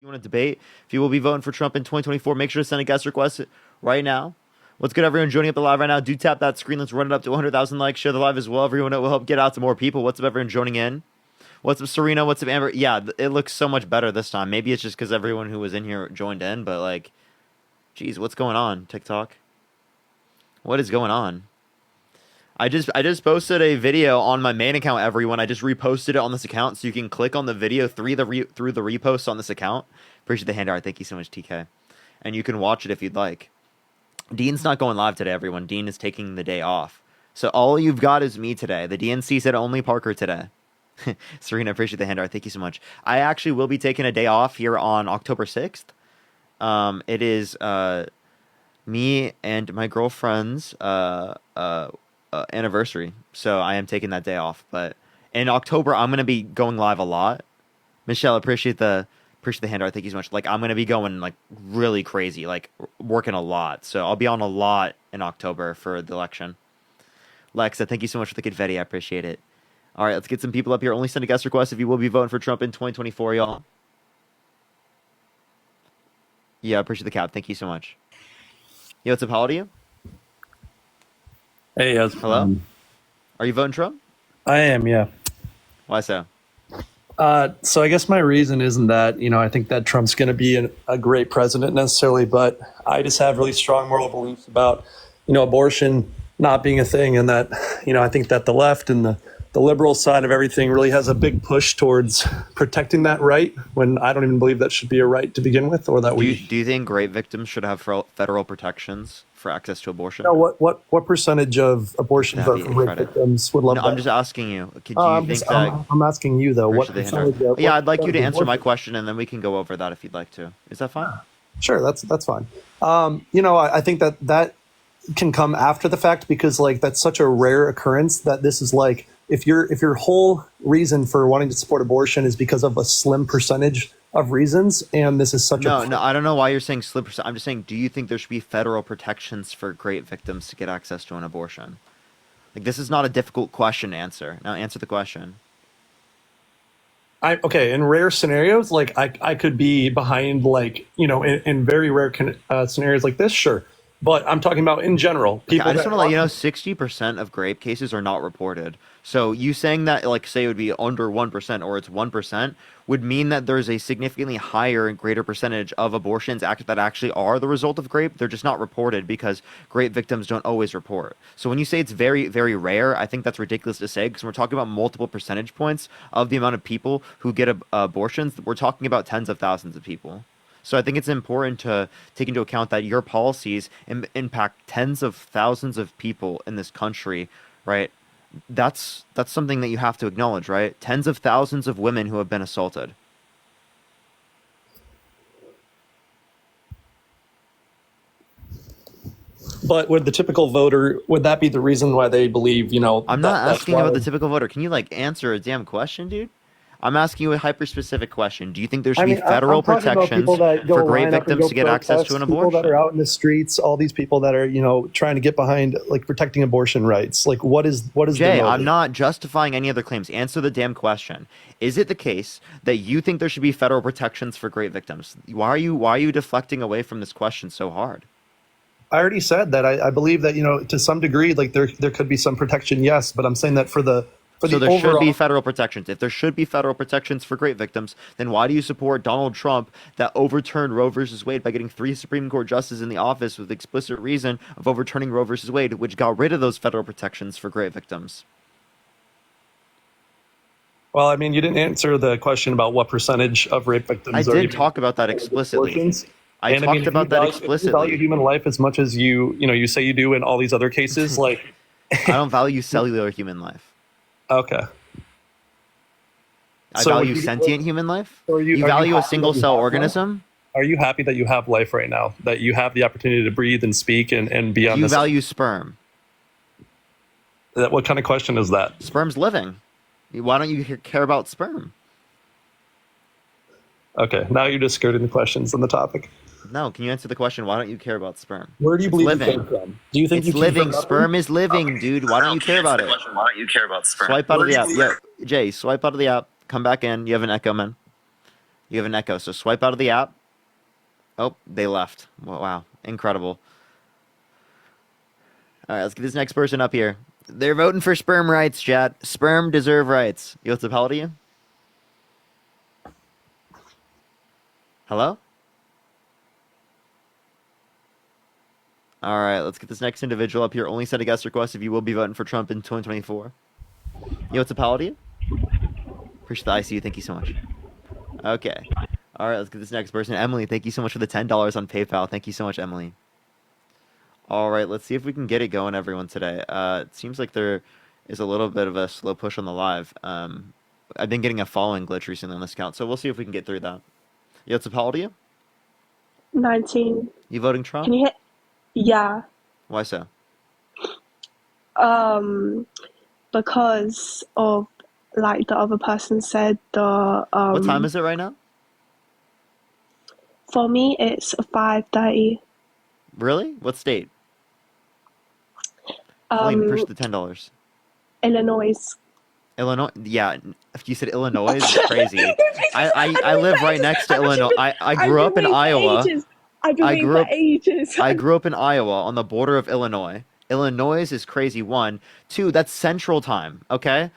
you want to debate, if you will be voting for Trump in 2024, make sure to send a guest request right now. What's good, everyone joining up the live right now? Do tap that screen. Let's run it up to 100,000 likes. Share the live as well. Everyone, it will help get out to more people. What's up, everyone joining in? What's up, Serena? What's up, Amber? Yeah, it looks so much better this time. Maybe it's just because everyone who was in here joined in, but like, geez, what's going on, TikTok? What is going on? I just posted a video on my main account, everyone. I just reposted it on this account, so you can click on the video through the repost on this account. Appreciate the hand art. Thank you so much, TK. And you can watch it if you'd like. Dean's not going live today, everyone. Dean is taking the day off. So all you've got is me today. The DNC said only Parker today. Serena, appreciate the hand art. Thank you so much. I actually will be taking a day off here on October 6th. It is me and my girlfriend's anniversary. So I am taking that day off. But in October, I'm going to be going live a lot. Michelle, appreciate the hand art. Thank you so much. Like, I'm going to be going like really crazy, like working a lot. So I'll be on a lot in October for the election. Lexa, thank you so much for the confetti. I appreciate it. All right, let's get some people up here. Only send a guest request if you will be voting for Trump in 2024, y'all. Yeah, I appreciate the cap. Thank you so much. Yo, what's up? How old are you? Hey, hello? Are you voting Trump? I am, yeah. Why so? So I guess my reason isn't that, I think that Trump's going to be a great president necessarily, but I just have really strong moral beliefs about, abortion not being a thing, and that, I think that the left and the liberal side of everything really has a big push towards protecting that right, when I don't even believe that should be a right to begin with, or that do you think rape victims should have federal protections for access to abortion? What percentage of abortions are from rape victims? Would love that. I'm just asking you. I'm asking you though. What percentage? I'd like you to answer my question, and then we can go over that if you'd like to. Is that fine? Sure, that's fine. I think that can come after the fact, because like that's such a rare occurrence that this is like, if your whole reason for wanting to support abortion is because of a slim percentage of reasons, and this is such no, I don't know why you're saying slim percent. I'm just saying, do you think there should be federal protections for rape victims to get access to an abortion? Like, this is not a difficult question to answer. Now answer the question. In rare scenarios, like I could be behind, like, in very rare scenarios like this, sure. But I'm talking about in general. I just want to let you know, 60% of rape cases are not reported. So you saying that, like, say it would be under 1% or it's 1%, would mean that there's a significantly higher and greater percentage of abortions that actually are the result of rape. They're just not reported because rape victims don't always report. So when you say it's very, very rare, I think that's ridiculous to say, because we're talking about multiple percentage points of the amount of people who get abortions. We're talking about tens of thousands of people. So I think it's important to take into account that your policies impact tens of thousands of people in this country, right? That's something that you have to acknowledge, right? Tens of thousands of women who have been assaulted. But would the typical voter, would that be the reason why they believe, I'm not asking about the typical voter. Can you, like, answer a damn question, dude? I'm asking you a hyper-specific question. Do you think there should be federal protections for rape victims to get access to an abortion? People that are out in the streets, all these people that are, trying to get behind, like, protecting abortion rights. Like, what is Jay, I'm not justifying any other claims. Answer the damn question. Is it the case that you think there should be federal protections for rape victims? Why are you deflecting away from this question so hard? I already said that I believe that, to some degree, like, there could be some protection, yes, but I'm saying that for the So there should be federal protections. If there should be federal protections for rape victims, then why do you support Donald Trump that overturned Roe versus Wade by getting 3 Supreme Court justices in the office with explicit reason of overturning Roe versus Wade, which got rid of those federal protections for rape victims? Well, I mean, you didn't answer the question about what percentage of rape victims. I did talk about that explicitly. I talked about that explicitly. You value human life as much as you say you do in all these other cases. Like, I don't value cellular human life. Okay. I value sentient human life? You value a single cell organism? Are you happy that you have life right now? That you have the opportunity to breathe and speak and be on this? You value sperm? What kind of question is that? Sperm's living. Why don't you care about sperm? Okay, now you're just skirting the questions on the topic. No, can you answer the question? Why don't you care about sperm? Where do you believe it came from? Do you think it's living? Sperm is living, dude. Why don't you care about it? Why don't you care about sperm? Swipe out of the app. Yeah, Jay, swipe out of the app. Come back in. You have an echo, man. You have an echo, so swipe out of the app. Oh, they left. Wow, incredible. All right, let's get this next person up here. They're voting for sperm rights, chat. Sperm deserve rights. Yo, what's up, how old are you? Hello? All right, let's get this next individual up here. Only set a guest request if you will be voting for Trump in 2024. Yo, what's up, how old are you? Appreciate the ICU. Thank you so much. Okay. All right, let's get this next person. Emily, thank you so much for the $10 on PayPal. Thank you so much, Emily. All right, let's see if we can get it going, everyone, today. It seems like there is a little bit of a slow push on the live. I've been getting a following glitch recently on this account, so we'll see if we can get through that. Yo, what's up, how old are you? 19. You voting Trump? Can you hit? Yeah. Why so? Because of like the other person said the What time is it right now? for me it's 5:30. Really? What state? Colleen, push the $10. Illinois. Illinois? Yeah, if you said Illinois, it's crazy. I live right next to Illinois. I grew up in Iowa. I've been waiting for ages. I grew up in Iowa on the border of Illinois. Illinois is crazy. 1, 2, that's Central Time, okay?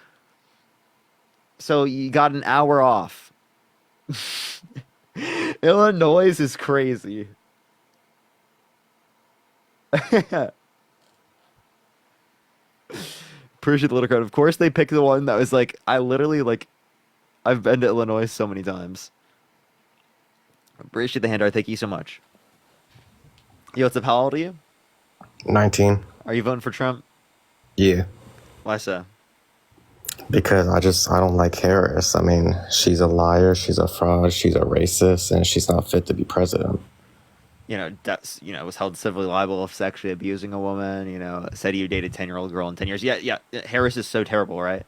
So you got an hour off. Illinois is crazy. Appreciate the little crowd. Of course, they picked the one that was like, I've been to Illinois so many times. Appreciate the hand art. Thank you so much. Yo, what's up? How old are you? 19. Are you voting for Trump? Yeah. Why so? Because I don't like Harris. I mean, she's a liar, she's a fraud, she's a racist, and she's not fit to be president. Was held civilly liable of sexually abusing a woman, said you dated 10-year-old girl in 10 years. Yeah. Harris is so terrible, right?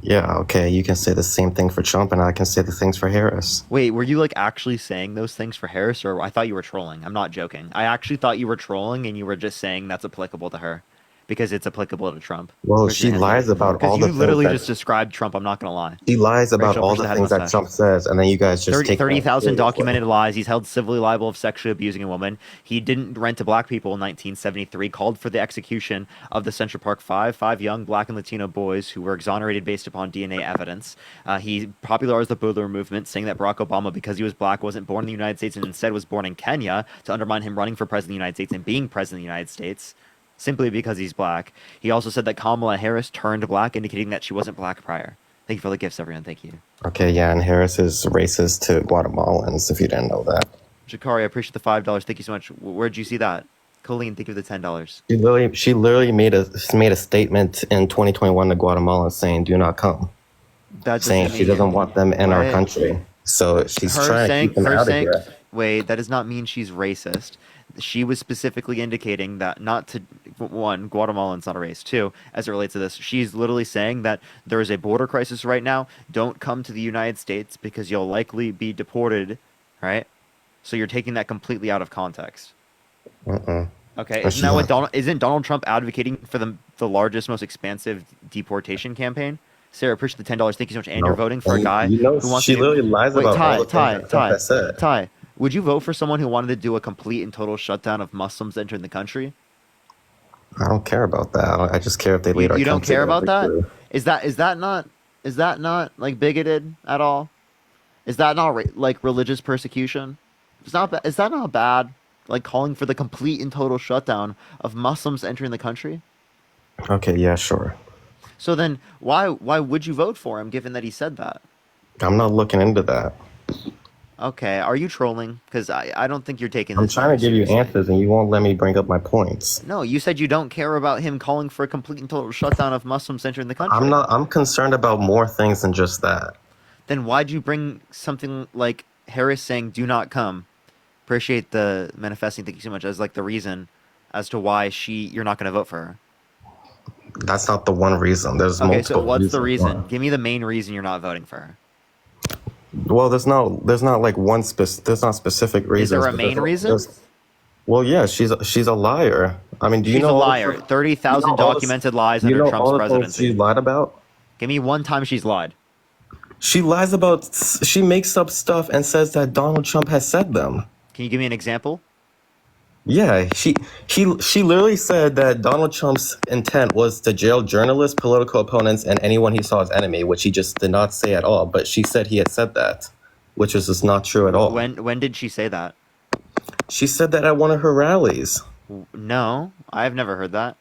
Yeah, okay, you can say the same thing for Trump, and I can say the things for Harris. Wait, were you actually saying those things for Harris, or I thought you were trolling? I'm not joking. I actually thought you were trolling and you were just saying that's applicable to her because it's applicable to Trump. Well, she lies about all the things. You literally just described Trump, I'm not going to lie. She lies about Rachel, all the things that Trump says, and then you guys just take 30,000 documented lies. He's held civilly liable of sexually abusing a woman. He didn't rent to black people in 1973, called for the execution of the Central Park five young black and Latino boys who were exonerated based upon DNA evidence. He popularized the Boodler movement, saying that Barack Obama, because he was black, wasn't born in the United States and instead was born in Kenya, to undermine him running for president of the United States and being president of the United States, simply because he's black. He also said that Kamala Harris turned black, indicating that she wasn't black prior. Thank you for the gifts, everyone. Thank you. Okay, yeah, and Harris is racist to Guatemalans, if you didn't know that. Jakari, I appreciate the $5. Thank you so much. Where'd you see that? Colleen, thank you for the $10. She literally made a statement in 2021 to Guatemala saying, "Do not come." Saying she doesn't want them in our country. So she's trying to keep them out of here. Wait, that does not mean she's racist. She was specifically indicating that not to, 1, Guatemalan's not a race. 2, as it relates to this, she's literally saying that there is a border crisis right now. Don't come to the United States because you'll likely be deported, right? So you're taking that completely out of context. Okay, isn't Donald Trump advocating for the largest, most expansive deportation campaign? Sarah, appreciate the $10. Thank you so much. And you're voting for a guy who wants she literally lies about all the things that said. Ty, would you vote for someone who wanted to do a complete and total shutdown of Muslims entering the country? I don't care about that. I just care if they lead our country. You don't care about that? Is that not like bigoted at all? Is that not like religious persecution? Is that not bad? Like calling for the complete and total shutdown of Muslims entering the country? Okay, yeah, sure. So then why would you vote for him given that he said that? I'm not looking into that. Okay, are you trolling? Because I don't think you're taking this. I'm trying to give you answers and you won't let me bring up my points. No, you said you don't care about him calling for a complete and total shutdown of Muslims entering the country. I'm concerned about more things than just that. Then why'd you bring something like Harris saying do not come? Appreciate the manifesting, thank you so much, as like the reason as to why you're not going to vote for her. That's not the one reason. There's multiple reasons. Okay, so what's the reason? Give me the main reason you're not voting for her. Well, there's not like there's not specific reasons. Is there a main reason? Well, yeah, she's a liar. I mean, she's a liar. 30,000 documented lies under Trump's presidency. She lied about? Give me one time she's lied. She lies about. She makes up stuff and says that Donald Trump has said them. Can you give me an example? Yeah, she literally said that Donald Trump's intent was to jail journalists, political opponents, and anyone he saw as enemy, which he just did not say at all. But she said he had said that, which is just not true at all. When did she say that? She said that at one of her rallies. No, I've never heard that.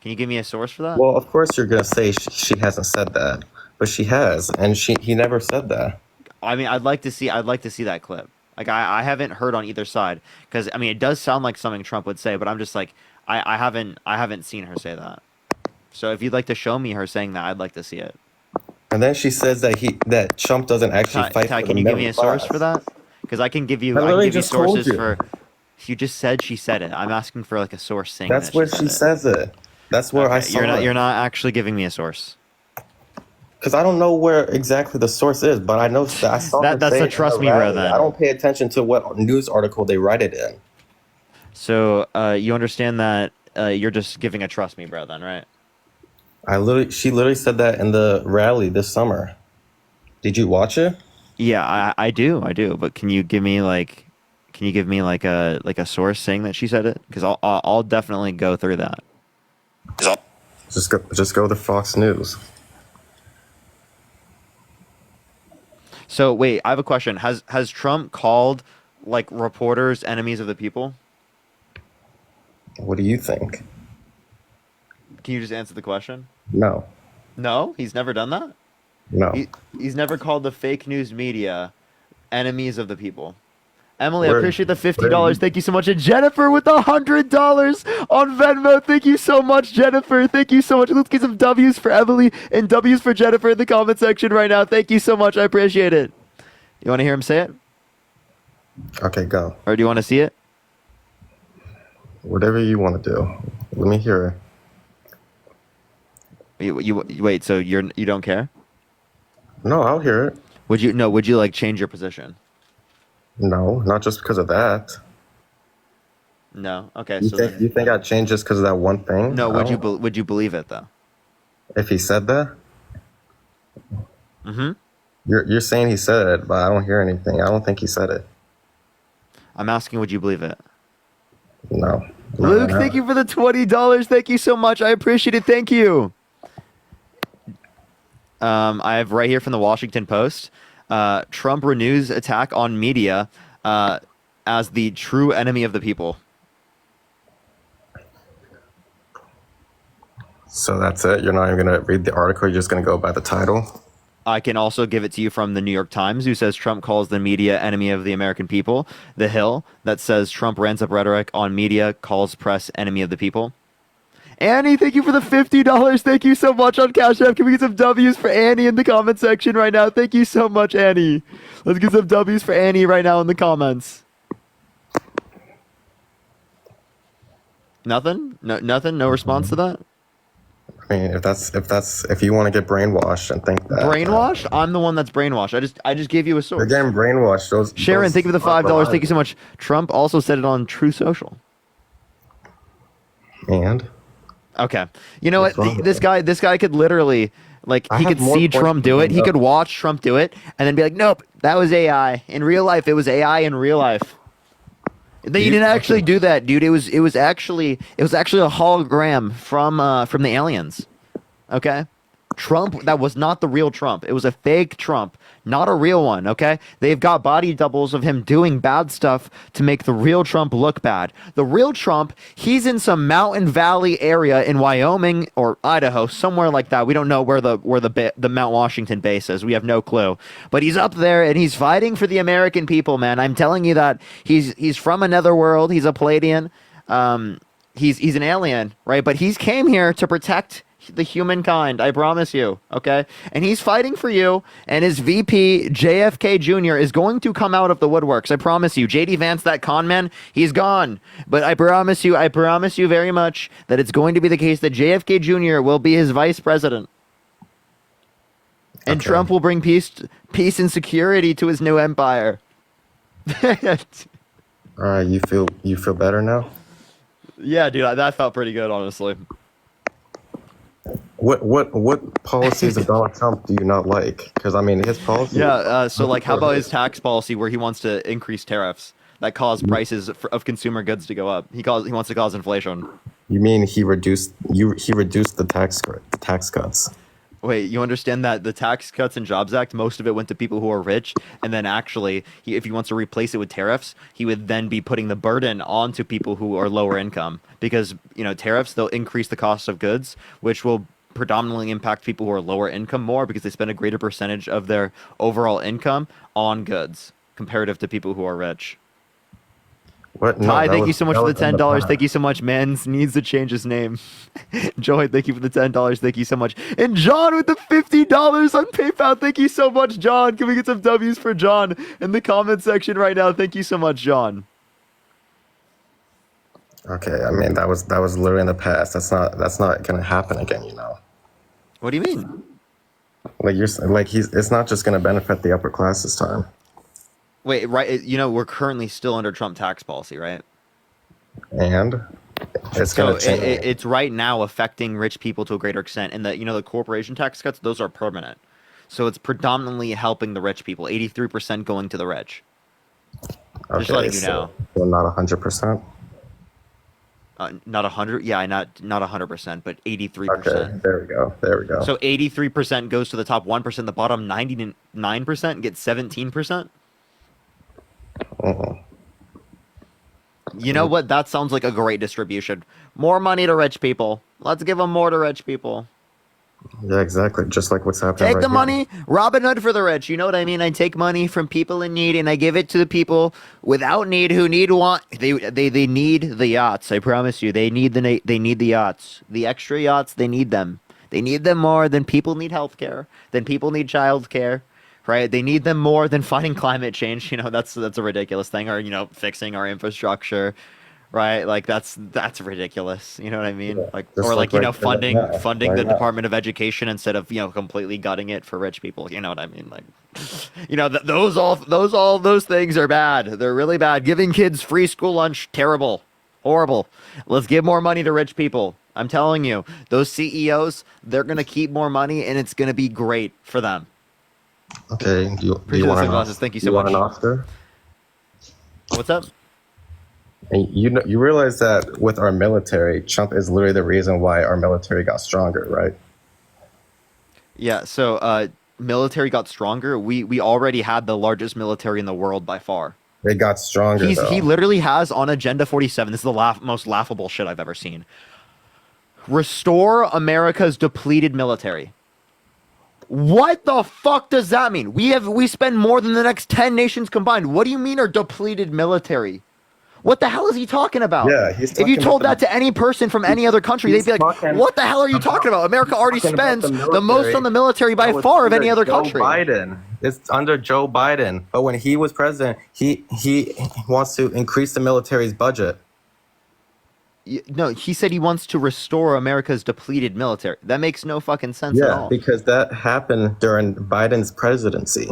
Can you give me a source for that? Well, of course you're gonna say she hasn't said that, but she has, and he never said that. I mean, I'd like to see that clip. Like I haven't heard on either side because I mean it does sound like something Trump would say, but I'm just like I haven't seen her say that. So if you'd like to show me her saying that, I'd like to see it. And then she says that Trump doesn't actually fight. Ty, for can the you give me middle a source class. for that? Because I can give you told sources you. for. You just said she said it. I'm asking for like a source saying That's that where she she says it. That's where I saw You're it. not actually giving me a source. Because I don't know where exactly the source is, but I know that I saw her That's say a it in trust a me, bro, rally. then. I don't pay attention to what news article they write it in. So you understand that you're just giving a trust me, bro, then, right? She literally said that in the rally this summer. Did you watch it? Yeah, I do. But can you give me like a source saying that she said it? Because I'll definitely go through that. Just go to Fox News. So wait, I have a question. Has Trump called like reporters enemies of the people? What do you think? Can you just answer the question? No. No, he's never done that. No. He's never called the fake news media enemies of the people. Emily, I Where- appreciate the where $50. you- Thank you so much. And Jennifer with $100 on Venmo. Thank you so much, Jennifer. Thank you so much. Let's get some W's for Emily and W's for Jennifer in the comment section right now. Thank you so much. I appreciate it. You want to hear him say it? Okay, go. Or do you want to see it? Whatever you want to do. Let me hear it. You wait, so you don't care? No, I'll hear it. Would you like change your position? No, not just because of that. No. Okay, You so think then, you think I'd change just because of that one thing? no, would you believe it though? If he said that? Mm-hmm. You're saying he said it, but I don't hear anything. I don't think he said it. I'm asking, would you believe it? No. Luke, thank you for the $20. Thank you so much. I appreciate it. Thank you. I have right here from the Washington Post. Trump renews attack on media as the true enemy of the people. So that's it? You're not even going to read the article? You're just going to go by the title? I can also give it to you from the New York Times, who says Trump calls the media enemy of the American people. The Hill, that says Trump ramps up rhetoric on media, calls press enemy of the people. Annie, thank you for the $50. Thank you so much on Cash App. Can we get some W's for Annie in the comment section right now? Thank you so much, Annie. Let's get some W's for Annie right now in the comments. Nothing? No, nothing? No response to that? I mean, if you want to get brainwashed and think that Brainwashed? I'm the one that's brainwashed. I just gave you a source. you're getting brainwashed. Sharon, thank you for the $5. Thank you so much. Trump also said it on True Social. And Okay. You know What's what? wrong with This guy could literally, like, I he have could more see Trump do it. He questions could watch Trump do it and then be like, nope, that was AI. In real life, it was AI in real life. He didn't actually do that, dude. It was actually a hologram from the aliens. Okay? Trump, that was not the real Trump. It was a fake Trump, not a real one, okay? They've got body doubles of him doing bad stuff to make the real Trump look bad. The real Trump, he's in some mountain valley area in Wyoming or Idaho, somewhere like that. We don't know where the Mount Washington base is. We have no clue. But he's up there and he's fighting for the American people, man. I'm telling you that he's from another world. He's a Palladian. He's an alien, right? But he's came here to protect the humankind, I promise you, okay? And he's fighting for you, and his VP, JFK Jr., is going to come out of the woodworks, I promise you. JD Vance, that con man, he's gone. But I promise you very much that it's going to be the case that JFK Jr. will be his vice president. And Okay. Trump will bring peace and security to his new empire. all right, you feel better now? Yeah, dude, that felt pretty good, honestly. what policies of Donald Trump do you not like? Because I mean, his policy. Yeah. So like, how about his tax policy where he wants to increase tariffs that cause prices of consumer goods to go up? He wants to cause inflation. You mean he reduced the tax cuts? Wait, you understand that the Tax Cuts and Jobs Act, most of it went to people who are rich, and then actually, if he wants to replace it with tariffs, he would then be putting the burden onto people who are lower income because, tariffs, they'll increase the cost of goods, which will predominantly impact people who are lower income more because they spend a greater percentage of their overall income on goods comparative to people who are rich. What? No, Ty, that thank you was- so much that for the was in $10. past. Thank you so much. Mans needs to change his name. Joy, thank you for the $10. Thank you so much. And John with the $50 on PayPal. Thank you so much, John. Can we get some W's for John in the comment section right now? Thank you so much, John. Okay, I mean that was literally in the past. That's not gonna happen again. What do you mean? Like it's not just gonna benefit the upper class this time. Wait, right? We're currently still under Trump tax policy, right? And it's So gonna change. it's right now affecting rich people to a greater extent, and the corporation tax cuts, those are permanent. So it's predominantly helping the rich people. 83% going to the rich. Just letting you know. So not 100%. Not 100. Yeah, not 100%, but 83%. Okay, there we go. So 83% goes to the top 1%. The bottom 99% gets 17%. Mhm. You know what? That sounds like a great distribution. More money to rich people. Let's give them more to rich people. Yeah, exactly. Just like what's happening. Take right the here. money, Robin Hood for the rich. You know what I mean? I take money from people in need and I give it to the people without need who want. They need the yachts. I promise you, they need the yachts. The extra yachts, they need them. They need them more than people need healthcare, than people need childcare. Right? They need them more than fighting climate change. That's a ridiculous thing. Or fixing our infrastructure. Right, like that's ridiculous. You know what I mean? Yeah, Like, just or like like right funding now, funding right the now. Department of Education instead of completely gutting it for rich people. You know what I mean? Like, those things are bad. They're really bad. Giving kids free school lunch, terrible, horrible. Let's give more money to rich people. I'm telling you, those CEOs, they're gonna keep more money, and it's gonna be great for them. Okay. Do you Appreciate the want sunglasses. Thank you so want much. an Oscar? What's up? And you realize that with our military, Trump is literally the reason why our military got stronger, right? Yeah, so military got stronger. We already had the largest military in the world by far. They got stronger. though. He literally has on Agenda 47. This is the most laughable shit I've ever seen. Restore America's depleted military. What the fuck does that mean? We spend more than the next 10 nations combined. What do you mean our depleted military? What the hell is he talking about? Yeah, he's if you talking told about that to any person from any other country, they'd He's be like, talking "What the hell are you talking about? America already talking about spends the the most military. on the military by That was far of under any other Joe country." Biden. It's under Joe Biden. But when he was president, he wants to increase the military's budget. No, he said he wants to restore America's depleted military. That makes no fucking sense at Yeah, all. because that happened during Biden's presidency.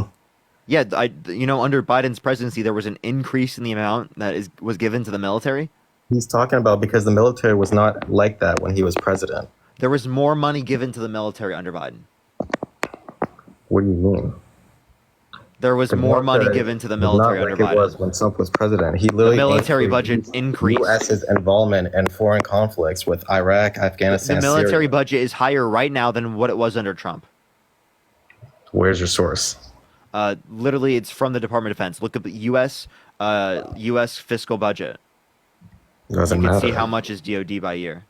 Yeah, under Biden's presidency, there was an increase in the amount that was given to the military. He's talking about because the military was not like that when he was president. There was more money given to the military under Biden. What do you mean? There was The more money military given to the was military not under like it was Biden. when Trump was president. He literally military budget increased. U.S.'s involvement in foreign conflicts with Iraq, Afghanistan, The military Syria. budget is higher right now than what it was under Trump. Where's your source? Literally, it's from the Department of Defense. Look at the U.S. fiscal budget. Doesn't You can matter. see how much is DoD by year.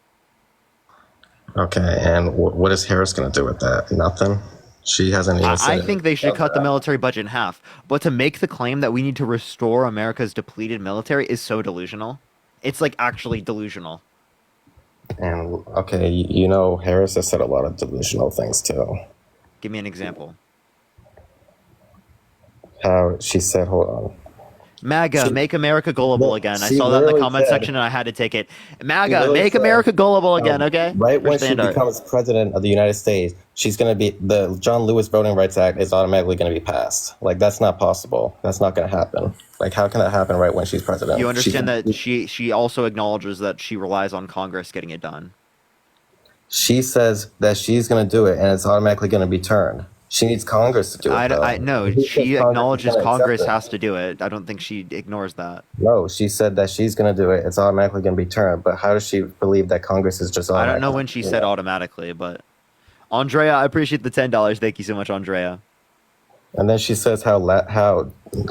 Okay, and what is Harris going to do with that? Nothing. She hasn't even. I said think they should anything cut the about military budget in half. But to make the claim that we need to restore America's depleted military is so delusional. It's like actually delusional. that. And okay, Harris has said a lot of delusional things too. Give me an example. How she said, hold on. MAGA, make America gullible Well, again. I she saw that in the literally comment said- section and I had to take it. MAGA, literally make said, America gullible again, okay? Right when For she Standard. becomes president of the United States, she's going to be the John Lewis Voting Rights Act is automatically going to be passed. Like that's not possible. That's not going to happen. Like how can that happen right when she's president? You understand that she also acknowledges that she relies on Congress getting it done. She says that she's going to do it, and it's automatically going to be turned. She needs Congress to do it. I no, Who she says Congress is acknowledges gonna accept Congress it? has to do it. I don't think she ignores that. No, she said that she's going to do it. It's automatically going to be turned. But how does she believe that Congress is just? I don't know when automatically she doing said that? automatically, but Andrea, I appreciate the $10. Thank you so much, Andrea. And then she says how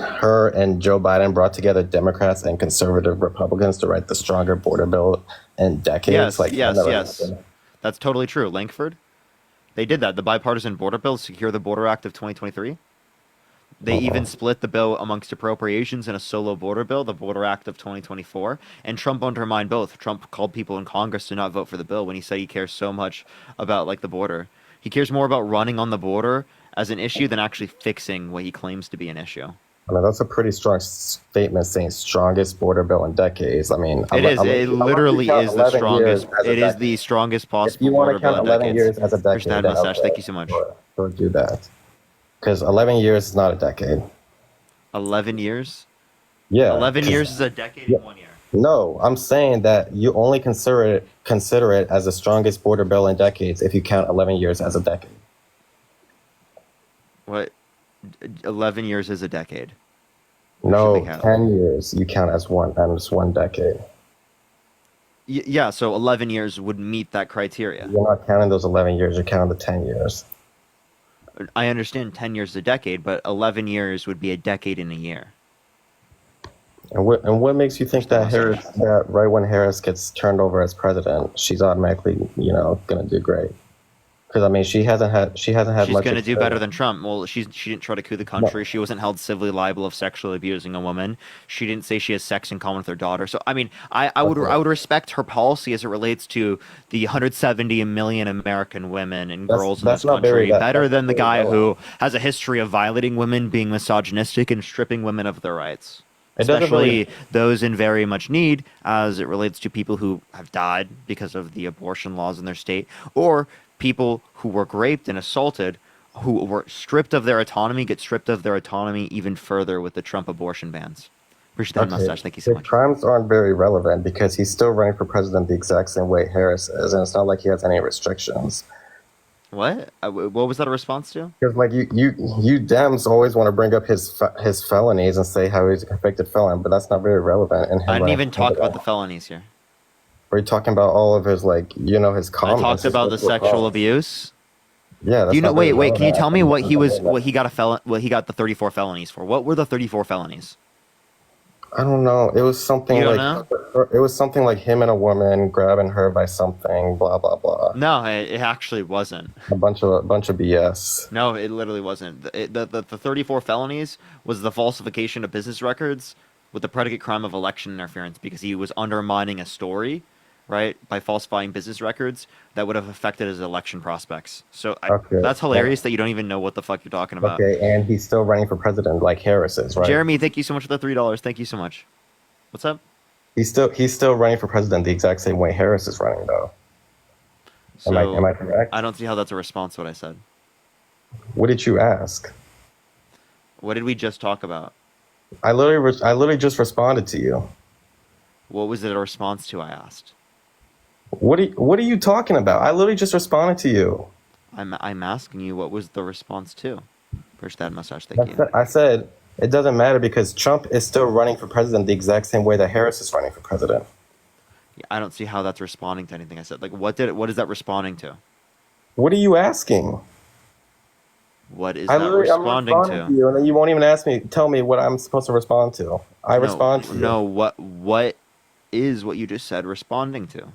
her and Joe Biden brought together Democrats and conservative Republicans to write the stronger border bill in decades. Yes, Like, yes, that never yes. happened. That's totally true. Langford, they did that. The bipartisan border bill, Secure the Border Act of 2023. They even split the bill amongst appropriations and a solo border bill, the Border Act of 2024. And Trump undermined both. Trump called people in Congress to not vote for the bill when he said he cares so much about like the border. He cares more about running on the border as an issue than actually fixing what he claims to be an issue. I mean, that's a pretty strong statement saying strongest border bill in decades. I mean, It is. It literally is the strongest. It is the strongest If possible you want border to count bill in 11 decades. years as a decade, Krishna then Mustache, okay, thank you so much. sure, do that. Because 11 years is not a decade. 11 years? Yeah. 11 'cause- years is a decade in 1 year. No, I'm saying that you only consider it as the strongest border bill in decades if you count 11 years as a decade. What? 11 years is a decade. No, should they count? 10 years you count as one decade. Yeah, so 11 years would meet that criteria. You're not counting those 11 years, you're counting the 10 years. I understand 10 years is a decade, but 11 years would be a decade in a year. And what makes you think that that right when Harris gets turned over as president, she's automatically, going to do great? Because I mean, she hasn't had She's much. going to do better than Trump. Well, she didn't try to coup the country. She wasn't held civilly liable of sexually abusing a woman. She didn't say she has sex in common with her daughter. So I mean, I would respect her policy as it relates to the 170 million American women and girls in this that's not very- country better that's than the very guy relevant. who has a history of violating women, being misogynistic, and stripping women of their rights. It doesn't Especially really- those in very much need, as it relates to people who have died because of the abortion laws in their state, or people who were raped and assaulted, who were stripped of their autonomy, get stripped of their autonomy even further with the Trump abortion bans. Appreciate that Okay. mustache. Thank you so His much. crimes aren't very relevant because he's still running for president the exact same way Harris is, and it's not like he has any restrictions. What? What was that a response to? Because like you Dems always want to bring up his felonies and say how he's a convicted felon, but that's not very relevant. In him I didn't running even for talk about president. the felonies here. We're talking about all of his his I comments. talked his about the sexual sexual comments. abuse. Yeah, that's Do you know? not very Wait. Can you relevant. tell me what he got the 34 felonies for? What were the 34 felonies? I don't know. It was something You don't like it was something like him and a woman grabbing her by something, blah blah blah. No, it actually wasn't. A bunch of BS. No, it literally wasn't. The 34 felonies was the falsification of business records with the predicate crime of election interference because he was undermining a story, right, by falsifying business records that would have affected his election prospects. So Okay. that's hilarious that you don't even know what the fuck you're talking about. Okay, and he's still running for president like Harris is, right? Jeremy, thank you so much for the $3. Thank you so much. What's up? He's still running for president the exact same way Harris is running, though. So Am I correct? I don't see how that's a response to what I said. What did you ask? What did we just talk about? I literally just responded to you. What was it a response to? I asked. What are you talking about? I literally just responded to you. I'm asking you what was the response to? First that mustache, thank you. I said it doesn't matter because Trump is still running for president the exact same way that Harris is running for president. I don't see how that's responding to anything I said. Like, what is that responding to? What are you asking? What is I'm that responding responding to? you, and then you won't even tell me what I'm supposed to respond to. I respond to you. No, what is what you just said responding to?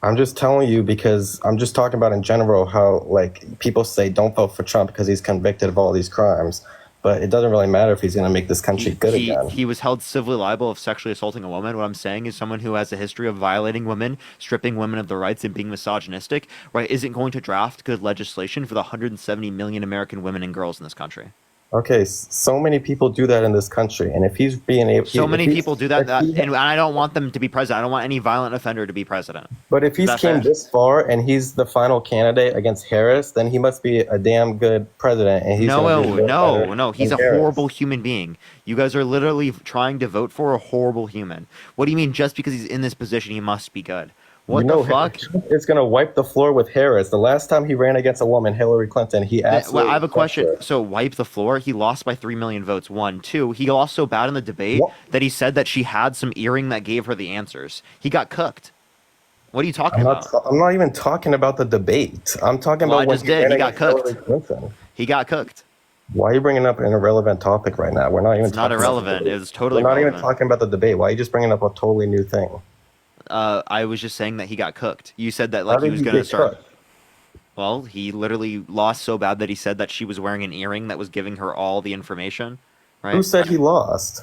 I'm just telling you because I'm just talking about in general how like people say don't vote for Trump because he's convicted of all these crimes, but it doesn't really matter if he's going to make this country good again. He was held civilly liable of sexually assaulting a woman. What I'm saying is someone who has a history of violating women, stripping women of their rights, and being misogynistic, right, isn't going to draft good legislation for the 170 million American women and girls in this country. Okay, so many people do that in this country, and if he's being able, So many people do that, if he- and I don't want them to be president. I don't want any violent offender to be president. But if he's That's came it. this far and he's the final candidate against Harris, then he must be a damn good president. And he's gonna do way better No. He's a than Harris. horrible human being. You guys are literally trying to vote for a horrible human. What do you mean just because he's in this position, he must be good? What the fuck? Trump is going to wipe the floor with Harris. The last time he ran against a woman, Hillary Clinton, he absolutely. Well, I have a question. crushed her. So, wipe the floor. He lost by 3 million votes. 1, 2. He lost so bad in the debate What? that he said that she had some earring that gave her the answers. He got cooked. What are you talking I'm about? not, I'm not even talking about the debate. I'm talking Well, I about when just did. ran He got against Hillary cooked. Clinton. He got cooked. Why are you bringing up an irrelevant topic right now? We're not even It's not talking about the irrelevant. debate. It was totally We're not even relevant. talking about the debate. Why are you just bringing up a totally new thing? I was just saying that he got cooked. You said that How like he did was he going to get start. cooked? Well, he literally lost so bad that he said that she was wearing an earring that was giving her all the information. Right? Who said he lost?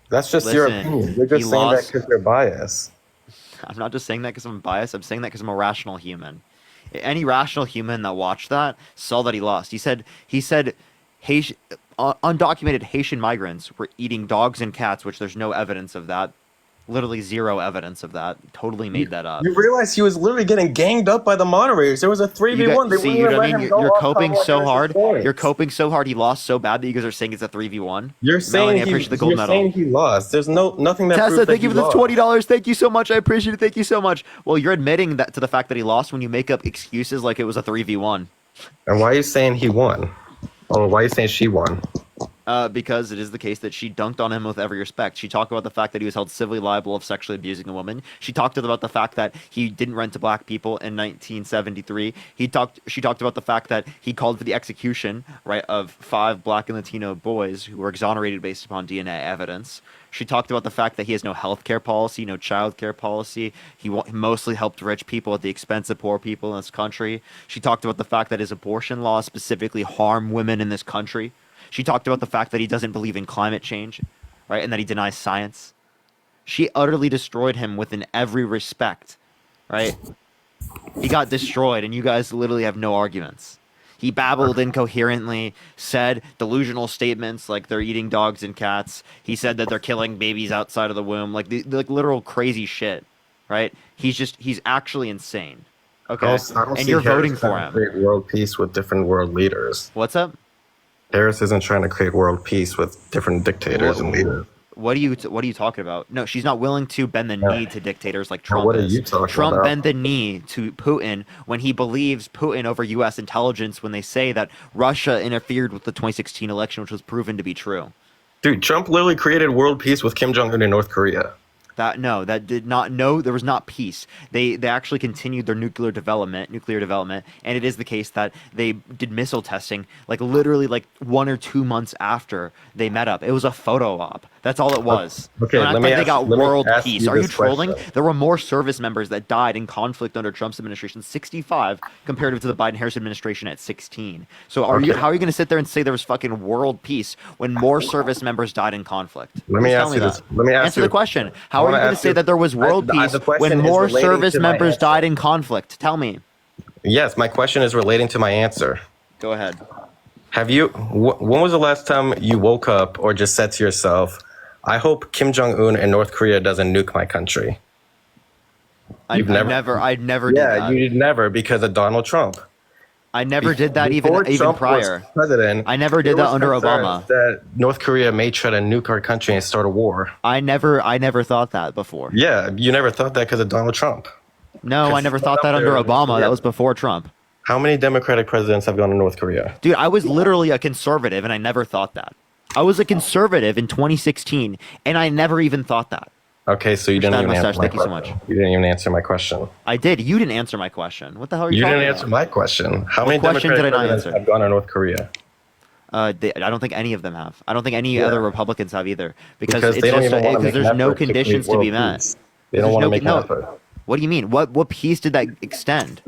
That's just your Listen, opinion. You're he just saying that lost- because you're biased. I'm not just saying that because I'm biased. I'm saying that because I'm a rational human. Any rational human that watched that saw that he lost. He said Haitian, undocumented Haitian migrants were eating dogs and cats, which there's no evidence of that. Literally zero evidence of that. Totally made that up. You realize he was literally getting ganged up by the moderators. There was a 3v1. They See, wouldn't you know even what I let mean? him go You're off coping Kamala so Harris's hard. points. You're coping so hard. He lost so bad that you guys are saying it's a 3v1. You're saying Melanie, I he, appreciate the gold you're medal. saying he lost. There's nothing that Tessa, proves that thank you he for the lost. $20. Thank you so much. I appreciate it. Thank you so much. Well, you're admitting that to the fact that he lost when you make up excuses like it was a 3v1. And why are you saying he won? Or why are you saying she won? Because it is the case that she dunked on him with every respect. She talked about the fact that he was held civilly liable of sexually abusing a woman. She talked about the fact that he didn't rent to black people in 1973. She talked about the fact that he called for the execution, right, of 5 black and Latino boys who were exonerated based upon DNA evidence. She talked about the fact that he has no health care policy, no child care policy. He mostly helped rich people at the expense of poor people in this country. She talked about the fact that his abortion laws specifically harm women in this country. She talked about the fact that he doesn't believe in climate change, right, and that he denies science. She utterly destroyed him within every respect, right? He got destroyed, and you guys literally have no arguments. He babbled incoherently, said delusional statements like they're eating dogs and cats. He said that they're killing babies outside of the womb, like like literal crazy shit, right? He's actually insane. Okay, I don't and see you're Harris voting for trying to him. create world peace with different world leaders. What's up? Harris isn't trying to create world peace with different dictators and leaders. What are you talking about? No, she's not willing to bend the knee to dictators like Now, Trump what are is. you talking Trump about? bent the knee to Putin when he believes Putin over U.S. intelligence when they say that Russia interfered with the 2016 election, which was proven to be true. Dude, Trump literally created world peace with Kim Jong Un in North Korea. That did not. No, there was not peace. They actually continued their nuclear development, and it is the case that they did missile testing like literally like 1 or 2 months after they met up. It was a photo op. That's all it was. Okay, Don't act let me like they ask- got let me world ask peace. you Are you this trolling? question. There were more service members that died in conflict under Trump's administration, 65, comparative to the Biden-Harris administration at 16. So how are you going to sit there and say there was fucking world peace when more service members died in conflict? Let me Please ask tell you that. this. Let me ask Answer you- the question. How I are you wanna going to ask say you- that there was world the peace question when is more relating service to my members answer. died in conflict? Tell me. Yes, my question is relating to my answer. Go ahead. Have you? When was the last time you woke up or just said to yourself, "I hope Kim Jong Un in North Korea doesn't nuke my country"? I You've never- never did Yeah, that. you did never because of Donald Trump. I never did that Before even Trump prior. was president, I never did there that was under concerns Obama. That North Korea may try to nuke our country and start a war. I never thought that before. Yeah, you never thought that because of Donald Trump. No, I never Because thought that under there- Obama. yeah. That was before Trump. How many Democratic presidents have gone to North Korea? Dude, I was literally a conservative and I never thought that. I was a conservative in 2016 and I never even thought that. Okay, so you didn't That even mustache, answer my thank you so question. much. You didn't even answer my question. I did. You didn't answer my question. What the hell are you, You talking didn't about? answer my question. How many question Democratic did I not presidents answer? have gone to North Korea? I don't think any of them have. I don't think any Yeah. other Republicans have either, because it's they don't just even want to make because an there's no effort to create conditions to be world met. peace. They don't There's want to no- make an no. effort. What do you mean? What peace did that extend?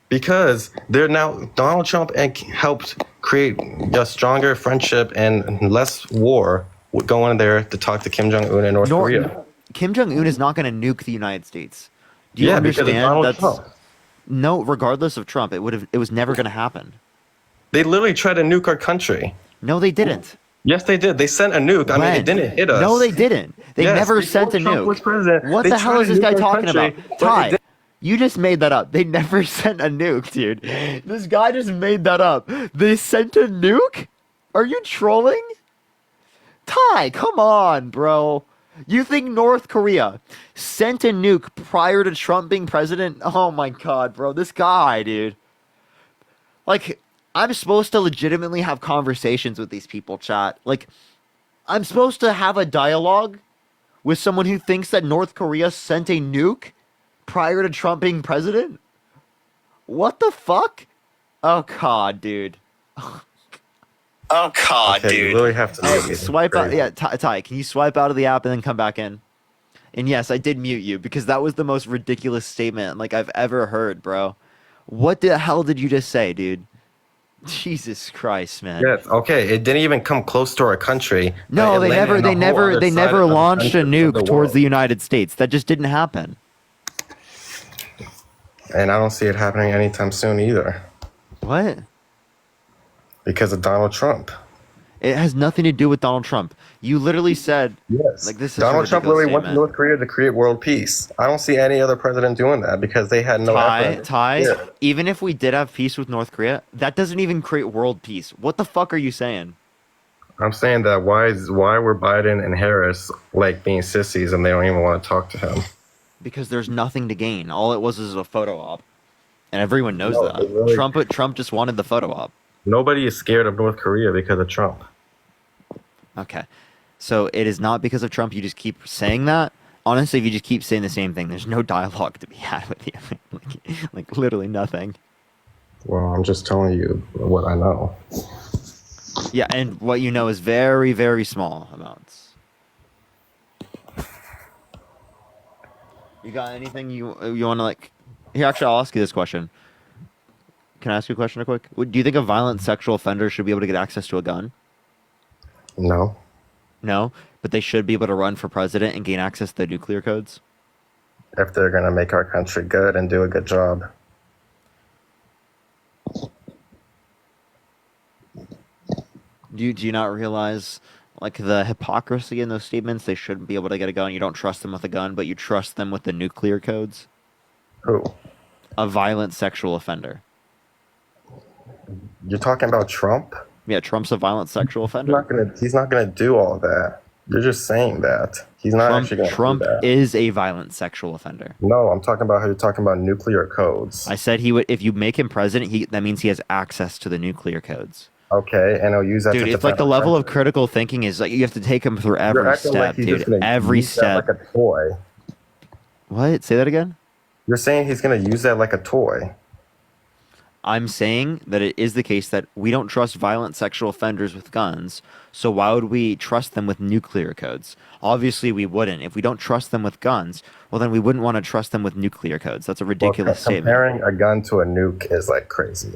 Because they're now Donald Trump helped create a stronger friendship and less war going there to talk to Kim Jong Un in North Korea. Kim Jong Un is not going to nuke the United States. Do you Yeah, because of understand? Donald That's Trump. no. Regardless of Trump, it was never going to happen. They literally tried to nuke our country. No, they didn't. Yes, they did. They sent a nuke. I mean, When? it didn't hit us. No, they didn't. They Yes, never before sent a Trump nuke. was president, What they the hell tried is to this guy nuke our talking country, about? but it Ty, didn't. you just made that up. They never sent a nuke, dude. This guy just made that up. They sent a nuke? Are you trolling? Ty, come on, bro. You think North Korea sent a nuke prior to Trump being president? Oh my God, bro. This guy, dude. Like, I'm supposed to legitimately have conversations with these people, chat. Like, I'm supposed to have a dialogue with someone who thinks that North Korea sent a nuke prior to Trump being president? What the fuck? Oh God, dude. Oh God, Okay, you really have to Hey, mute me. swipe out. Crazy. Yeah, Ty, can you swipe out of the app and then come back in? And yes, I did mute you because that was the most ridiculous statement like I've ever heard, bro. What the hell did you just say, dude? Jesus Christ, man. Yes, okay. It didn't even come close to our country. No, It they landed never, on they a whole never, other they side never of the launched a country of nuke the towards world. the United States. That just didn't happen. And I don't see it happening anytime soon either What? because of Donald Trump. It has nothing to do with Donald Trump. You literally said, Yes. like, this is Donald a Trump ridiculous really went to statement. North Korea to create world peace. I don't see any other president doing that because they had no effort. Ty, Yeah. even if we did have peace with North Korea, that doesn't even create world peace. What the fuck are you saying? I'm saying that why were Biden and Harris like being sissies and they don't even want to talk to him? Because there's nothing to gain. All it was is a photo op, and everyone knows No, that. they really- Trump just wanted the photo op. Nobody is scared of North Korea because of Trump. Okay, so it is not because of Trump. You just keep saying that. Honestly, if you just keep saying the same thing, there's no dialogue to be had with you. like literally nothing. Well, I'm just telling you what I know. Yeah, and what you know is very, very small amounts. You got anything you want to like? Here, actually, I'll ask you this question. Can I ask you a question real quick? Do you think a violent sexual offender should be able to get access to a gun? No. No, but they should be able to run for president and gain access to the nuclear codes. If they're gonna make our country good and do a good job. Do you not realize like the hypocrisy in those statements? They shouldn't be able to get a gun. You don't trust them with a gun, but you trust them with the nuclear codes. Who? A violent sexual offender. You're talking about Trump? Yeah, Trump's a violent sexual offender. He's not gonna do all that. You're just saying that. He's not actually gonna Trump do that. is a violent sexual offender. No, I'm talking about how you're talking about nuclear codes. I said he would. If you make him president, that means he has access to the nuclear codes. Okay, and he'll use that. Dude, to it's like defend the our level of country. critical thinking is like you have to take him through You're every acting like step, he's just dude. gonna Every use that step. like a toy. What? Say that again. You're saying he's gonna use that like a toy. I'm saying that it is the case that we don't trust violent sexual offenders with guns, so why would we trust them with nuclear codes? Obviously, we wouldn't. If we don't trust them with guns, well, then we wouldn't want to trust them with nuclear codes. That's a ridiculous statement. Comparing a gun to a nuke is like crazy.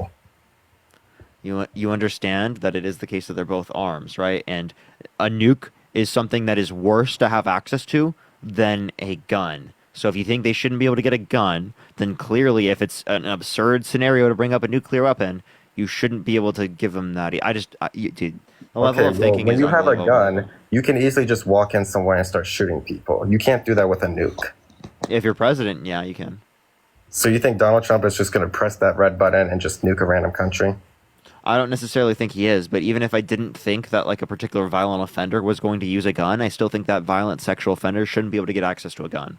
You understand that it is the case that they're both arms, right? And a nuke is something that is worse to have access to than a gun. So if you think they shouldn't be able to get a gun, then clearly if it's an absurd scenario to bring up a nuclear weapon, you shouldn't be able to give them that. Dude, the level of thinking when is you have a unbelievable. gun, you can easily just walk in somewhere and start shooting people. You can't do that with a nuke. If you're president, yeah, you can. So you think Donald Trump is just going to press that red button and just nuke a random country? I don't necessarily think he is, but even if I didn't think that like a particular violent offender was going to use a gun, I still think that violent sexual offender shouldn't be able to get access to a gun.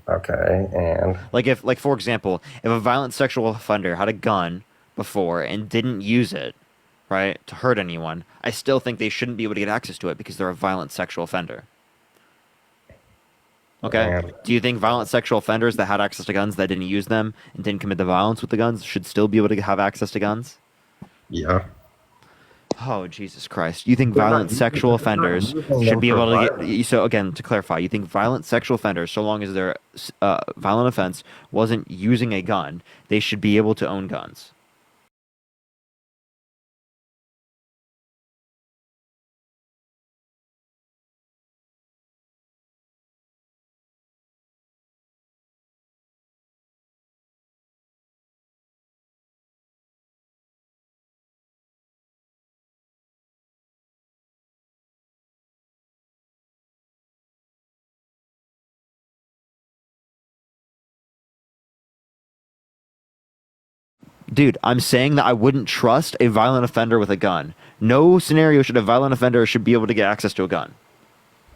Okay, and Like for example, if a violent sexual offender had a gun before and didn't use it, right, to hurt anyone, I still think they shouldn't be able to get access to it because they're a violent sexual offender. Okay? And- Do you think violent sexual offenders that had access to guns that didn't use them and didn't commit the violence with the guns should still be able to have access to guns? yeah. Oh, Jesus Christ. You think They're not violent using- sexual they're not offenders using should them be for able to violence. get. So, again, to clarify, you think violent sexual offenders, so long as their violent offense wasn't using a gun, they should be able to own guns? Dude, I'm saying that I wouldn't trust a violent offender with a gun. No scenario should a violent offender should be able to get access to a gun.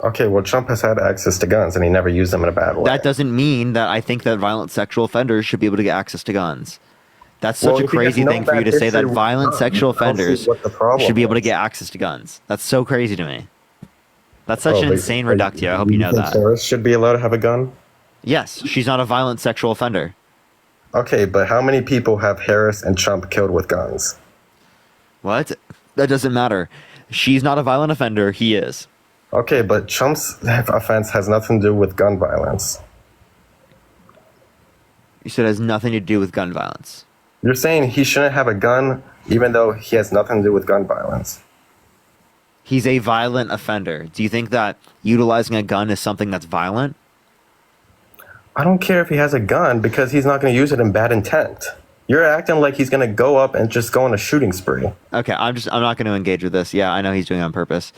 Okay, well, Trump has had access to guns, and he never used them in a bad way. That doesn't mean that I think that violent sexual offenders should be able to get access to guns. That's such a Well, if he has crazy no thing for you bad to say that history with violent guns, sexual I don't see offenders what the problem should be able to is. get access to guns. That's so crazy to me. That's such an but insane reductio. I hope you know think that. Harris should be allowed to have a gun? Yes, she's not a violent sexual offender. Okay, but how many people have Harris and Trump killed with guns? What? That doesn't matter. She's not a violent offender. He is. Okay, but Trump's offense has nothing to do with gun violence. You said it has nothing to do with gun violence. You're saying he shouldn't have a gun even though he has nothing to do with gun violence. He's a violent offender. Do you think that utilizing a gun is something that's violent? I don't care if he has a gun because he's not going to use it in bad intent. You're acting like he's going to go up and just go on a shooting spree. Okay, I'm not going to engage with this. Yeah, I know he's doing it on purpose.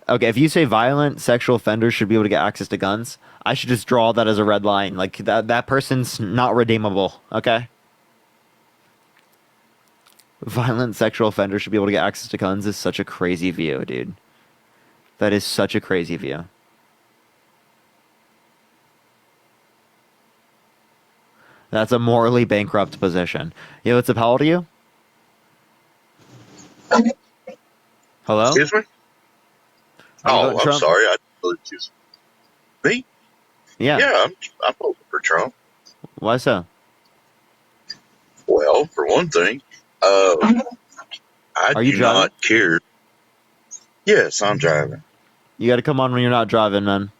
Okay, if you say violent sexual offenders should be able to get access to guns, I should just draw that as a red line. Like that person's not redeemable, okay? Violent sexual offenders should be able to get access to guns is such a crazy view, dude. That is such a crazy view. That's a morally bankrupt position. Yo, what's up? How old are you? Hello? Excuse me? Are you Oh, voting I'm Trump? sorry. I thought it was me. Yeah. Yeah, I'm voting for Trump. Why so? Well, for one thing, I Are you do driving? not care. Yes, I'm driving. You got to come on when you're not driving, man.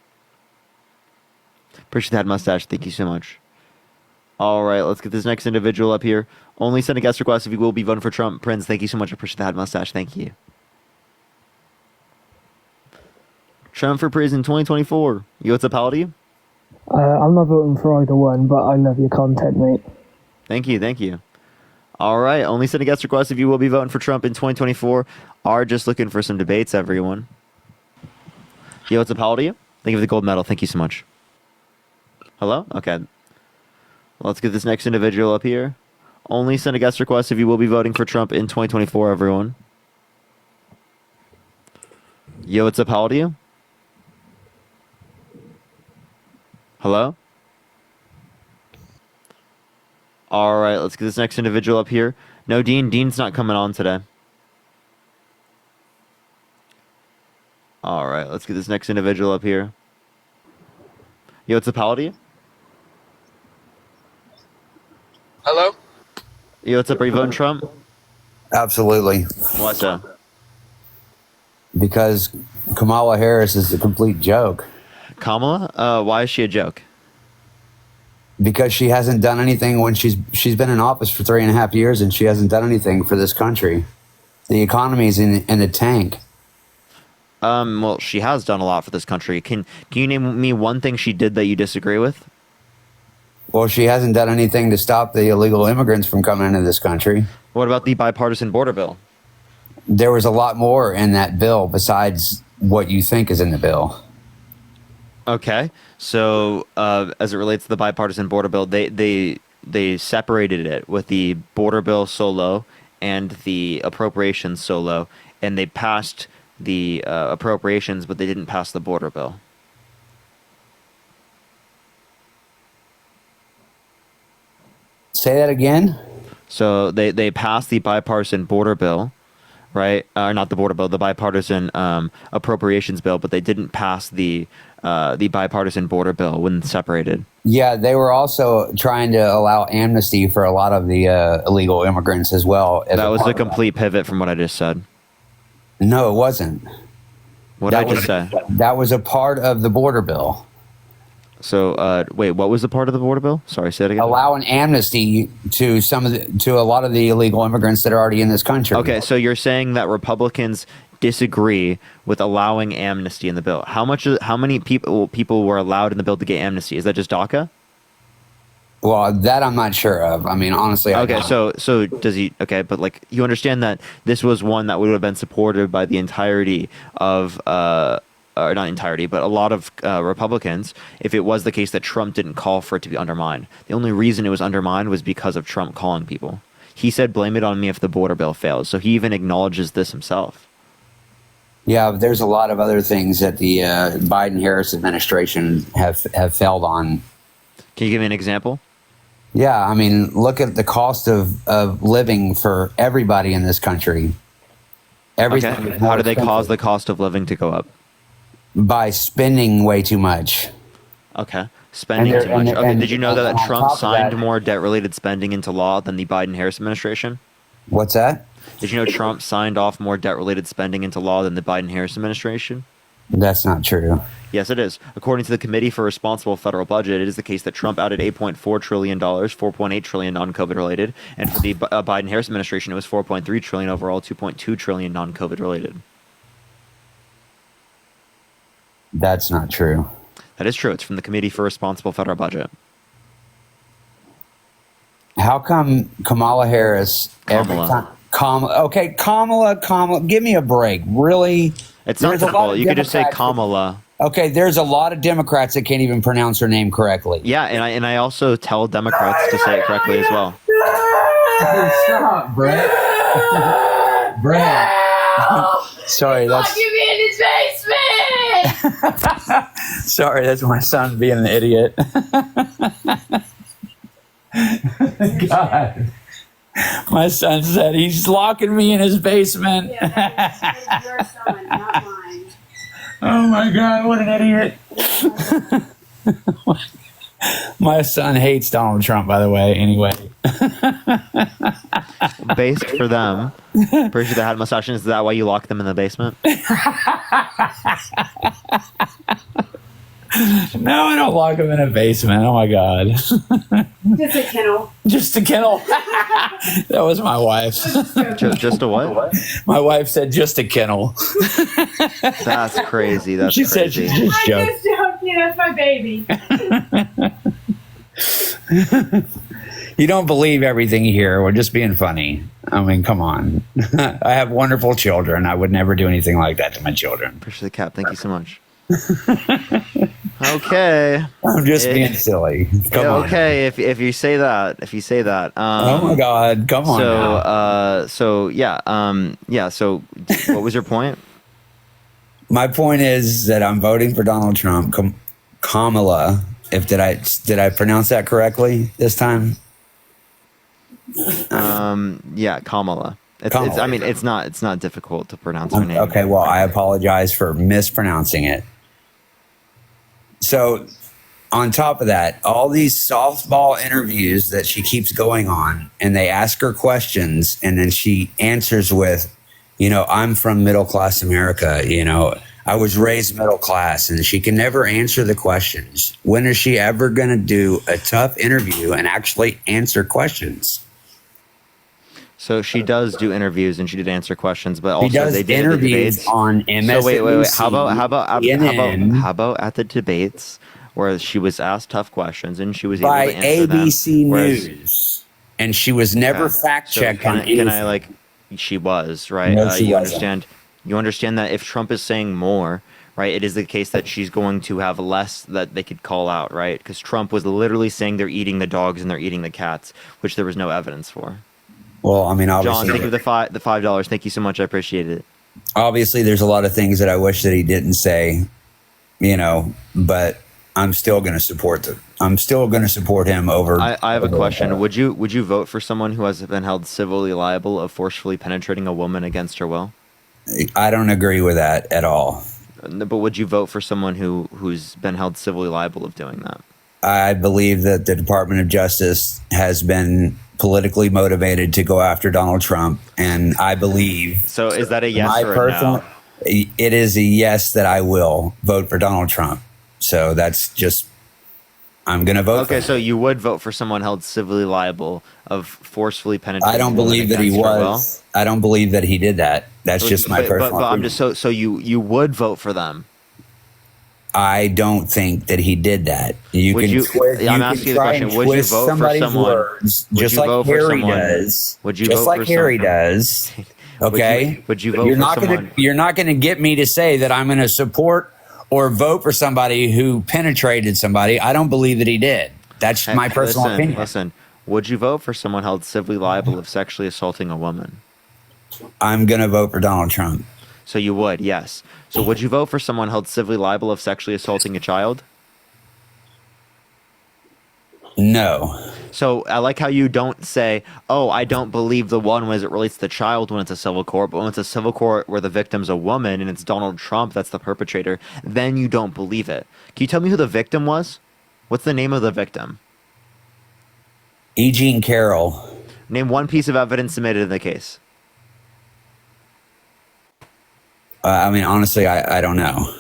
Appreciate that mustache. Thank you so much. All right, let's get this next individual up here. Only send a guest request if you will be voting for Trump. Prince, thank you so much. Appreciate that mustache. Thank you. Trump for prison 2024. You what's up, how old are you? I'm not voting for either one, but I love your content, mate. Thank you, thank you. All right, only send a guest request if you will be voting for Trump in 2024. Are just looking for some debates, everyone. Yo, what's up, how old are you? Thank you for the gold medal. Thank you so much. Hello? Okay. Let's get this next individual up here. Only send a guest request if you will be voting for Trump in 2024, everyone. Yo, what's up, how old are you? Hello? All right, let's get this next individual up here. No, Dean. Dean's not coming on today. All right, let's get this next individual up here. Yo, what's up, how old are you? Hello? Yo, what's up, are you voting Trump? Absolutely. Why so? Because Kamala Harris is a complete joke. Kamala? Why is she a joke? Because she hasn't done anything when she's been in office for 3.5 years and she hasn't done anything for this country. The economy's in the tank. Well, she has done a lot for this country. Can you name me one thing she did that you disagree with? Well, she hasn't done anything to stop the illegal immigrants from coming into this country. What about the bipartisan border bill? There was a lot more in that bill besides what you think is in the bill. Okay, so as it relates to the bipartisan border bill, they separated it with the border bill solo and the appropriations solo, and they passed the appropriations, but they didn't pass the border bill. Say that again? So they passed the bipartisan border bill, right? Not the border bill, the bipartisan appropriations bill, but they didn't pass the bipartisan border bill when separated. Yeah, they were also trying to allow amnesty for a lot of the illegal immigrants as well. That was a complete pivot from what I just said. No, it wasn't. What did I That just say? That was a part of the border bill. So wait, what was the part of the border bill? Sorry, say it again. Allowing amnesty to to a lot of the illegal immigrants that are already in this country. Okay, so you're saying that Republicans disagree with allowing amnesty in the bill. How many people were allowed in the bill to get amnesty? Is that just DACA? Well, that I'm not sure of. I mean, honestly. Okay, so does he? Okay, but like you understand that this was one that would have been supported by the entirety of, or not entirety, but a lot of Republicans. If it was the case that Trump didn't call for it to be undermined, the only reason it was undermined was because of Trump calling people. He said, "Blame it on me if the border bill fails." So he even acknowledges this himself. Yeah, but there's a lot of other things that the Biden-Harris administration have failed on. Can you give me an example? Yeah, I mean, look at the cost of living for everybody in this country. Everything. Okay. is How more do they cause expensive the cost of living to go up? by spending way too much? Okay. Spending And too they're- much. and- Okay. and- Did you know and that on Trump top of signed that- more debt-related spending into law than the Biden-Harris administration? What's that? Did you know Trump signed off more debt-related spending into law than the Biden-Harris administration? That's not true. Yes, it is. According to the Committee for Responsible Federal Budget, it is the case that Trump added $8.4 trillion, $4.8 trillion non-COVID related, and for the Biden-Harris administration, it was $4.3 trillion overall, $2.2 trillion non-COVID related. That's not true. That is true. It's from the Committee for Responsible Federal Budget. How come Kamala Harris every Kamala. time? Kamala, give me a break. Really? It's not There's a lot difficult. of You could just say Democrats- Kamala. Okay, there's a lot of Democrats that can't even pronounce her name correctly. Yeah, and I also tell Democrats to say it correctly as well. Stop, Brett. Brett. Sorry, that's Lock him in his basement! sorry. That's my son being an idiot. God, my son said he's locking me in his basement. It's your son, not mine. Oh my God, what an idiot. My son hates Donald Trump, by the way, anyway. Based for them. Pretty sure they had mustaches. Is that why you locked them in the basement? No, I don't lock him in a basement. Oh my God. Just a kennel. Just a kennel. That was my wife. Just a what? My wife said just a kennel. That's crazy. That's She said crazy. she just I'm joked. just joking. That's my baby. You don't believe everything you hear. We're just being funny. I mean, come on. I have wonderful children. I would never do anything like that to my children. Appreciate the cap. Thank you so much. Okay. I'm just Eh, being silly. Come Yeah, on. okay, if you say that, Oh my God. Come on. now. So what was your point? My point is that I'm voting for Donald Trump. Kamala. Did I pronounce that correctly this time? Yeah, Kamala. Kamala. I mean, it's not difficult to pronounce her name. Okay, well, I apologize for mispronouncing it. So, on top of that, all these softball interviews that she keeps going on, and they ask her questions, and then she answers with, I'm from middle class America, I was raised middle class, and she can never answer the questions. When is she ever going to do a tough interview and actually answer questions? So she does do interviews and she did answer questions, but She also does they did the interviews debates. on MSNBC. So wait. How CNN, about at the debates where she was asked tough questions and she was by able to answer ABC them, whereas- News, and she was never Okay. fact checked So on can I anything. she was right. No, she you wasn't. understand that if Trump is saying more, right, it is the case that she's going to have less that they could call out, right? Because Trump was literally saying they're eating the dogs and they're eating the cats, which there was no evidence for. Well, I mean, John, obviously, thank you for the $5. Thank you so much. I appreciate it. obviously, there's a lot of things that I wish that he didn't say, but I'm still going to support him over. I have a over- question. Would you vote for someone who has been held civilly liable of forcefully penetrating a woman against her will? I don't agree with that at all. No, but would you vote for someone who's been held civilly liable of doing that? I believe that the Department of Justice has been politically motivated to go after Donald Trump, and I believe So is that a yes my or a personal, no? it is a yes that I will vote for Donald Trump. So that's just, I'm going to vote for Okay, him. so you would vote for someone held civilly liable of forcefully penetrating. I don't a woman believe that he against her will? was. I don't believe that he did that. That's just my personal But I'm opinion. just so you would vote for them. I don't think that he did that. You Would can you- twist, I'm you asking can you the try question, and would you twist vote for somebody's someone- words, would just you like vote for Harry someone- does. would you just vote like for Harry someone- does. Okay. Would you vote you're for not someone? gonna you're not gonna get me to say that I'm gonna support or vote for somebody who penetrated somebody. I don't believe that he did. That's my personal opinion. Listen, would you vote for someone held civilly liable of sexually assaulting a woman? I'm gonna vote for Donald Trump. So you would, yes. So would you vote for someone held civilly liable of sexually assaulting a child? No. So I like how you don't say, "Oh, I don't believe the one as it relates to the child when it's a civil court, but when it's a civil court where the victim's a woman and it's Donald Trump that's the perpetrator, then you don't believe it." Can you tell me who the victim was? What's the name of the victim? E. Jean Carroll. Name one piece of evidence submitted in the case. I mean, honestly, I don't know.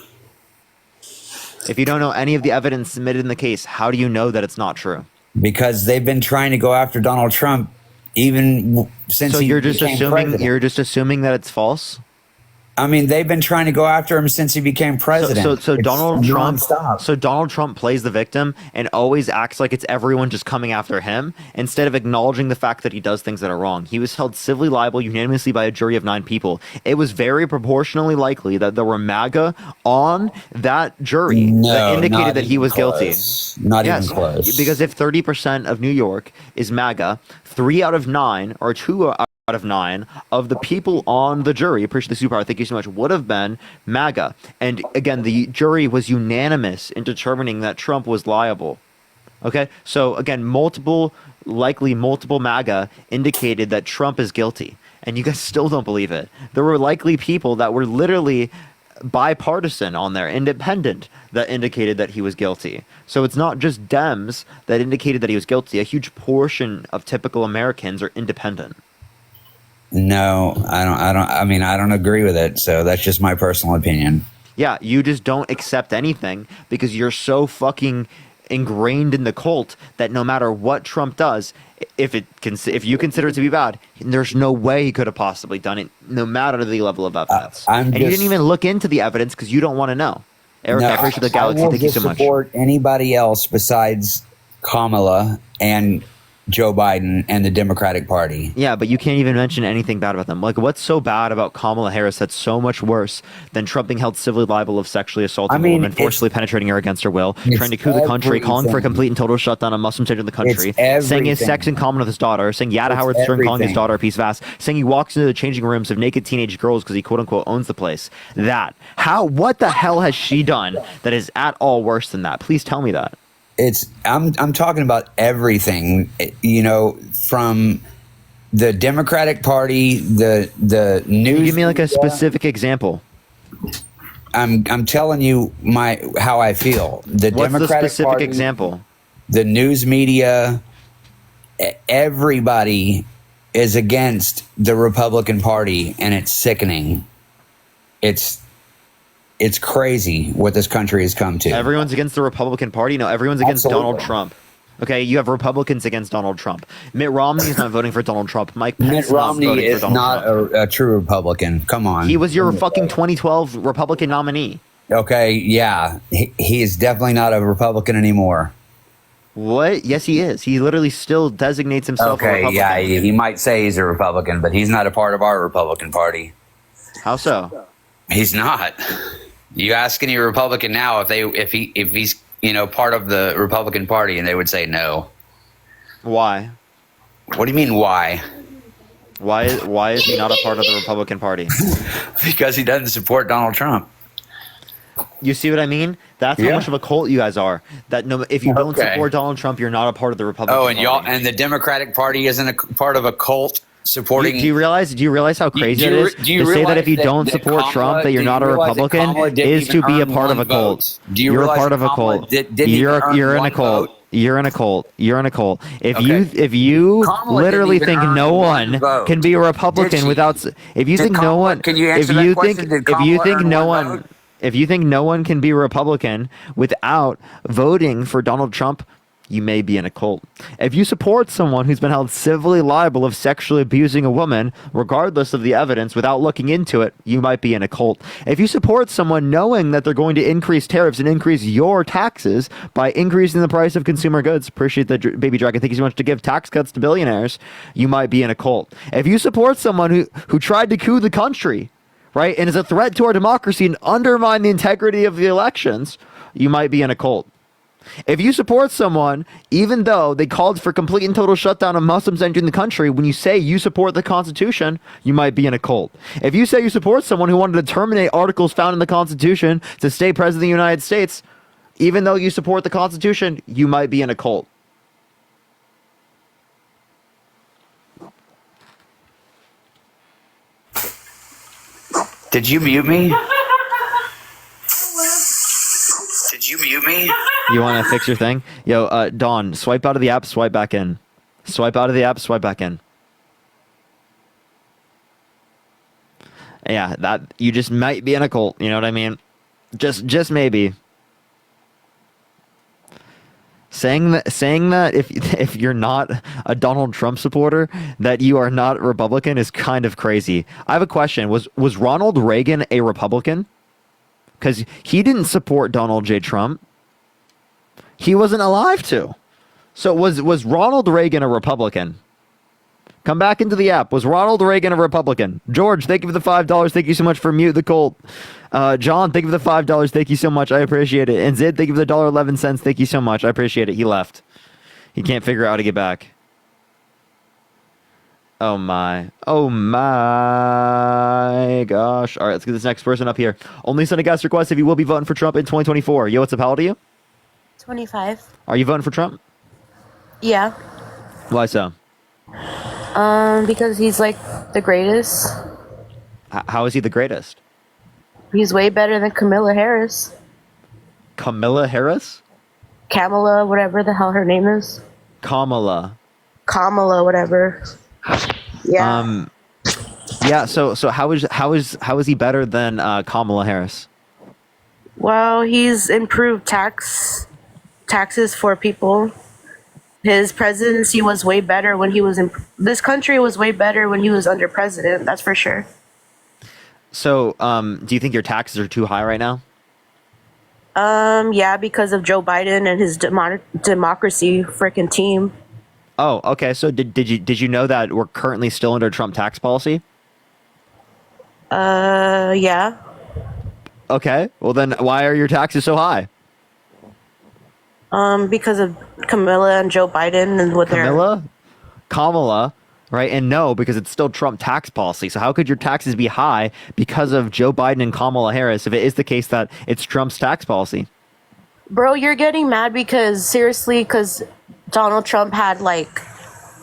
If you don't know any of the evidence submitted in the case, how do you know that it's not true? Because they've been trying to go after Donald Trump since So he you're just became assuming president. that it's false? I mean, they've been trying to go after him since he became president. So It's Donald Trump nonstop. so Donald Trump plays the victim and always acts like it's everyone just coming after him instead of acknowledging the fact that he does things that are wrong. He was held civilly liable unanimously by a jury of 9 people. It was very proportionally likely that there were MAGA on that jury that indicated not that he even was guilty. close. Not Yes, even close. because if 30% of New York is MAGA, 3 out of 9 or 2 out of 9 of the people on the jury, appreciate the superpower, thank you so much, would have been MAGA. And again, the jury was unanimous in determining that Trump was liable. Okay, so again, likely multiple MAGA indicated that Trump is guilty, and you guys still don't believe it. There were likely people that were literally bipartisan on there, independent, that indicated that he was guilty. So it's not just Dems that indicated that he was guilty. A huge portion of typical Americans are independent. No, I mean, I don't agree with it. So that's just my personal opinion. Yeah, you just don't accept anything because you're so fucking ingrained in the cult that no matter what Trump does, if you consider it to be bad, there's no way he could have possibly done it, no matter the level of evidence. You didn't even look into the evidence because you don't want to know. Eric, I appreciate the galaxy. Thank you so much. I will support anybody else besides Kamala and Joe Biden and the Democratic Party. Yeah, but you can't even mention anything bad about them. Like, what's so bad about Kamala Harris that's so much worse than Trump being held civilly liable of sexually assaulting a woman, forcibly penetrating her against her will, trying to coup the country, calling for a complete and total shutdown on Muslim state in the country, saying he has sex in common with his daughter, saying Yada Howard Stern calling his daughter a piece of ass, saying he walks into the changing rooms of naked teenage girls because he quote unquote owns the place. What the hell has she done that is at all worse than that? Please tell me that. I'm talking about everything, from the Democratic Party, the news. Give me like a specific example. I'm telling you how I feel. What's Democratic the specific Party, example? The news media, everybody is against the Republican Party, and it's sickening. It's crazy what this country has come to. Everyone's against the Republican Party? No, everyone's against Donald Trump. Okay, you have Republicans against Donald Trump. Mitt Romney is not voting for Donald Trump. Mike Pence Mitt Romney is not a true Republican. Come on. He was your fucking 2012 Republican nominee. Okay, yeah. He is definitely not a Republican anymore. What? Yes, he is. He literally still designates himself a Republican. Yeah, he might say he's a Republican, but he's not a part of our Republican Party. How so? He's not. You ask any Republican now if he's part of the Republican Party, and they would say no. Why? What do you mean why? Why is he not a part of the Republican Party? Because he doesn't support Donald Trump. You see what I mean? That's how much of a cult you guys are. That if you don't support Donald Trump, you're not a part of the Republican Party. Oh, and the Democratic Party isn't a part of a cult supporting. Do you realize how crazy it is to say that if you don't support Trump, that you're not a Republican is to be a part of a cult. You're a part of a cult. You're in a cult. You're in a cult. You're in a cult. If you literally think no one can be a Republican without, if you think no one, if you think no one can be a Republican without voting for Donald Trump, you may be in a cult. If you support someone who's been held civilly liable of sexually abusing a woman, regardless of the evidence, without looking into it, you might be in a cult. If you support someone knowing that they're going to increase tariffs and increase your taxes by increasing the price of consumer goods, appreciate that, Baby Dragon, thank you so much, to give tax cuts to billionaires, you might be in a cult. If you support someone who tried to coup the country, right, and is a threat to our democracy and undermine the integrity of the elections, you might be in a cult. If you support someone, even though they called for complete and total shutdown of Muslims entering the country, when you say you support the Constitution, you might be in a cult. If you say you support someone who wanted to terminate articles found in the Constitution to stay president of the United States, even though you support the Constitution, you might be in a cult. Did you mute me? Did you mute me? You want to fix your thing? Yo, Dawn, swipe out of the app, swipe back in. Swipe out of the app, swipe back in. Yeah, that you just might be in a cult. You know what I mean? Just maybe. Saying that if you're not a Donald Trump supporter, that you are not Republican is kind of crazy. I have a question. Was Ronald Reagan a Republican? Because he didn't support Donald J. Trump. He wasn't alive to. So was Ronald Reagan a Republican? Come back into the app. Was Ronald Reagan a Republican? George, thank you for the $5. Thank you so much for mute the cult. John, thank you for the $5. Thank you so much. I appreciate it. And Zid, thank you for the $1.11. Thank you so much. I appreciate it. He left. He can't figure out how to get back. Oh my. Oh my gosh. All right, let's get this next person up here. Only send a guest request if you will be voting for Trump in 2024. Yo, what's up? How old are you? 25. Are you voting for Trump? Yeah. Why so? Because he's like the greatest. How is he the greatest? He's way better than Kamala Harris. Kamala Harris? Kamala, whatever the hell her name is. Kamala. Kamala, whatever. Yeah. Yeah. So how is he better than Kamala Harris? Well, he's improved taxes for people. His presidency was way better when he was in. This country was way better when he was under president. That's for sure. So, do you think your taxes are too high right now? Yeah, because of Joe Biden and his democracy freaking team. Oh, okay. So did you know that we're currently still under Trump tax policy? Yeah. Okay. Well, then why are your taxes so high? Because of Camilla and Joe Biden and what Kamala, right? And no, because it's still Trump tax policy. So how could your taxes be high because of Joe Biden and Kamala Harris if it is the case that it's Trump's tax policy? Bro, you're getting mad because Donald Trump had like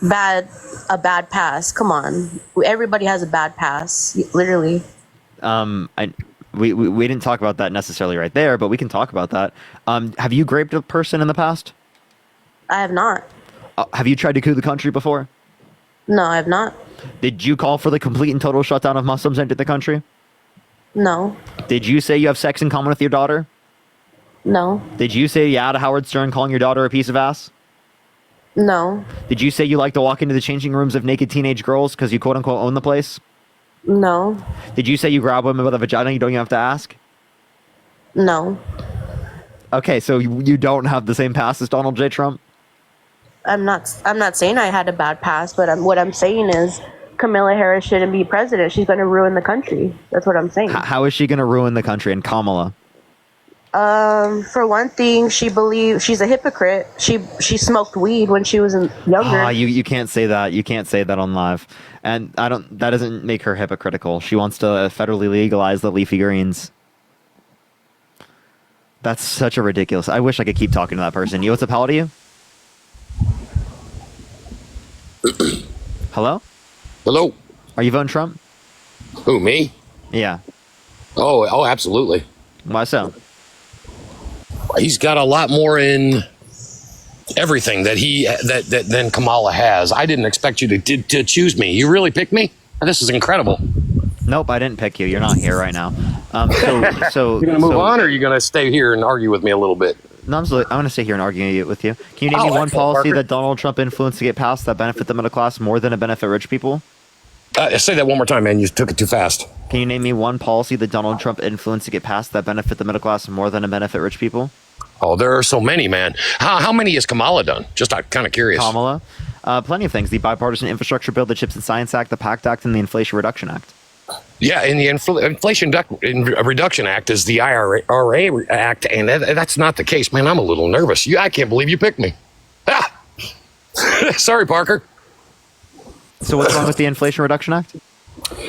a bad pass. Come on, everybody has a bad pass, literally. We didn't talk about that necessarily right there, but we can talk about that. Have you raped a person in the past? I have not. Have you tried to coup the country before? No, I have not. Did you call for the complete and total shutdown of Muslims entering the country? No. Did you say you have sex in common with your daughter? No. Did you say yeah to Howard Stern calling your daughter a piece of ass? No. Did you say you like to walk into the changing rooms of naked teenage girls because you quote unquote own the place? No. Did you say you grab women with a vagina you don't even have to ask? No. Okay, so you don't have the same pass as Donald J. Trump? I'm not saying I had a bad pass, but what I'm saying is Kamala Harris shouldn't be president. She's going to ruin the country. That's what I'm saying. How is she going to ruin the country? And Kamala? For one thing, she's a hypocrite. She smoked weed when she was younger. You can't say that. You can't say that on live. And that doesn't make her hypocritical. She wants to federally legalize the leafy greens. That's such a ridiculous. I wish I could keep talking to that person. Yo, what's up? How old are you? Hello? Hello? Are you voting Trump? Who, me? Yeah. Oh, absolutely. Why so? He's got a lot more in everything than Kamala has. I didn't expect you to choose me. You really picked me? This is incredible. Nope, I didn't pick you. You're not here right now. So you're gonna move on, or are you gonna stay here and argue with me a little bit? No, I'm going to stay here and argue with you. Can you name me one policy that Donald Trump influenced to get passed that benefit the middle class more than it benefit rich people? Say that one more time, man. You took it too fast. Can you name me one policy that Donald Trump influenced to get passed that benefit the middle class more than it benefit rich people? Oh, there are so many, man. How many has Kamala done? Just kind of curious. Kamala? Plenty of things. The Bipartisan Infrastructure Bill, the Chips and Science Act, the PACT Act, and the Inflation Reduction Act. Yeah, and the Inflation Reduction Act is the IRA Act, and that's not the case. Man, I'm a little nervous. I can't believe you picked me. Ah! Sorry, Parker. So what's wrong with the Inflation Reduction Act?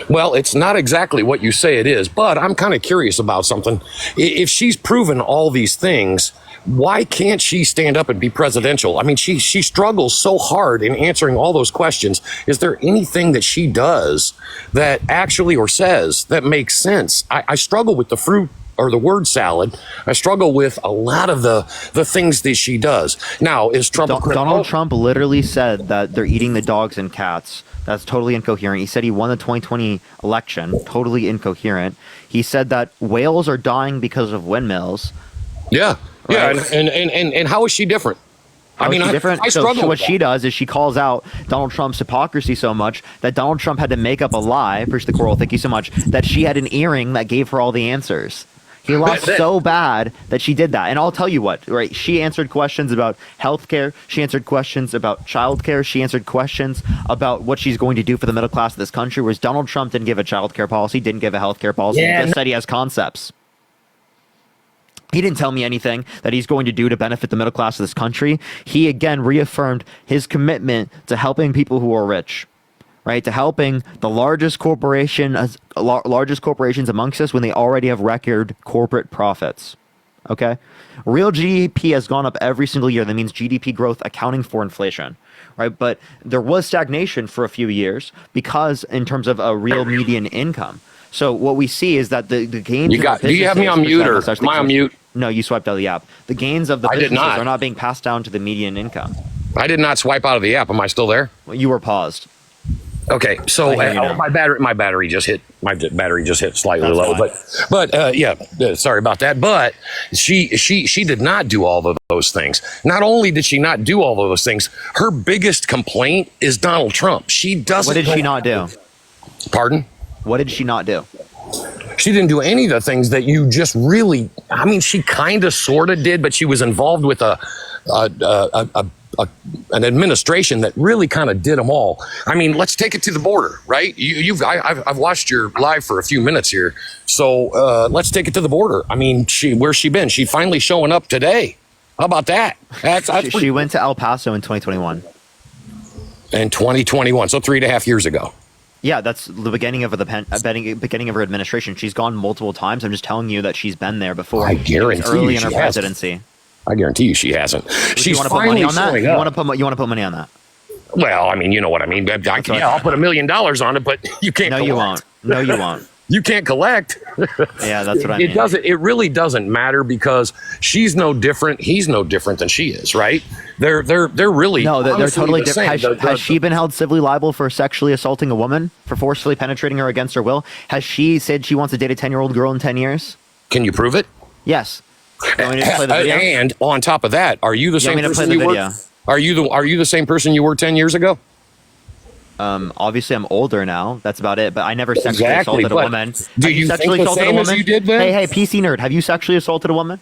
Well, it's not exactly what you say it is, but I'm kind of curious about something. If she's proven all these things, why can't she stand up and be presidential? I mean, she struggles so hard in answering all those questions. Is there anything that she does that actually or says that makes sense? I struggle with the fruit or the word salad. I struggle with a lot of the things that she does. Now, is Trump a criminal? Donald Trump literally said that they're eating the dogs and cats. That's totally incoherent. He said he won the 2020 election. Totally incoherent. He said that whales are dying because of windmills. Yeah. Right. Yeah. And how is she different? How is she different? I So struggle what with she does is she calls out Donald Trump's hypocrisy so much that Donald Trump had to make up a lie. Push the coral. Thank you so much. That she had an earring that gave her all the answers. He lost so bad that she did that. And I'll tell you what, right? She answered questions about healthcare. She answered questions about childcare. She answered questions about what she's going to do for the middle class of this country, whereas Donald Trump didn't give a childcare policy, didn't give a healthcare policy. He just said he has concepts. He didn't tell me anything that he's going to do to benefit the middle class of this country. He, again, reaffirmed his commitment to helping people who are rich. Right, to helping the largest corporations amongst us when they already have record corporate profits. Okay, real GDP has gone up every single year. That means GDP growth accounting for inflation, right? But there was stagnation for a few years because in terms of a real median income. So what we see is that the gains. Do you have me on mute or am I on mute? No, you swiped out of the app. The gains of the businesses are not being passed down to the median income. I did not swipe out of the app. Am I still there? Well, you were paused. Okay, so my battery just hit slightly low, but sorry about that. But she did not do all of those things. Not only did she not do all of those things, her biggest complaint is Donald Trump. She doesn't. What did she not do? Pardon? What did she not do? She didn't do any of the things that you just really. I mean, she kind of, sort of did, but she was involved with an administration that really kind of did them all. I mean, let's take it to the border, right? I've watched your live for a few minutes here, so let's take it to the border. I mean, where's she been? She finally showing up today. How about that? She went to El Paso in 2021. In 2021, so 3.5 years ago. Yeah, that's the beginning of beginning of her administration. She's gone multiple times. I'm just telling you that she's been there before. I guarantee early you in her she presidency. Hasn't. I guarantee you she hasn't. You want to put money on that? You want to put money on that? Well, I mean, you know what I mean. I'll put $1 million on it, but you can't. No, collect. you won't. No, you won't. You can't collect. Yeah, that's what I mean. It really doesn't matter because she's no different. He's no different than she is, right? They're really they're totally different. Same. Has she been held civilly liable for sexually assaulting a woman, for forcefully penetrating her against her will? Has she said she wants to date a 10-year-old girl in 10 years? Can you prove it? Yes. And on top of that, are you the same person you were? Are you the same person you were 10 years ago? Obviously, I'm older now. That's about it. But I never sexually assaulted a woman. Do you think the same as you did then? Hey, PC nerd, have you sexually assaulted a woman?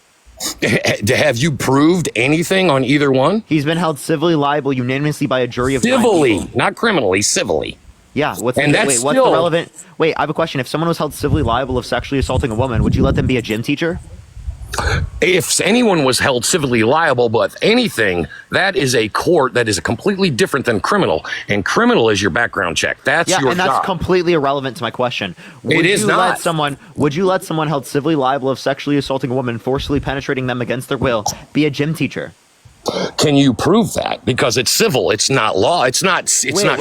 Have you proved anything on either one? He's been held civilly liable unanimously by a jury of civilly, not criminally, civilly. Yeah. What's the relevant? Wait, I have a question. If someone was held civilly liable of sexually assaulting a woman, would you let them be a gym teacher? If anyone was held civilly liable, but anything, that is a court that is completely different than criminal. And criminal is your background check. That's your job. That's completely irrelevant to my question. Would you let someone held civilly liable of sexually assaulting a woman, forcibly penetrating them against their will, be a gym teacher? Can you prove that? Because it's civil. It's not law. It's not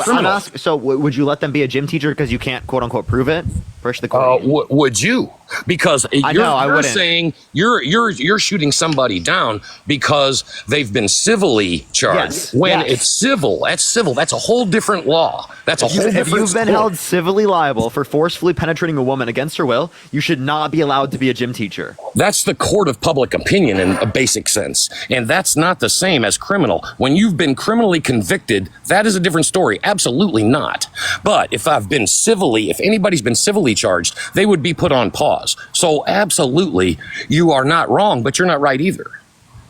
criminal. So would you let them be a gym teacher because you can't quote unquote prove it? Would you? Because you're saying you're shooting somebody down because they've been civilly charged. It's civil, that's civil. That's a whole different law. That's a whole different. If you've been held civilly liable for forcefully penetrating a woman against her will, you should not be allowed to be a gym teacher. That's the court of public opinion in a basic sense, and that's not the same as criminal. When you've been criminally convicted, that is a different story. Absolutely not. But if anybody's been civilly charged, they would be put on pause. So absolutely, you are not wrong, but you're not right either.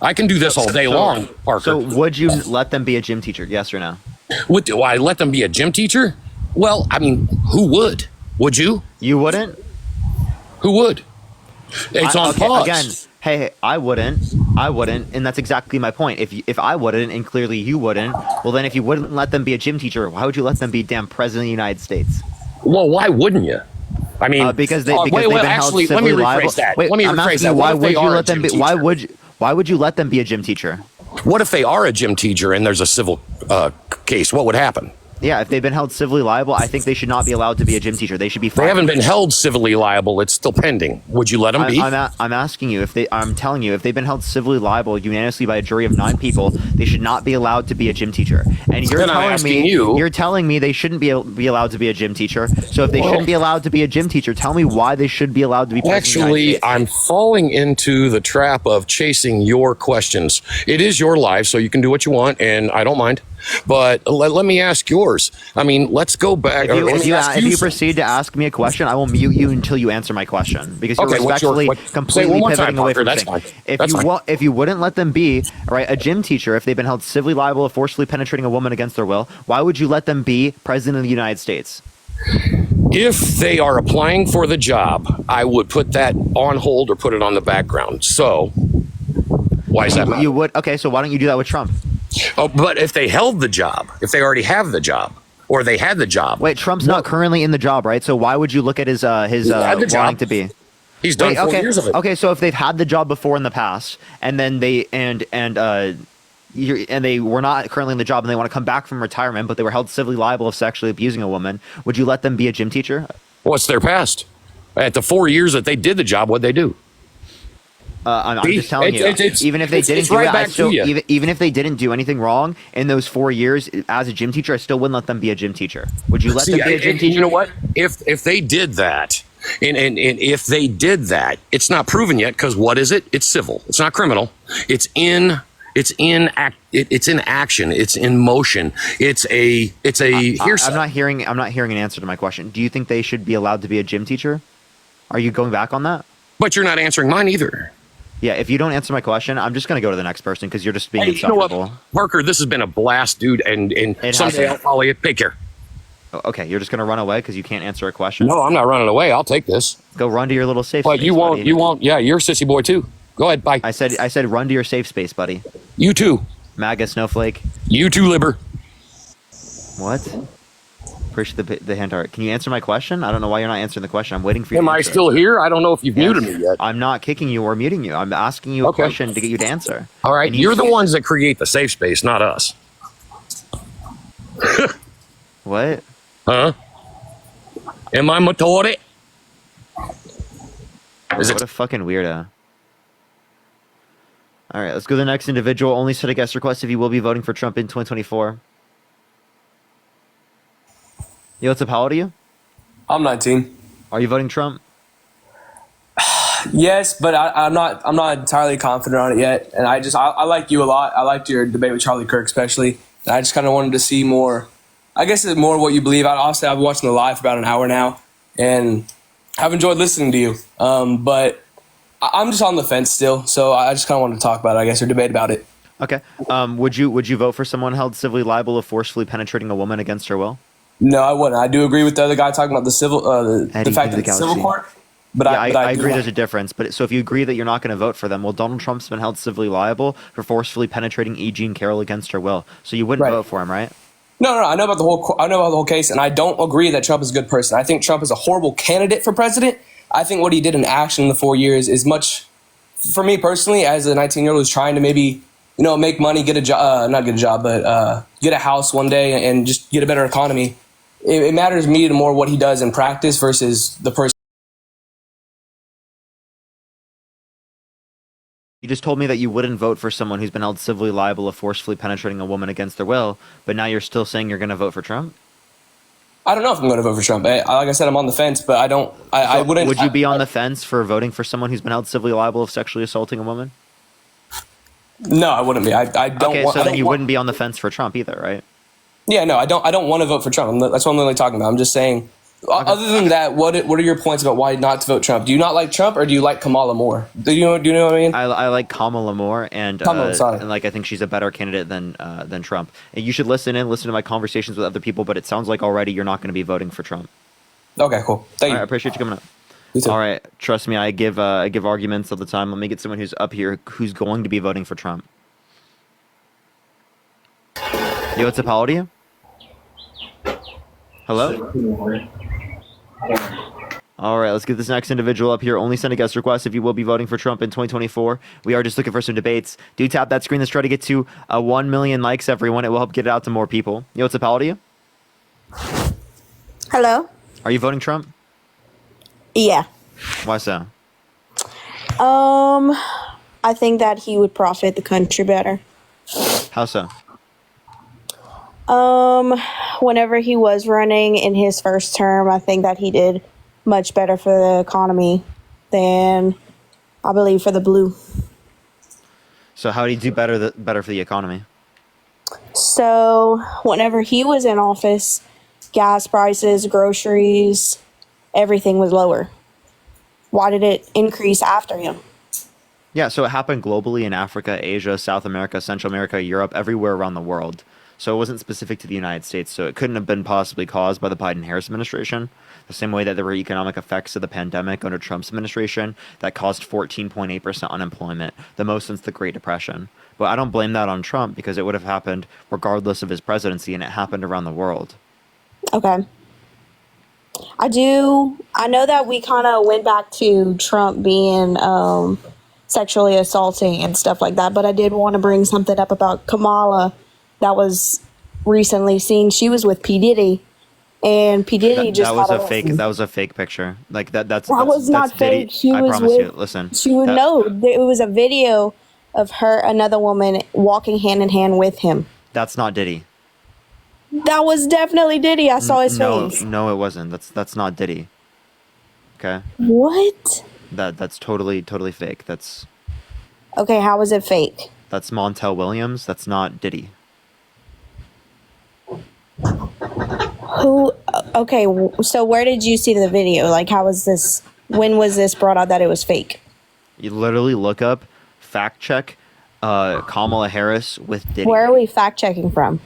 I can do this all day long, Parker. So would you let them be a gym teacher? Yes or no? Do I let them be a gym teacher? Well, I mean, who would? Would you? You wouldn't? Who would? It's on okay, pause. again. Hey, I wouldn't, and that's exactly my point. If I wouldn't, and clearly you wouldn't, well then, if you wouldn't let them be a gym teacher, why would you let them be damn president of the United States? Well, why wouldn't you? I mean, because they've been actually, held let me civilly rephrase liable. that. Wait, Let me I'm rephrase asking that. you, What why if they would you are a let them gym be? teacher? Why would you let them be a gym teacher? What if they are a gym teacher and there's a civil case? What would happen? Yeah, if they've been held civilly liable, I think they should not be allowed to be a gym teacher. They should be fired. They haven't been held civilly liable. It's still pending. Would you let them be? I'm asking you, I'm telling you, if they've been held civilly liable unanimously by a jury of 9 people, they should not be allowed to be a gym teacher. And you're telling me they shouldn't be allowed to be a gym teacher. So if they shouldn't be allowed to be a gym teacher, tell me why they should be allowed to be. Actually, I'm falling into the trap of chasing your questions. It is your life, so you can do what you want, and I don't mind. But let me ask yours. I mean, let's go back. If you proceed to ask me a question, I will mute you until you answer my question, because you're respectfully completely pivoting away from things. If you wouldn't let them be a gym teacher, if they've been held civilly liable of forcefully penetrating a woman against their will, why would you let them be president of the United States? If they are applying for the job, I would put that on hold or put it on the background. So, why is that? You would? Okay, so why don't you do that with Trump? Oh, but if they held the job, if they already have the job, or they had the job. Wait, Trump's not currently in the job, right? So why would you look at his wanting to be? He's done 4 years of it. Okay, so if they've had the job before in the past, and then they they were not currently in the job, and they want to come back from retirement, but they were held civilly liable of sexually abusing a woman, would you let them be a gym teacher? What's their past? At the 4 years that they did the job, what'd they do? I'm just telling you, even if they didn't do it, even if they didn't do anything wrong in those 4 years as a gym teacher, I still wouldn't let them be a gym teacher. Would you let them be a gym teacher? You know what? If they did that, and if they did that, it's not proven yet, because what is it? It's civil. It's not criminal. It's in action. It's in motion. It's a hearsay. I'm not hearing an answer to my question. Do you think they should be allowed to be a gym teacher? Are you going back on that? But you're not answering mine either. Yeah, if you don't answer my question, I'm just going to go to the next person, because you're just being insufferable. You know what, Parker, this has been a blast, dude, and someday I'll follow you. Take care. Okay, you're just going to run away because you can't answer a question? No, I'm not running away. I'll take this. Go run to your little safe space, But you won't, buddy. Yeah, you're a sissy boy, too. Go ahead, bye. I said run to your safe space, buddy. You too. MAGA snowflake. You too, Liber. What? Appreciate the hand art. Can you answer my question? I don't know why you're not answering the question. I'm waiting for you. Am I still here? I don't know if you've muted me yet. I'm not kicking you or muting you. I'm asking you a question to get you to answer. All right, you're the ones that create the safe space, not us. What? Huh? Am I Matori? What a fucking weirdo. All right, let's go to the next individual. Only set a guest request if you will be voting for Trump in 2024. Yo, what's up? How old are you? I'm 19. Are you voting Trump? Yes, but I'm not entirely confident on it yet. And I like you a lot. I liked your debate with Charlie Kirk especially. And I just kind of wanted to see more. I guess it's more what you believe. Obviously, I've been watching the live for about an hour now, and I've enjoyed listening to you. But I'm just on the fence still, so I just kind of wanted to talk about it, I guess, or debate about it. Okay. Would you vote for someone held civilly liable of forcefully penetrating a woman against her will? No, I wouldn't. I do agree with the other guy talking about the civil, the fact that the civil court. But yeah, I agree there's a difference. But so if you agree that you're not going to vote for them, well, Donald Trump's been held civilly liable for forcefully penetrating E. Jean Carroll against her will. So you wouldn't vote for him, right? No. I know about the whole case, and I don't agree that Trump is a good person. I think Trump is a horrible candidate for president. I think what he did in action in the 4 years is much, for me personally, as a 19-year-old who's trying to maybe make money, get a job, not get a job, but get a house one day and just get a better economy. It matters to me more what he does in practice versus the person. You just told me that you wouldn't vote for someone who's been held civilly liable of forcefully penetrating a woman against their will, but now you're still saying you're going to vote for Trump? I don't know if I'm going to vote for Trump. Like I said, I'm on the fence, but I don't. I wouldn't. Would you be on the fence for voting for someone who's been held civilly liable of sexually assaulting a woman? No, I wouldn't be. I don't. Okay, so then you wouldn't be on the fence for Trump either, right? Yeah, no, I don't want to vote for Trump. That's what I'm literally talking about. I'm just saying. Okay. Other than that, what are your points about why not to vote Trump? Do you not like Trump, or do you like Kamala more? Do you know what I mean? I like Kamala more, and I think she's a better candidate than Trump. And you should listen to my conversations with other people. But it sounds like already you're not going to be voting for Trump. Okay, cool. Thank All you. right, I appreciate you coming up. You too. All right, trust me, I give arguments all the time. Let me get someone who's up here who's going to be voting for Trump. Yo, what's up? How old are you? Hello? All right, let's get this next individual up here. Only send a guest request if you will be voting for Trump in 2024. We are just looking for some debates. Do tap that screen. Let's try to get to 1 million likes, everyone. It will help get it out to more people. Yo, what's up? How old are you? Hello? Are you voting Trump? Yeah. Why so? I think that he would profit the country better. How so? Whenever he was running in his first term, I think that he did much better for the economy than I believe for the blue. So how do you do better for the economy? So whenever he was in office, gas prices, groceries, everything was lower. Why did it increase after him? Yeah, so it happened globally in Africa, Asia, South America, Central America, Europe, everywhere around the world. So it wasn't specific to the United States. So it couldn't have been possibly caused by the Biden-Harris administration. The same way that there were economic effects of the pandemic under Trump's administration that caused 14.8% unemployment, the most since the Great Depression. But I don't blame that on Trump because it would have happened regardless of his presidency, and it happened around the world. Okay. I know that we kind of went back to Trump being sexually assaulting and stuff like that, but I did want to bring something up about Kamala that was recently seen. She was with P. Diddy, and P. Diddy just got arrested. That was a fake picture. Like that's was not Diddy. fake. She I was promise with. you. Listen. She would know. It was a video of her, another woman, walking hand in hand with him. That's not Diddy. That was definitely Diddy. I saw his face. No, it wasn't. That's not Diddy. Okay. What? That's totally fake. That's Okay, how was it fake? Montel Williams. That's not Diddy. Who? Okay, so where did you see the video? Like, how was this? When was this brought out that it was fake? You literally look up, fact check, Kamala Harris with Diddy. Where are we fact checking from?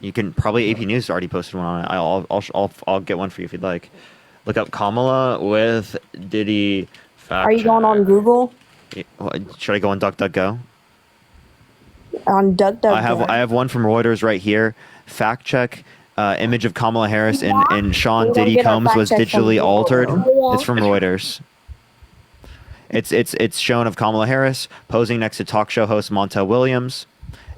You can probably AP News already posted one on it. I'll get one for you if you'd like. Look up Kamala with Diddy. Fact Are you going on Google? Should I go on DuckDuckGo? On DuckDuckGo. I have one from Reuters right here. Fact check. Image of Kamala Harris and Sean Diddy Combs was digitally altered. It's from Reuters. It's shown of Kamala Harris posing next to talk show host Montel Williams,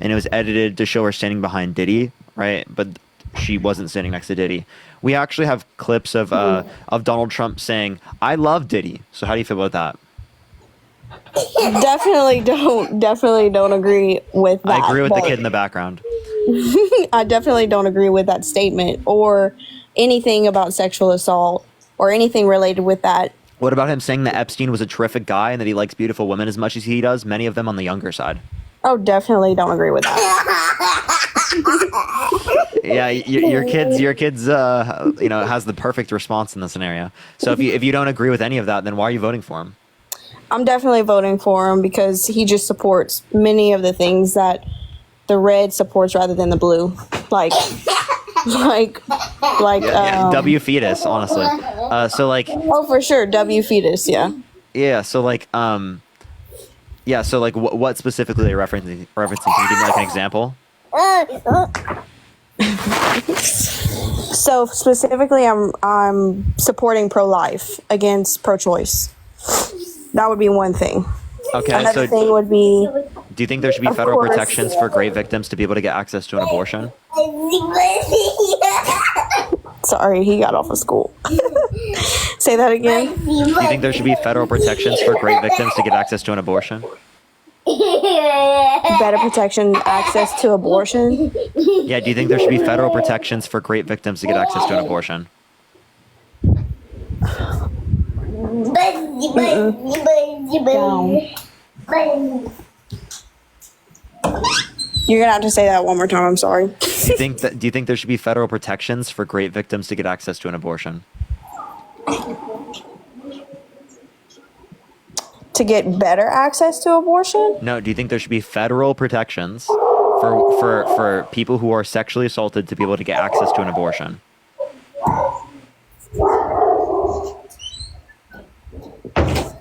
and it was edited to show her standing behind Diddy, right? But she wasn't standing next to Diddy. We actually have clips of Donald Trump saying, "I love Diddy." So how do you feel about that? Definitely don't agree with that. I agree with the kid in the background. I definitely don't agree with that statement or anything about sexual assault or anything related with that. What about him saying that Epstein was a terrific guy and that he likes beautiful women as much as he does, many of them on the younger side? Oh, definitely don't agree with that. Yeah, your kids has the perfect response in this scenario. So if you don't agree with any of that, then why are you voting for him? I'm definitely voting for him because he just supports many of the things that the red supports rather than the blue. Like W fetus, honestly. Oh, for sure, W fetus, yeah. Yeah, so what specifically are you referencing? Can you give me like an example? So specifically, I'm supporting pro-life against pro-choice. That would be one thing. Okay, Another thing would be. Do you think there should be federal protections for great victims to be able to get access to an abortion? Sorry, he got off of school. Say that again. Do you think there should be federal protections for great victims to get access to an abortion? Better protection, access to abortion? Yeah, do you think there should be federal protections for great victims to get access to an abortion? You're gonna have to say that one more time. I'm sorry. Do you think there should be federal protections for great victims to get access to an abortion? To get better access to abortion? No. Do you think there should be federal protections for people who are sexually assaulted to be able to get access to an abortion?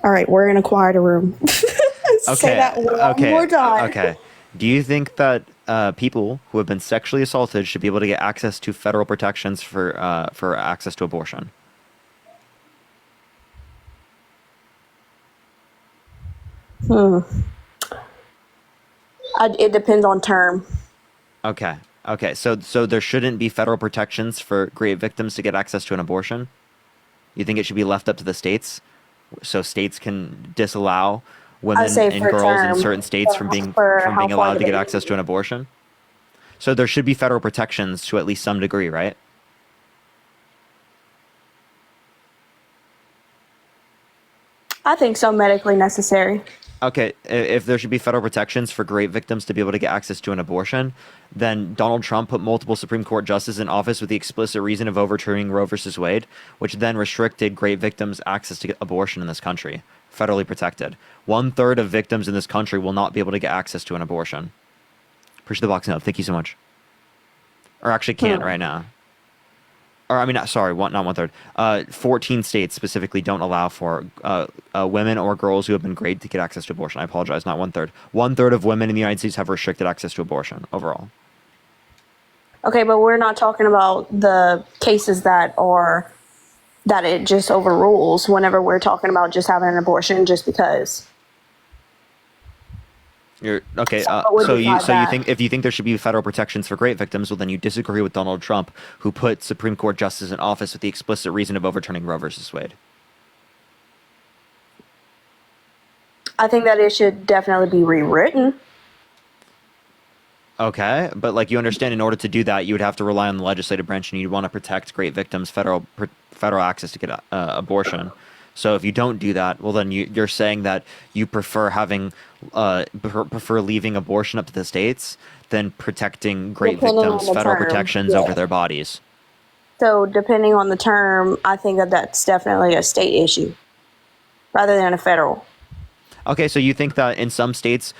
All right, we're in a quieter room. Say that one more time. Okay. Do you think that people who have been sexually assaulted should be able to get access to federal protections for access to abortion? It depends on term. Okay. Okay. So there shouldn't be federal protections for rape victims to get access to an abortion? You think it should be left up to the states, so states can disallow women say and for girls in term, certain states from being for how far allowed the to get baby- access to an abortion? So there should be federal protections to at least some degree, right? I think so, medically necessary. Okay, if there should be federal protections for rape victims to be able to get access to an abortion, then Donald Trump put multiple Supreme Court justices in office with the explicit reason of overturning Roe versus Wade, which then restricted rape victims' access to get abortion in this country, federally protected. 1/3 of victims in this country will not be able to get access to an abortion. Push the box now. Thank you so much. Or actually can't right now. Or I mean, sorry, not 1/3. 14 states specifically don't allow for women or girls who have been raped to get access to abortion. I apologize, not 1/3. 1/3 of women in the United States have restricted access to abortion overall. Okay, but we're not talking about the cases that it just overrules whenever we're talking about just having an abortion just because. You're okay. What would So you decide that? think if you think there should be federal protections for rape victims, well then you disagree with Donald Trump, who put Supreme Court justices in office with the explicit reason of overturning Roe versus Wade. I think that it should definitely be rewritten. Okay, but like you understand, in order to do that, you would have to rely on the legislative branch, and you'd want to protect rape victims' federal access to get abortion. So if you don't do that, well then you're saying that you prefer having prefer leaving abortion up to the states than protecting rape Depending on victims' the federal term, protections yeah. over their bodies. So depending on the term, I think that that's definitely a state issue rather than a federal. Okay, so you think that in some states,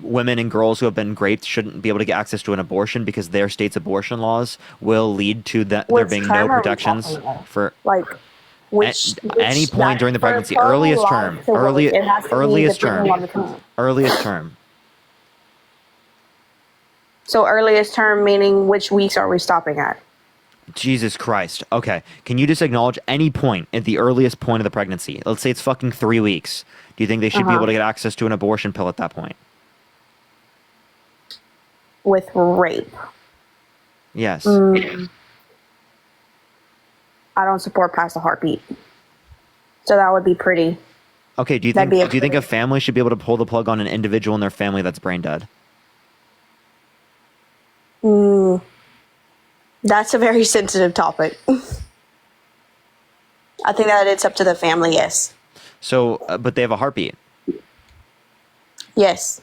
women and girls who have been raped shouldn't be able to get access to an abortion because their state's abortion laws will lead to there Which being term no are we protections talking about? for Like which any point during the for pregnancy, pro earliest life term, to work, it has to be earliest depending term, on the term. earliest term. So earliest term meaning which weeks are we stopping at? Jesus Christ. Okay, can you just acknowledge any point at the earliest point of the pregnancy? Let's say it's fucking 3 weeks. Do you think they should be able to get access to an abortion pill at that point? With rape. Yes. I don't support past a heartbeat. So that would be pretty. Okay, do you That'd think be a family should be able to pull the plug on an individual in their family that's brain dead? That's a very sensitive topic. I think that it's up to the family, yes. So, but they have a heartbeat. Yes.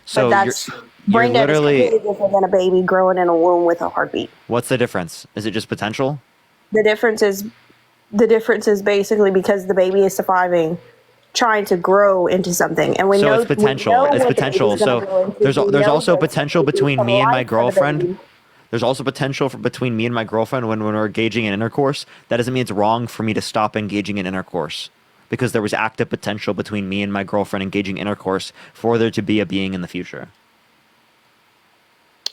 So but that's you're brain dead is literally. completely different than a baby growing in a womb with a heartbeat. What's the difference? Is it just potential? The difference is basically because the baby is surviving, trying to grow into something, and we So know it's potential. we know It's what the potential. baby's gonna grow So into. there's We there's know also that potential it's between the me and my life of the girlfriend. baby. There's also potential between me and my girlfriend when we're engaging in intercourse. That doesn't mean it's wrong for me to stop engaging in intercourse because there was active potential between me and my girlfriend engaging intercourse for there to be a being in the future.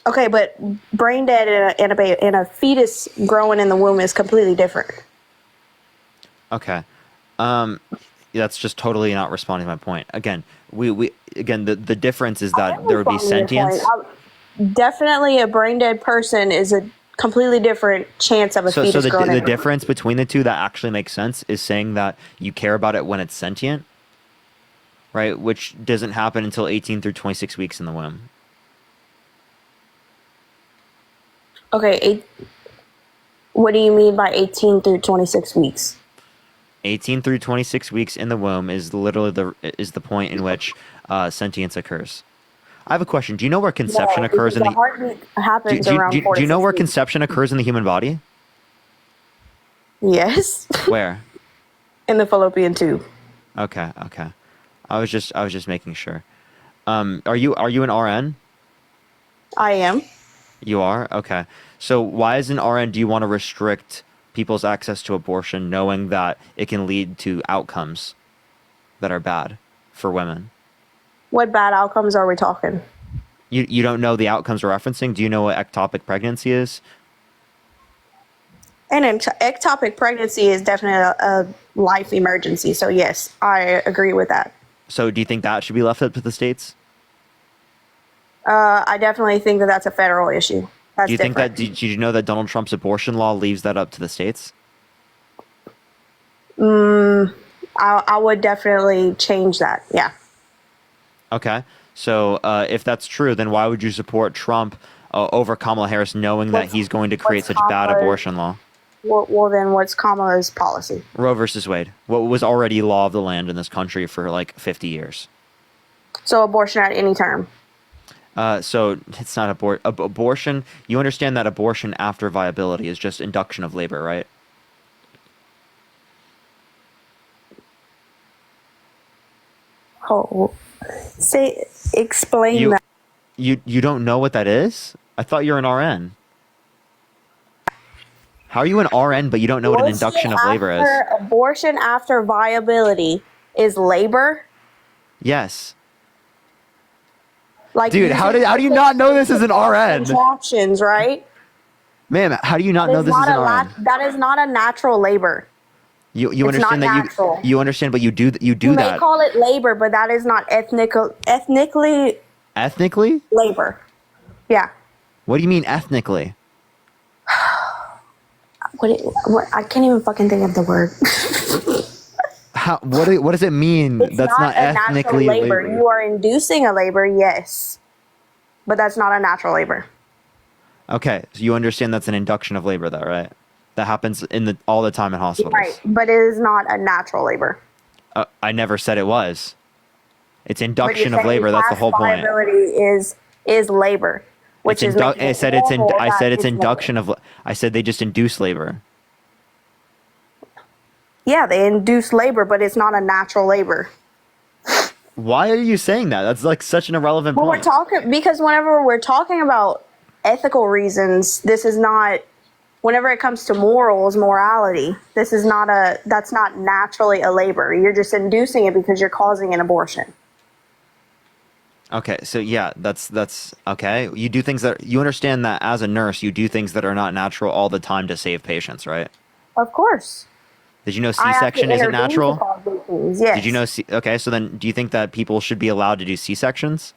Okay, but brain dead in a fetus growing in the womb is completely different. Okay. That's just totally not responding to my point. Again, the difference is that there would be Responding to your sentience. point, definitely a brain dead person is a completely different chance of a So fetus the growing in. difference between the two that actually makes sense is saying that you care about it when it's sentient, right? Which doesn't happen until 18 through 26 weeks in the womb. Okay, what do you mean by 18 through 26 weeks? 18 through 26 weeks in the womb is literally the point in which sentience occurs. I have a question. Do you know where conception No, occurs in the the heartbeat happens around do 4 you to know 6 where weeks. conception occurs in the human body? Yes, Where? in the fallopian tube. Okay. I was just making sure. Are you an RN? I am. You are? Okay. So why as an RN do you want to restrict people's access to abortion knowing that it can lead to outcomes? that are bad for women? What bad outcomes are we talking? You don't know the outcomes we're referencing? Do you know what ectopic pregnancy is? Ectopic pregnancy is definitely a life emergency. So yes, I agree with that. So do you think that should be left up to the states? I definitely think that that's a federal issue. That's Do you think different. that? Did you know that Donald Trump's abortion law leaves that up to the states? I would definitely change that. Yeah. Okay. So if that's true, then why would you support Trump over Kamala Harris, knowing that he's going to create such bad abortion law? Well, then what's Kamala's policy? Roe versus Wade, what was already law of the land in this country for like 50 years. So abortion at any term. So it's not abortion. You understand that abortion after viability is just induction of labor, right? Oh, explain that. You don't know what that is? I thought you're an RN. How are you an RN but you don't know what an induction of labor is? Abortion after viability is labor. Yes. Like, dude, how do you not know this as an RN? Contractions, right? Ma'am, how do you not know this is an RN? That is not a natural labor. You It's understand not that natural. you understand, but you do You may that call it labor, but that is not ethnically ethnically. labor. Yeah. What do you mean ethnically? What? I can't even fucking think of the word. How? What does it mean? It's That's not a natural ethnically labor. You are inducing a labor, yes, but that's not a natural labor. Okay, so you understand that's an induction of labor, though, right? That happens all the time in hospitals. Right, but it is not a natural labor. I never said it was. It's But induction you're of labor. saying That's the whole past point. viability is labor, which is making I said it's normal I that said it's labor. induction of. I said they just induce labor. Yeah, they induce labor, but it's not a natural labor. Why are you saying that? That's like such an irrelevant Well, we're point. talking because whenever we're talking about ethical reasons, this is not. Whenever it comes to morality, this is not that's not naturally a labor. You're just inducing it because you're causing an abortion. Okay, so yeah, that's okay. You do things that you understand that as a nurse, you do things that are not natural all the time to save patients, right? Of course. Did you know I have to C-section isn't intervene to natural? cause these things, yes. Did you know? Okay, so then do you think that people should be allowed to do C-sections?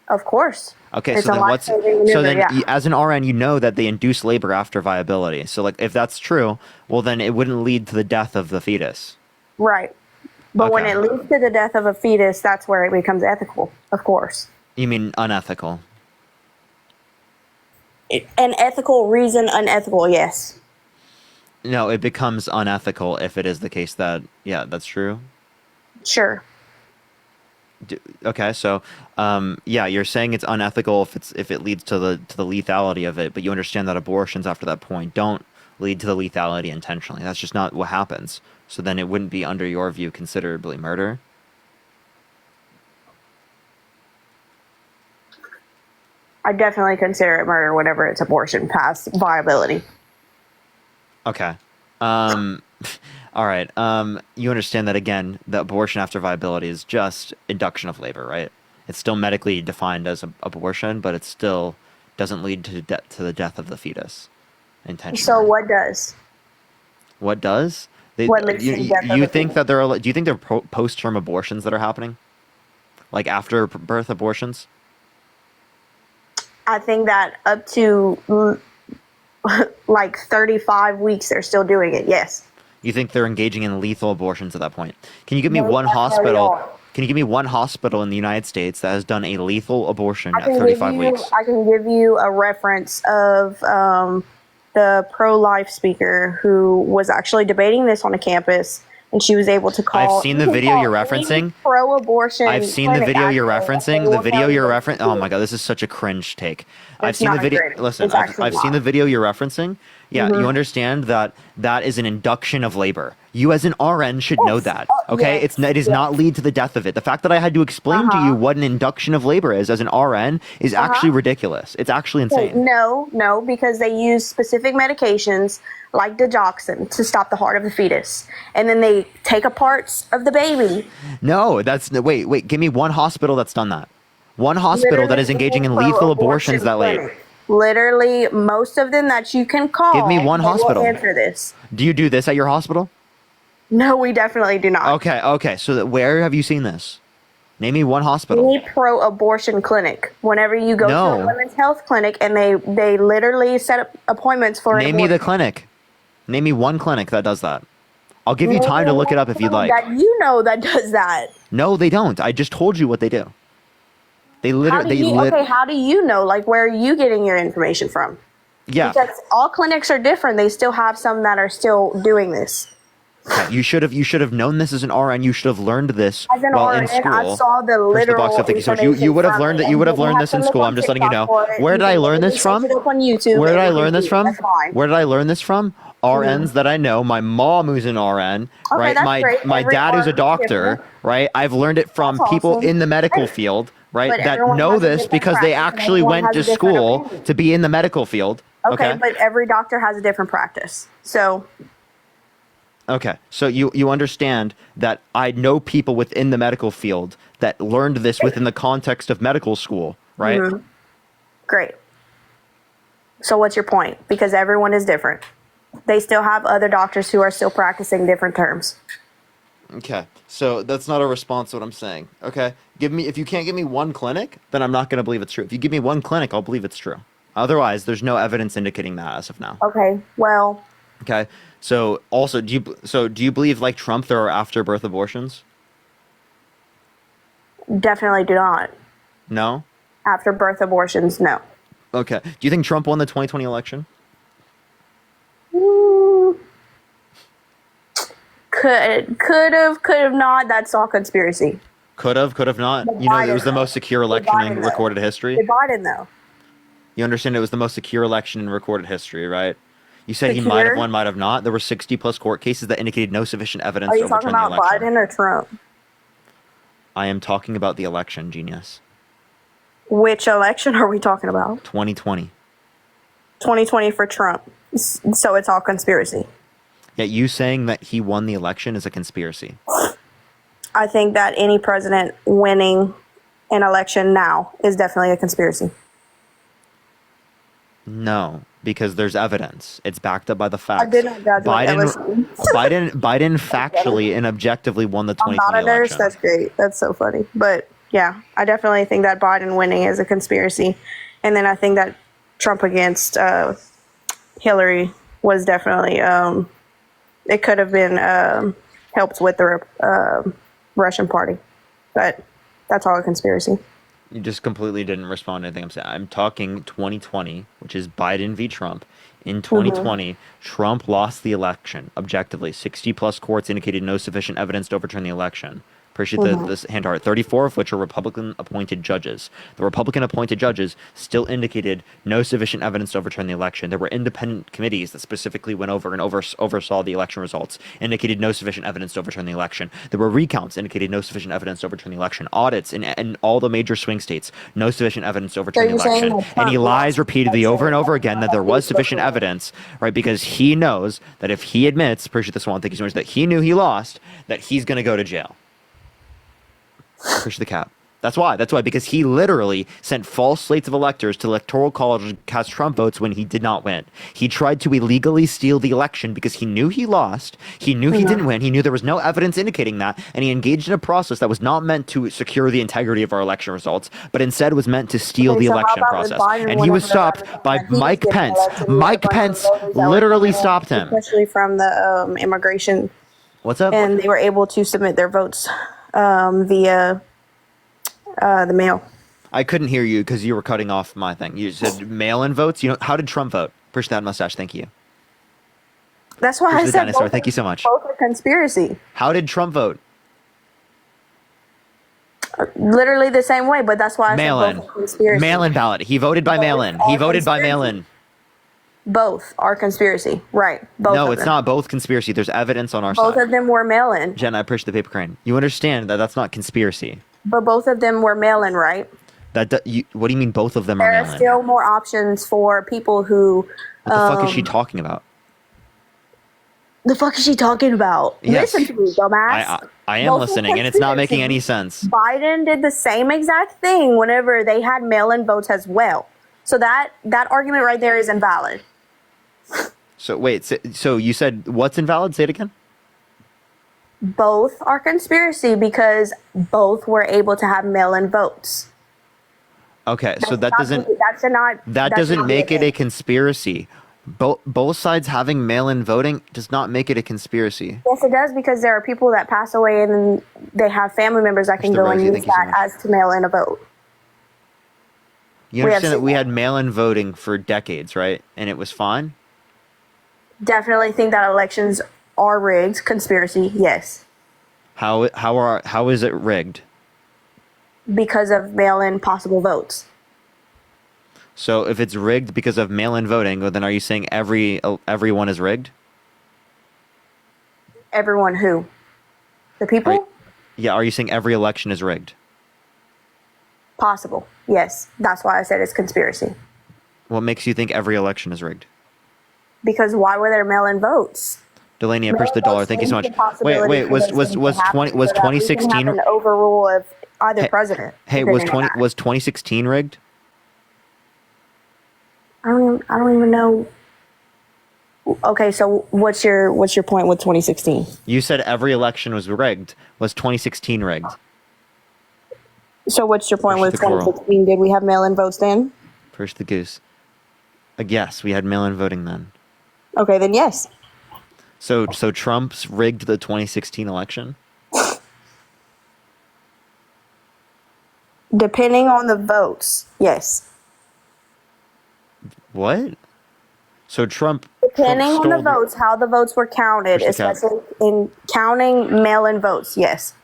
Of course. Okay, It's so a then what's life-saving so maneuver, then yeah. as an RN, you know that they induce labor after viability. So like if that's true, well then it wouldn't lead to the death of the fetus. Right. But when Okay. it leads to the death of a fetus, that's where it becomes ethical, of course. You mean unethical? An ethical reason, unethical, yes. No, it becomes unethical if it is the case that that's true. Sure. Okay, so yeah, you're saying it's unethical if it leads to the lethality of it, but you understand that abortions after that point don't lead to the lethality intentionally. That's just not what happens. So then it wouldn't be, under your view, considerably murder. I definitely consider it murder whenever it's abortion past viability. Okay. All right. You understand that again, the abortion after viability is just induction of labor, right? It's still medically defined as abortion, but it still doesn't lead to the death of the fetus intentionally. So what does? What does? What leads to the death of You the think that do you think there are post-term abortions that are happening? Like after birth abortions? I think that up to like 35 weeks, they're still doing it, yes. You think they're engaging in lethal abortions at that point? Can you give me No, one that's how they hospital? are. Can you give me one hospital in the United States that has done a lethal abortion I at can 35 weeks? I can give you a reference of the pro-life speaker who was actually debating this on a campus, and she was able to call. I've seen the you can video call you're any referencing. Pro-abortion. I've seen the clinic video you're actually, referencing. and The they will video tell you're you referencing. Oh my god, this is such a cringe take. I've It's seen the not video. cringe. Listen, It's I've actually seen the not. video you're referencing. Yeah, Mhm. you understand that is an induction of labor. You as an RN should know that. Okay, yes, it is not lead to the death of it. The fact that I had to explain to you what an induction of labor is as an RN is actually ridiculous. It's actually Wait, insane. no, because they use specific medications like digoxin to stop the heart of the fetus, and then they take parts of the baby. No, wait. Give me one hospital that's done that. One hospital that is engaging in lethal abortions that late. Literally, most of them that you can call. Give me one they will hospital. answer this. Do you do this at your hospital? No, we definitely do not. Okay. So where have you seen this? Name me one hospital. Any pro-abortion clinic. Whenever you go to a women's health clinic, and they literally set up appointments for. Name me the clinic. Name me one clinic that does that. I'll give you time to look it up if you'd like. That you know that does that. No, they don't. I just told you what they do. They How literally. do you know? Like, where are you getting your information from? Yeah. Because all clinics are different. They still have some that are still doing this. Okay, you should have known this as an RN. You should have learned this As an while RN, in school. I saw the First literal. box up, thank you so much. You information would have from learned it, that. You would have and learned have this to in look school. on I'm just letting you TikTok know. for it. Where You did I can learn literally this from? search it up on YouTube. Where did I and learn this read it. from? That's fine. Where did I learn this from? RNs that I know. My mom who's an RN, right? that's great. My Every dad who's a RN is doctor, different. right? I've learned it from That's people awesome. in the medical Great. field, right? But That everyone know has a this different because they practice, and actually everyone went has to a different school opinion. to be in the medical field. Okay, but every doctor has a different practice. So Okay, so you understand that I know people within the medical field that learned this within the context of medical school, right? great. So what's your point? Because everyone is different. They still have other doctors who are still practicing different terms. Okay, so that's not a response to what I'm saying. Okay, if you can't give me one clinic, then I'm not going to believe it's true. If you give me one clinic, I'll believe it's true. Otherwise, there's no evidence indicating that as of now. Okay, well, Okay, so also, do you believe like Trump there are after-birth abortions? definitely do not. No. After birth abortions, no. Okay, do you think Trump won the 2020 election? Could have not. That's all conspiracy. Could have not. You know, it was the most secure election in recorded history. Biden, though. You understand it was the most secure election in recorded history, right? You said he might have Secure? won, might have not. There were 60 plus court cases that indicated no sufficient evidence Are to you talking overturn the about election. Biden or Trump? I am talking about the election, genius. Which election are we talking about? 2020. 2020 for Trump. So it's all conspiracy. Yet you saying that he won the election is a conspiracy. I think that any president winning an election now is definitely a conspiracy. No, because there's evidence. It's backed up by the facts. I did not judge my Biden, Biden factually and objectively won the I'm not 2020 a nurse. election. That's great. That's so funny. But yeah, I definitely think that Biden winning is a conspiracy. And then I think that Trump against Hillary was definitely, it could have been helped with the Russian party. But that's all a conspiracy. You just completely didn't respond to anything I'm saying. I'm talking 2020, which is Biden v. Trump. In 2020, Trump lost the election objectively. 60 plus courts indicated no sufficient evidence to overturn the election. Appreciate this hand art. 34 of which are Republican appointed judges. The Republican appointed judges still indicated no sufficient evidence to overturn the election. There were independent committees that specifically went over and oversaw the election results, indicated no sufficient evidence to overturn the election. There were recounts, indicated no sufficient evidence to overturn the election. Audits in all the major swing states, no sufficient evidence to overturn the you're saying election. that And he Trump lies repeatedly over and over again that there was sufficient evidence, right? Because he knows that if he admits, appreciate this one, thank you so much, that he knew he lost, that he's going to go to jail. Push the cap. That's why, because he literally sent false slates of electors to the Electoral College to cast Trump votes when he did not win. He tried to illegally steal the election because he knew he lost. He knew he didn't win. He knew there was no evidence indicating that. And he engaged in a process that was not meant to secure the integrity of our election results, but instead was meant to steal the so how election about with process. Biden And he was winning stopped the by election? He was Mike getting Pence. elected. We Mike had a bunch of Pence voters that were literally coming in, stopped him. especially from the immigration, What's up? and they were able to submit their votes via the mail. I couldn't hear you because you were cutting off my thing. You said mail-in votes. You know, how did Trump vote? Push that mustache. Thank you. That's why Push I the said dinosaur. both, Thank you so much. both are conspiracy. How did Trump vote? Literally the same way, but that's why I Mail-in. said both are conspiracy. Mail-in ballot. He voted by mail-in. He voted by mail-in. Both are conspiracy, right? Both. No, of it's them. not both conspiracy. There's evidence on our Both side. of them were mail-in, Jen, I appreciate the paper crane. You understand that that's not conspiracy. but both of them were mail-in, right? What do you mean both of them are There are mail-in? still more options for people who. What the fuck is she talking about? The fuck is she talking about? Yes. Listen to me, dumbass. I am Both were listening, and it's not making conspiracy. any sense. Biden did the same exact thing whenever they had mail-in votes as well. So that argument right there is invalid. So wait, so you said what's invalid? Say it again. Both are conspiracy because both were able to have mail-in votes. Okay, so that doesn't make it a conspiracy. Both sides having mail-in voting does not make it a conspiracy. Yes, it does, because there are people that pass away and they have family members that can Mr. go and Rosie, use thank you so that much. as to mail in a vote. You We have understand that seen we that. had mail-in voting for decades, right? And it was fine. Definitely think that elections are rigged. Conspiracy, yes, How is it rigged? because of mail-in possible votes. So if it's rigged because of mail-in voting, well, then are you saying everyone is rigged? Everyone who? The people? Yeah, are you saying every election is rigged? Possible, yes. That's why I said it's conspiracy. What makes you think every election is rigged? Because why were there mail-in votes? Delaney, I appreciate the dollar. Thank you so much. Wait, was 2016? An overrule of either president. Hey, was 2016 rigged? I don't even know. Okay, so what's your point with 2016? You said every election was rigged. Was 2016 rigged? So what's your point Push with the coral. 2016? Did we have mail-in votes then? First the goose. Yes, we had mail-in voting then. Okay, then yes. So Trump's rigged the 2016 election? Depending on the votes, yes. What? So Trump Depending on the stole votes, how the votes were counted, Push the cap. especially in counting mail-in votes, yes.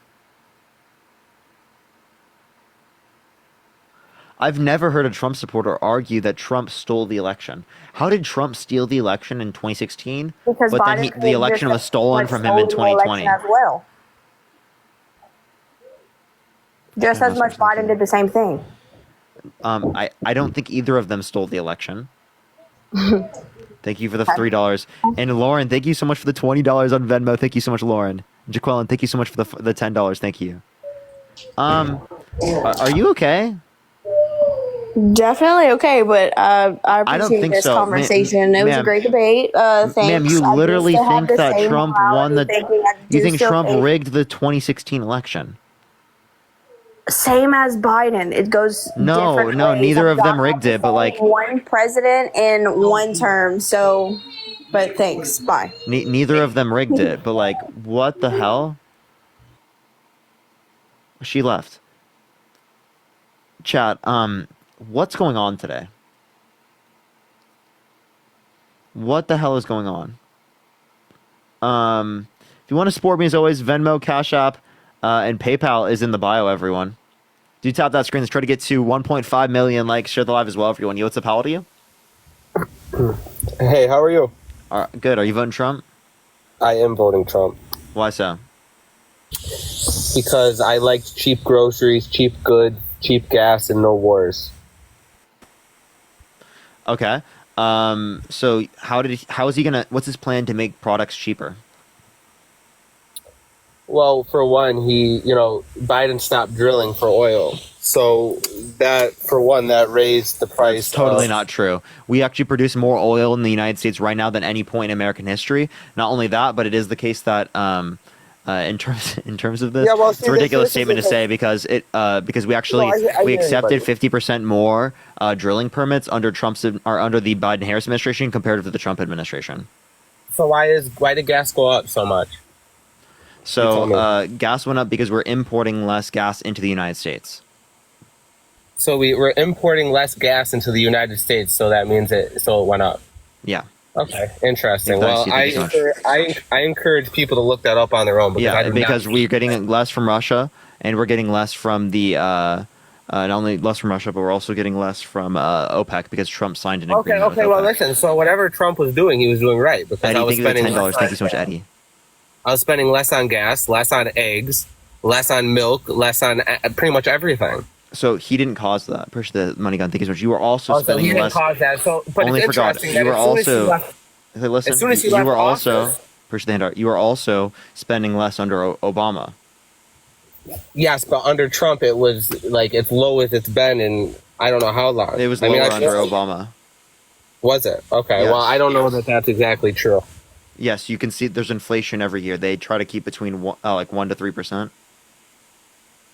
I've never heard a Trump supporter argue that Trump stole the election. How did Trump steal the election in 2016? Because but Biden then the could election just was stolen have from him in stolen the election 2020. as well. Just as much Biden did the same thing. I don't think either of them stole the election. Thank you for the $3. And Lauren, thank you so much for the $20 on Venmo. Thank you so much, Lauren. Jaqueline, thank you so much for the $10. Thank you. Are you okay? Definitely okay, but I I don't appreciate think this so. conversation. It was a Ma'am, great debate. Thanks. Ma'am, you I do literally still have think the that same Trump morality won the. thinking. I You do think still Trump think- rigged the 2016 election? Same as Biden. It goes No, different no, ways. neither I'm of them not rigged it, but like one president in one term. So, but thanks. Bye. neither of them rigged it. But like, what the hell? She left. Chat. What's going on today? What the hell is going on? If you want to support me as always, Venmo, Cash App, and PayPal is in the bio, everyone. Do tap that screen. Let's try to get to 1.5 million likes. Share the live as well, everyone. Yo, what's up? How old are you? Hey, how are you? Good. Are you voting Trump? I am voting Trump Why so? because I like cheap groceries, cheap goods, cheap gas, and no wars. Okay. So how is he gonna? What's his plan to make products cheaper? Well, for one, Biden stopped drilling for oil. So that, for one, that raised the price. Totally of- not true. We actually produce more oil in the United States right now than any point in American history. Not only that, but it is the case that in terms of this, Yeah, well, it's see, a ridiculous this is statement to the- say because we actually No, I we hear you, accepted buddy. 50% more drilling permits under under the Biden Harris administration compared to the Trump administration. So why did gas go up so much? So gas went up because we're importing less gas into the United States. So we're importing less gas into the United States, so that means it went up. Yeah. Okay, interesting. Thank Well, you so much. I encourage people to look that up on their own because I Yeah, do because not. we're getting less from Russia and we're getting less from the Not only less from Russia, but we're also getting less from OPEC because Trump signed an Okay, agreement. okay. with Well, OPEC. listen. So whatever Trump was doing, he was doing right because Eddie, I was thank you for the spending $10. less Thank you so on much, Eddie. I was spending less on gas, less on eggs, less on milk, less on pretty much everything. So he didn't cause that. Appreciate the money gun. Thank you so much. You were also Oh, so spending he didn't less. cause that. So, but Only it's for God. interesting You that were as soon as he also. left, Hey, listen. as soon as he you left were also. office- Appreciate the handout. You were also spending less under Obama. yes, but under Trump, it was like as low as it's been in I don't know how long. It was I lower mean, under Obama. Was it? Okay. Yes. Well, I don't know that that's exactly true. Yes, you can see there's inflation every year. They try to keep between 1 to 3%.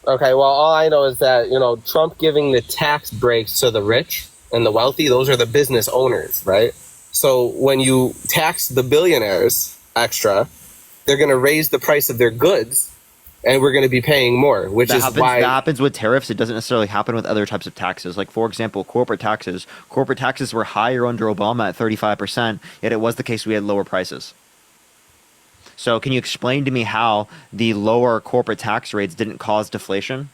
Okay. Well, all I know is that Trump giving the tax breaks to the rich and the wealthy, those are the business owners, right? So when you tax the billionaires extra, they're going to raise the price of their goods, and we're going to be paying more, which is why That happens with tariffs. It doesn't necessarily happen with other types of taxes. Like, for example, corporate taxes. Corporate taxes were higher under Obama at 35%, yet it was the case we had lower prices. So can you explain to me how the lower corporate tax rates didn't cause deflation?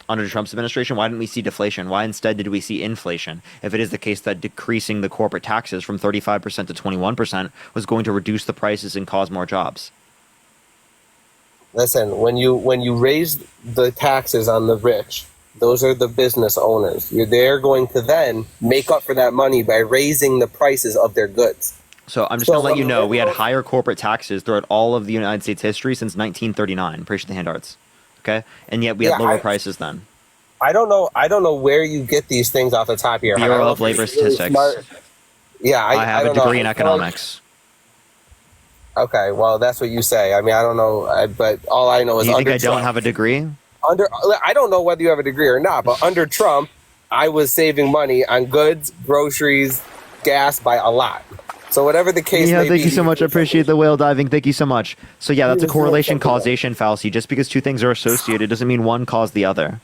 Under Trump's administration, why didn't we see deflation? Why instead did we see inflation? If it is the case that decreasing the corporate taxes from 35% to 21% was going to reduce the prices and cause more jobs. listen, when you raise the taxes on the rich, those are the business owners. They're going to then make up for that money by raising the prices of their goods. So I'm just going to let you know we had higher corporate taxes throughout all of the United States history since 1939. Appreciate the hand arts. Okay? And yet we had lower prices then. I don't know where you get these things off the top of your head. I don't Bureau know of if you're Labor really Statistics. smart. Yeah, I have a don't know. degree in I feel like- economics. Okay, well, that's what you say. I mean, I don't know, but all I know is Do you think under I don't Trump, have a degree? I don't know whether you have a degree or not, but under Trump, I was saving money on goods, groceries, gas by a lot. So whatever the case Yeah, may be. thank you so much. I appreciate the whale diving. Thank you so much. So yeah, that's a correlation causation fallacy. Just because two things are associated doesn't mean one caused the other.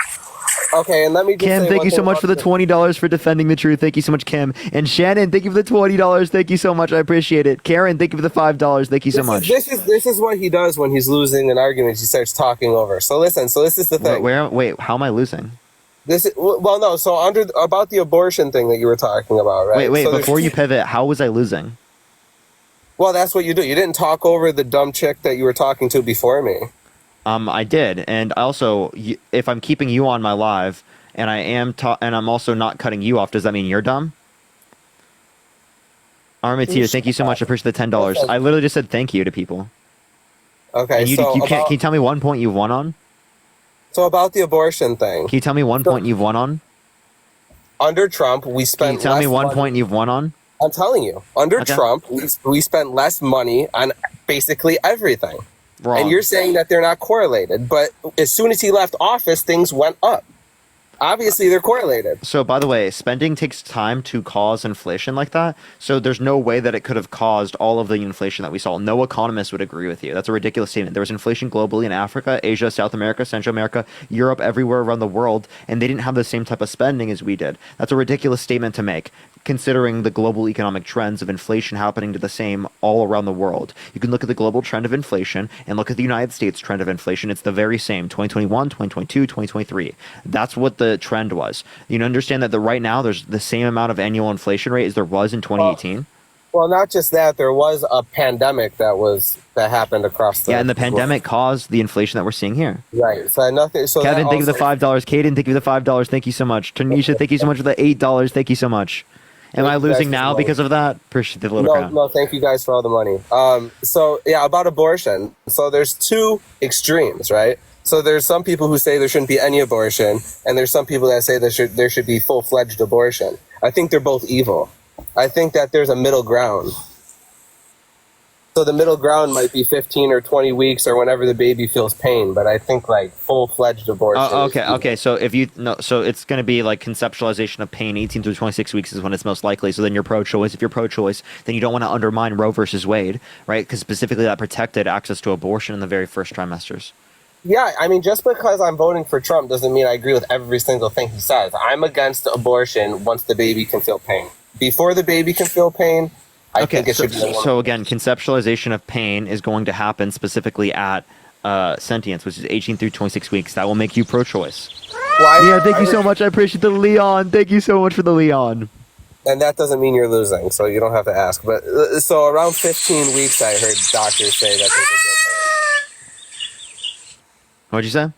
Okay, and let me just Kim, say thank one you so thing much about for the $20 for defending the truth. Thank you so much, Kim. And Shannon, thank you for the $20. Thank you so much. I appreciate it. Karen, thank you for the $5. Thank you so much. This is what he does when he's losing an argument. He starts talking over. So listen. So this is the thing. Wait, how am I losing? So about the abortion thing that you were talking about, right? Wait, So there's before you pivot, how was I losing? Well, that's what you do. You didn't talk over the dumb chick that you were talking to before me. I did, and also, if I'm keeping you on my live, and and I'm also not cutting you off, does that mean you're dumb? Armateer, thank you so much. I appreciate the $10. I literally just said thank you to people. Okay, And can you tell me one point you've won on? So about the abortion thing. Can you tell me one point you've won on? Under Trump, we spent. Can you tell me less one money- point you've won on? I'm telling you, under Okay. Trump, we spent less money on basically everything. Wrong. And you're saying that they're not correlated, but as soon as he left office, things went up. Obviously, they're correlated. So, by the way, spending takes time to cause inflation like that. So, there's no way that it could have caused all of the inflation that we saw. No economist would agree with you. That's a ridiculous statement. There was inflation globally in Africa, Asia, South America, Central America, Europe, everywhere around the world, and they didn't have the same type of spending as we did. That's a ridiculous statement to make, considering the global economic trends of inflation happening to the same all around the world. You can look at the global trend of inflation and look at the United States trend of inflation. It's the very same, 2021, 2022, 2023. That's what the trend was. You understand that right now there's the same amount of annual inflation rate as there was in 2018? Well, not just that, there was a pandemic that happened across the Yeah, and the pandemic caused the inflation that we're seeing here. Right. So nothing. So Kevin, that thank you for the also- $5. Kaden, thank you for the $5. Thank you so much. Tanisha, thank you so much for the $8. Thank you so much. Am I losing now because of that? Appreciate the little crowd. No, thank you guys for all the money. So yeah, about abortion. So there's two extremes, right? So there's some people who say there shouldn't be any abortion, and there's some people that say there should be full-fledged abortion. I think they're both evil. I think that there's a middle ground. So the middle ground might be 15 or 20 weeks or whenever the baby feels pain, but I think like full-fledged abortion. Okay. So so it's going to be like conceptualization of pain. 18 through 26 weeks is when it's most likely. So then you're pro-choice. If you're pro-choice, then you don't want to undermine Roe versus Wade, right? Because specifically that protected access to abortion in the very first trimesters. Yeah, I mean, just because I'm voting for Trump doesn't mean I agree with every single thing he says. I'm against abortion once the baby can feel pain. Before the baby can feel pain, I think it should be a woman. So again, conceptualization of pain is going to happen specifically at sentience, which is 18 through 26 weeks. That will make you pro-choice. Why? Yeah, thank you so much. I appreciate the Leon. Thank you so much for the Leon. And that doesn't mean you're losing, so you don't have to ask. But so around 15 weeks, I heard doctors say that they can feel pain. What'd you say?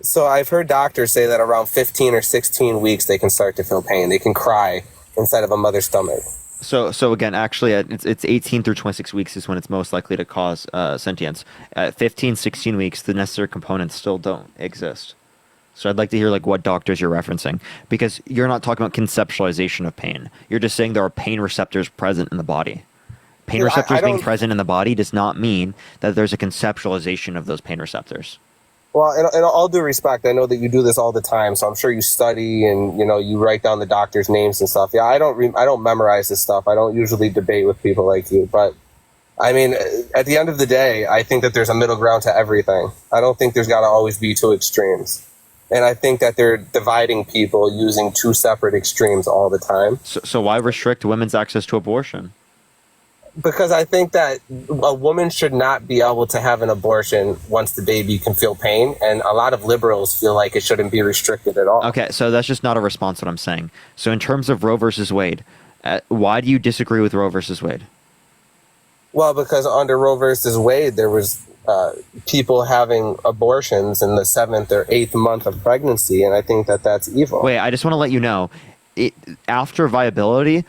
So I've heard doctors say that around 15 or 16 weeks, they can start to feel pain. They can cry inside of a mother's stomach. So again, actually, it's 18 through 26 weeks is when it's most likely to cause sentience. At 15, 16 weeks, the necessary components still don't exist. So I'd like to hear like what doctors you're referencing, because you're not talking about conceptualization of pain. You're just saying there are pain receptors present in the body. Pain receptors being present in the body does not mean that there's a conceptualization of those pain receptors. Well, in all due respect, I know that you do this all the time, so I'm sure you study and you write down the doctors' names and stuff. Yeah, I don't memorize this stuff. I don't usually debate with people like you, but I mean, at the end of the day, I think that there's a middle ground to everything. I don't think there's got to always be two extremes. And I think that they're dividing people using two separate extremes all the time. So why restrict women's access to abortion? Because I think that a woman should not be able to have an abortion once the baby can feel pain. And a lot of liberals feel like it shouldn't be restricted at all. Okay, so that's just not a response to what I'm saying. So in terms of Roe versus Wade, why do you disagree with Roe versus Wade? Well, because under Roe versus Wade, there was people having abortions in the 7th or 8th month of pregnancy, and I think that that's evil. Wait, I just want to let you know, after viability,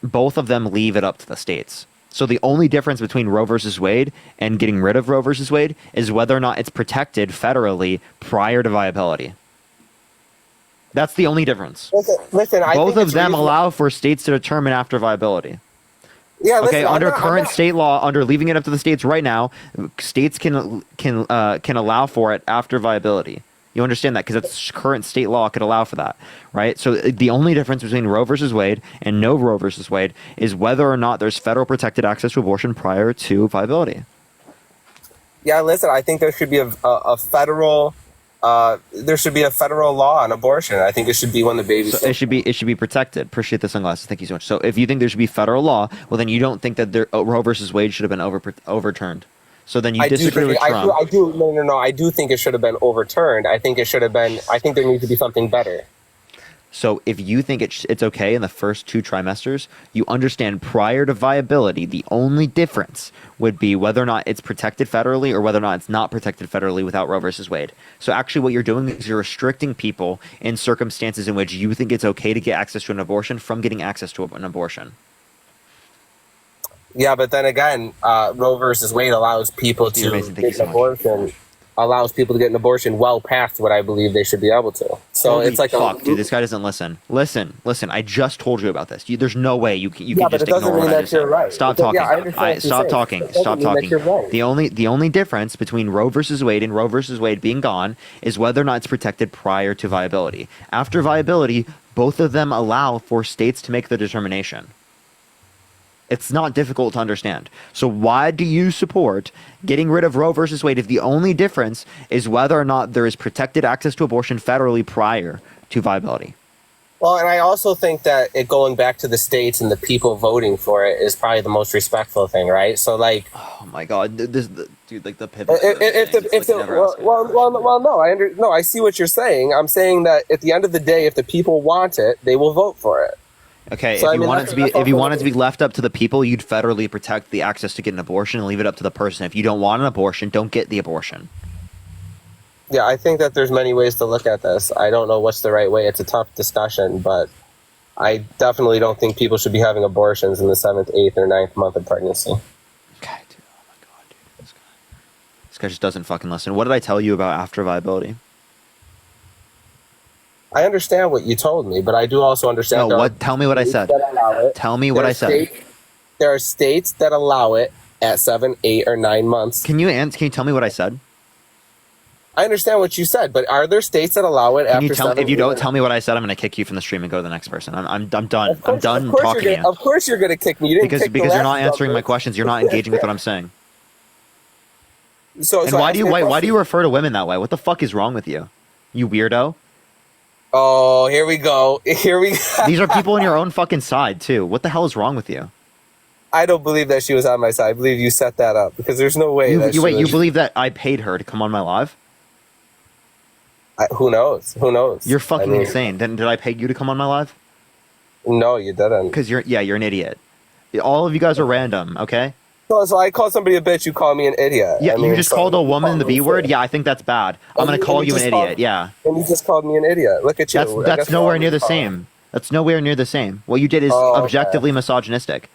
both of them leave it up to the states. So the only difference between Roe versus Wade and getting rid of Roe versus Wade is whether or not it's protected federally prior to viability. That's the only difference. Listen, I both think of it's them reasonable. allow for states to determine after viability. Yeah, listen, okay, I'm under not- current state law, under leaving it up to the states right now, states can allow for it after viability. You understand that because it's current state law could allow for that, right? So the only difference between Roe versus Wade and no Roe versus Wade is whether or not there's federal protected access to abortion prior to viability. Yeah, listen, I think there should be a federal law on abortion. I think it should be when the baby's So it should be protected. Appreciate the sunglasses. Thank you so much. So if you think there should be federal law, well then you don't think that Roe versus Wade should have been overturned. So then you disagree with Trump. No. I do think it should have been overturned. I think there needs to be something better. So if you think it's okay in the first 2 trimesters, you understand prior to viability, the only difference would be whether or not it's protected federally or whether or not it's not protected federally without Roe versus Wade. So actually what you're doing is you're restricting people in circumstances in which you think it's okay to get access to an abortion from getting access to an abortion. Yeah, but then again, Roe versus Wade allows people to get an abortion. Allows people to get an abortion well past what I believe they should be able to. So Holy it's like fuck, dude. This guy doesn't listen. Listen. I just told you about this. There's no way you can but just it doesn't ignore mean what I that just you're said. right. Stop Yeah, talking. I understand what you're Stop saying. talking. It doesn't Stop mean that talking. you're right. The only difference between Roe versus Wade and Roe versus Wade being gone is whether or not it's protected prior to viability. After viability, both of them allow for states to make the determination. It's not difficult to understand. So why do you support getting rid of Roe versus Wade if the only difference is whether or not there is protected access to abortion federally prior to viability? Well, and I also think that it going back to the states and the people voting for it is probably the most respectful thing, right? So, like, oh my god, dude, like the pivot. No, I see what you're saying. I'm saying that at the end of the day, if the people want it, they will vote for it. Okay, So, if I you mean, want it that's- to be that's if you also- want it to be left up to the people, you'd federally protect the access to get an abortion and leave it up to the person. If you don't want an abortion, don't get the abortion. Yeah, I think that there's many ways to look at this. I don't know what's the right way. It's a tough discussion, but I definitely don't think people should be having abortions in the 7th, 8th, or 9th month of pregnancy. This guy just doesn't fucking listen. What did I tell you about after viability? I understand what you told me, but I do also understand. No, what? Tell me what I said. Tell me what I said. There are states that allow it at 7, 8, or 9 months. Can you tell me what I said? I understand what you said, but are there states that allow it Can after you tell? 7? If you don't tell me what I said, I'm gonna kick you from the stream and go to the next person. I'm done. I'm done talking to you. Of course, you're going to kick me. You didn't Because kick the you're last not answering my number. questions. You're not engaging with what I'm saying. So why do you ask me a why do you question. refer to women that way? What the fuck is wrong with you? You weirdo. Oh, here we go. Here we go. These are people on your own fucking side too. What the hell is wrong with you? I don't believe that she was on my side. I believe you set that up because there's no way that You believe that I paid her to come on my live? Who knows? Who knows? You're fucking insane. Then did I pay you to come on my live? No, you didn't. Because you're an idiot. All of you guys are random. Okay. So I call somebody a bitch. You call me an idiot. Yeah, I mean, you just called a woman the B word. Yeah, I think that's bad. I'm gonna call you an idiot. Yeah. And you just called me an idiot. Look at you. That's nowhere near the same. That's nowhere near the same. What you did is objectively misogynistic.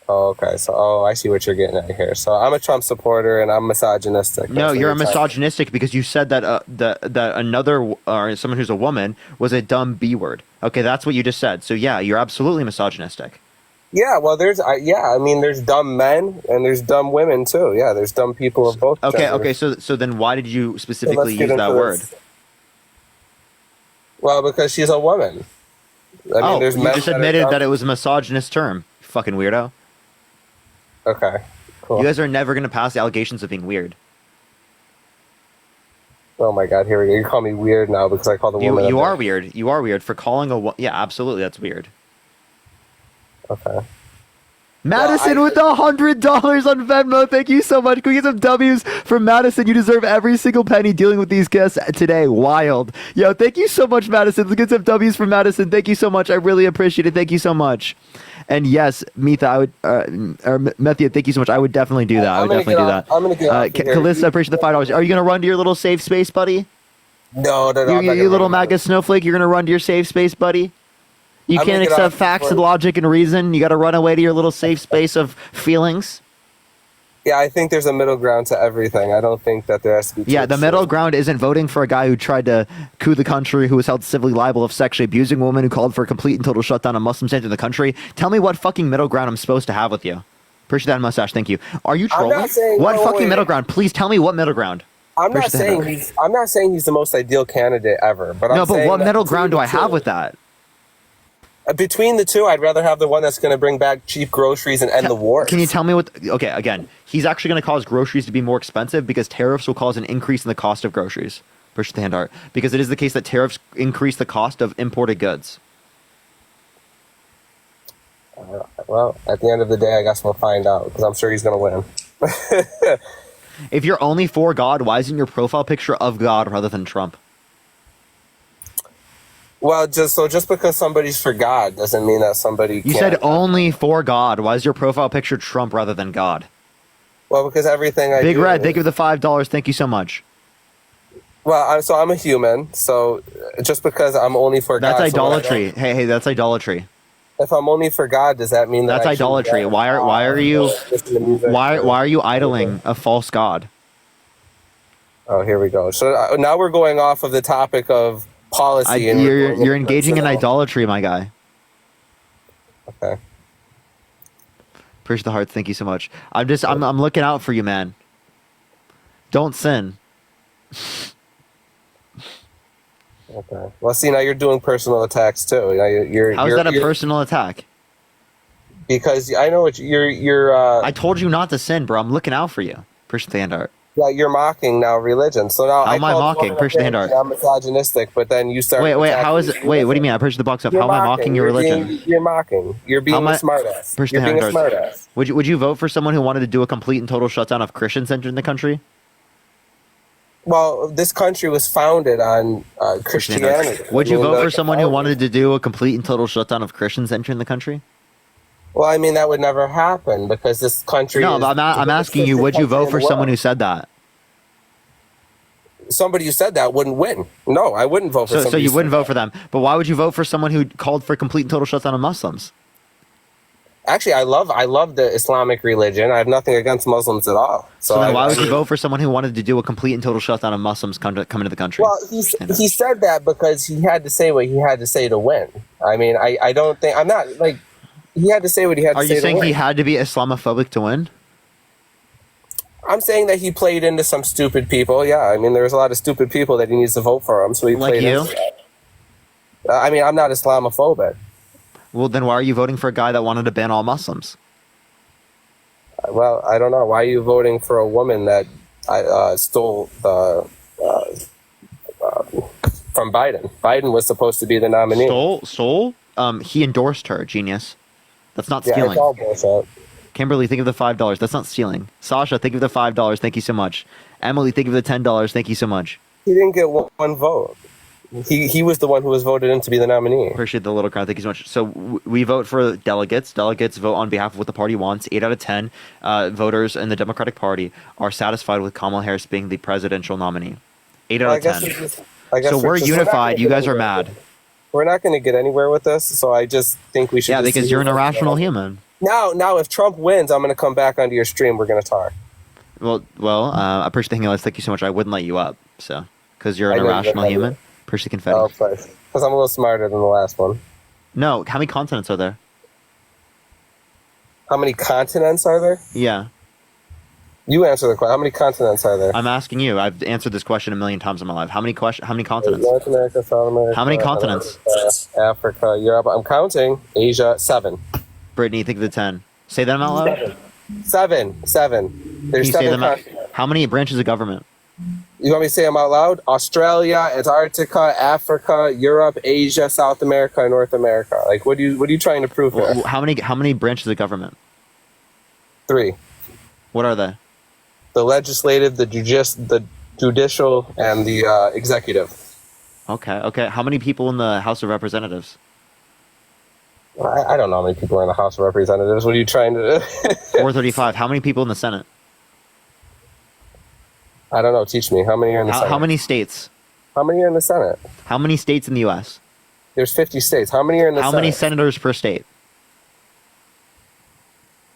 Oh, okay. So, I see what you're getting at here. So I'm a Trump supporter and I'm misogynistic. No, you're a misogynistic because you said that that another or someone who's a woman was a dumb B word. Okay, that's what you just said. So yeah, you're absolutely misogynistic. Yeah, well, there's there's dumb men and there's dumb women too. Yeah, there's dumb people of both. Okay, genders. okay. So then why did you specifically use that word? Well, because she's a woman. I mean, there's you men just that are admitted dumb. that it was a misogynist term. You fucking weirdo. Okay, cool. You guys are never gonna pass the allegations of being weird. Oh my God, here we go. You call me weird now because I called a woman. You are weird. You are weird for calling yeah, absolutely, that's weird. Okay. Madison with $100 on Venmo. Thank you so much. Can we get some W's from Madison? You deserve every single penny dealing with these guests today. Wild. Yo, thank you so much, Madison. Let's get some W's from Madison. Thank you so much. I really appreciate it. Thank you so much. And yes, Mitha, I would, or Methia, thank you so much. I would definitely do that. I would definitely do that. I'm going to get off here. Calista, appreciate the $5. Are you going to run to your little safe space, buddy? No. You little MAGA snowflake, you're going to run to your safe space, buddy? You can't accept facts and logic and reason. You got to run away to your little safe space of feelings. Yeah, I think there's a middle ground to everything. I don't think that there has to be. Yeah, the middle ground isn't voting for a guy who tried to coup the country, who was held civilly liable of sexually abusing a woman, who called for a complete and total shutdown of Muslims entering the country. Tell me what fucking middle ground I'm supposed to have with you. Appreciate that mustache. Thank you. Are you trolling? I'm not saying, what no, fucking wait. middle ground? Please tell me what middle ground. I'm not saying he's the most ideal candidate ever. But no, I'm but saying what that middle ground do I between have the with that? Between the two, I'd rather have the one that's going to bring back cheap groceries and end the war. Can you tell me what? Okay, again, he's actually going to cause groceries to be more expensive because tariffs will cause an increase in the cost of groceries. Push the hand art. Because it is the case that tariffs increase the cost of imported goods. Well, at the end of the day, I guess we'll find out because I'm sure he's going to win. If you're only for God, why isn't your profile picture of God rather than Trump? Well, just because somebody's for God doesn't mean that somebody. You said only for God. Why is your profile picture Trump rather than God? Well, because everything I Big do Red, thank you for the $5. Thank you so much. Well, I'm a human, so just because I'm only for That's God. idolatry. Hey, that's idolatry. If I'm only for God, does that mean that That's idolatry? Why are you idling a false god? Oh, here we go. So now we're going off of the topic of policy. And you're engaging in idolatry, my guy. Okay. Appreciate the hearts. Thank you so much. I'm looking out for you, man. Don't sin. Okay. Well, see, now you're doing personal attacks too. Now How is that a personal attack? Because I know what you're. I told you not to sin, bro. I'm looking out for you. Appreciate the hand art. Yeah, you're mocking now religion. So now How am I mocking? Appreciate the hand art. I'm misogynistic, but then you start. Wait. How is it? Wait. What do you mean? I appreciate the box up. How am I mocking your religion? You're mocking. You're being a smartass. You're being a smartass. Would you vote for someone who wanted to do a complete and total shutdown of Christians entering the country? Well, this country was founded on Christianity. Would you vote for someone who wanted to do a complete and total shutdown of Christians entering the country? Well, I mean, that would never happen because this country. No, but I'm asking you, would you vote for someone who said that? Somebody who said that wouldn't win. No, I wouldn't vote for somebody. So you wouldn't vote for them. But why would you vote for someone who called for complete and total shutdown of Muslims? Actually, I love the Islamic religion. I have nothing against Muslims at all. So then why would you vote for someone who wanted to do a complete and total shutdown of Muslims coming to the country? Well, he said that because he had to say what he had to say to win. I mean, I don't think I'm not like he had to say what he had to say. Are you saying to win. he had to be Islamophobic to win? I'm saying that he played into some stupid people. Yeah, I mean, there's a lot of stupid people that he needs to vote for him. So he played into that. I mean, I'm not Islamophobic. Well, then why are you voting for a guy that wanted to ban all Muslims? Well, I don't know. Why are you voting for a woman that stole from Biden? Biden was supposed to be the nominee. Stole? He endorsed her, genius. That's not Yeah, stealing. it's all bullshit. Kimberly, think of the $5. That's not stealing. Sasha, think of the $5. Thank you so much. Emily, think of the $10. Thank you so much. He didn't get one vote. He was the one who was voted in to be the nominee. Appreciate the little crown. Thank you so much. So we vote for delegates. Delegates vote on behalf of what the party wants. 8 out of 10 voters in the Democratic Party are satisfied with Kamala Harris being the presidential nominee. 8 out of 10. So we're unified. You guys are mad. We're not going to get anywhere with this. So I just think we should. Yeah, just because you're an irrational human. Now, if Trump wins, I'm going to come back onto your stream. We're going to talk. I appreciate the hang. Thank you so much. I wouldn't let you up. So because you're I an know you irrational wouldn't let human. Appreciate the confetti. Oh, because I'm a little smarter than the last one. No, how many continents are there? How many continents are there? Yeah. You answer the question. How many continents are there? I'm asking you. I've answered this question a million times in my life. How many continents? North America, South America. How many continents? Africa, Europe. I'm counting. Asia, 7. Brittany, think of the 10. Say them out loud. 7. Can There's you say 7 them out? continents. How many branches of government? You want me to say them out loud? Australia, Antarctica, Africa, Europe, Asia, South America, and North America. Like, what are you trying to prove here? How many branches of government? 3. What are they? The legislative, the judicial, and the executive. Okay. How many people in the House of Representatives? I don't know how many people are in the House of Representatives. What are you trying to do? 435. How many people in the Senate? I don't know. Teach me. How many are in the Senate? How many states? How many are in the Senate? How many states in the U.S.? There's 50 states. How many are in the How Senate? many senators per state?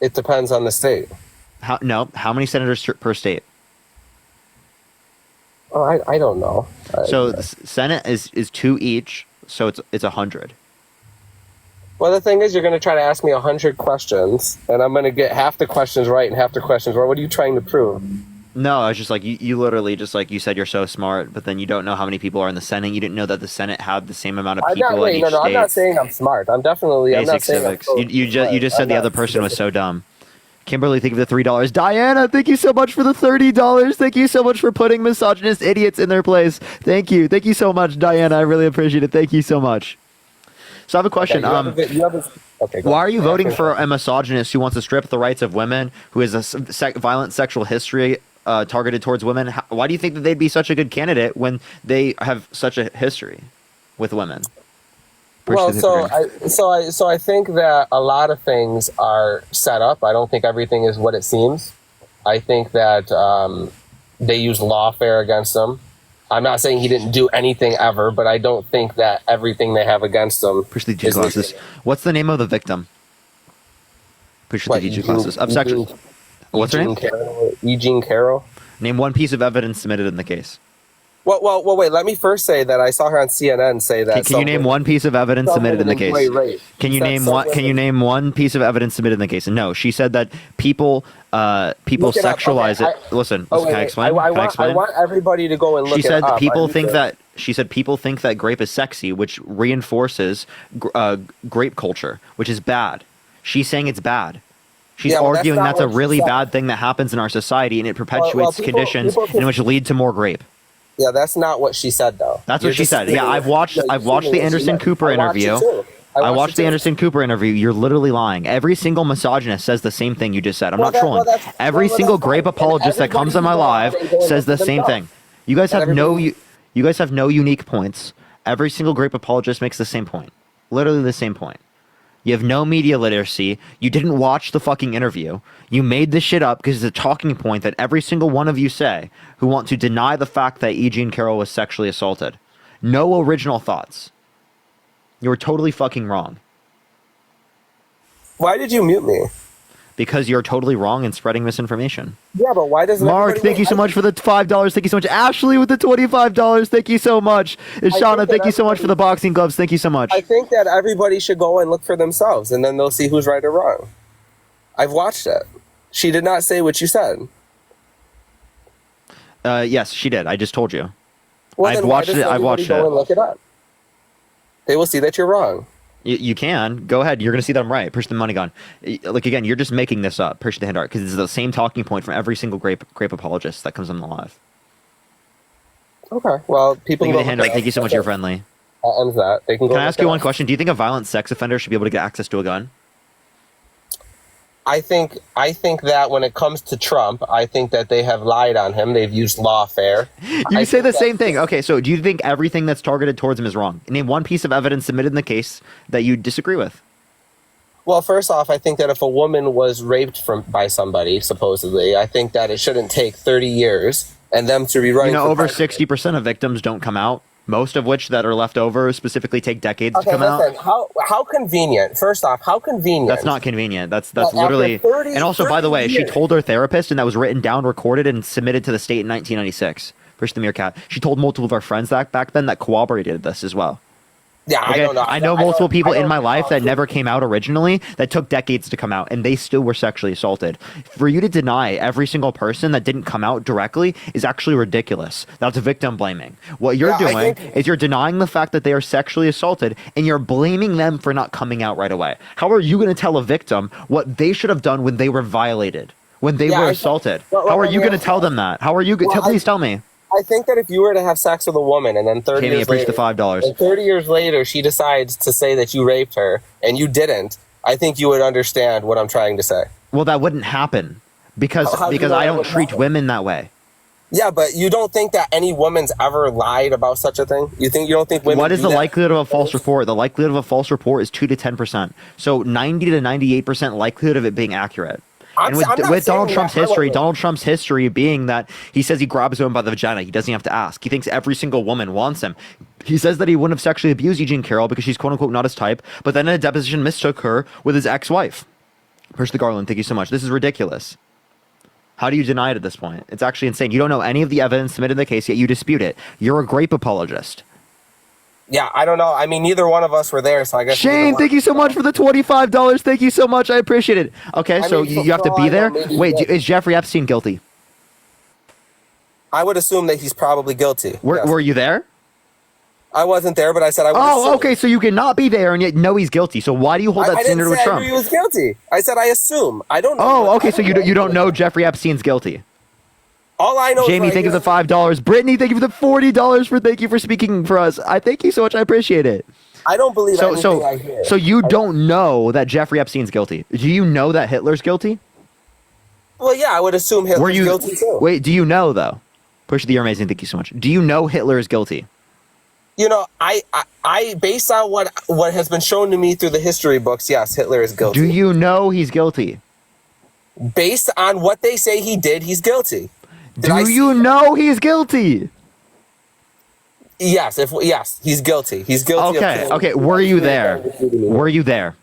It depends on the state. How many senators per state? Oh, I don't know. So the Senate is 2 each, so it's 100. Well, the thing is, you're going to try to ask me 100 questions, and I'm going to get half the questions right and half the questions wrong. What are you trying to prove? No, I was just like you literally just like you said you're so smart, but then you don't know how many people are in the Senate. You didn't know that the Senate had the same amount of people in each state. I'm not saying I'm smart. I'm definitely I'm Basic not saying civics. I'm so You smart. just said I'm the not- other person was so dumb. Kimberly, think of the $3. Diana, thank you so much for the $30. Thank you so much for putting misogynist idiots in their place. Thank you so much, Diana. I really appreciate it. Thank you so much. So I have a question. Okay, go Why on. are you voting for a misogynist who wants to strip the rights of women, who has a violent sexual history targeted towards women? Why do you think that they'd be such a good candidate when they have such a history with women? Well, so I think that a lot of things are set up. I don't think everything is what it seems. I think that they use lawfare against them. I'm not saying he didn't do anything ever, but I don't think that everything they have against them Appreciate the DJ classes. What's the name of the victim? Appreciate the DJ classes. What's her name? Eugene Carroll. Name one piece of evidence submitted in the case. Well, wait. Let me first say that I saw her on CNN say that. Can you name one piece of evidence submitted in the case? Can you name one? Can you name one piece of evidence submitted in the case? No, she said that people sexualize it. Listen, can I explain? I Can I explain? want everybody to go and look She said it up. people think that. She said people think that grape is sexy, which reinforces grape culture, which is bad. She's saying it's bad. She's Yeah, well, that's arguing not that's a what she really said. bad thing that happens in our society, and it perpetuates people- conditions people- in which lead to more grape. Yeah, that's not what she said, though. That's You're what she just said. Yeah, saying- I've watched you're the saying Anderson what she Cooper said. I watched it interview. too. I watched it the too. Anderson Cooper interview. You're literally lying. Every single misogynist says the same thing you just said. I'm not trolling. Every single grape apologist that comes on my live says the same thing. You guys have you guys have no unique points. Every single grape apologist makes the same point. Literally the same point. You have no media literacy. You didn't watch the fucking interview. You made this shit up because it's a talking point that every single one of you say who want to deny the fact that Eugene Carroll was sexually assaulted. No original thoughts. You were totally fucking wrong. Why did you mute me? Because you're totally wrong and spreading misinformation. Yeah, but why doesn't Mark, everybody thank you so much for the $5. Thank you so much. Ashley with the $25. Thank you so much. And I Shauna, think thank that you so much for the boxing gloves. Thank you so much. I think that everybody should go and look for themselves, and then they'll see who's right or wrong. I've watched it. She did not say what you said. Yes, she did. I just told you. Well, I've then why watched doesn't it. I've watched everybody go and it. look it up. They will see that you're wrong. You can go ahead. You're going to see that I'm right. Push the money gun. Like again, you're just making this up. Push the hand art because it's the same talking point from every single grape apologist that comes on the live. Okay. Well, people. Thank you, go the hand look art. it Thank up. you so much. You're friendly. That ends that. They can go. Can I look ask you it one up. question? Do you think a violent sex offender should be able to get access to a gun? I think that when it comes to Trump, I think that they have lied on him. They've used lawfare. You say the same thing. Okay, so do you think everything that's targeted towards him is wrong? Name one piece of evidence submitted in the case that you disagree with. Well, first off, I think that if a woman was raped by somebody, supposedly, I think that it shouldn't take 30 years and them to be running. You know, for over president. 60% of victims don't come out. Most of which that are left over specifically take decades to Okay, come listen. out. How convenient? First off, how convenient? That's not convenient. That's Well, after literally. 30 And also, by the way, she years. told her therapist, and that was written down, recorded, and submitted to the state in 1996. Push the meerkat. She told multiple of our friends that back then that corroborated this as well. Yeah, Okay? I don't know. I know multiple people in my life that never came out originally that took decades to come out, and they still were sexually assaulted. For you to deny every single person that didn't come out directly is actually ridiculous. That's victim blaming. What you're Yeah, I doing think- is you're denying the fact that they are sexually assaulted, and you're blaming them for not coming out right away. How are you going to tell a victim what they should have done when they were violated, when they Yeah, were I think- assaulted? well, How are let you me going to ask tell you. them that? How are you? Well, Please tell me. I think that if you were to have sex with a woman and then 30 Jamie, years appreciate later, the $5. and 30 years later she decides to say that you raped her and you didn't, I think you would understand what I'm trying to say. Well, that wouldn't happen because How do you because know I that don't wouldn't treat happen? women that way. Yeah, but you don't think that any woman's ever lied about such a thing? You don't think women What is do the that? likelihood of a false report? The likelihood of a false report is 2 to 10%. So 90 to 98% likelihood of it being accurate. And with, I'm not with Donald saying Trump's that. history, Donald Trump's history being that he says he grabs women by the vagina. He doesn't have to ask. He thinks every single woman wants him. He says that he wouldn't have sexually abused Eugene Carroll because she's quote unquote not his type, but then in a deposition mistook her with his ex-wife. Percy the Garland, thank you so much. This is ridiculous. How do you deny it at this point? It's actually insane. You don't know any of the evidence submitted in the case, yet you dispute it. You're a grape apologist. Yeah, I don't know. I mean, neither one of us were there, so I guess. Shane, thank you so much for the $25. Thank you so much. I appreciate it. Okay, I so mean, you have to for all be I know, there. maybe Wait, he did. is Jeffrey Epstein guilty? I would assume that he's probably guilty. Yes. Were you there? I wasn't there, but I said I would Oh, assume. okay, so you cannot be there and yet know he's guilty. So why do you hold that I standard didn't with say I Trump? knew he was guilty. I said I assume. I don't know. Oh, okay, so you don't know Jeffrey Epstein's guilty. All I know Jamie, is thank you for the $5. Brittany, thank you for the $40 for thank you for speaking for us. I thank you so much. I appreciate it. I don't believe So anything I hear. so you don't know that Jeffrey Epstein's guilty. Do you know that Hitler's guilty? Well, yeah, I would assume Hitler's Were you guilty too. Wait, do you know though? Push the You're Amazing, thank you so much. Do you know Hitler is guilty? You know, I based on what has been shown to me through the history books, yes, Hitler is guilty. Do you know he's guilty? Based on what they say he did, he's guilty. Do you know he's guilty? Yes, yes, he's guilty. He's guilty. Okay, okay. Were you there? Were you there?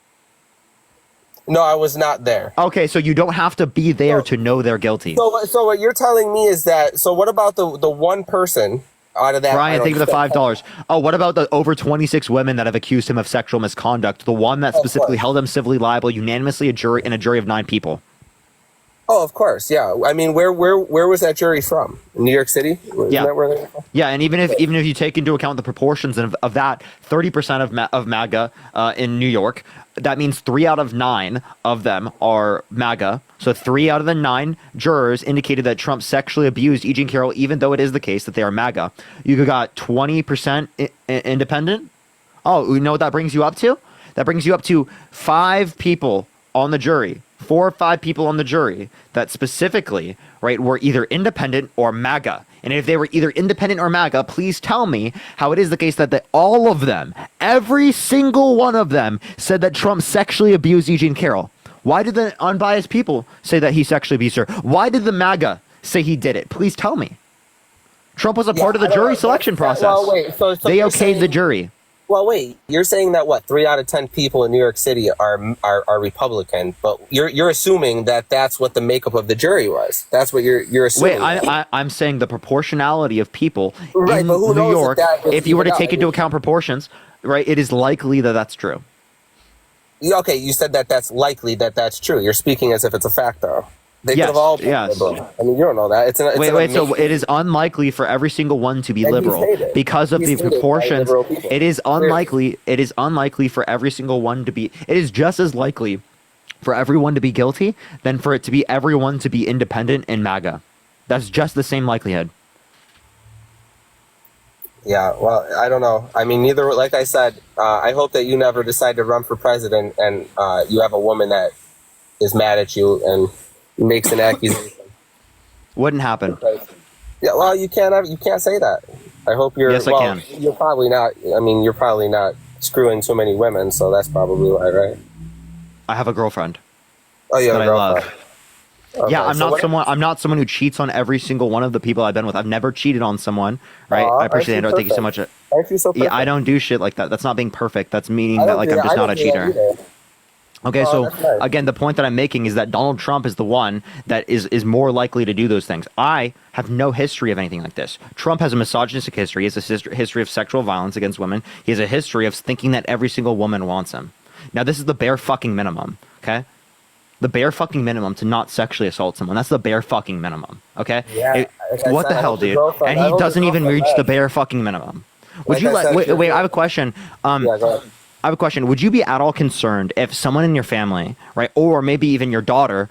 No, I was not there. Okay, so you don't have to be there to know they're guilty. So what you're telling me is that, so what about the one person out of that? Brian, thank you for the $5. Oh, what about the over 26 women that have accused him of sexual misconduct? The one that specifically held him civilly liable unanimously in a jury of 9 people. Oh, of course, yeah. I mean, where was that jury from? In New York City? Isn't Yeah. that where they were from? Yeah, and even if you take into account the proportions of that, 30% of MAGA in New York, that means 3 out of 9 of them are MAGA. So 3 out of the 9 jurors indicated that Trump sexually abused Eugene Carroll, even though it is the case that they are MAGA. You got 20% independent. Oh, you know what that brings you up to? That brings you up to 5 people on the jury. 4 or 5 people on the jury that specifically, right, were either independent or MAGA. And if they were either independent or MAGA, please tell me how it is the case that all of them, every single one of them, said that Trump sexually abused Eugene Carroll. Why did the unbiased people say that he sexually abused her? Why did the MAGA say he did it? Please tell me. Trump was a part of the jury selection process. Well, wait, so they you're okayed saying- the jury. Well, wait. You're saying that what 3 out of 10 people in New York City are Republican, but you're assuming that that's what the makeup of the jury was. That's what you're assuming. Wait, I'm saying the proportionality of people Right, in but who New knows if York. that was If you were to even take out? into account proportions, right, it is likely that that's true. Yeah, okay, you said that that's likely that that's true. You're speaking as if it's a fact, though. They Yes, could have all been yes. liberal. I mean, you don't know that. It's Wait. So it is unlikely for every single one to be And he liberal stated- because of he the stated by proportions. liberal people. It is unlikely. It is unlikely for every single one to be. It is just as likely for everyone to be guilty than for it to be everyone to be independent and MAGA. That's just the same likelihood. Yeah, well, I don't know. I mean, neither. Like I said, I hope that you never decide to run for president, and you have a woman that is mad at you and makes an accusation. Wouldn't happen. Yeah, well, you can't say that. I hope you're. Yes, I well, can. You're probably not. I mean, you're probably not screwing too many women, so that's probably why, right? I have a girlfriend Oh, you have that a I love. girlfriend. Okay, Yeah, I'm so not what- someone. I'm not someone who cheats on every single one of the people I've been with. I've never cheated on someone. Right? Aw, I appreciate it. aren't you Thank you so much. perfect? Aren't you so perfect? Yeah, I don't do shit like that. That's not being perfect. That's meaning I that don't like do I'm that- just I not don't a do that cheater. either. Okay, Oh, so that's nice. again, the point that I'm making is that Donald Trump is the one that is more likely to do those things. I have no history of anything like this. Trump has a misogynistic history. He has a history of sexual violence against women. He has a history of thinking that every single woman wants him. Now, this is the bare fucking minimum, okay? The bare fucking minimum to not sexually assault someone. That's the bare fucking minimum, okay? Yeah, like I What said, the I hell, hope your dude? girlfriend- And I he hope your doesn't even girlfriend reach the left. bare fucking minimum. Would Like you I let? said, Wait, your wait, I have a question. Yeah, go ahead. I have a question. Would you be at all concerned if someone in your family, right, or maybe even your daughter,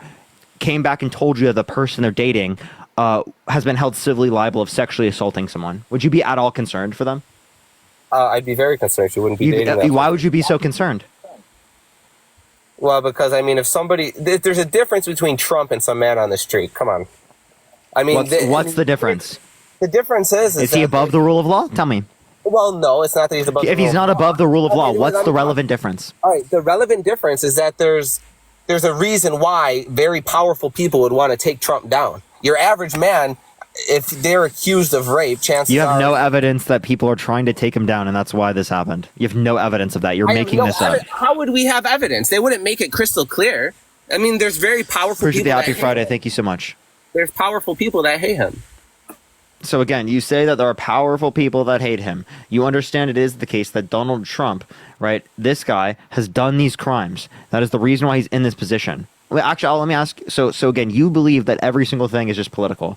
came back and told you that the person they're dating has been held civilly liable of sexually assaulting someone? Would you be at all concerned for them? I'd be very concerned. She wouldn't be dating that. Why would you be so concerned? Well, because I mean, if somebody, there's a difference between Trump and some man on the street. Come on. I mean, What's the difference? The difference is Is he that above the rule of law? Tell me. Well, no, it's not that he's above. If the he's rule. not above the rule of law, Okay, what's let the me- relevant difference? All right, the relevant difference is that there's a reason why very powerful people would want to take Trump down. Your average man, if they're accused of rape, chances You have are no evidence that people are trying to take him down, and that's why this happened. You have no evidence of that. You're I have making no this up. How would we have evidence? They wouldn't make it crystal clear. I mean, there's very powerful Appreciate the people. happy that hate Friday. him. Thank you so much. There's powerful people that hate him. So again, you say that there are powerful people that hate him. You understand it is the case that Donald Trump, right, this guy has done these crimes. That is the reason why he's in this position. Well, actually, let me ask. So again, you believe that every single thing is just political.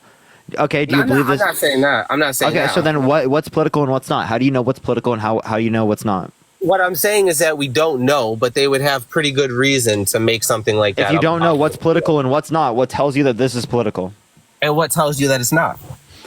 Okay, do you believe this? I'm not saying that. I'm not saying Okay, that. so then what's political and what's not? How do you know what's political and how you know what's not? What I'm saying is that we don't know, but they would have pretty good reason to make something like that. If you up. don't know what's political and what's not, what tells you that this is political? And what tells you that it's not?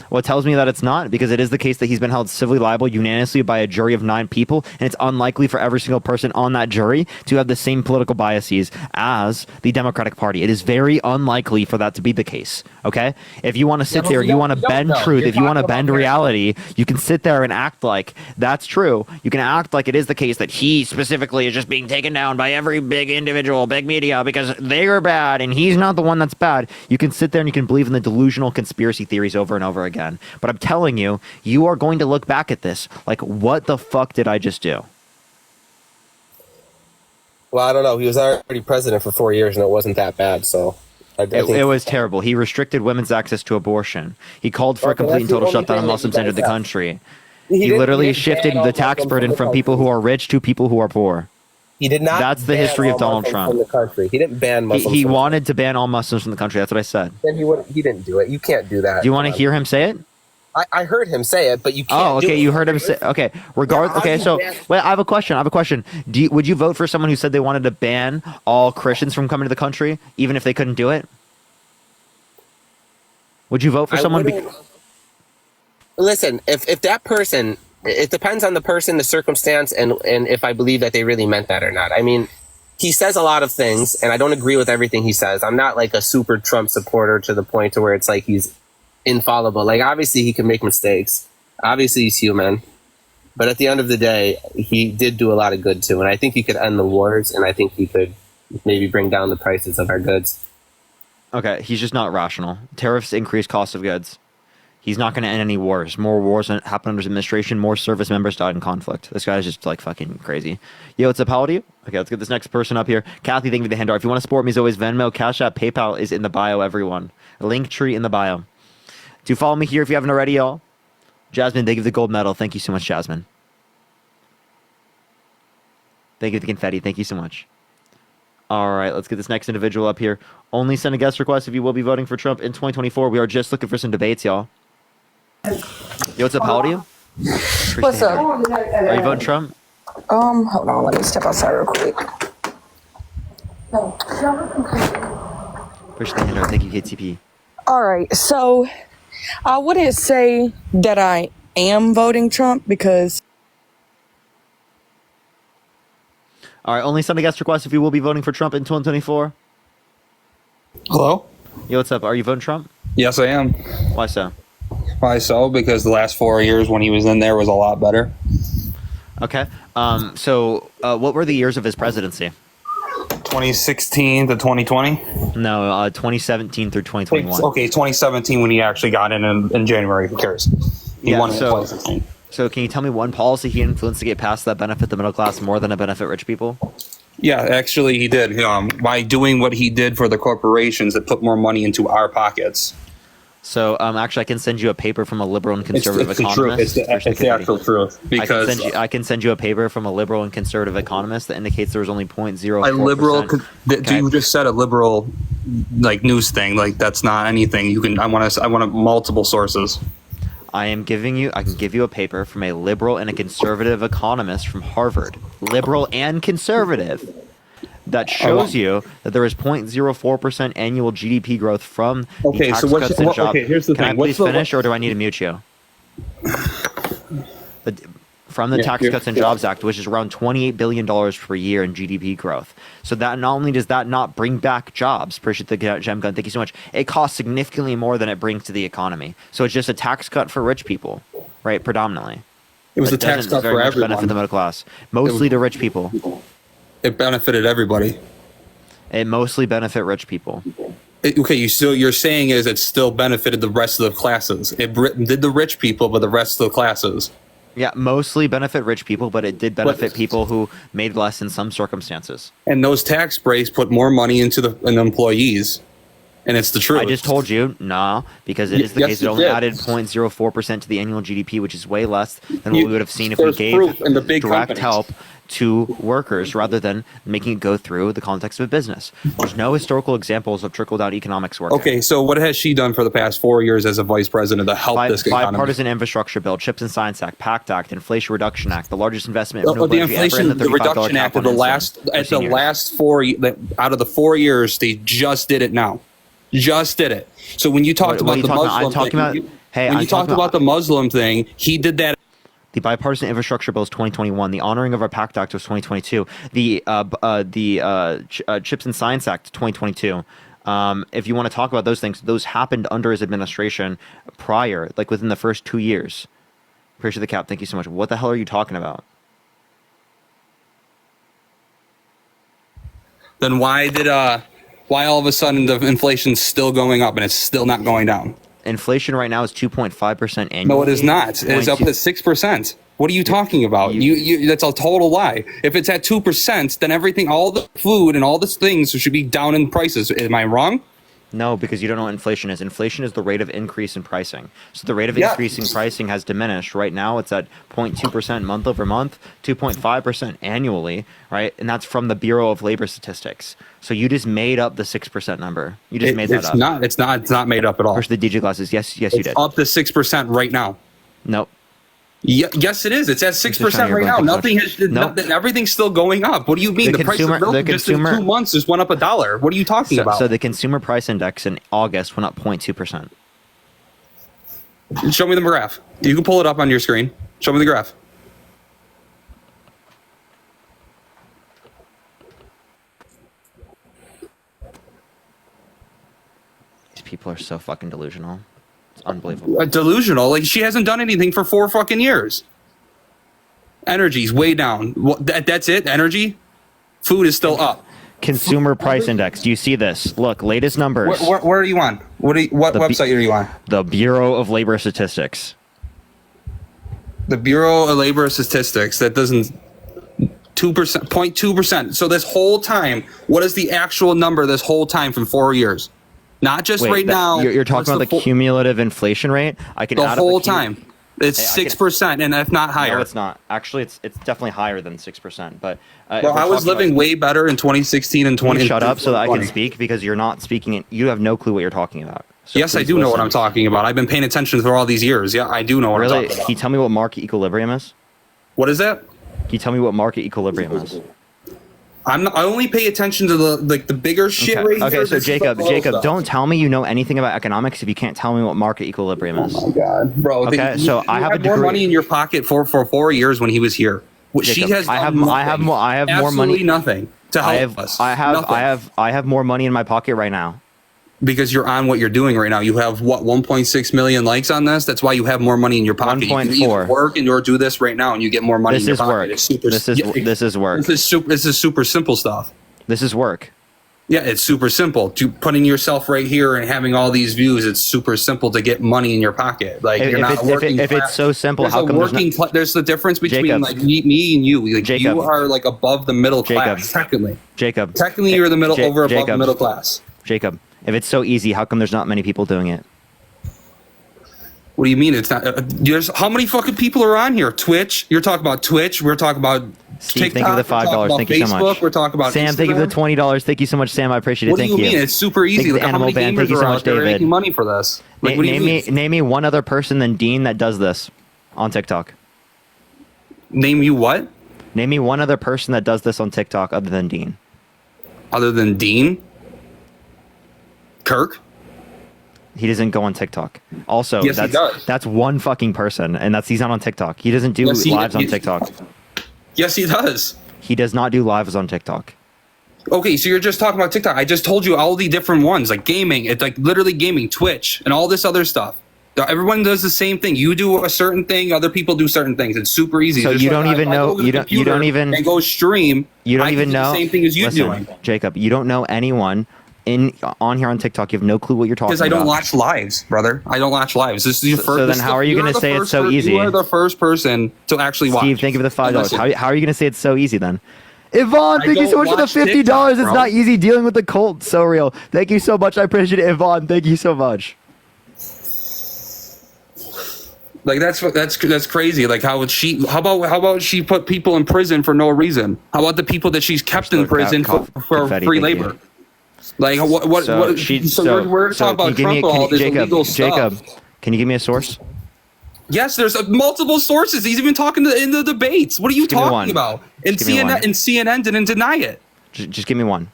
What tells me that it's not, because it is the case that he's been held civilly liable unanimously by a jury of 9 people, and it's unlikely for every single person on that jury to have the same political biases as the Democratic Party. It is very unlikely for that to be the case, okay? If you want to sit but there, we you don't- want to we don't bend know. truth, You're if you want to talking bend about reality, you can sit there and act like that's true. You can act like it is the case that he specifically is just being taken down by every big individual, big media, because they are bad and he's not the one that's bad. You can sit there and you can believe in the delusional conspiracy theories over and over again. But I'm telling you, you are going to look back at this like, what the fuck did I just do? Well, I don't know. He was already president for 4 years, and it wasn't that bad. So It was terrible. He restricted women's access to abortion. He called for a Okay, complete and that's the total only shutdown of thing that Muslims you entered guys the have. country. He He didn't- literally he didn't shifted ban all the tax Muslims burden from the from people who are rich to people who are poor. he did not. That's the ban history of all Donald Muslims Trump. from the country. He didn't ban Muslims. He from- wanted to ban all Muslims from the country. That's what I said. Then he would. He didn't do it. You can't do that. Do you want to hear him say it? I heard him say it, but you can't. Oh, do okay. it. You heard him say. Okay. how Okay. do you So, ban- wait. I have a question. Would you vote for someone who said they wanted to ban all Christians from coming to the country, even if they couldn't do it? Would you vote for I someone? wouldn't- Listen, if that person, it depends on the person, the circumstance, and if I believe that they really meant that or not. I mean, he says a lot of things, and I don't agree with everything he says. I'm not like a super Trump supporter to the point to where it's like he's infallible. Like, obviously he can make mistakes. Obviously he's human. But at the end of the day, he did do a lot of good too. And I think he could end the wars, and I think he could maybe bring down the prices of our goods. Okay, he's just not rational. Tariffs increase cost of goods. He's not going to end any wars. More wars happen under his administration. More service members died in conflict. This guy's just like fucking crazy. Yo, what's up? How old are you? Okay, let's get this next person up here. Kathy, thank you for the hand art. If you want to support me, as always, Venmo, Cash App, PayPal is in the bio, everyone. Link tree in the bio. Do follow me here if you haven't already, y'all. Jasmine, they give the gold medal. Thank you so much, Jasmine. Thank you for the confetti. Thank you so much. All right, let's get this next individual up here. Only send a guest request if you will be voting for Trump in 2024. We are just looking for some debates, y'all. Yo, what's up? How old are you? What's up? Are you voting Trump? Hold on, let me step outside real quick. Push the hand art. Thank you, KTP. All right, so I wouldn't say that I am voting Trump because All right, only send a guest request if you will be voting for Trump in 2024. Hello? Yo, what's up? Are you voting Trump? Yes, I am. Why so? Why so? Because the last 4 years when he was in there was a lot better. Okay. What were the years of his presidency? 2016 to 2020? No, 2017 through 2021. Okay, 2017 when he actually got in January. Who cares? He won in 2016. So can you tell me one policy he influenced to get passed that benefit the middle class more than to benefit rich people? Yeah, actually he did. By doing what he did for the corporations that put more money into our pockets. So actually, I can send you a paper from a liberal and conservative it's the economist. truth. It's the actual truth. Because I can send you a paper from a liberal and conservative economist that indicates there was only 0.04%. a liberal. You just said a liberal, like news thing. Like that's not anything. You can. I want multiple sources. I can give you a paper from a liberal and a conservative economist from Harvard, liberal and conservative, that shows you that there is 0.04% annual GDP growth from the tax cuts and jobs. Here's the Can thing. I please finish, or do I need to mute you? From the Tax Cuts and Jobs Act, which is around $28 billion per year in GDP growth. So that not only does that not bring back jobs, appreciate the gem gun, thank you so much, it costs significantly more than it brings to the economy. So it's just a tax cut for rich people, right, predominantly. It was a tax cut for everyone. Benefit the middle class, mostly to rich people. It benefited everybody. It mostly benefit rich people. You're saying is it still benefited the rest of the classes. It did the rich people, but the rest of the classes. Yeah, mostly benefit rich people, but it did benefit people who made less in some circumstances. And those tax breaks put more money into the employees. And it's the truth. I just told you, because it is the case. It only added 0.04% to the annual GDP, which is way less than what we would have seen if we gave direct help to workers rather than making it go through the context of a business. There's no historical examples of trickle-down economics work. Okay, so what has she done for the past 4 years as a vice president to help this economy? Bipartisan infrastructure bill, CHIPS and Science Act, PACT Act, Inflation Reduction Act, the largest investment in the Inflation Reduction Act of the last 4 out of the 4 years, they just did it now. Just did it. So when you talked about the Muslim thing, he did that. The bipartisan infrastructure bill is 2021. The honoring of our PACT Act was 2022. The CHIPS and Science Act 2022. If you want to talk about those things, those happened under his administration prior, like within the first 2 years. Appreciate the cap. Thank you so much. What the hell are you talking about? Then why all of a sudden the inflation's still going up and it's still not going down? Inflation right now is 2.5% annually. No, it is not. It is up at 6%. What are you talking about? That's a total lie. If it's at 2%, then everything, all the food and all these things should be down in prices. Am I wrong? No, because you don't know what inflation is. Inflation is the rate of increase in pricing. So the rate of increase in pricing has diminished. Right now, it's at 0.2% month over month, 2.5% annually, right? And that's from the Bureau of Labor Statistics. So you just made up the 6% number. You just made that up. It's not made up at all. Where's the DJ glasses? Yes, you did. It's up to 6% right now. Nope. Yes, it is. It's at 6% right now. Nothing has. Everything's still going up. What do you mean? The price of milk just in 2 months just went up $1. What are you talking about? So the consumer price index in August went up 0.2%. Show me the graph. You can pull it up on your screen. Show me the graph. These people are so fucking delusional. It's unbelievable. Delusional? Like, she hasn't done anything for 4 fucking years. Energy's way down. That's it? Energy? Food is still up. Consumer price index. Do you see this? Look, latest numbers. Where are you on? What website are you on? The Bureau of Labor Statistics. The Bureau of Labor Statistics. That doesn't 2%, 0.2%. So this whole time, what is the actual number this whole time from 4 years? Not just now. You're talking about the cumulative inflation rate? I can the add whole up time. It's 6%, and if not higher. No, it's not. Actually, it's definitely higher than 6%. But I was living way better in 2016 and 2020. Shut up so that I can speak, because you're not speaking. You have no clue what you're talking about. So yes, I do know what I'm talking about. I've been paying attention for all these years. Yeah, I do know what I'm talking about. Can you tell me what market equilibrium is? What is that? Can you tell me what market equilibrium is? I only pay attention to the bigger shit right here. Okay, so Jacob, don't tell me you know anything about economics if you can't tell me what market equilibrium is. Oh my god, bro! Okay, so I have a degree. More money in your pocket for 4 years when he was here. She has. I have more money. Nothing to help us. I have more money in my pocket right now. because you're on what you're doing right now. You have what 1.6 million likes on this. That's why you have more money in your pocket. You can 1.4. either work and or do this right now, and you get more money. This in your is pocket. work. It's super, This is work. This is super simple stuff. This is work. Yeah, it's super simple. To putting yourself right here and having all these views, it's super simple to get money in your pocket. Like If- you're if not it's- working. if it's so simple, there's how a come there's working? There's the difference between Jacob. like me and you. Like Jacob. you are like above the middle Jacob. class. Technically, Jacob. you're the middle Ja- over above the Jacob. middle class. Jacob, if it's so easy, how come there's not many people doing it? What do you mean it's not? There's how many fucking people are on here? Twitch. You're talking about Twitch. We're talking about Steve, TikTok. thank you for the we're $5. talking about Thank you so Facebook, much. We're talking about Sam, thank you for the Instagram. $20. Thank you so much, Sam. I appreciate it. What do Thank you you. mean? It's super easy. Thank you, Look the at how Animal many Band. gamers Thank you are so out much, there David. making money for this. Like, what do you mean? Name me one other person than Dean that does this on TikTok. Name you what? Name me one other person that does this on TikTok other than Dean. Other than Dean? Kirk? He doesn't go on TikTok. Also, Yes, he does. that's one fucking person, and he's not on TikTok. He doesn't do Yes, lives on TikTok. Yes, he does. He does not do lives on TikTok. Okay, so you're just talking about TikTok. I just told you all the different ones, like gaming. It's like literally gaming, Twitch, and all this other stuff. Everyone does the same thing. You do a certain thing, other people do certain things. It's super easy. So Just you like don't even if I know- go to the you don't computer even- and go stream. You don't I even can do know the same thing as you Listen, doing. Jacob. You don't know anyone on here on TikTok. You have no clue what you're talking Because about. I don't watch lives, brother. I don't watch lives. This is your first. then how are you gonna say it's so easy? You are the first person to actually watch. Steve, thank you for the $5. Listen. How are you going to say it's so easy then? Yvonne, thank you so don't much for the watch $50. TikTok, It's bro. not easy dealing with the cult. So real. Thank you so much. I appreciate it, Yvonne. Thank you so much. Like that's crazy. Like how about she put people in prison for no reason? How about the people that she's kept in prison for confetti, free thank you. labor? Like what? So we're talking about Trump and all this illegal Jacob, stuff. can you give me a source? Yes, there's multiple sources. He's even talking in the debates. What are you Give me one. talking about? And Just give me one. CNN didn't deny it. Just give me one.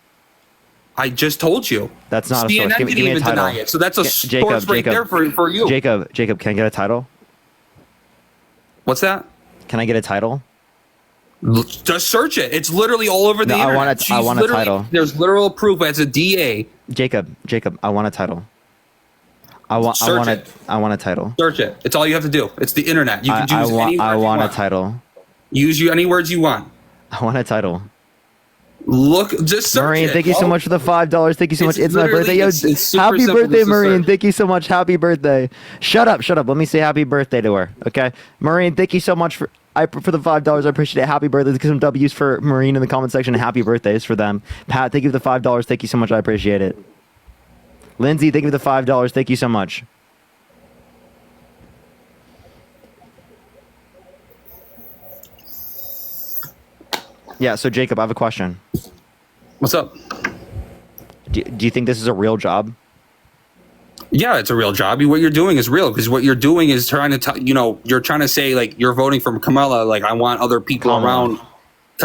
I just told you. That's not a CNN source. Give didn't me a even title. deny it. So that's a Jacob, source right Jacob, there for you. Jacob, can I get a title? What's that? Can I get a title? Just search it. It's literally all over the No, I internet. want a- I She's want a literally- title. There's literal proof as a DA. Jacob, I want a title. I want Search it. a title. Search it. It's all you have to do. It's the internet. You can use any word I you want a want. title. Use any words you want. I want a title. Look, just search Marine, it. thank you so bro. much for the $5. Thank you so much. It's It's my literally- birthday. Yo, it's super happy simple birthday, just to Marine. search. Thank you so much. Happy birthday. Shut up. Let me say happy birthday to her. Okay, Marine, thank you so much for the $5. I appreciate it. Happy birthday. Get some W's for Marine in the comment section. Happy birthdays for them. Pat, thank you for the $5. Thank you so much. I appreciate it. Lindsay, thank you for the $5. Thank you so much. Yeah, so Jacob, I have a question. What's up? Do you think this is a real job? Yeah, it's a real job. What you're doing is real because what you're doing is trying to tell, you're trying to say like you're voting for Kamala. Like I want other people around,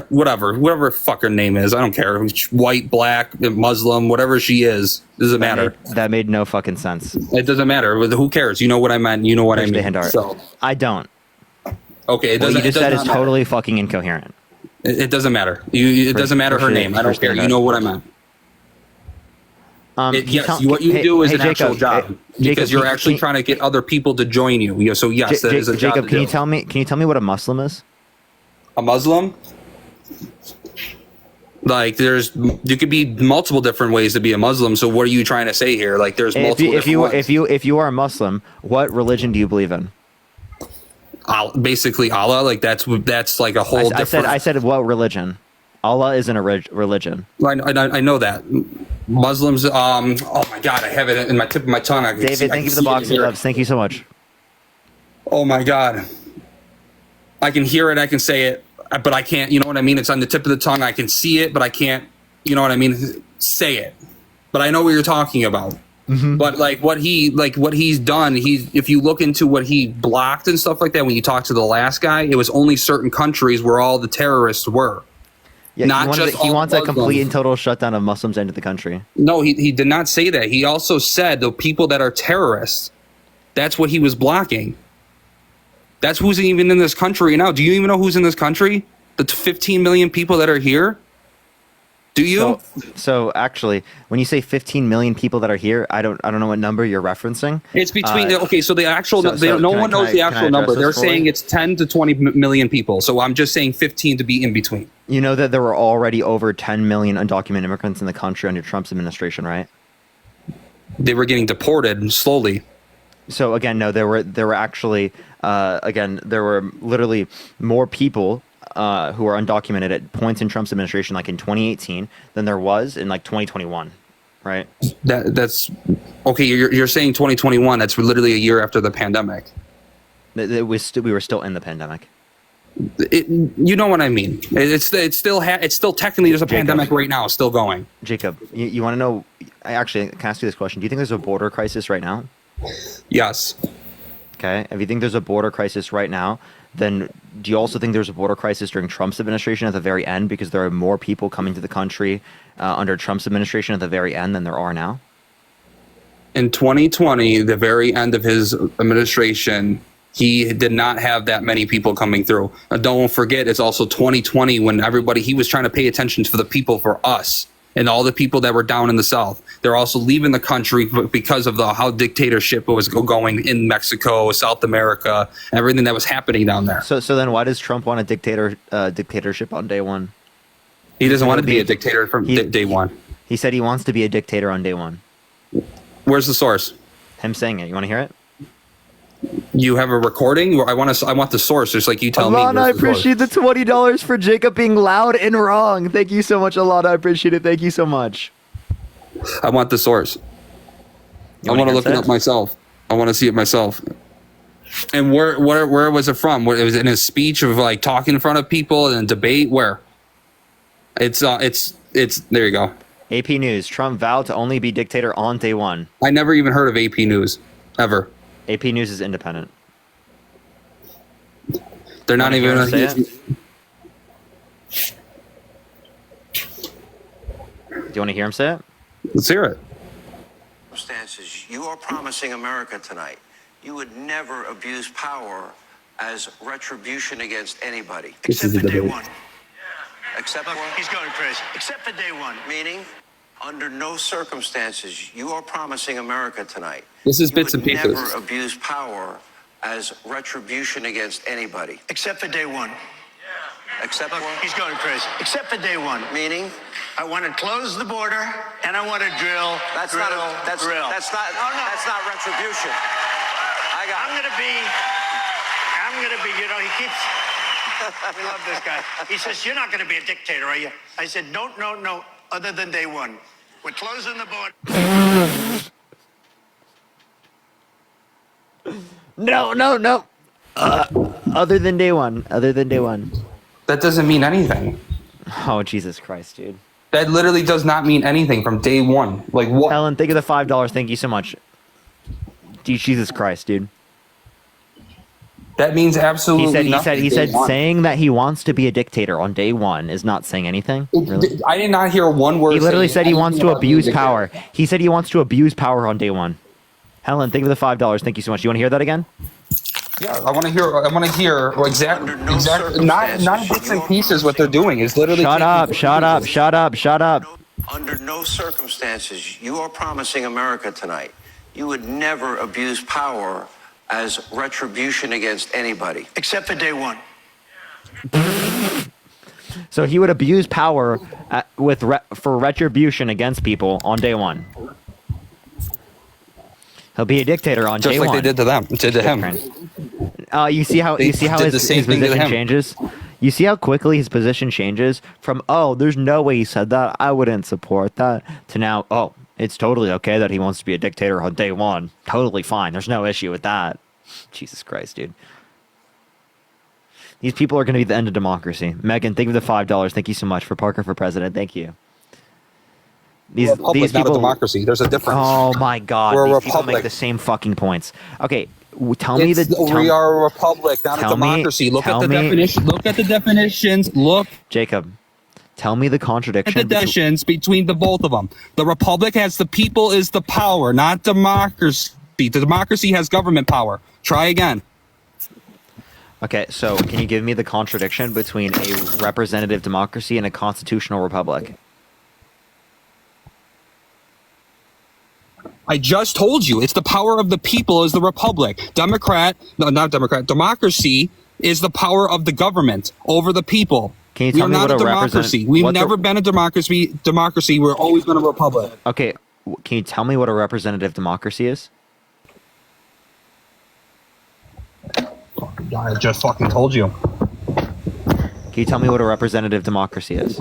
whatever fuck her name is. I don't care. White, black, Muslim, whatever she is. Doesn't matter. That made no fucking sense. It doesn't matter. Who cares? You know what I meant. You know what I Push the mean. hand art. So I don't. okay, it What doesn't. you just it said does is not matter. totally fucking incoherent. It doesn't matter. It doesn't matter her push it- name. I don't push the care. hand You know art. what I meant. What you hey- do is hey, an actual Jacob, job hey, Jacob, because you're can- actually can- trying to get other people to join you. Yeah, so yes, that is a job Jacob, to can do. you tell me? Can you tell me what a Muslim is? A Muslim? Like you could be multiple different ways to be a Muslim. So what are you trying to say here? Like there's multiple. If you are a Muslim, what religion do you believe in? Basically Allah. Like that's like a whole. I said what religion? Allah isn't a religion. I know that. Muslims. Oh my God, I have it in my tip of my tongue. I can David, see- I thank can you for the see it boxing here. gloves. Thank you so much. Oh my God. I can hear it. I can say it, but I can't. You know what I mean? It's on the tip of the tongue. I can see it, but I can't. You know what I mean? Say it. But I know what you're talking about. But like what he's done, if you look into what he blocked and stuff like that, when you talk to the last guy, it was only certain countries where all the terrorists were. Yeah, Not he just all wants a complete Muslims. and total shutdown of Muslims into the country. No, he did not say that. He also said the people that are terrorists, that's what he was blocking. That's who's even in this country now. Do you even know who's in this country? The 15 million people that are here? Do you? So actually, when you say 15 million people that are here, I don't know what number you're referencing. It's between okay. So the actual no can one knows the actual number. They're saying it's 10 to 20 million people. So I'm just saying 15 to be in between. You know that there were already over 10 million undocumented immigrants in the country under Trump's administration, right? They were getting deported slowly. So again, no, there were actually there were literally more people who are undocumented at points in Trump's administration, like in 2018, than there was in like 2021, right? That's okay. You're saying 2021. That's literally a year after the pandemic. We were still in the pandemic. You know what I mean? It's still technically there's a pandemic right now, still going. Jacob, you want to know? I actually can ask you this question. Do you think there's a border crisis right now? Yes. Okay. If you think there's a border crisis right now, then do you also think there's a border crisis during Trump's administration at the very end, because there are more people coming to the country under Trump's administration at the very end than there are now? In 2020, the very end of his administration, he did not have that many people coming through. Don't forget, it's also 2020 when he was trying to pay attention to the people, for us and all the people that were down in the South. They're also leaving the country because of how dictatorship was going in Mexico, South America, everything that was happening down there. So then why does Trump want a dictatorship on day one? He doesn't want to be a dictator from day one. He said he wants to be a dictator on day one. Where's the source? Him saying it. You want to hear it? You have a recording? I want the source, just like you tell me. Alana, I appreciate the $20 for Jacob being loud and wrong. Thank you so much, Alana. I appreciate it. Thank you so much. I want the source. I want to look it up myself. I want to see it myself. And where was it from? It was in his speech of like talking in front of people and debate. Where? It's there you go. AP News. Trump vowed to only be dictator on day one. I never even heard of AP News ever. AP News is independent. They're not even. Do you want to hear him say it? Let's hear it. Circumstances you are promising America tonight, you would never abuse power as retribution against anybody. This is the debate. Except Look, he's going crazy. Except for day one. Meaning, under no circumstances you are promising America tonight. This is bits and you would pieces. never abuse power as retribution against anybody. Except for day one. Except Look, for he's going crazy. Except for day one. meaning. I want to close the border, and I want to drill. That's drill, not. That's drill. That's not. No, no. That's not retribution. I'm gonna be. You know, he keeps. We love this guy. He says, "You're not going to be a dictator, are you?" I said, "No. Other than day one, we're closing the border." No. Other than day one. That doesn't mean anything. Oh, Jesus Christ, dude. That literally does not mean anything from day one. Like what? Ellen, think of the $5. Thank you so much. Jesus Christ, dude. That means absolutely nothing. He said saying that he wants to be a dictator on day one is not saying anything. Really? I did not hear one word. He literally said he wants to abuse anything about power. He said he wants to abuse power on day one. Helen, think of the $5. Thank you so much. You want to hear that again? Yeah, I want to hear exactly. Not bits and pieces. What they're doing is literally. Shut up. Under no circumstances you are promising America tonight, you would never abuse power as retribution against anybody. Except for day one. So he would abuse power for retribution against people on day one. He'll be a dictator on Just day like one. they did to them, to him. You see how his position changes? You see how quickly his position changes from, oh, there's no way he said that, I wouldn't support that, to now, oh, it's totally okay that he wants to be a dictator on day one. Totally fine. There's no issue with that. Jesus Christ, dude. These people are going to be the end of democracy. Megan, think of the $5. Thank you so much for Parker for president. Thank you. These republic, people, not a democracy. There's a difference. Oh my God! We're a these people make republic. the same fucking points. Okay, tell me the. We are a republic, not a democracy. Look at the definition. Look at the definitions. Look, Jacob. Tell me the contradiction. The definitions between the both of them. The republic has the people is the power, not democracy. The democracy has government power. Try again. Okay, so can you give me the contradiction between a representative democracy and a constitutional republic? I just told you, it's the power of the people is the republic. Democracy is the power of the government over the people. Can you We tell are me not what a a democracy. represent? We've what's never been a democracy. We've always been a republic. Okay, can you tell me what a representative democracy is? I just fucking told you. Can you tell me what a representative democracy is?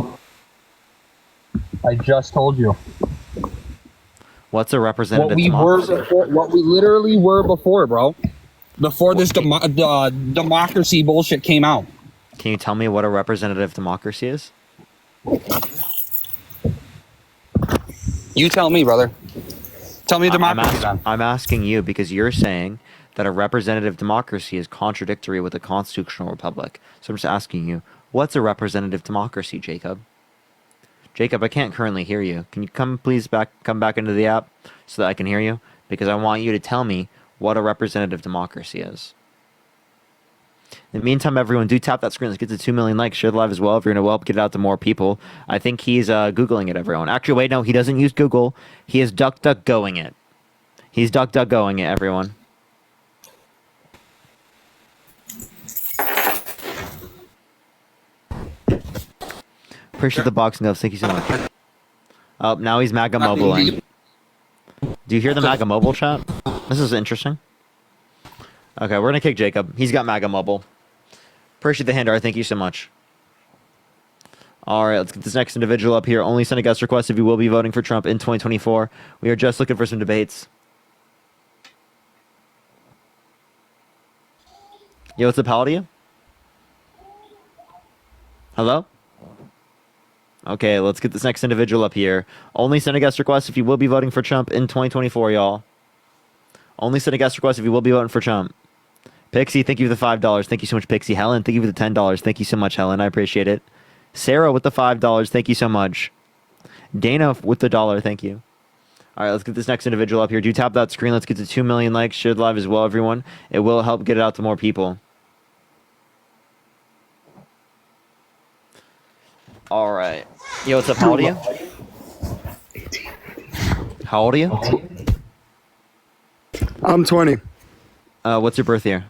I just told you. What's a representative What we democracy? were before, what we literally were before, bro. Before this democracy bullshit came out. Can you tell me what a representative democracy is? You tell me, brother. Tell me democracy then. I'm asking you because you're saying that a representative democracy is contradictory with a constitutional republic. So I'm just asking you, what's a representative democracy, Jacob? Jacob, I can't currently hear you. Can you come back into the app so that I can hear you? Because I want you to tell me what a representative democracy is. In the meantime, everyone, do tap that screen. Let's get to 2 million likes. Share the live as well if you're going to help get it out to more people. I think he's Googling it, everyone. Actually, wait, no, he doesn't use Google. He is DuckDuckGoing it. He's DuckDuckGoing it, everyone. Appreciate the boxing gloves. Thank you so much. Oh, now he's MAGA mobiling. Do you hear the MAGA mobile chat? This is interesting. Okay, we're gonna kick Jacob. He's got MAGA mobile. Appreciate the Handar. Thank you so much. All right, let's get this next individual up here. Only send a guest request if you will be voting for Trump in 2024. We are just looking for some debates. Yo, what's up? How old are you? Hello? Okay, let's get this next individual up here. Only send a guest request if you will be voting for Trump in 2024, y'all. Only send a guest request if you will be voting for Trump. Pixie, thank you for the $5. Thank you so much, Pixie. Helen, thank you for the $10. Thank you so much, Helen. I appreciate it. Sarah with the $5. Thank you so much. Dana with the $1. Thank you. All right, let's get this next individual up here. Do tap that screen. Let's get to 2 million likes. Share the live as well, everyone. It will help get it out to more people. All right. Yo, what's up? How old are you? How old are you? I'm 20. What's your birth year?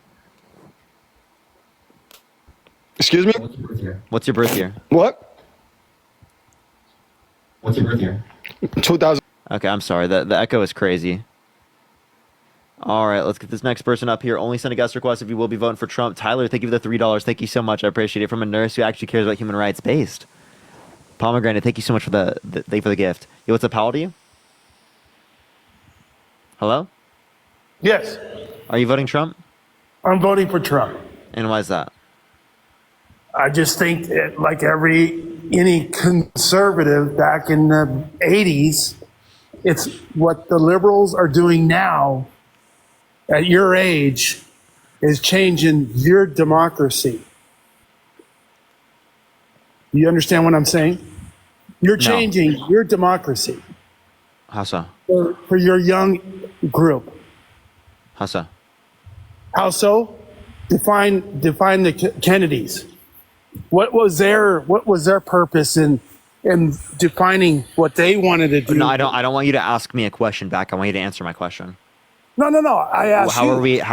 Excuse me? What's your birth year? What? What's your birth year? 2000. Okay, I'm sorry. The echo is crazy. All right, let's get this next person up here. Only send a guest request if you will be voting for Trump. Tyler, thank you for the $3. Thank you so much. I appreciate it. From a nurse who actually cares about human rights based. Pomegranate, thank you so much for thank you for the gift. Yo, what's up? How old are you? Hello? Yes, Are you voting Trump? I'm voting for Trump. And why is that? I just think that, like any conservative back in the 80s, it's what the liberals are doing now at your age is changing your democracy. You understand what I'm saying? You're No. changing your democracy How so? for your young group. How so? How so? Define the Kennedys. What was their purpose in defining what they wanted to do? No, I don't want you to ask me a question back. I want you to answer my question. No. I asked How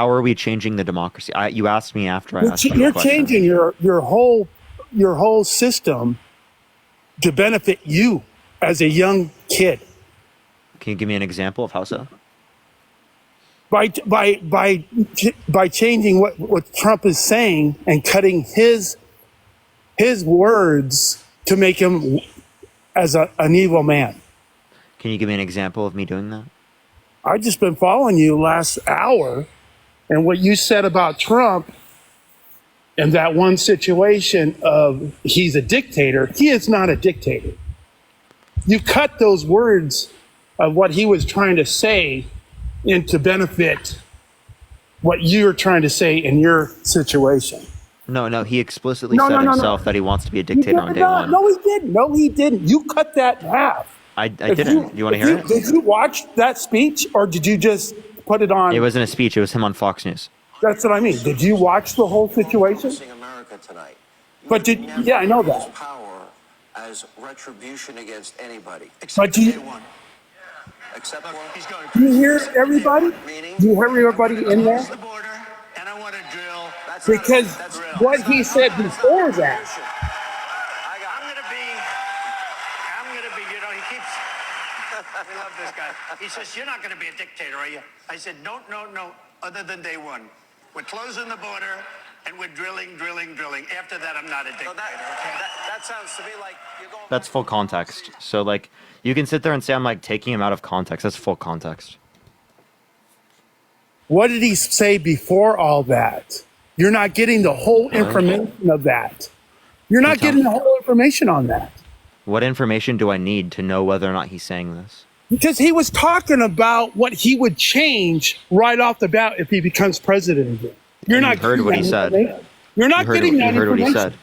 are we changing the democracy? You asked me after I asked you You're the question. changing your whole system to benefit you as a young kid. Can you give me an example of how so? By changing what Trump is saying and cutting his words to make him as an evil man. Can you give me an example of me doing that? I've just been following you last hour, and what you said about Trump and that one situation of he's a dictator. He is not a dictator. You cut those words of what he was trying to say in to benefit what you're trying to say in your situation. No, he explicitly said himself that he wants to be a dictator on day one. No, he didn't. No, he didn't. You cut that in half. I didn't. Do you want to hear it? Did you watch that speech, or did you just put it on? It wasn't a speech. It was him on Fox News. That's what I mean. Did you watch the whole situation? America tonight. But yeah, I know that. Power as retribution against anybody. But do you, Except for He's going Do you hear everybody? Do you hear everybody in there? the border, and I want to drill. Because what he said before that, I'm gonna be, you know, he keeps, we love this guy. He says, you're not gonna be a dictator, are you? I said, no, other than day one. We're closing the border, and we're drilling. After that, I'm not a dictator, okay? that sounds to me like you're going. That's full context. So like you can sit there and say I'm like taking him out of context. That's full context. what did he say before all that? You're not getting the whole information of that. You're not getting the whole information on that. What information do I need to know whether or not he's saying this? Because he was talking about what he would change right off the bat if he becomes president again. You're And not you heard getting what he that said. information. You're not getting that You heard what he information. said.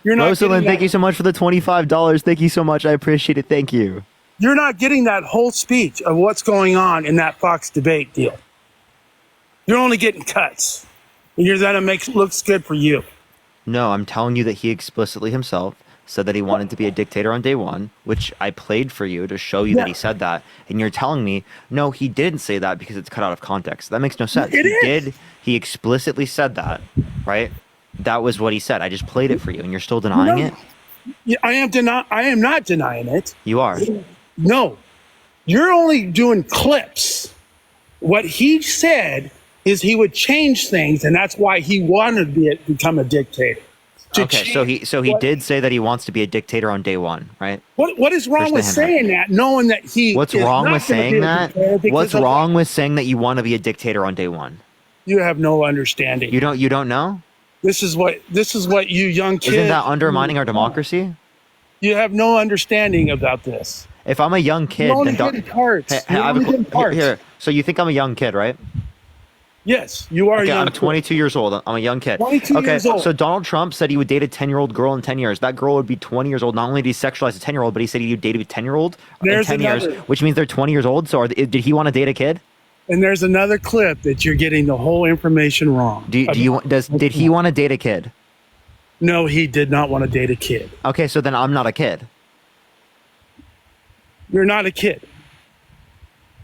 You're not Rosalind, getting thank that- you so much for the $25. Thank you so much. I appreciate it. Thank you. You're not getting that whole speech of what's going on in that Fox debate deal. You're only getting cuts. And that looks good for you. No, I'm telling you that he explicitly himself said that he wanted to be a dictator on day one, which I played for you to show you that he said that. And you're telling me, no, he didn't say that because it's cut out of context. That makes no sense. It is. He explicitly said that, right? That was what he said. I just played it for you, and you're still denying it? Yeah, I am not denying it. You are. No, you're only doing clips. What he said is he would change things, and that's why he wanted to become a dictator. Okay, so he did say that he wants to be a dictator on day one, right? What is wrong with saying that, knowing that he? What's is wrong not with gonna be saying a that? dictator because What's of wrong with saying that you want to be a dictator on day one? You have no understanding. You don't know? This is what you young kids. Isn't that undermining our democracy? You have no understanding about this. If I'm a young kid, You're only then getting parts. Hey, You're I have only a getting parts. here. So you think I'm a young kid, right? Yes, you are. Okay, young I'm 22 years old. I'm a young kid. 22 okay, years old. so Donald Trump said he would date a 10-year-old girl in 10 years. That girl would be 20 years old. Not only did he sexualize a 10-year-old, but he said he would date a 10-year-old in There's 10 years, another. which means they're 20 years old. So did he want to date a kid? And there's another clip that you're getting the whole information wrong. Did he want to date a kid? No, he did not want to date a kid. Okay, so then I'm not a kid. You're not a kid.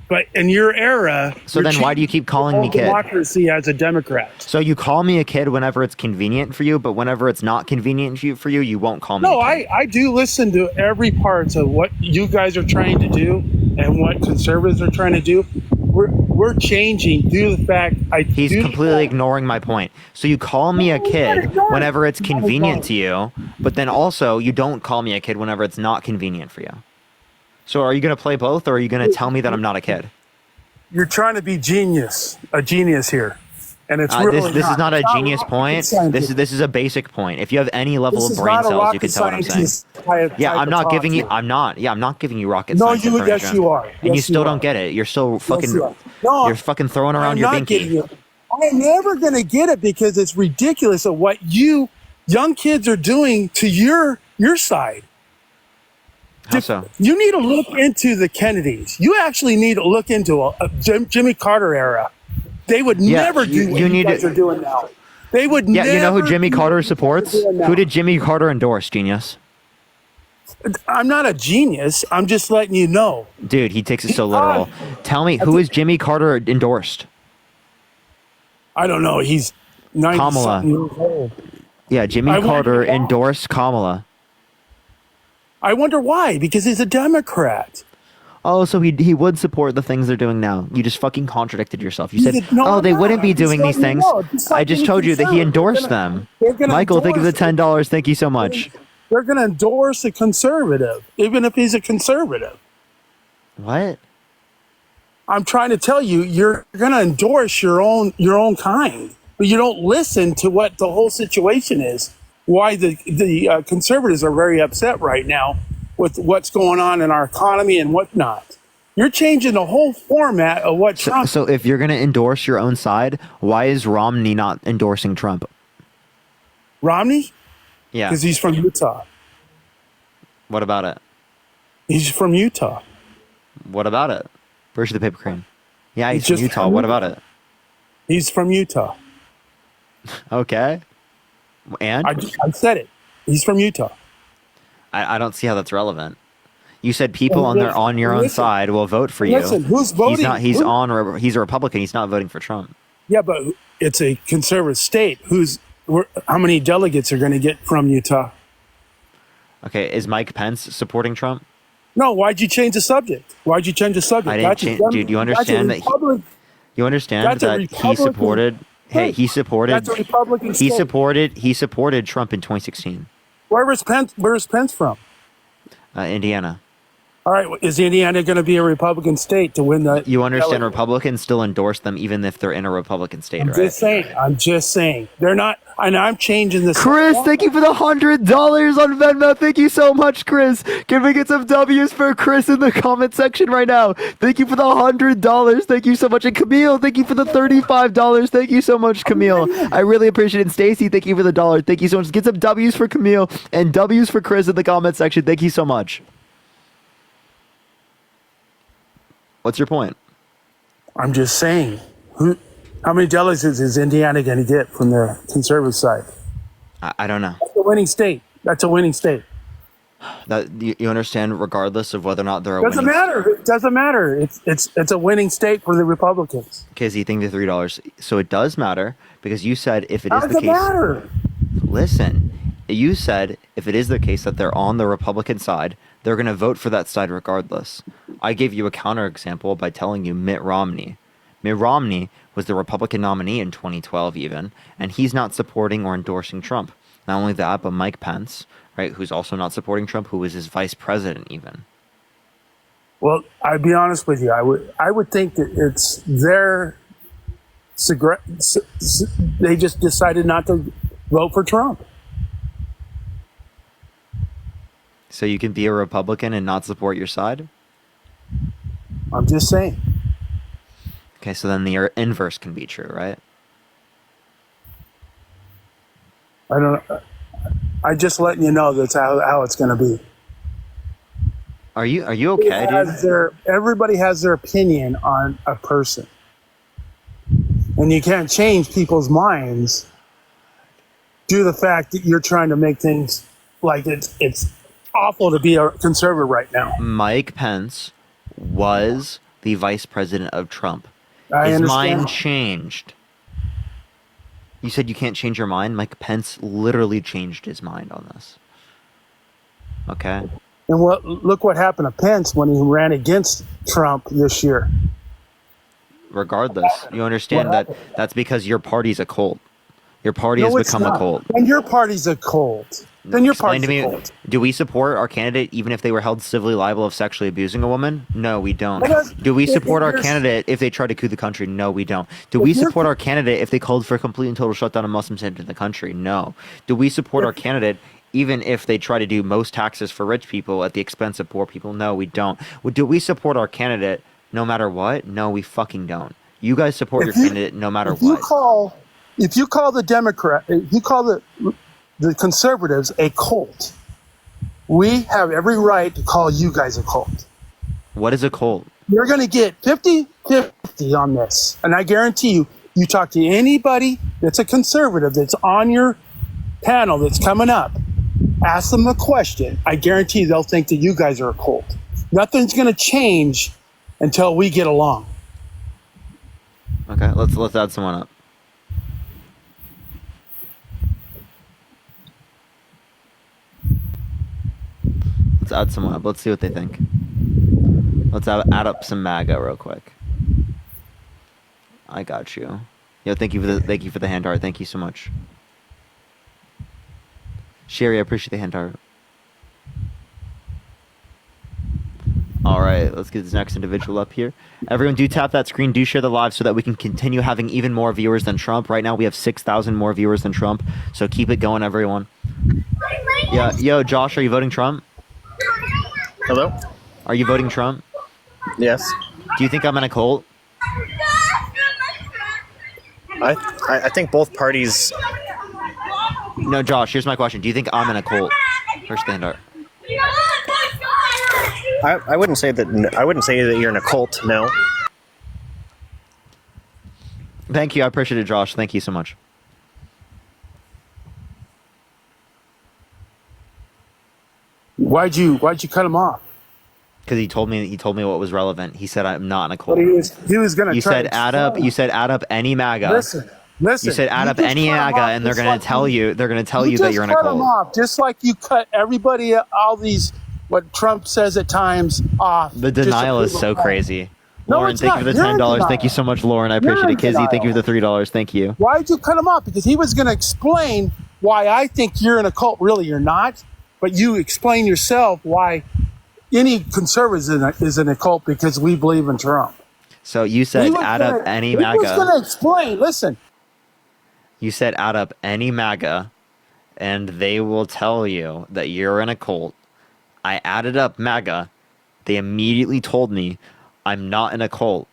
But in your era, So you're then why do you keep calling me cheating kid? democracy as a Democrat. So you call me a kid whenever it's convenient for you, but whenever it's not convenient for you, you won't call me. No, a kid. I do listen to every part of what you guys are trying to do and what conservatives are trying to do. We're changing due to the fact He's completely ignoring my point. So you call me a kid whenever it's convenient to you, but then also you don't call me a kid whenever it's not convenient for you. So are you going to play both, or are you going to tell me that I'm not a kid? You're trying to be a genius here. And it's really This is not a genius rocket point. scientist. This is a basic point. If you have any level This of is brain not a cells, you rocket can tell what I'm saying. scientist type Yeah, I'm of not talk giving you. here. I'm not. Yeah, I'm not giving you rocket No, science yes, information. you are. And you Yes, still you don't are. get it. You're still fucking. you are. No, you're fucking throwing around I'm your not getting binky. it. I'm never going to get it because it's ridiculous of what you young kids are doing to your side. How so? You need to look into the Kennedys. You actually need to look into a Jimmy Carter era. They would Yeah, never do what you you need guys to- are doing now. They would Yeah, never you know who Jimmy do Carter what supports? you're doing now. Who did Jimmy Carter endorse, genius? I'm not a genius. I'm just letting you know. Dude, he takes it so literal. Tell me, who is Jimmy Carter endorsed? I don't know. He's 90 Kamala. something years old. Yeah, Jimmy I wonder Carter why. endorsed Kamala. I wonder why. Because he's a Democrat. Oh, so he would support the things they're doing now. You just fucking contradicted yourself. You He said, did- no, oh, they I'm wouldn't not. be I'm just doing these letting you things. know. Just I like just any told you that he conservative, endorsed they're gonna- them. they're gonna Michael, thank you for the endorse $10. Thank you so much. They're going to endorse a conservative, even if he's a conservative. What? I'm trying to tell you, you're going to endorse your own kind, but you don't listen to what the whole situation is. Why the conservatives are very upset right now with what's going on in our economy and whatnot. You're changing the whole format of what Trump. So if you're going to endorse your own side, why is Romney not endorsing Trump? Romney, Yeah. because he's from Utah. What about it? He's from Utah. What about it? Where's the paper crane? Yeah, he's He's from just Utah. from What Utah. about it? He's from Utah. Okay. And I said it. He's from Utah. I don't see how that's relevant. You said people on your own Listen, side will vote for you. Listen, who's voting? He's not. He's a Republican. He's not voting for Trump. Yeah, but it's a conservative state. How many delegates are going to get from Utah? Okay, is Mike Pence supporting Trump? No, why'd you change the subject? Why'd you change the subject? I didn't change, dude. You understand that? You understand That's a that he Republican- supported. Hey, he supported. That's a Republican He state. supported Trump in 2016. Where's Pence from? Indiana. All right, is Indiana going to be a Republican state to win the? You understand? delegate? Republicans still endorse them even if they're in a Republican state, right? I'm just saying. They're not. And I'm changing this. Chris, thank you for the $100 on Venmo. Thank you so much, Chris. Can we get some W's for Chris in the comment section right now? Thank you for the $100. Thank you so much. And Camille, thank you for the $35. Thank you so much, Camille. I really appreciate it. Stacy, thank you for the $1. Thank you so much. Get some W's for Camille and W's for Chris in the comment section. Thank you so much. What's your point? I'm just saying. How many delegates is Indiana going to get from the conservative side? I don't know. That's a winning state. That's a winning state. That you understand, regardless of whether or not they're a Doesn't winning. matter. It doesn't matter. It's a winning state for the Republicans. Kizzy, think the $3. So it does matter because you said if it How is does the it case. matter? Listen, you said if it is the case that they're on the Republican side, they're going to vote for that side regardless. I gave you a counterexample by telling you Mitt Romney. Mitt Romney was the Republican nominee in 2012 even, and he's not supporting or endorsing Trump. Not only that, but Mike Pence, right, who's also not supporting Trump, who was his vice president even. Well, I'd be honest with you. I would think that it's their. They just decided not to vote for Trump. So you can be a Republican and not support your side? I'm just saying. Okay, so then the inverse can be true, right? I just letting you know that's how it's going to be. Are you okay, dude? Everybody has their opinion on a person, and you can't change people's minds due to the fact that you're trying to make things like it's awful to be a conservative right now. Mike Pence was the vice president of Trump. I His understand. mind changed. You said you can't change your mind? Mike Pence literally changed his mind on this. Okay? And look what happened to Pence when he ran against Trump this year. Regardless, you understand that that's because your party's a cult. Your party has No, it's become a not. cult. And your party's a cult. Then your Explain party's to me, a cult. do we support our candidate even if they were held civilly liable of sexually abusing a woman? No, we don't. Because Do we if support our you're- candidate if they try to coup the country? No, we don't. Do If we you're- support our candidate if they called for a complete and total shutdown of Muslims into the country? No. Do we support our candidate even if they try to do most taxes for rich people at the expense of poor people? No, we don't. Do we support our candidate no matter what? No, we fucking don't. You guys support your candidate no matter If you what. call the Democrat, if you call the conservatives a cult, we have every right to call you guys a cult. What is a cult? You're going to get 50-50 on this. And I guarantee you, you talk to anybody that's a conservative that's on your panel that's coming up, ask them a question. I guarantee they'll think that you guys are a cult. Nothing's going to change until we get along. Okay, let's add someone up. Let's add someone up. Let's see what they think. Let's add up some MAGA real quick. I got you. Yo, thank you for the hand art. Thank you so much. Sherry, I appreciate the hand art. All right, let's get this next individual up here. Everyone, do tap that screen. Do share the live so that we can continue having even more viewers than Trump. Right now, we have 6,000 more viewers than Trump. So keep it going, everyone. Yeah, yo, Josh, are you voting Trump? Hello? Are you voting Trump? Yes. Do you think I'm in a cult? I think both parties. No, Josh, here's my question. Do you think I'm in a cult? Here's the hand art. I wouldn't say that. I wouldn't say that you're in a cult. No. Thank you. I appreciate it, Josh. Thank you so much. Why'd you cut him off? Because he told me what was relevant. He said I'm not in a cult. But he was going to. You said add up. You said add up any MAGA. Listen. You said add up just any cut 'em MAGA, off and they're just going like to tell you. They're going to tell you that just you're in a cut 'em cult. off, just like you cut everybody, all these what Trump says at times off. The just to denial is prove so a point. crazy. No, Lauren, it's thank not. you for the You're in $10. Thank you denial. so much, Lauren. I You're appreciate in it. Kizzy, thank you for the $3. Thank you. Why'd you cut him off? Because he was going to explain why I think you're in a cult. Really, you're not. But you explain yourself why any conservative is in a cult because we believe in Trump. So you He said was add up gonna- any He was MAGA. going to explain. Listen, You said add up any MAGA, and they will tell you that you're in a cult. I added up MAGA. They immediately told me I'm not in a cult,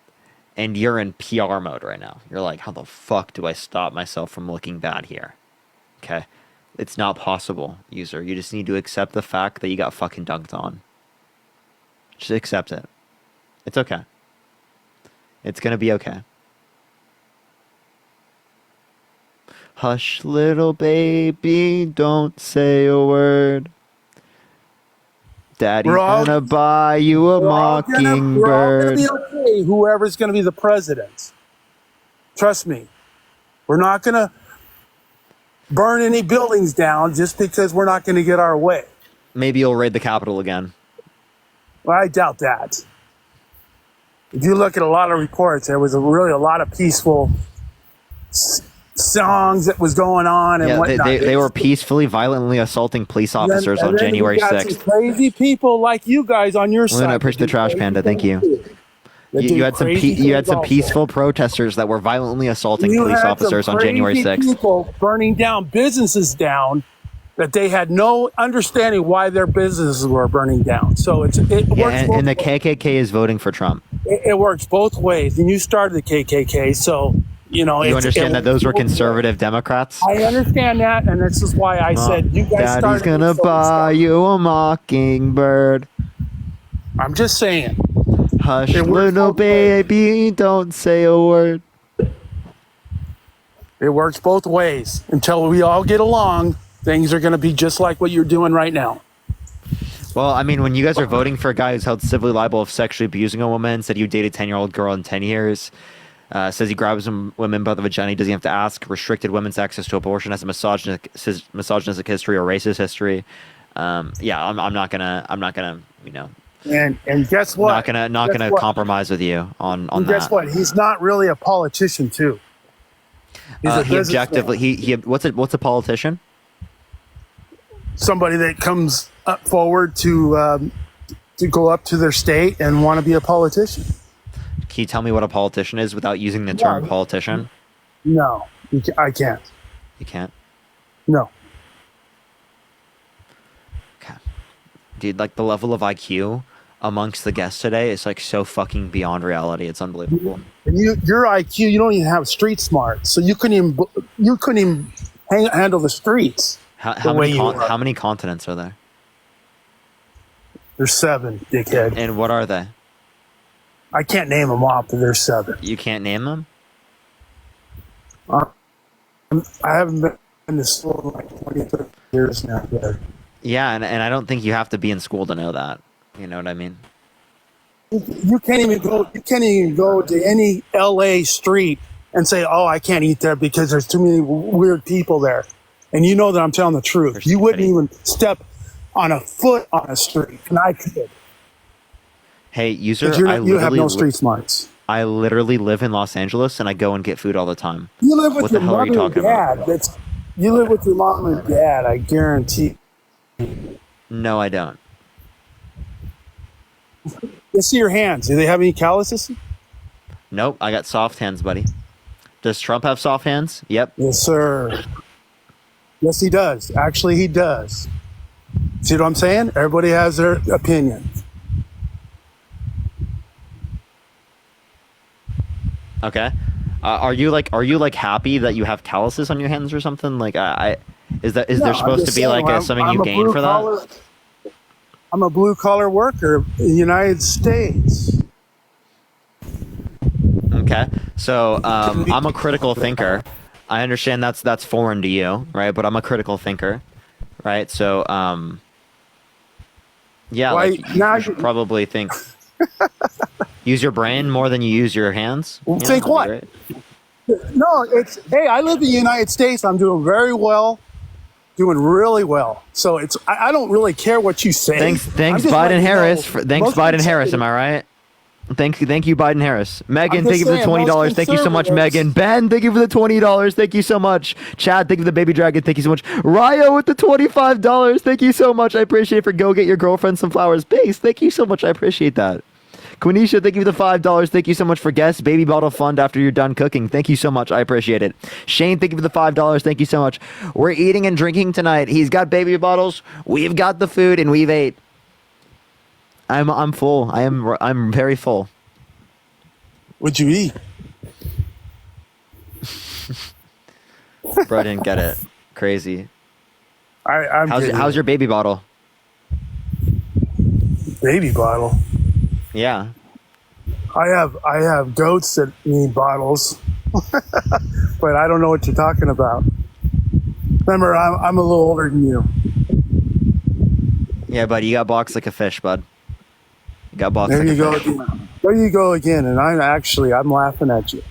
and you're in PR mode right now. You're like, how the fuck do I stop myself from looking bad here? Okay. It's not possible, user. You just need to accept the fact that you got fucking dunked on. Just accept it. It's okay. It's gonna be okay. Hush, little baby, don't say a word. Daddy's We're all- gonna buy you a we're all gonna mockingbird. be okay, whoever's going to be the president. Trust me. We're not going to burn any buildings down just because we're not going to get our way. Maybe you'll raid the Capitol again. Well, I doubt that. If you look at a lot of reports, there was really a lot of peaceful songs that was going on and Yeah, whatnot. they were peacefully, violently assaulting police officers on January you got 6th. some crazy people like you guys on your Luna, I side. appreciate the trash panda. Thank you. That You do had some crazy you had things some also. peaceful protesters that were violently assaulting You police had some officers on January crazy 6th. People burning down businesses down that they had no understanding why their businesses were burning down. So it Yeah, works. and the KKK is voting for Trump. It works both ways. And you started the KKK, so you know. You understand that those were conservative Democrats? I understand that, and this is why I said you guys Daddy's started. gonna it, so buy you a mockingbird. I'm just saying. Hush, It works little both ways. baby, don't say a word. It works both ways. Until we all get along, things are going to be just like what you're doing right now. Well, I mean, when you guys are voting for a guy who's held civilly liable of sexually abusing a woman, said you dated a 10-year-old girl in 10 years, says he grabs women by the vagina, doesn't have to ask, restricted women's access to abortion, has a misogynistic history or racist history. Yeah, I'm not gonna, you know, And guess what? not gonna compromise with you on And guess that. what? He's not really a politician, too. He's a He businessman. objectively, he what's a politician? Somebody that comes up forward to go up to their state and want to be a politician. Can you tell me what a politician is without using the term Yeah. politician? No, I can't. You can't. No. Dude, like the level of IQ amongst the guests today is like so fucking beyond reality. It's unbelievable. And your IQ, you don't even have street smart, so you couldn't even handle the streets. How the way many you are. how many continents are there? There's 7, dickhead. And what are they? I can't name them off, but there's 7. You can't name them? I haven't been to school in like 20, 30 years now. But Yeah, and I don't think you have to be in school to know that. You know what I mean? you can't even go. You can't even go to any LA street and say, "Oh, I can't eat there because there's too many weird people there." And you know that I'm telling the truth. You wouldn't even step on a foot on a street, and I could. Hey, user, 'Cause you have no street smarts. I literally live in Los Angeles and I go and get food all the time. You live with What your the hell are you mother and talking about? dad. You live with your mom and dad. I guarantee. No, I don't. Let's see your hands. Do they have any calluses? Nope, I got soft hands, buddy. Does Trump have soft hands? Yep. Yes, sir. Yes, he does. Actually, he does. See what I'm saying? Everybody has their opinion. Okay. Are you like happy that you have calluses on your hands or something? Like is there No, I'm supposed to just be saying, like I'm- something I'm you a gain for that? I'm a blue collar worker in the United States. Okay. So I'm a critical thinker. I understand that's foreign to you, right? But I'm a critical thinker, right? So Yeah, Why like now? you should probably think. Use your brain more than you use your hands. You know, Think that'd be what? great. No, it's hey. I live in the United States. I'm doing very well, doing really well. So it's I don't really care what you say. Thanks, I'm just letting Biden you know, Harris. Thanks, most Biden Harris. conservatives- Am I right? Thank you, Biden Harris. Megan, I'm thank just you for the saying, most $20. Thank you so much, conservatives- Megan. Ben, thank you for the $20. Thank you so much. Chad, thank you for the baby dragon. Thank you so much. Ryo with the $25. Thank you so much. I appreciate it. For go get your girlfriend some flowers. Base, thank you so much. I appreciate that. Quenisha, thank you for the $5. Thank you so much for guest baby bottle fund after you're done cooking. Thank you so much. I appreciate it. Shane, thank you for the $5. Thank you so much. We're eating and drinking tonight. He's got baby bottles. We've got the food, and we've ate. I'm full. I'm very full. What'd you eat? Bro, I didn't get it. Crazy. I'm How's your baby bottle? baby bottle? Yeah. I have goats that need bottles, but I don't know what you're talking about. Remember, I'm a little older than you. Yeah, buddy, you got boxed like a fish, bud. You got boxed There like you a go fish. again. There you go again, and I'm laughing at you.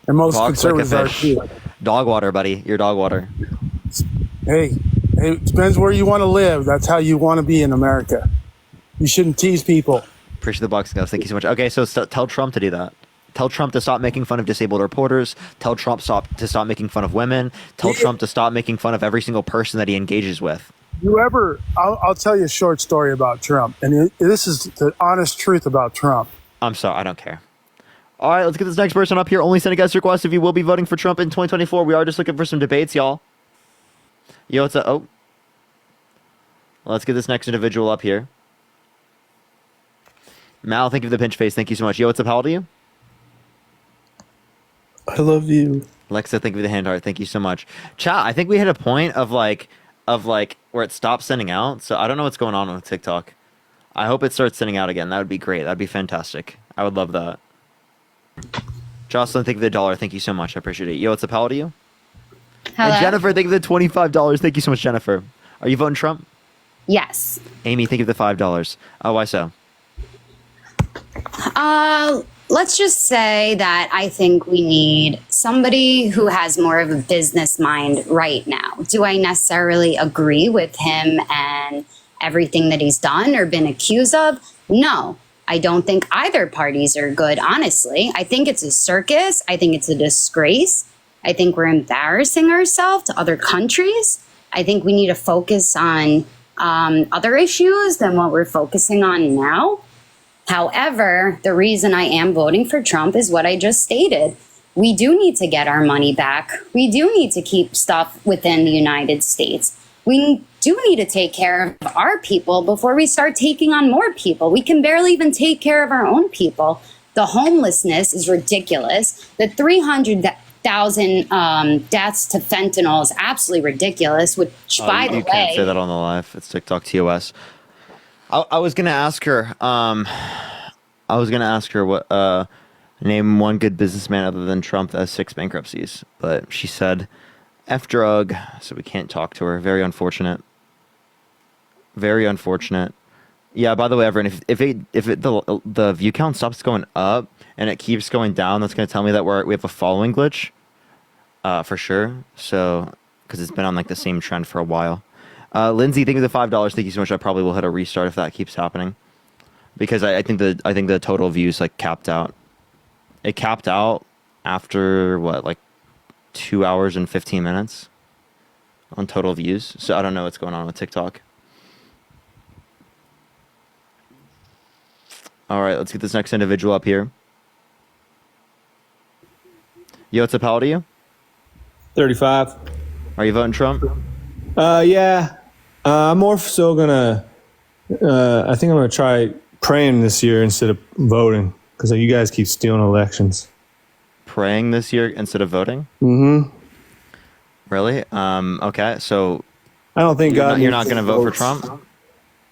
And most Boxed like a conservatives are fish. too. Dog water, buddy. You're dog water. Hey, it depends where you want to live. That's how you want to be in America. You shouldn't tease people. Appreciate the boxing guys. Thank you so much. Okay, so tell Trump to do that. Tell Trump to stop making fun of disabled reporters. Tell Trump to stop making fun of women. Tell Trump to stop making fun of every single person that he engages with. I'll tell you a short story about Trump, and this is the honest truth about Trump. I'm sorry, I don't care. All right, let's get this next person up here. Only send a guest request if you will be voting for Trump in 2024. We are just looking for some debates, y'all. Yo, it's let's get this next individual up here. Mal, thank you for the pinch face. Thank you so much. Yo, what's up? How old are you? I love you. Lexa, thank you for the hand heart. Thank you so much. Chat, I think we hit a point of like where it stopped sending out. So I don't know what's going on with TikTok. I hope it starts sending out again. That would be great. That'd be fantastic. I would love that. Jocelyn, thank you for the $1. Thank you so much. I appreciate it. Yo, what's up? How old are you? Hello. And Jennifer, thank you for the $25. Thank you so much, Jennifer. Are you voting Trump? Yes. Amy, thank you for the $5. Oh, why so? Let's just say that I think we need somebody who has more of a business mind right now. Do I necessarily agree with him and everything that he's done or been accused of? No. I don't think either parties are good, honestly. I think it's a circus. I think it's a disgrace. I think we're embarrassing ourselves to other countries. I think we need to focus on other issues than what we're focusing on now. However, the reason I am voting for Trump is what I just stated. We do need to get our money back. We do need to keep stuff within the United States. We do need to take care of our people before we start taking on more people. We can barely even take care of our own people. The homelessness is ridiculous. The 300,000 deaths to fentanyl is absolutely ridiculous, which, by the You can't say way, that on the live. It's TikTok TOS. I was gonna ask her. What name one good businessman other than Trump that has 6 bankruptcies, but she said F drug, so we can't talk to her. Very unfortunate. Very unfortunate. Yeah. By the way, everyone, if the view count stops going up and it keeps going down, that's gonna tell me that we have a following glitch, for sure. So because it's been on like the same trend for a while. Lindsay, thank you for the $5. Thank you so much. I probably will hit a restart if that keeps happening, because I think the total views like capped out. It capped out after what, like 2 hours and 15 minutes on total views. So I don't know what's going on with TikTok. All right, let's get this next individual up here. Yo, what's up? How old are you? 35. Are you voting Trump? Yeah. I'm more so gonna. I think I'm gonna try praying this year instead of voting, because you guys keep stealing elections. Praying this year instead of voting? Mm-hmm. Really? Okay. So I don't think you're not going to vote for Trump?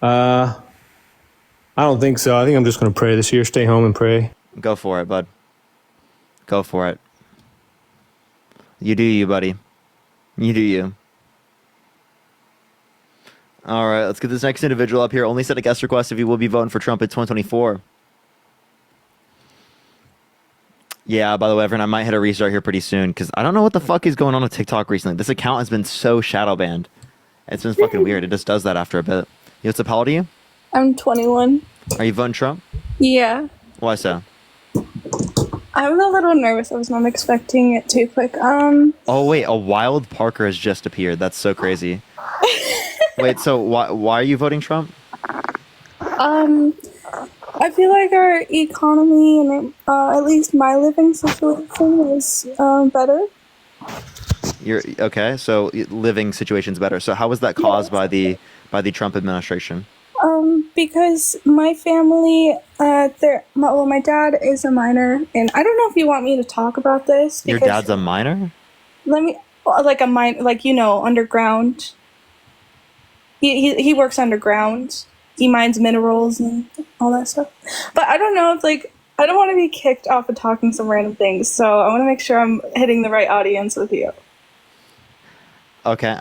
I don't think so. I think I'm just gonna pray this year. Stay home and pray. Go for it, bud. Go for it. You do you, buddy. You do you. All right, let's get this next individual up here. Only set a guest request if you will be voting for Trump in 2024. Yeah, by the way, everyone, I might hit a restart here pretty soon because I don't know what the fuck is going on with TikTok recently. This account has been so shadow banned. It's been fucking weird. It just does that after a bit. Yo, what's up? How old are you? I'm 21. Are you voting Trump? Yeah. Why so? I'm a little nervous. I was not expecting it too quick. Oh, wait, a wild Parker has just appeared. That's so crazy. Wait, so why are you voting Trump? I feel like our economy and at least my living situation is better. You're okay. So living situation's better. So how was that caused by the Trump administration? Because my family, my dad is a minor, and I don't know if you want me to talk about this. Your dad's a minor? Underground. He works underground. He mines minerals and all that stuff. But I don't know if I don't want to be kicked off of talking some random things, so I want to make sure I'm hitting the right audience with you. Okay.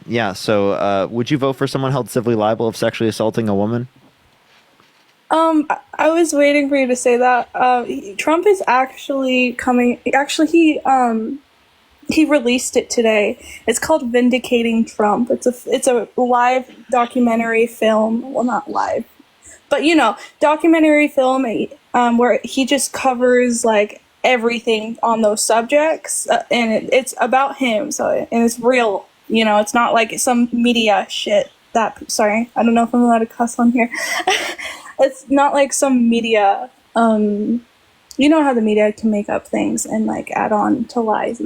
Yeah. So, would you vote for someone held civilly liable of sexually assaulting a woman? I was waiting for you to say that. Trump is actually coming. Actually, he released it today. It's called Vindicating Trump. It's a live documentary film. Well, not live, but documentary film where he just covers everything on those subjects, and it's about him. And it's real. It's not like some media shit. Sorry, I don't know if I'm allowed to cuss on here. It's not like some media. You know how the media can make up things and add on to lies.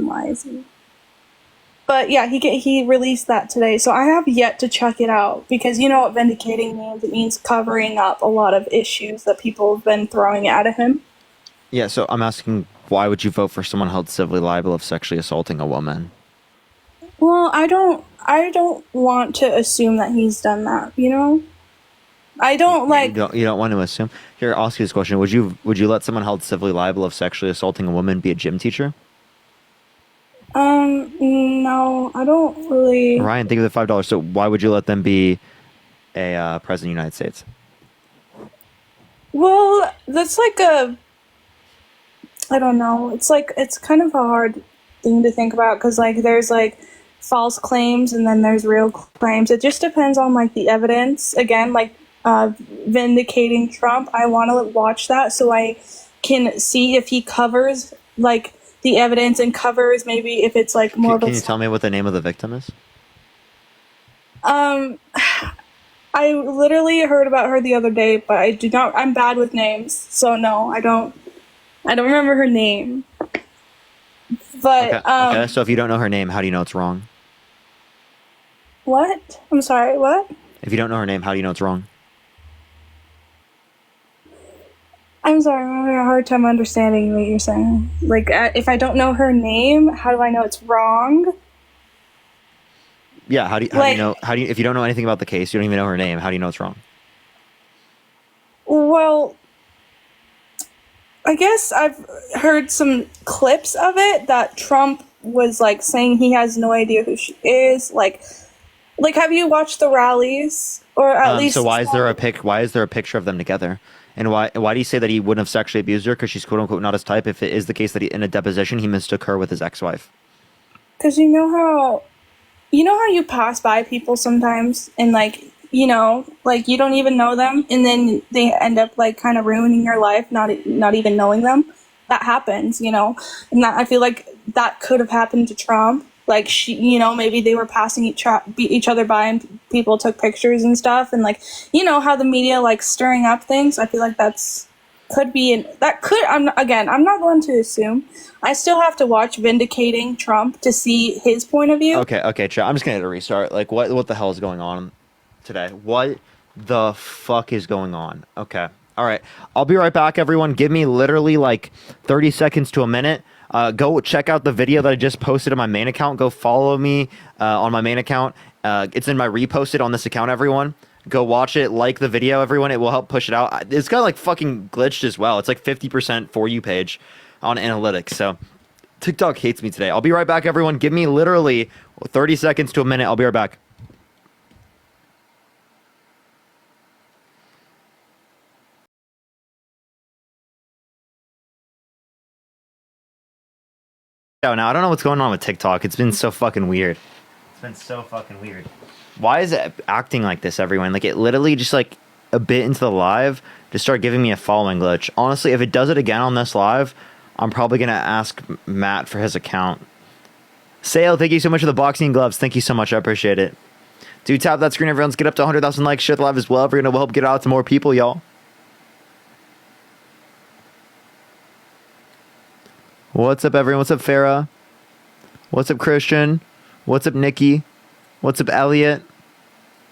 But yeah, he released that today, so I have yet to check it out because you know what vindicating means? It means covering up a lot of issues that people have been throwing at him. Yeah. So I'm asking, why would you vote for someone held civilly liable of sexually assaulting a woman? Well, I don't want to assume that he's done that. I don't like. You don't want to assume. Here, I'll ask you this question: Would you let someone held civilly liable of sexually assaulting a woman be a gym teacher? No, I don't really. Ryan, think of the $5. So why would you let them be a president of the United States? Well, that's I don't know. It's kind of a hard thing to think about because there's false claims and then there's real claims. It just depends on the evidence. Again, Vindicating Trump. I want to watch that so I can see if he covers the evidence and covers maybe if it's more of a. Can you tell me what the name of the victim is? I literally heard about her the other day, but I do not. I'm bad with names, so no, I don't remember her name. But okay. So if you don't know her name, how do you know it's wrong? What? I'm sorry. What? If you don't know her name, how do you know it's wrong? I'm sorry, I'm having a hard time understanding what you're saying. If I don't know her name, how do I know it's wrong? Yeah, how do you know? If you don't know anything about the case, you don't even know her name, how do you know it's wrong? Well, I guess I've heard some clips of it that Trump was saying he has no idea who she is. Have you watched the rallies, or at least? So why is there a picture of them together? And why do you say that he wouldn't have sexually abused her because she's quote unquote not his type? If it is the case that in a deposition he mistook her with his ex-wife. Because you know how you pass by people sometimes and you don't even know them, and then they end up kind of ruining your life, not even knowing them. That happens, and that I feel like that could have happened to Trump. Maybe they were passing each other by and people took pictures and stuff, and how the media stirring up things. I feel like I'm not going to assume. I still have to watch Vindicating Trump to see his point of view. Okay, Chat. I'm just gonna hit a restart. What the hell is going on today? What the fuck is going on? Okay. All right. I'll be right back, everyone. Give me literally 30 seconds to a minute. Go check out the video that I just posted on my main account. Go follow me on my main account. It's in my reposted on this account, everyone. Go watch it. Like the video, everyone. It will help push it out. It's got fucking glitched as well. It's 50% For You page on analytics. So TikTok hates me today. I'll be right back, everyone. Give me literally 30 seconds to a minute. I'll be right back. Oh, now I don't know what's going on with TikTok. It's been so fucking weird. It's been so fucking weird. Why is it acting like this, everyone? Like, it literally just, like, a bit into the live, just start giving me a following glitch. Honestly, if it does it again on this live, I'm probably going to ask Matt for his account. Sale, thank you so much for the boxing gloves. Thank you so much. I appreciate it. Do tap that screen, everyone. Let's get up to 100,000 likes. Share the live as well. Everyone will help get out to more people, y'all. What's up, everyone? What's up, Farah? What's up, Christian? What's up, Nikki? What's up, Elliot?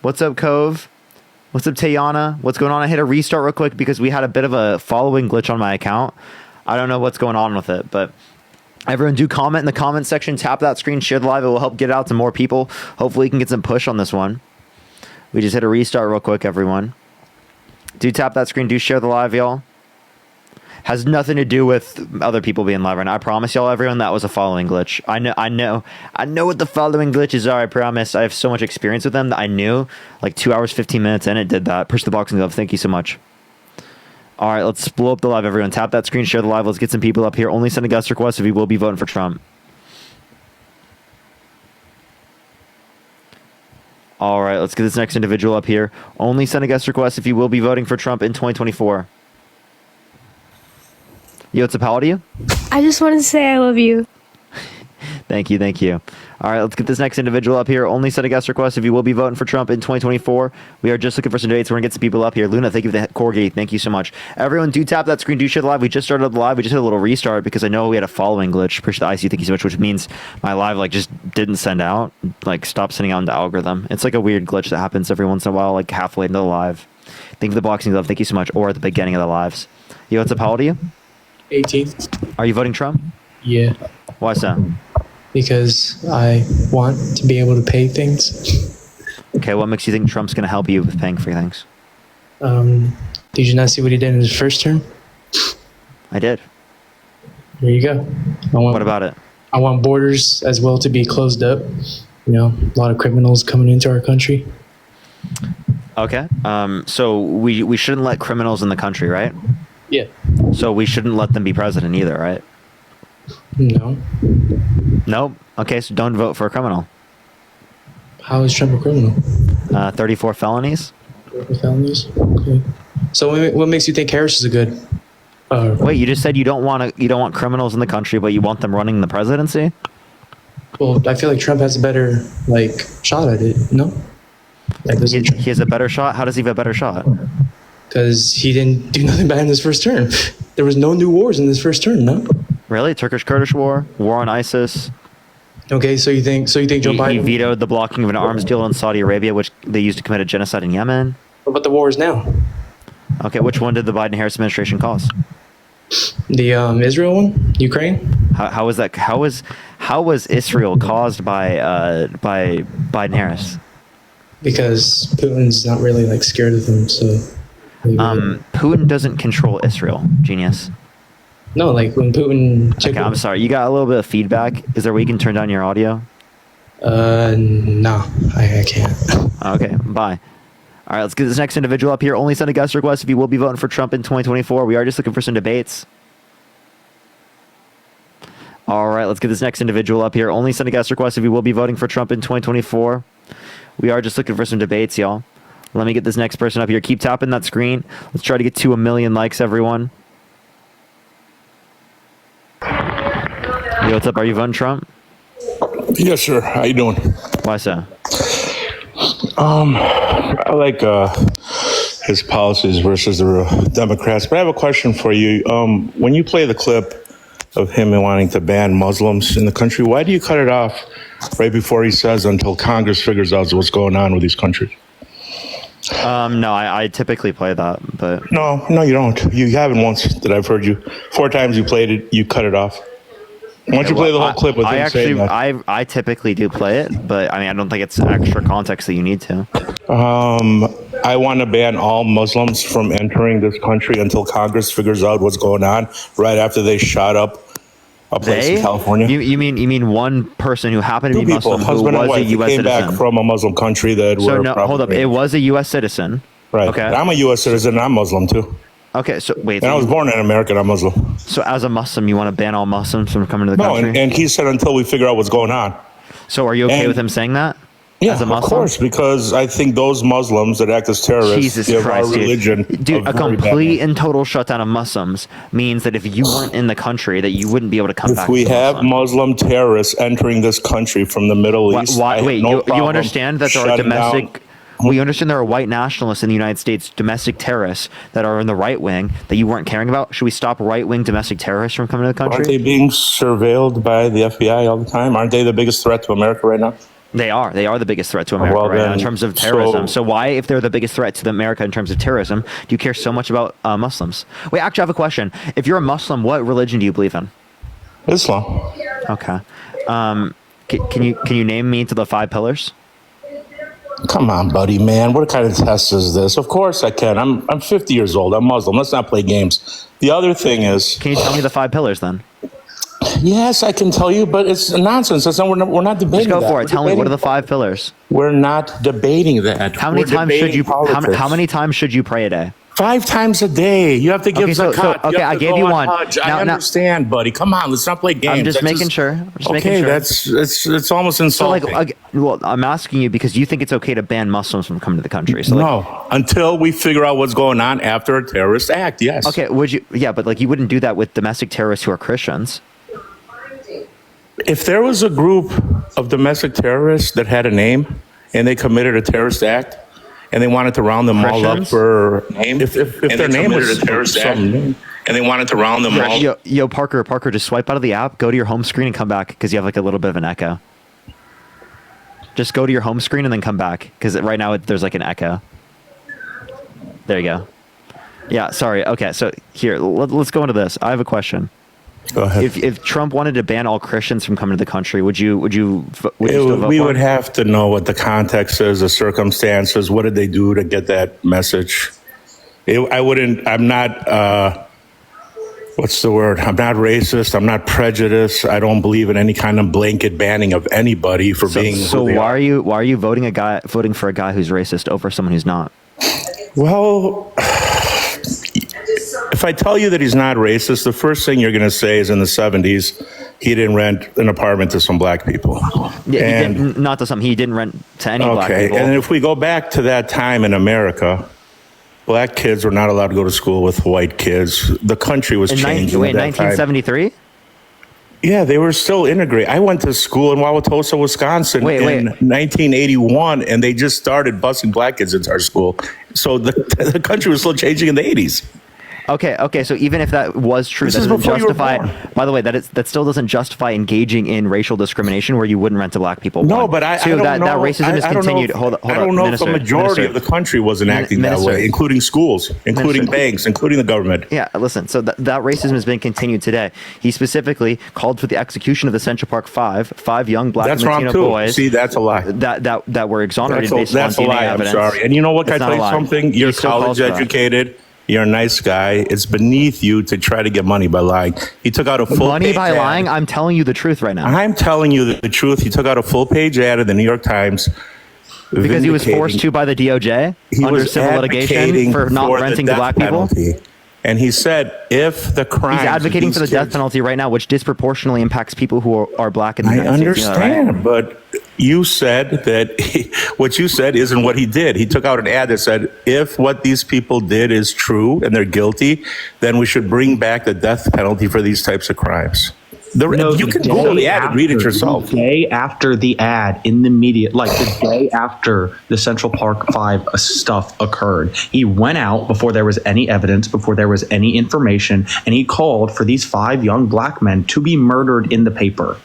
What's up, Cove? What's up, Tayana? What's going on? I hit a restart real quick because we had a bit of a following glitch on my account. I don't know what's going on with it, but everyone do comment in the comment section. Tap that screen, share the live. It will help get it out to more people. Hopefully, we can get some push on this one. We just hit a restart real quick, everyone. Do tap that screen. Do share the live, y'all. Has nothing to do with other people being live right now. I promise y'all, everyone, that was a following glitch. I know what the following glitches are. I promise. I have so much experience with them that I knew. Like 2 hours, 15 minutes in, it did that. Push the boxing glove. Thank you so much. All right, let's blow up the live, everyone. Tap that screen, share the live. Let's get some people up here. Only send a guest request if you will be voting for Trump. All right, let's get this next individual up here. Only send a guest request if you will be voting for Trump in 2024. Yo, what's up? How old are you? I just wanted to say I love you. Thank you, thank you. All right, let's get this next individual up here. Only send a guest request if you will be voting for Trump in 2024. We are just looking for some dates. We're going to get some people up here. Luna, thank you for the corgi. Thank you so much. Everyone, do tap that screen. Do share the live. We just started the live. We just had a little restart because I know we had a following glitch. Appreciate the IC. Thank you so much, which means my live just didn't send out. Stopped sending out in the algorithm. It's like a weird glitch that happens every once in a while, halfway into the live. Thank you for the boxing glove. Thank you so much. Or at the beginning of the lives. Yo, what's up? How old are you? 18. Are you voting Trump? Yeah, Why so? because I want to be able to pay things. Okay, what makes you think Trump's going to help you with paying for things? Did you not see what he did in his first term? I did. There you go. What about it? I want borders as well to be closed up. You know, a lot of criminals coming into our country. Okay. So we shouldn't let criminals in the country, right? Yeah. So we shouldn't let them be president either, right? No. Nope. Okay, so don't vote for a criminal. How is Trump a criminal? 34 felonies. Felonies. Okay. So what makes you think Harris is a good? Wait, you just said you don't want criminals in the country, but you want them running the presidency? Well, I feel like Trump has a better shot at it. No. He has a better shot. How does he have a better shot? Because he didn't do nothing bad in his first term. There was no new wars in his first term. No. Really? Turkish-Kurdish war on ISIS. Okay, so you think Joe Biden? He vetoed the blocking of an arms deal in Saudi Arabia, which they used to commit a genocide in Yemen. What about the wars now? Okay, which one did the Biden-Harris administration cause? The Israel one, Ukraine. How was that? How was Israel caused by Biden-Harris? Because Putin's not really scared of them, so. Putin doesn't control Israel, genius. No, when Putin. Okay, I'm sorry. You got a little bit of feedback. Is there a way you can turn down your audio? No, I can't. Okay, bye. All right, let's get this next individual up here. Only send a guest request if you will be voting for Trump in 2024. We are just looking for some debates. All right, let's get this next individual up here. Only send a guest request if you will be voting for Trump in 2024. We are just looking for some debates, y'all. Let me get this next person up here. Keep tapping that screen. Let's try to get to 1 million likes, everyone. Yo, what's up? Are you voting Trump? Yes, sir. How you doing? Why so? I like his policies versus the Democrats. But I have a question for you. When you play the clip of him wanting to ban Muslims in the country, why do you cut it off right before he says until Congress figures out what's going on with these countries? No, I typically play that, but no, you don't. You haven't once that I've heard you. 4 times you played it, you cut it off. Why don't you play the whole clip with him saying that? I typically do play it, but I don't think it's extra context that you need to. I want to ban all Muslims from entering this country until Congress figures out what's going on right after they shot up a place in California. You mean one person who happened to be Muslim who husband and was a wife, U.S. came citizen? back from a Muslim country that So were no, hold up. It was a U.S. citizen. Right. Okay. I'm a U.S. citizen. I'm Muslim too. Okay, so wait. And I was born in America, not Muslim. So as a Muslim, you want to ban all Muslims from coming to the No, country? and he said until we figure out what's going on. So are you okay And- with him saying that? Yeah, as a of Muslim? course, because I think those Muslims that act as terrorists Jesus give Christ, our religion dude! A very bad complete and total shutdown of Muslims means that if you weren't in the country, that you wouldn't be able to come If back. we as a have Muslim. Muslim terrorists entering this country from the Middle East, I have wait, no you problem understand that there are shutting down- domestic. We understand there are white nationalists in the United States, domestic terrorists that are in the right wing that you weren't caring about. Should we stop right wing domestic terrorists from coming to the country? Aren't they being surveilled by the FBI all the time? Aren't they the biggest threat to America right now? They are. They are the biggest threat to America Well, right now in then, terms of terrorism. so- So why, if they're the biggest threat to America in terms of terrorism, do you care so much about Muslims? Wait, actually, I have a question. If you're a Muslim, what religion do you believe in? Islam. Okay. Can you name me to the 5 pillars? Come on, buddy, man. What kind of test is this? Of course I can. I'm 50 years old. I'm Muslim. Let's not play games. The other thing is, Can you tell me the 5 pillars then? yes, I can tell you, but it's nonsense. That's not, we're not debating Just go that. for it. We're Tell me, what are debating- the 5 pillars? We're not debating that. How many We're times should debating you? politics. How many times should you pray a day? 5 times a day. You have to give Okay, so- zakat. okay, have I to gave go you on one. Hajj. Now- I understand, buddy. Come on, let's not play games. I'm just That's making sure. I'm just okay, making sure. it's almost So insulting. well, I'm asking you because you think it's okay to ban Muslims from coming to the country. So no, until we figure out what's going on after a terrorist act. Yes. Okay, would you? Yeah, but like you wouldn't do that with domestic terrorists who are Christians. If there was a group of domestic terrorists that had a name and they committed a terrorist act and they wanted to round them all up Christians? for name, if their name was a terrorist act and they wanted to round them all, Yo, Parker, just swipe out of the app, go to your home screen, and come back because you have like a little bit of an echo. Just go to your home screen and then come back because right now there's like an echo. There you go. Yeah, sorry. Okay, so here, let's go into this. I have a question. Go ahead. If Trump wanted to ban all Christians from coming to the country, would you still vote we for would him? have to know what the context is, the circumstances. What did they do to get that message? I'm not. What's the word? I'm not racist. I'm not prejudiced. I don't believe in any kind of blanket banning of anybody for being. So who they why are you voting for a guy who's racist over someone who's not? Well, if I tell you that he's not racist, the first thing you're going to say is in the 70s, he didn't rent an apartment to some black people. Yeah, And- he didn't, not to some. He didn't rent to any black Okay, people. and if we go back to that time in America, black kids were not allowed to go to school with white kids. The country was In changing. at that time. 1973. Yeah, they were still integrated. I went to school in Wauwatosa, Wisconsin in 1981, and they just started busing black kids into our school. So the country was still changing in the 80s. Okay. So even if that was true, This that is doesn't before you were justify. born. By the way, that still doesn't justify engaging in racial discrimination where you wouldn't rent to black people. No, One. but I Two, don't that know. racism is I don't know continued. if- Hold on. I don't know if the majority of the country wasn't acting that way, including schools, including banks, including the government. Yeah, listen. So that racism has been continued today. He specifically called for the execution of the Central Park Five young black That's and wrong Latino too. boys. See, that's a lie. That were exonerated based That's a on DNA lie. I'm evidence. sorry. And you know what? Can I It's tell not you a lie. something? You're He still college calls for that. educated. You're a nice guy. It's beneath you to try to get money by lying. He took out a full Money page by ad. lying. I'm telling you the truth right now. I'm telling you the truth. He took out a full page ad in the New York Times. Because he was forced vindicating- to by the DOJ He under was civil litigation advocating for not for the renting to death black people. penalty. And he said, if the crime. He's advocating for the death penalty right now, which disproportionately impacts people who are black in the I United States. You know that, right? understand, but you said that what you said isn't what he did. He took out an ad that said, if what these people did is true and they're guilty, then we should bring back the death penalty for these types of crimes. You can Google the ad and read it yourself. The day after the ad, in the media, like the day after the Central Park 5 stuff occurred, he went out before there was any evidence, before there was any information, and he called for these 5 young black men to be murdered in the paper.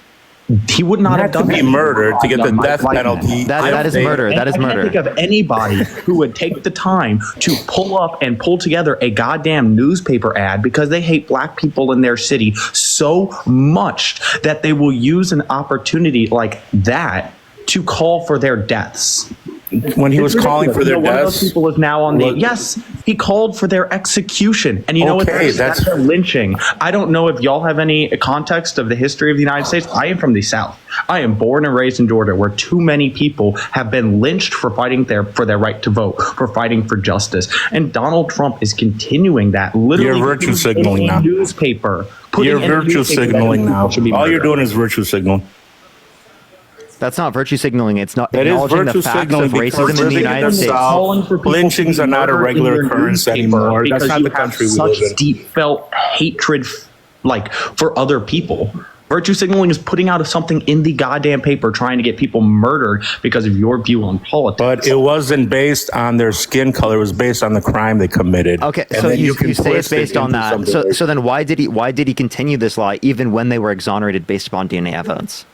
He would not have done to be that murdered to get the young death white men. penalty. That is murder. That is I murder. can't think of anybody who would take the time to pull up and pull together a goddamn newspaper ad because they hate black people in their city so much that they will use an opportunity like that to call for their deaths. when he It's was calling ridiculous. for their One of those deaths. people is now on the. What- Yes, he called for their execution, and you know what? Okay, That's a lynching. I don't know if y'all have any context of the history of the United States. I am from the South. I am born and raised in Georgia, where too many people have been lynched for fighting for their right to vote, for fighting for justice, and Donald Trump is continuing that. Literally, You're virtue putting signaling in a now. newspaper. putting You're in a virtue newspaper that signaling now. should be All you're murdered. doing is virtue signaling. That's not virtue signaling. It's not That is acknowledging virtue the facts signaling of because racism in the living United the States. South, lynchings are not a regular occurrence anymore. That's not the country we live such in. deep felt hatred, like for other people. Virtue signaling is putting out something in the goddamn paper trying to get people murdered because of your view on politics. But it wasn't based on their skin color. It was based on the crime they committed. Okay, And so then you can say it's twist it based on into that. something So, like- so then why did he continue this lie even when they were exonerated based upon DNA evidence?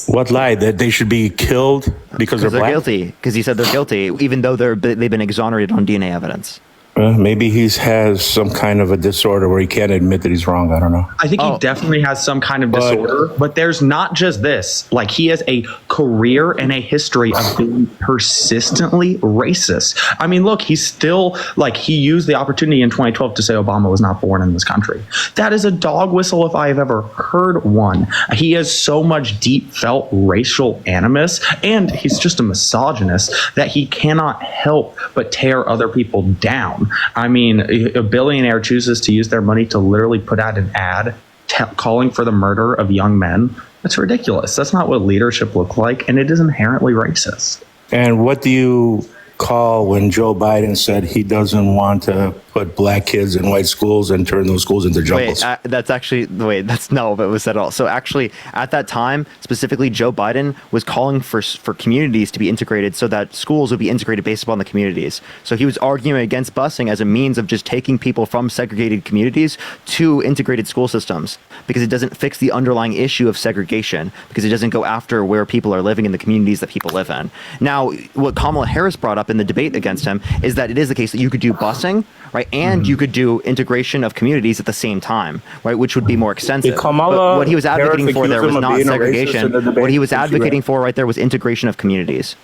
What lie? That they should be killed because they're black? guilty. Because he said they're guilty, even though they've been exonerated on DNA evidence. Maybe he has some kind of a disorder where he can't admit that he's wrong. I don't know. I think he definitely has some kind of disorder, but there's not just this. Like, he has a career and a history of being persistently racist. I mean, look, he's still, like, he used the opportunity in 2012 to say Obama was not born in this country. That is a dog whistle if I have ever heard one. He has so much deep felt racial animus, and he's just a misogynist that he cannot help but tear other people down. I mean, a billionaire chooses to use their money to literally put out an ad calling for the murder of young men. That's ridiculous. That's not what leadership looks like, and it is inherently racist. And what do you call when Joe Biden said he doesn't want to put black kids in white schools and turn those schools into jungles? That's not what was said at all. So actually, at that time, specifically, Joe Biden was calling for communities to be integrated so that schools would be integrated based upon the communities. So he was arguing against busing as a means of just taking people from segregated communities to integrated school systems because it doesn't fix the underlying issue of segregation, because it doesn't go after where people are living in the communities that people live in. Now, what Kamala Harris brought up in the debate against him is that it is the case that you could do busing, right, and you could do integration of communities at the same time, right, which would be more extensive. Did Kamala But what he was advocating Harris for there accuse was him of not being a racist segregation. in the debate? What he was Did she advocating read? for right there was integration of communities.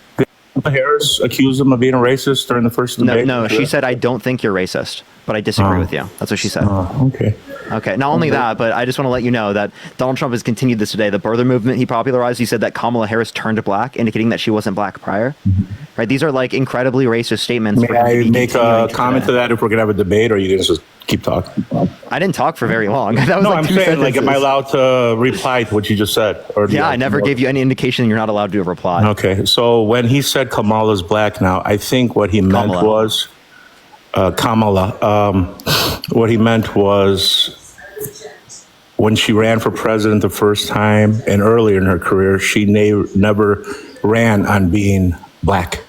Kamala Harris accused him of being a racist during the first debate? No, she said, "I don't think you're racist, but I disagree with you." That's what she said. Okay. Okay. Not only that, but I just want to let you know that Donald Trump has continued this today. The birther movement he popularized, he said that Kamala Harris turned black, indicating that she wasn't black prior. Right? These are like incredibly racist statements. May for him to I be make a continuing comment to today. that if we're going to have a debate, or are you going to just keep talking? I didn't talk for very long. That was No, like I'm two saying, like, am I sentences. allowed to reply to what you just said? Or do you Yeah, I have never more? gave you any indication you're not allowed to reply. Okay, so when he said Kamala's black now, I think what he meant was Kamala. What he meant was when she ran for president the first time and earlier in her career, she never ran on being black.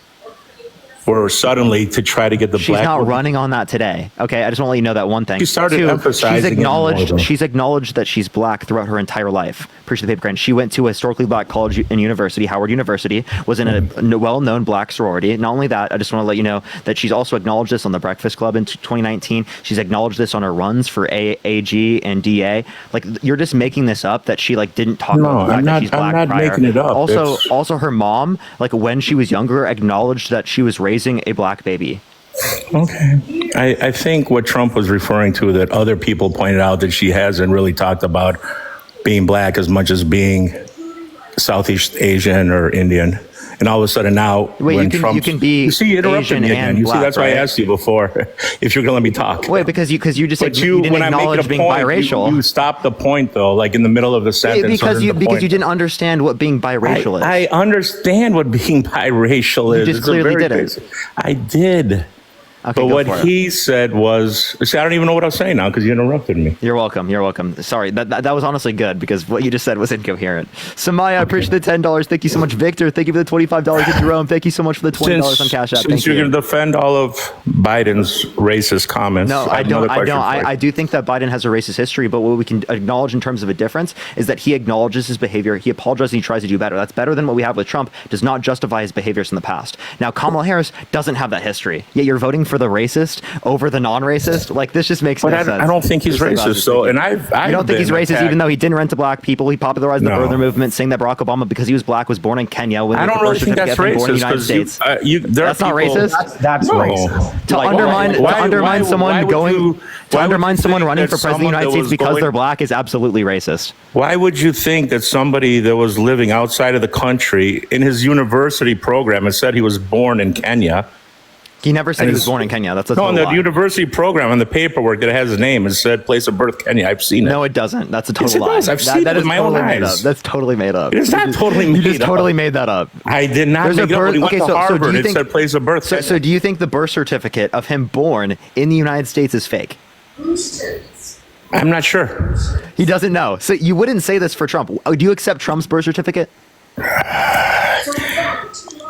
Or suddenly to try to get the She's black. not woman- running on that today. Okay, I just want to let you know that one thing. She started Two, emphasizing it more, though. she's acknowledged that she's black throughout her entire life. Appreciate the paper grant. She went to a historically black college and university, Howard University, was in a well-known black sorority. Not only that, I just want to let you know that she's also acknowledged this on the Breakfast Club in 2019. She's acknowledged this on her runs for AG and DA. Like, you're just making this up that she like didn't talk No, about the fact I'm that not- she's I'm black not prior. making it up. Also, It's- also her mom, like when she was younger, acknowledged that she was raising a black baby. Okay. I think what Trump was referring to, that other people pointed out that she hasn't really talked about being black as much as being Southeast Asian or Indian. And all of a sudden now, Wait, when you can- Trump, you can be see, you interrupted Asian me again. and You see, black, that's why right? I asked you before if you're going to let me talk. Wait, because you just But you didn't when I make acknowledge a being point, biracial. you stop the point though, like in the middle of the sentence. because under you the because point. you didn't understand what being biracial is. I understand what being biracial is. just It's a clearly very didn't. basic- I did. Okay, but go what for it. he said was, see, I don't even know what I was saying now because you interrupted me. You're welcome. You're welcome. Sorry, that was honestly good because what you just said was incoherent. Samaya, I appreciate the $10. Thank you so much, Victor. Thank you for the $25. And Jerome, thank you so much for the $20 on Cash App. Since Thank you're you. going to defend all of Biden's racist comments, No, have I don't. another I question don't. for you. I do think that Biden has a racist history, but what we can acknowledge in terms of a difference is that he acknowledges his behavior. He apologizes and he tries to do better. That's better than what we have with Trump. Does not justify his behaviors in the past. Now, Kamala Harris doesn't have that history. Yet you're voting for the racist over the non-racist. Like, this just makes no But sense. I don't think he's This is racist. So, and I you don't think he's racist, even though he didn't rent to black people. He popularized the No. birther movement, saying that Barack Obama, because he was black, was born in Kenya. With I don't the really birth think that's certificate of being born in the racist United because States. there are That's not people- racist. That's No. racist. To undermine someone going to undermine someone running for president of the United States because they're black is absolutely racist. Why would you think that somebody that was living outside of the country in his university program and said he was born in Kenya? He never said he was born in Kenya. That's a no, in total the lie. university program, on the paperwork that has his name, it said place of birth Kenya. I've seen it. No, it doesn't. That's a total Yes, it lie. does. I've seen it with my own totally made eyes. up. That's totally made up. It is not totally made You just up. totally made that up. I did not There's make it up. When he went to do Harvard, you it said place of birth. So do you think the birth certificate of him born in the United States is fake? I'm not sure. He doesn't know. So you wouldn't say this for Trump. Do you accept Trump's birth certificate?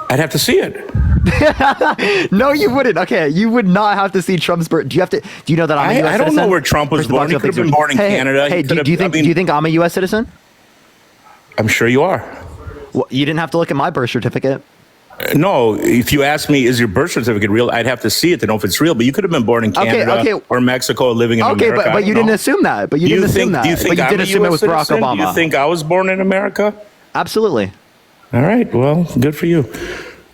I'd have to see it. No, you wouldn't. Okay, you would not have to see Trump's birth. Do you have to? Do you know that I'm a U.S. I don't citizen? know where Trump was First of born. all, He I could have think been so. born in Canada. Hey, He do could you have- think? Do you think I'm a U.S. citizen? I'm sure you are. Well, you didn't have to look at my birth certificate. No, if you ask me, is your birth certificate real? I'd have to see it to know if it's real. But you could have been born in Canada or Mexico, living in Okay, America. but you didn't assume that. But you didn't assume that. Do you think but you I'm did a assume it US was Barack citizen? Obama. Do you think I was born in America? Absolutely. All right. Well, good for you.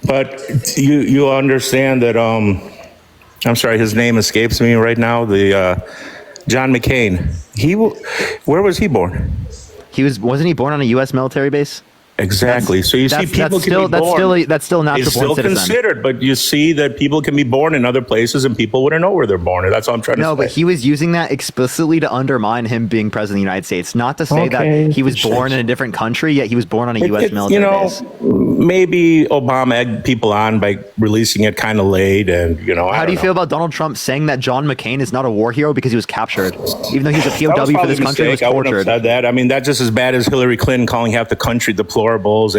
But you understand that I'm sorry, his name escapes me right now. The John McCain. Where was he born? Wasn't he born on a U.S. military base? Exactly. So you see, people can be born. That's still not It's the born still citizen. considered, but you see that people can be born in other places, and people wouldn't know where they're born. That's all I'm trying to say. No, but he was using that explicitly to undermine him being president of the United States, not to say Okay. that he was born in a different country, yet he was born on a U.S. It- military you know, base. maybe Obama egged people on by releasing it kind of late, and How do you feel about Donald Trump saying that John McCain is not a war hero because he was captured, even though he's a POW for this country? He was I wouldn't have tortured. said that. I mean, that's just as bad as Hillary Clinton calling half the country deplorables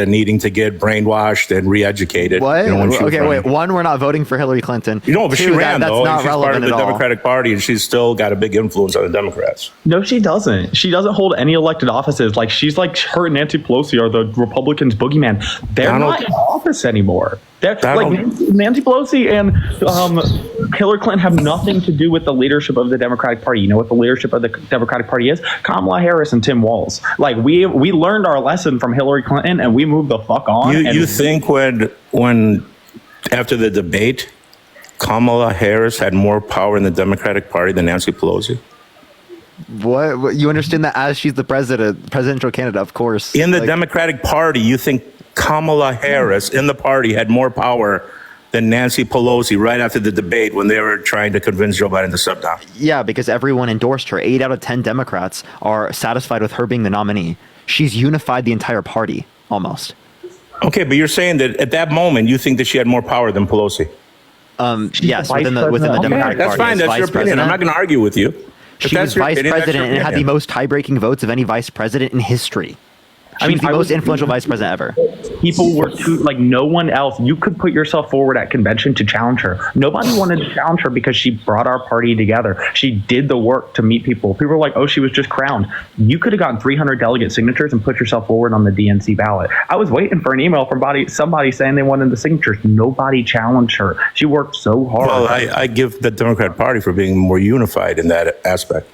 and needing to get brainwashed and re-educated. What? You know, when she was Okay, running. wait. One, we're not voting for Hillary Clinton. You know, but she Two, ran that's though, and not she's part of relevant the at all. Democratic Party, and she's still got a big influence on the Democrats. No, she doesn't. She doesn't hold any elected offices. Like, she's like, her and Nancy Pelosi are the Republicans' boogeyman. They're Donald- not in office anymore. They're, Donald- like, Nancy Pelosi and Hillary Clinton have nothing to do with the leadership of the Democratic Party. You know what the leadership of the Democratic Party is? Kamala Harris and Tim Walz. Like, we learned our lesson from Hillary Clinton, and we moved the fuck on. You think when after the debate, Kamala Harris had more power in the Democratic Party than Nancy Pelosi? What? You understand that as she's the presidential candidate, of course. In the Like, Democratic Party, you think Kamala Harris in the party had more power than Nancy Pelosi right after the debate when they were trying to convince Joe Biden to step down? Yeah, because everyone endorsed her. 8 out of 10 Democrats are satisfied with her being the nominee. She's unified the entire party, almost. Okay, but you're saying that at that moment you think that she had more power than Pelosi? Yes, within the Democratic that's Party. fine. as That's vice your opinion. president. I'm not going to argue with you. If She that's was your vice opinion, that's your president and had the opinion. most tie-breaking votes of any vice president in history. She was the I most was- influential vice president ever. People were too, like, no one else. You could put yourself forward at convention to challenge her. Nobody wanted to challenge her because she brought our party together. She did the work to meet people. People were like, oh, she was just crowned. You could have gotten 300 delegate signatures and put yourself forward on the DNC ballot. I was waiting for an email from somebody saying they wanted the signatures. Nobody challenged her. She worked so hard. Well, I give the Democratic Party for being more unified in that aspect.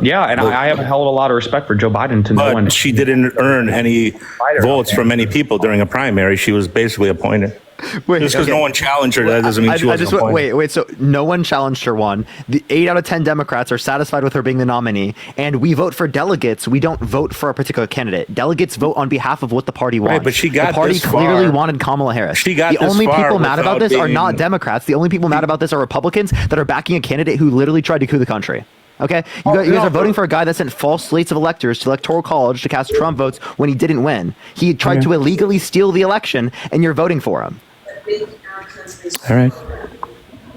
Yeah, and I have held a lot of respect for Joe Biden to know. But she didn't earn any votes from any people during a primary. She was basically appointed. Just because okay. no one challenged her, that doesn't mean she wasn't appointed. Wait. So no one challenged her. One. The 8 out of 10 Democrats are satisfied with her being the nominee, and we vote for delegates. We don't vote for a particular candidate. Delegates vote on behalf of what the party wants. Right, but she got the party this clearly far. wanted Kamala Harris. She got the this only far people mad about without this are being- not Democrats. The only people mad about this are Republicans that are backing a candidate who literally tried to coup the country. Okay, you guys are voting for a guy that sent false slates of electors to Electoral College to cast Trump votes when he didn't win. He tried to illegally steal the election, and you're voting for him. All right.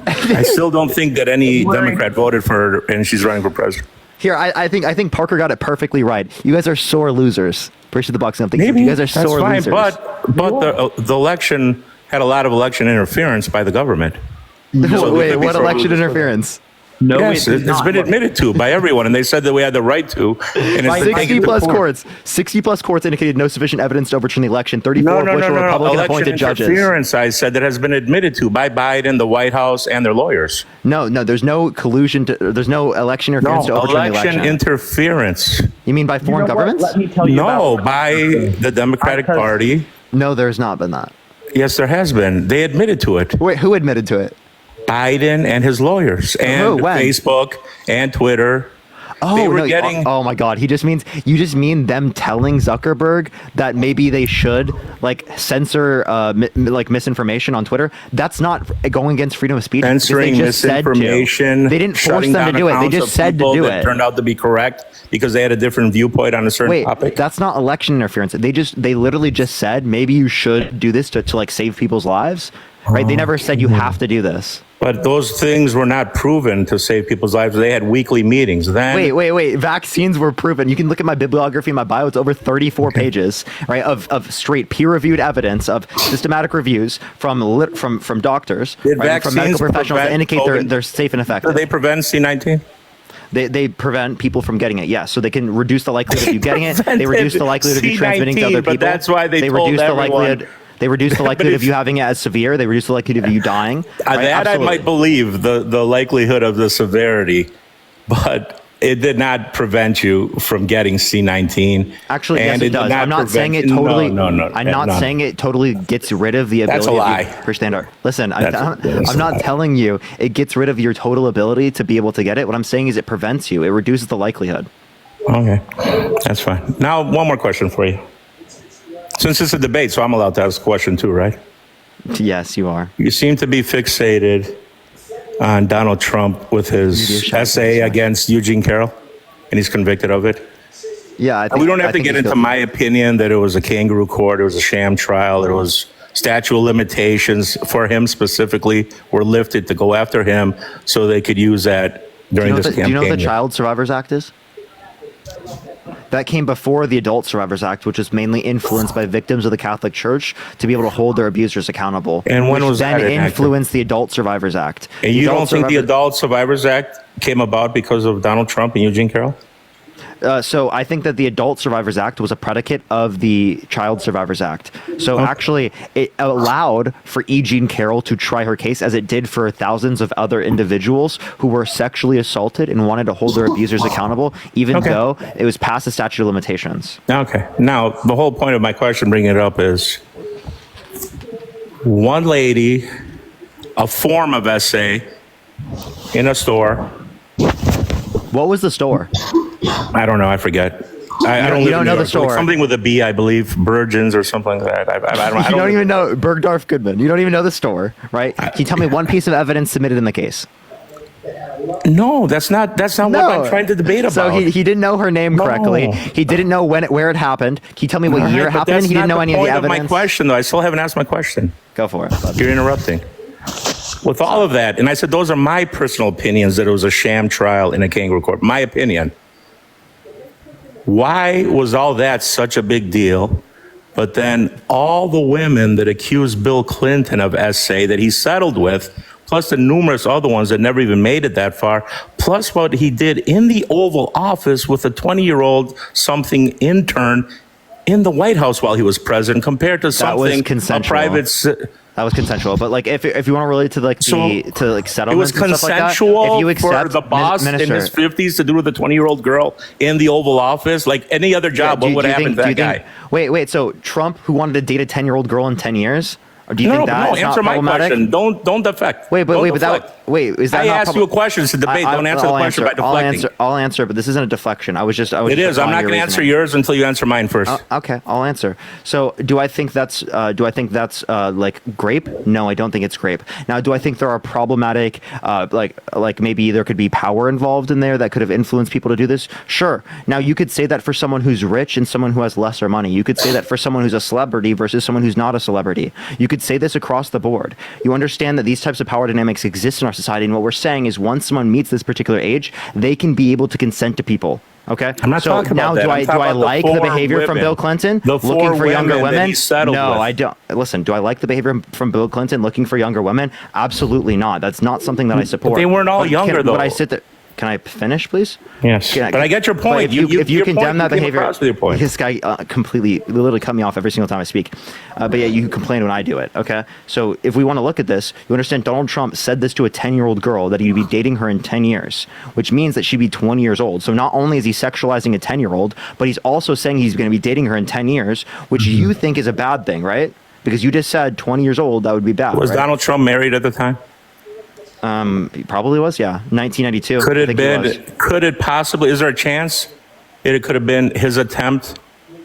I still don't think that any Democrat voted for her, and she's running for president. Here, I think Parker got it perfectly right. You guys are sore losers. Appreciate the box something. You guys are That's sore fine, losers. but the election had a lot of election interference by the government. Wait, So we could be what sore election losers. interference? No, yes, it's it's been admitted to by everyone, and they said that we had the right to. And it's been 60 taken to plus court. courts. 60 plus courts indicated no sufficient evidence to overturn the election. 34 No, of no, which no, were no, no. Republican Election appointed judges. interference, I said, that has been admitted to by Biden, the White House, and their lawyers. No, there's no collusion. There's no election interference to No, overturn the election election. interference. You mean by foreign governments? Let me tell you No, about by the Democratic Party. No, there's not been that. Yes, there has been. They admitted to it. Wait, who admitted to it? Biden and his lawyers, and When? Facebook and Twitter. Oh, They were no, getting- oh my God! You just mean them telling Zuckerberg that maybe they should like censor like misinformation on Twitter. That's not going against freedom of speech. because Censoring they just said to. misinformation. They didn't force shutting them to down do it. They accounts just of said to people do that it. turned out to be correct because they had a different viewpoint on a certain Wait, topic. that's not election interference. They literally just said maybe you should do this to like save people's lives. Right? They never said you have to do this. But those things were not proven to save people's lives. They had weekly meetings. Then Wait. Vaccines were proven. You can look at my bibliography, my bio. It's over 34 pages, right, of straight peer-reviewed evidence of systematic reviews from doctors, Did right, and from medical vaccines professionals that prevent indicate COVID? they're safe and effective. Do they prevent C-19? They prevent people from getting it. Yes, so they can reduce the likelihood of you getting it. They reduce the likelihood of you transmitting to other C-19, people. but that's why they told reduce the everyone. likelihood. They reduce the But likelihood of if- you having it as severe. They reduce the likelihood of you dying. Right? That Absolutely. I might believe the likelihood of the severity, but it did not prevent you from getting C-19. Actually, yes, and it did does. not I'm not saying it prevent- totally. No. I'm not no. saying it totally gets rid of the ability. That's a lie. For standard. Listen, That's I'm a not lie. telling you it gets rid of your total ability to be able to get it. What I'm saying is it prevents you. It reduces the likelihood. Okay, that's fine. Now, one more question for you. Since it's a debate, so I'm allowed to ask a question too, right? Yes, you are. You seem to be fixated on Donald Trump with his essay against Eugene Carroll, and he's convicted of it. Yeah, I And think, we don't I have to think get he's into guilty. my opinion that it was a kangaroo court, it was a sham trial, it was statute of limitations for him specifically were lifted to go after him so they could use that during this Do campaign. you know what the Child Survivors Act is? That came before the Adult Survivors Act, which was mainly influenced by victims of the Catholic Church to be able to hold their abusers accountable. And when which was then that enacted? influenced the Adult Survivors Act. And The you Adult don't think the Survivor- Adult Survivors Act came about because of Donald Trump and Eugene Carroll? So I think that the Adult Survivors Act was a predicate of the Child Survivors Act. So actually, it allowed for E. Jean Carroll to try her case, as it did for thousands of other individuals who were sexually assaulted and wanted to hold their abusers accountable, even Okay. though it was past the statute of limitations. Okay. Now, the whole point of my question bringing it up is one lady, a form of essay in a store. What was the store? I don't know. I forget. I You don't don't live in know New the York. store. Something with a B, I believe. Virgins or something like that. I You don't even know Bergdorf Goodman. You don't even know the store, right? Can you tell me one piece of evidence submitted in the case? No, that's not what I'm trying to debate about. So he didn't know her name correctly. He didn't know where it happened. Can you tell me what All year right, it but happened? that's He didn't not know the any of the point evidence. my question, though. I still haven't asked my question. Go for it. You're interrupting. With all of that, and I said those are my personal opinions that it was a sham trial in a kangaroo court. My opinion. Why was all that such a big deal? But then all the women that accused Bill Clinton of essay that he settled with, plus the numerous other ones that never even made it that far, plus what he did in the Oval Office with a 20-year-old something intern in the White House while he was president, compared to That was something a consensual. private. That was consensual, but like if you want to relate to like So, to like It settlements was and stuff like that, consensual if you accept for the boss in Minister, his 50s to do with a 20-year-old girl in the Oval Office. Like any other job, do what you- would do you happen think- to do you that think- guy? Wait. So Trump, who wanted to date a 10-year-old girl in 10 years, or do you No, think no, that no. is not Answer my problematic? question. Don't deflect. Wait, Don't but deflect. is that I not asked you a question. It's a debate. Don't answer the question by deflecting. I'll answer, but this isn't a deflection. I was just It is. I'm applying not your going to answer reasoning. yours until you answer mine first. Okay, I'll answer. So, do I think that's like grape? No, I don't think it's grape. Now, do I think there are problematic, like maybe there could be power involved in there that could have influenced people to do this? Sure. Now, you could say that for someone who's rich and someone who has lesser money. You could say that for someone who's a celebrity versus someone who's not a celebrity. You could say this across the board. You understand that these types of power dynamics exist in our society, and what we're saying is once someone meets this particular age, they can be able to consent to people. Okay. I'm not so talking now about that. do I'm I talking about the like the four behavior from women. Bill Clinton The four looking for younger women that women? he settled No, with. I don't. Listen, do I like the behavior from Bill Clinton looking for younger women? Absolutely not. That's not something that I support. they weren't all But younger, Would though. I sit there? Can I finish, please? Yes, but I get your point. But if you your condemn point, that you came behavior, across with your point. this guy completely, literally cut me off every single time I speak. But yeah, you complain when I do it. Okay, so if we want to look at this, you understand Donald Trump said this to a 10-year-old girl that he'd be dating her in 10 years, which means that she'd be 20 years old. So not only is he sexualizing a 10-year-old, but he's also saying he's going to be dating her in 10 years, which you think is a bad thing, right? Because you just said 20 years old, that would be bad. Was right? Donald Trump married at the time? He probably was, yeah. 1992. Could I it think he was. been? Could it possibly? Is there a chance it could have been his attempt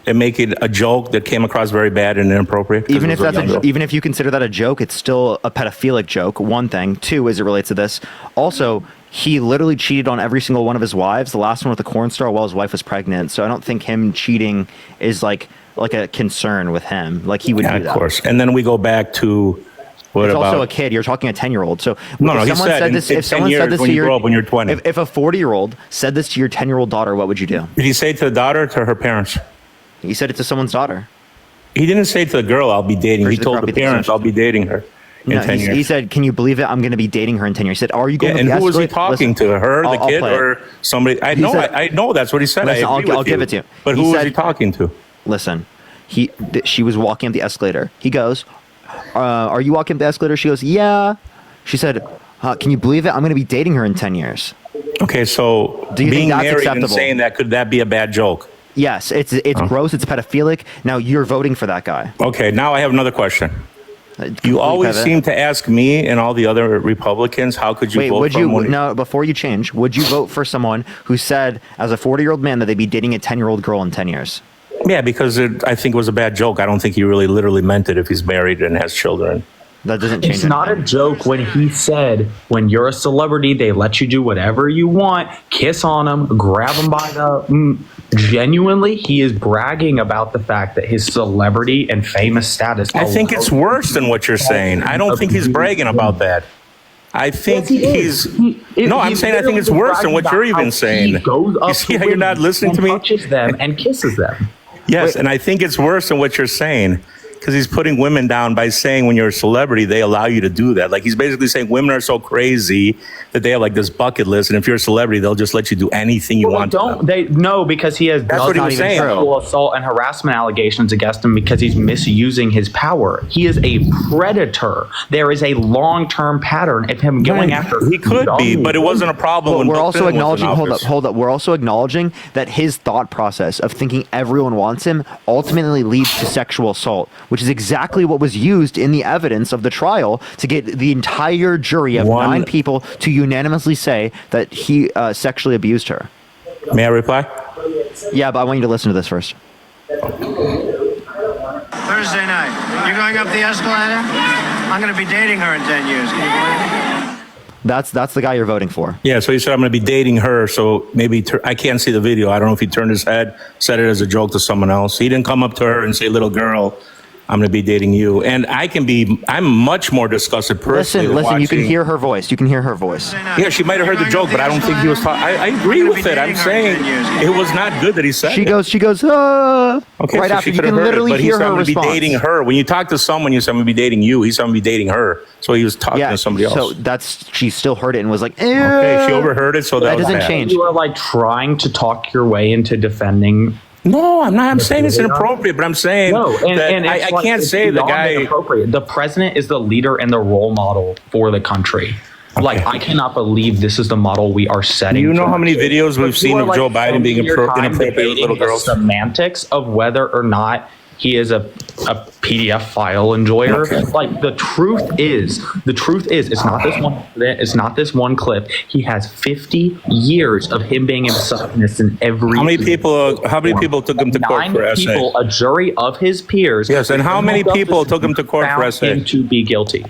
at making a joke that came across very bad and inappropriate? 'Cause Even it if was a that's young girl? even if you consider that a joke, it's still a pedophilic joke. One thing. Two, as it relates to this. Also, he literally cheated on every single one of his wives. The last one with the corn star while his wife was pregnant. So I don't think him cheating is like a concern with him. Like he would Yeah, do that. of course. And then we go back to what It's about? also a kid. You're talking a 10-year-old. So No, if no, he someone said said in- this, in if 10 someone years said this when to you your, grow up when you're 20. if a 40-year-old said this to your 10-year-old daughter, what would you do? Did he say it to the daughter or to her parents? He said it to someone's daughter. He didn't say to the girl, "I'll be dating." Or He to the told girl, the be the parents, same. "I'll be dating her in No, 10 years." he said, "Can you believe it? I'm going to be dating her in 10 years." He said, "Are you going Yeah, to?" and who was he escalate-" talking Listen, to? Her, the I'll kid, play it. or somebody? I He know, said- I know that's what he said. Listen, I agree I'll with give you. it to you. But He who was said- he talking to? Listen, she was walking up the escalator. He goes, "Are you walking up the escalator?" She goes, "Yeah." She said, "Can you believe it? I'm going to be dating her in 10 years." Okay, so Do you think being that's married and acceptable? saying that, could that be a bad joke? Yes, it's gross. It's pedophilic. Now you're voting for that guy. Okay, now I have another question. You Complete always pivot. seem to ask me and all the other Republicans, how could you Wait, vote would for you one? no? Before you change, would you vote for someone who said, as a 40-year-old man, that they'd be dating a 10-year-old girl in 10 years? Yeah, because I think it was a bad joke. I don't think he really literally meant it if he's married and has children. That doesn't change It's not a joke when he said, when you're a celebrity, they let you do whatever you want, kiss on them, grab them by the... Genuinely, he is bragging about the fact that his celebrity and famous status... I think it's worse than what you're saying. I don't think he's bragging about that. I think Yes, he is. No, I'm He's saying I think it's literally worse than what bragging you're about even how saying. he goes up You see to how you're not women listening to and me? touches them and kisses them. Yes, and I think it's worse than what you're saying. Because he's putting women down by saying when you're a celebrity, they allow you to do that. Like he's basically saying women are so crazy that they have like this bucket list, and if you're a celebrity, they'll just let you do anything you want. Don't they? No, because he has That's what he was saying. sexual assault and harassment allegations against him because he's misusing his power. He is a predator. There is a long-term pattern of him going after. He could be, but it wasn't a problem. But when we're Bill also Clinton was in acknowledging. office. Hold up. We're also acknowledging that his thought process of thinking everyone wants him ultimately leads to sexual assault, which is exactly what was used in the evidence of the trial to get the entire jury of 9 people to unanimously say that he sexually abused her. May I reply? Yeah, but I want you to listen to this first. Thursday night. You're going up the escalator? I'm going to be dating her in 10 years. Can you believe it? That's the guy you're voting for. Yeah, so he said, I'm going to be dating her. So maybe I can't see the video. I don't know if he turned his head, said it as a joke to someone else. He didn't come up to her and say, little girl, I'm going to be dating you. And I'm much more disgusted personally. Listen, you can hear her voice. You can hear her voice. Yeah, she might have heard the joke, but I don't think he was talking. I agree with it. I'm saying it was not good that he said She it. goes, Okay, right so after she you could have can heard literally it, but he hear said, her I'm going to be response. dating her. When you talk to someone, you say, I'm going to be dating you. He said, I'm going to be dating her. So he was talking to somebody else. So she still heard it and was like, Okay, she overheard it, so that was doesn't bad. change. You are like trying to talk your way into defending. No, I'm not. I'm saying it's inappropriate, but I'm saying that I it's like- can't it's say the beyond guy. inappropriate. The president is the leader and the role model for the country. Like, I cannot believe this is the model we are setting. Do you know for how many our kids. videos we've But seen you are, of like, Joe Biden being spending your time inappropriate with debating little the girls? semantics of whether or not he is a PDF file enjoyer. Like the truth is, it's not this one. It's not this one clip. He has 50 years of him being a misogynist in every. How many people took him to court for essay? 9 people, a jury of his peers. Yes, and how many people took him to court for found essay? him to be guilty.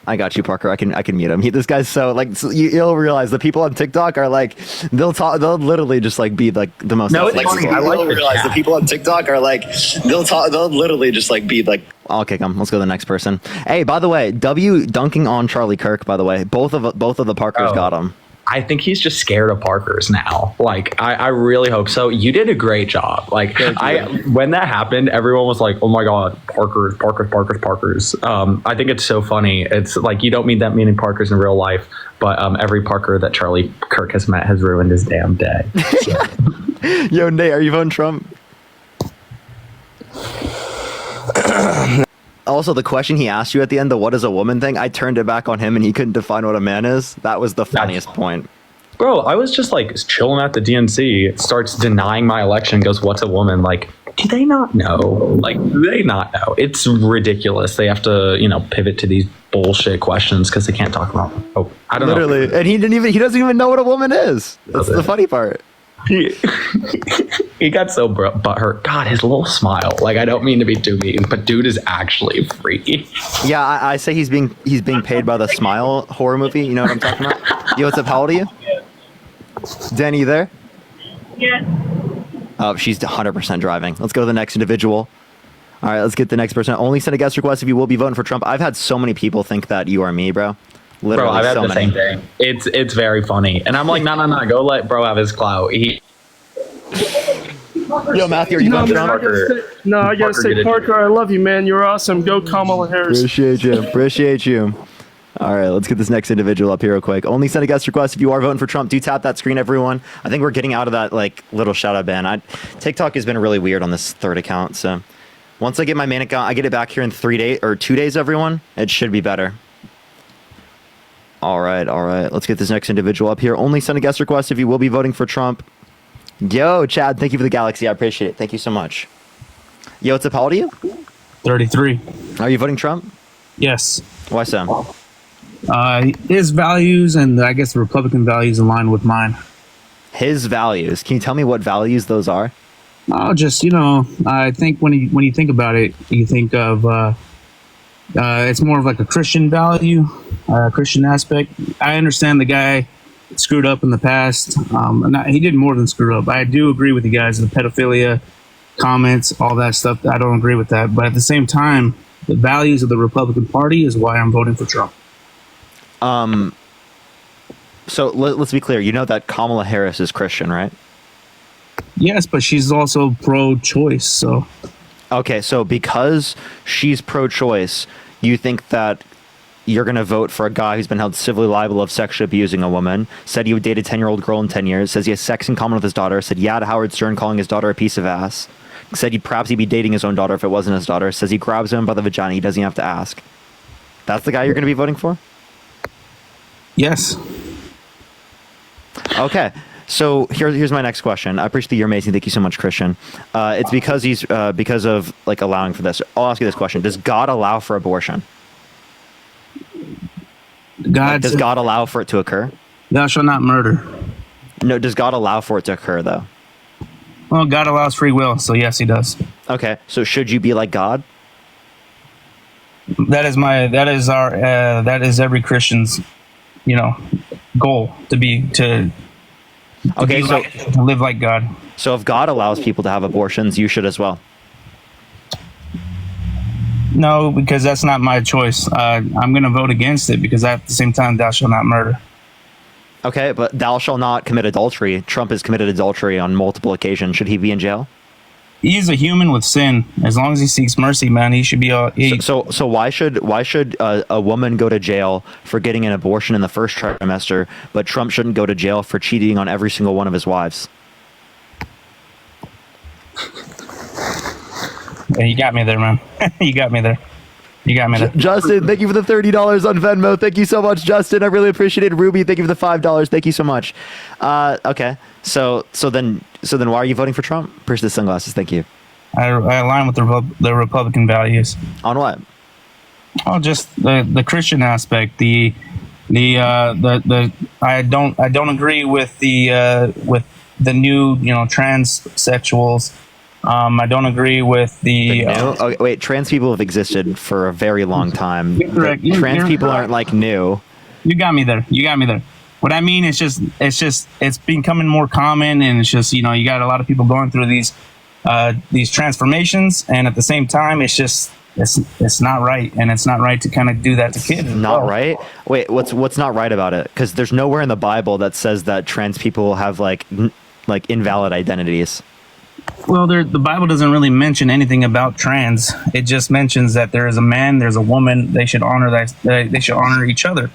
I got you, Parker. I can mute him. This guy's so you'll realize the people on TikTok are like they'll literally just like be like the most. No, it's funny. I like the realize chat. the people on TikTok are like they'll literally just like be like. I'll kick him. Let's go to the next person. Hey, by the way, W dunking on Charlie Kirk. By the way, both of the Parkers got him. I think he's just scared of Parkers now. Like, I really hope so. You did a great job. Like, when that happened, everyone was like, "Oh my God, Parkers." I think it's so funny. It's like you don't meet that many Parkers in real life, but every Parker that Charlie Kirk has met has ruined his damn day. So. Yo, Nate, are you voting Trump? Also, the question he asked you at the end, the "what is a woman" thing, I turned it back on him and he couldn't define what a man is. That was the funniest point. Bro, I was just like chilling at the DNC, starts denying my election, goes, "What's a woman?" Like, do they not know? Like, do they not know? It's ridiculous. They have to, pivot to these bullshit questions because they can't talk about I don't know. Literally. And he doesn't even know what a woman is. That's the funny part. He got so butthurt. God, his little smile. Like, I don't mean to be too mean, but dude is actually freaky. Yeah, I say he's being paid by the Smile horror movie. You know what I'm talking about? Yo, what's up? How old are you? Danny, you there? Yes. Oh, she's 100% driving. Let's go to the next individual. All right, let's get the next person. Only send a guest request if you will be voting for Trump. I've had so many people think that you are me, bro. Literally, bro, I've had so the many. same thing. It's very funny, and I'm like, no, go let bro have his clout. Yo, Matthew, are you voting Trump? I gotta say, Parker, I love you, man. You're awesome. Go Kamala Harris. Appreciate you. All right, let's get this next individual up here real quick. Only send a guest request if you are voting for Trump. Do tap that screen, everyone. I think we're getting out of that little shout out ban. TikTok has been really weird on this third account, so once I get my main account, I get it back here in 3 days or 2 days, everyone. It should be better. All right. Let's get this next individual up here. Only send a guest request if you will be voting for Trump. Yo, Chad, thank you for the galaxy. I appreciate it. Thank you so much. Yo, what's up? How old are you? 33. Are you voting Trump? Yes. Why so? His values and I guess the Republican values align with mine. His values. Can you tell me what values those are? Oh, just I think when you think about it, you think of it's more of like a Christian value, Christian aspect. I understand the guy screwed up in the past. He did more than screw up. I do agree with you guys, the pedophilia comments, all that stuff. I don't agree with that. But at the same time, the values of the Republican Party is why I'm voting for Trump. So let's be clear. You know that Kamala Harris is Christian, right? Yes, but she's also pro-choice. So, okay, so because she's pro-choice, you think that you're going to vote for a guy who's been held civilly liable of sexually abusing a woman, said he would date a 10-year-old girl in 10 years, says he has sex in common with his daughter, said yeah to Howard Stern calling his daughter a piece of ass, said perhaps he'd be dating his own daughter if it wasn't his daughter, says he grabs him by the vagina, he doesn't even have to ask. That's the guy you're going to be voting for? Yes. Okay. So here's my next question. I appreciate that you're amazing. Thank you so much, Christian. It's because he's because of allowing for this. I'll ask you this question: does God allow for abortion? Does God allow for it to occur? Thou shalt not murder. No. Does God allow for it to occur though? Well, God allows free will, so yes, He does. Okay. So should you be like God? That is every Christian's, goal to live like God. So if God allows people to have abortions, you should as well. No, because that's not my choice. I'm going to vote against it because at the same time, thou shalt not murder. Okay, but thou shalt not commit adultery. Trump has committed adultery on multiple occasions. Should he be in jail? He's a human with sin. As long as he seeks mercy, man, he should be. So why should a woman go to jail for getting an abortion in the first trimester, but Trump shouldn't go to jail for cheating on every single one of his wives? Yeah, you got me there, man. You got me there. Justin, thank you for the $30 on Venmo. Thank you so much, Justin. I really appreciate it. Ruby, thank you for the $5. Thank you so much. Okay. So then why are you voting for Trump? Appreciate the sunglasses. Thank you. I align with the Republican values. On what? Oh, just the Christian aspect. I don't agree with the new transsexuals. I don't agree with wait, trans people have existed for a very long time. Correct. Trans people aren't new. You got me there. What I mean is it's becoming more common, and it's just, you got a lot of people going through these transformations, and at the same time, it's just it's not right, and it's not right to kind of do that to kids. Not right? Wait, what's not right about it? Because there's nowhere in the Bible that says that trans people have like invalid identities. Well, the Bible doesn't really mention anything about trans. It just mentions that there is a man, there's a woman. They should honor that. They should honor each other.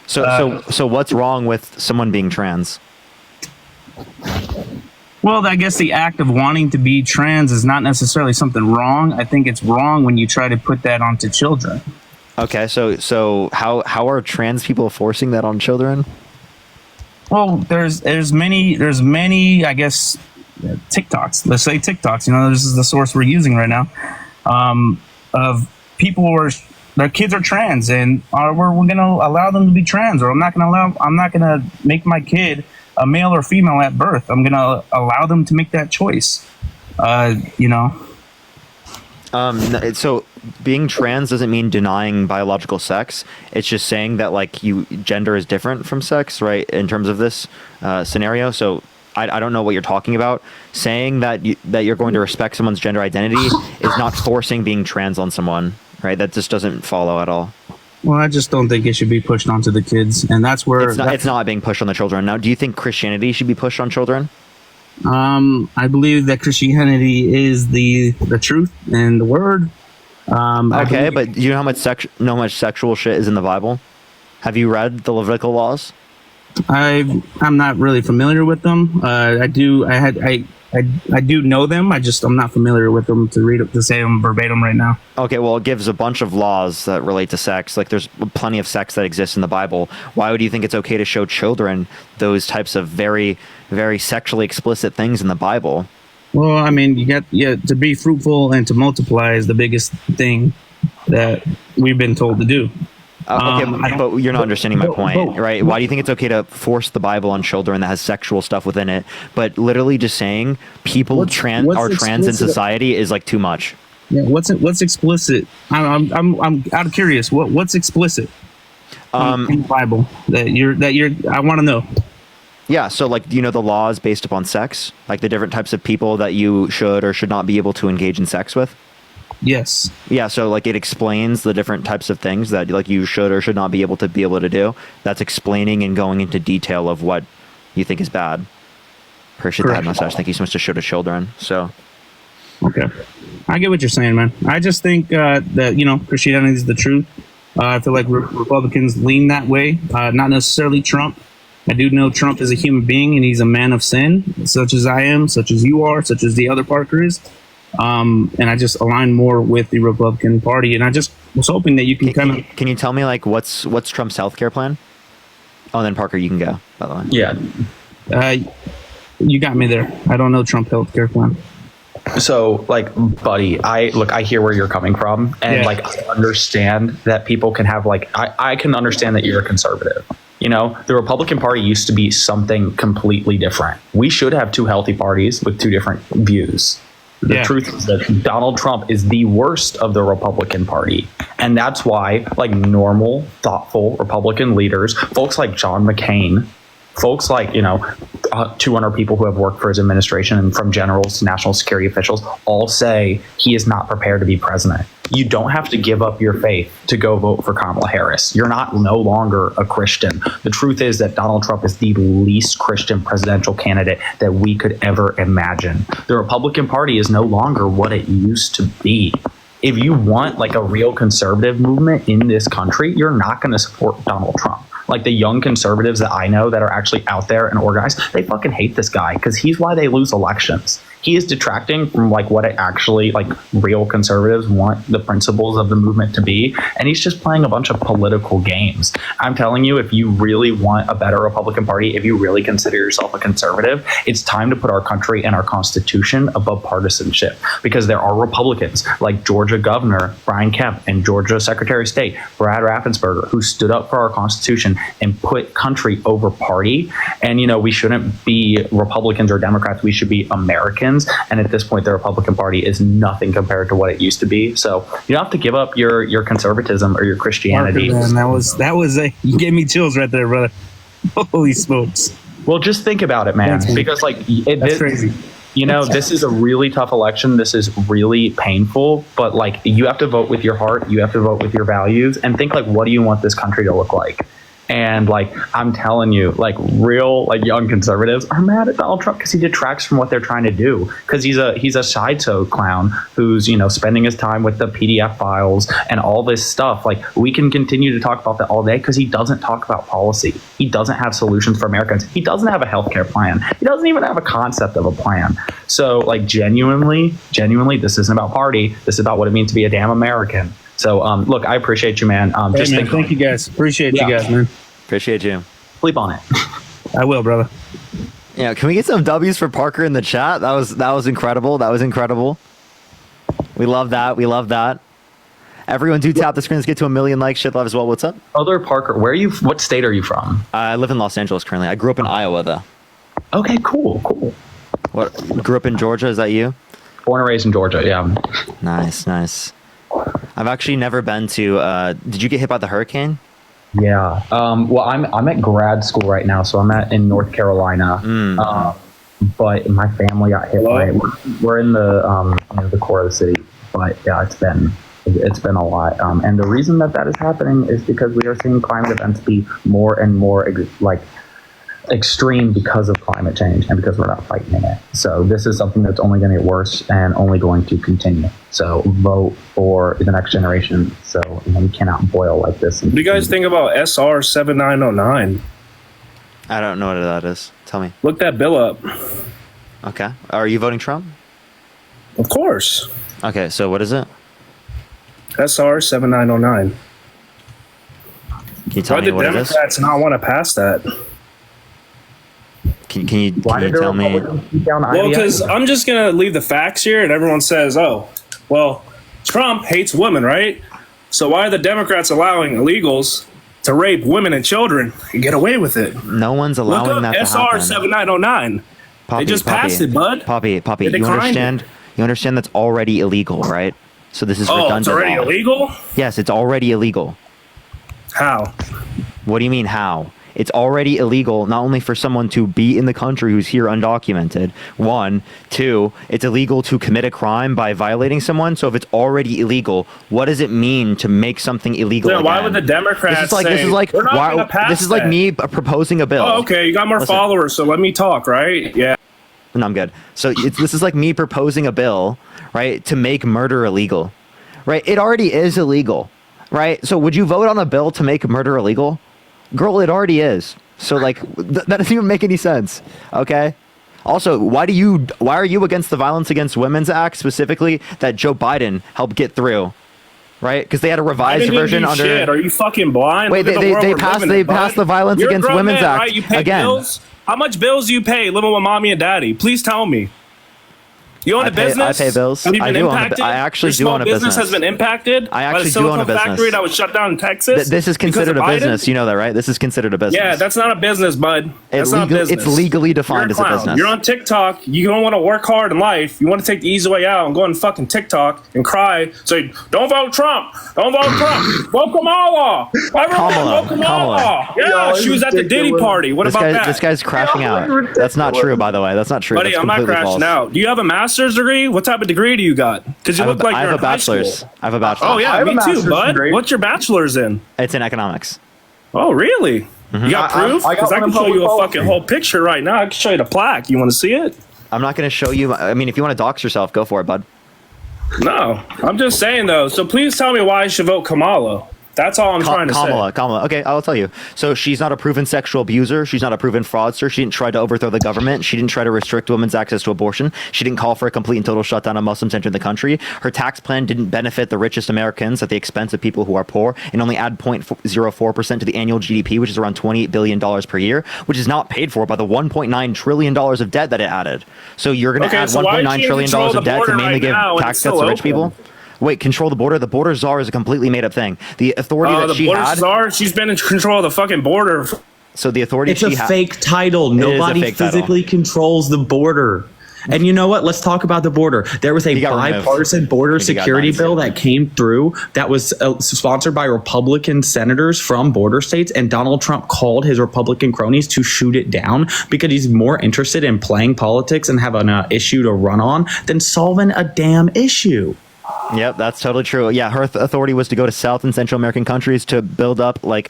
So what's wrong with someone being trans? Well, I guess the act of wanting to be trans is not necessarily something wrong. I think it's wrong when you try to put that onto children. Okay, so how are trans people forcing that on children? Well, there's many, I guess, TikToks. Let's say TikToks. You know, this is the source we're using right now, of people who are, their kids are trans, and we're going to allow them to be trans, or I'm not going to make my kid a male or female at birth. I'm going to allow them to make that choice. You know. So being trans doesn't mean denying biological sex. It's just saying that like gender is different from sex, right? In terms of this scenario. So I don't know what you're talking about. Saying that you're going to respect someone's gender identity is not forcing being trans on someone, right? That just doesn't follow at all. Well, I just don't think it should be pushed onto the kids, and that's where it's not being pushed on the children. Now, do you think Christianity should be pushed on children? I believe that Christianity is the truth and the word. Okay, but do you know how much sexual shit is in the Bible? Have you read the Levitical laws? I'm not really familiar with them. I do know them. I'm not familiar with them to say them verbatim right now. Okay, well, it gives a bunch of laws that relate to sex. Like, there's plenty of sex that exists in the Bible. Why would you think it's okay to show children those types of very, very sexually explicit things in the Bible? Well, I mean, to be fruitful and to multiply is the biggest thing that we've been told to do. Okay, but you're not understanding my point, right? Why do you think it's okay to force the Bible on children that has sexual stuff within it, but literally just saying people are trans in society is like too much? Yeah, what's explicit? I'm out of curious. What's explicit in the Bible I want to know. Yeah, so like, do you know the laws based upon sex, like the different types of people that you should or should not be able to engage in sex with? Yes. Yeah, so like it explains the different types of things that like you should or should not be able to do. That's explaining and going into detail of what you think is bad. Appreciate that message. Thank you so much to show to children. So. Okay. I get what you're saying, man. I just think that, Christianity is the truth. I feel like Republicans lean that way. Not necessarily Trump. I do know Trump is a human being and he's a man of sin, such as I am, such as you are, such as the other Parker is. And I just align more with the Republican Party, and I just was hoping that you can Can you tell me like what's Trump's healthcare plan? Oh, and then Parker, you can go. By the way. Yeah. You got me there. I don't know Trump healthcare plan. So, like, buddy, I hear where you're coming from, and I understand that people can have I can understand that you're a conservative. You know, the Republican Party used to be something completely different. We should have two healthy parties with two different views. The truth is that Donald Trump is the worst of the Republican Party. And that's why, normal, thoughtful Republican leaders, folks like John McCain, folks like, 200 people who have worked for his administration, and from generals to national security officials, all say he is not prepared to be president. You don't have to give up your faith to go vote for Kamala Harris. You're no longer a Christian. The truth is that Donald Trump is the least Christian presidential candidate that we could ever imagine. The Republican Party is no longer what it used to be. If you want a real conservative movement in this country, you're not going to support Donald Trump. Like the young conservatives that I know that are actually out there and organized, they fucking hate this guy because he's why they lose elections. He is detracting from what it actually real conservatives want the principles of the movement to be, and he's just playing a bunch of political games. I'm telling you, if you really want a better Republican Party, if you really consider yourself a conservative, it's time to put our country and our Constitution above partisanship, because there are Republicans like Georgia Governor Brian Kemp and Georgia Secretary of State Brad Raffensperger who stood up for our Constitution and put country over party. And we shouldn't be Republicans or Democrats, we should be Americans. And at this point, the Republican Party is nothing compared to what it used to be. So you don't have to give up your conservatism or your Christianity. Man, that was you gave me chills right there, brother. Holy smokes! Well, just think about it, man. Because that's crazy. You know, this is a really tough election. This is really painful, but like you have to vote with your heart. You have to vote with your values and think like, what do you want this country to look like? And like, I'm telling you, like real, like young conservatives are mad at Donald Trump because he detracts from what they're trying to do. Because he's a sideshow clown who's, you know, spending his time with the PDF files and all this stuff. Like we can continue to talk about that all day because he doesn't talk about policy. He doesn't have solutions for Americans. He doesn't have a healthcare plan. He doesn't even have a concept of a plan. So like genuinely, this isn't about party. This is about what it means to be a damn American. So, look, I appreciate you, man. Hey, man, thank you guys. Appreciate you guys, man. Appreciate you. Sleep on it. I will, brother. Yeah, can we get some W's for Parker in the chat? That was incredible. That was incredible. We love that. We love that. Everyone do tap the screen. Let's get to 1 million likes. Shit love as well. What's up? Other Parker, where are you? What state are you from? I live in Los Angeles currently. I grew up in Iowa, though. Okay, cool. What? Grew up in Georgia? Is that you? Born and raised in Georgia, yeah. Nice. I've actually never been to. Did you get hit by the hurricane? Yeah. Well, I'm at grad school right now, so I'm in North Carolina. But my family got hit by it. We're in the core of the city, but yeah, it's been a lot. And the reason that is happening is because we are seeing climate events be more and more extreme because of climate change and because we're not fighting it. So this is something that's only going to get worse and only going to continue. So vote for the next generation. So we cannot boil like this. What do you guys think about SR 7909? I don't know what that is. Tell me. Look that bill up. Okay. Are you voting Trump? Of course. Okay, so what is it? SR 7909. Can you tell me what it is? Why did Democrats not want to pass that? Can you tell me? Well, because I'm just going to leave the facts here, and everyone says, oh, well, Trump hates women, right? So why are the Democrats allowing illegals to rape women and children and get away with it? No one's allowing that to SR happen. 7909. They just passed it, bud. Poppy, you understand? You understand that's already illegal, right? So this is redundant. Oh, it's already illegal? Yes, it's already illegal. How? What do you mean how? It's already illegal not only for someone to be in the country who's here undocumented. 1, 2, it's illegal to commit a crime by violating someone. So if it's already illegal, what does it mean to make something illegal? Yeah, why would the Democrats this is like me proposing a bill. Oh, okay, you got more followers, so let me talk, right? Yeah. No, I'm good. So this is like me proposing a bill, right, to make murder illegal, right? It already is illegal, right? So would you vote on a bill to make murder illegal? Girl, it already is. So like that doesn't even make any sense. Okay. Also, why are you against the Violence Against Women's Act specifically that Joe Biden helped get through? Right? Because they had a revised version under. Shit. Are you fucking blind? Wait, they passed the Violence Against Women's Act right? You pay again. Bills? How much bills do you pay living with mommy and daddy? Please tell me. You own a business? I pay bills. Have you been impacted? I actually do own a business. Your small business has been impacted I actually by the do own a silicone business. factory that was shut down in Texas? This is considered a business. You know that, right? This is considered a business. Yeah, that's not a business, bud. That's not a business. It's legally defined You're a as a business. You're on TikTok. You don't want to work hard in life. You want to take the easy way out and go on fucking TikTok and cry. Say, don't vote Trump. Don't vote Trump. Vote Kamala. Vote Kamala. Yeah, she was at the Diddy party. What about that? This guy's crashing out. That's not true, by the way. That's not true. Buddy, I'm not crashing out. Do you have a master's degree? What type of degree do you got? Because you look like you're in high school. I have a bachelor's. Oh yeah, me too, bud. What's your bachelor's in? It's in economics. Oh really? You got proof? Because I can show you a fucking whole picture right now. I can show you the plaque. You want to see it? I'm not going to show you. I mean, if you want to dox yourself, go for it, bud. No, I'm just saying though. So please tell me why I should vote Kamala. That's all I'm trying to say. Kamala. Okay, I'll tell you. So she's not a proven sexual abuser. She's not a proven fraudster. She didn't try to overthrow the government. She didn't try to restrict women's access to abortion. She didn't call for a complete and total shutdown of Muslims entering the country. Her tax plan didn't benefit the richest Americans at the expense of people who are poor and only add 0.04% to the annual GDP, which is around $28 billion per year, which is not paid for by the $1.9 trillion of debt that it added. So you're going to add $1.9 trillion of debt to mainly give tax cuts to rich people? Wait, control the border? The border czar is a completely made up thing. The authority that she had... The border czar? She's been in control of the fucking border. So the authority it's a fake title. Nobody physically controls the border. And you know what? Let's talk about the border. There was a He got removed. bipartisan border He got security 9 bill that came through that was sponsored by Republican senators from border states, and Donald Trump called his Republican cronies to shoot it down because he's more interested in playing politics and having an issue to run on than solving a damn issue. Yep, that's totally true. Yeah, her authority was to go to South and Central American countries to build up like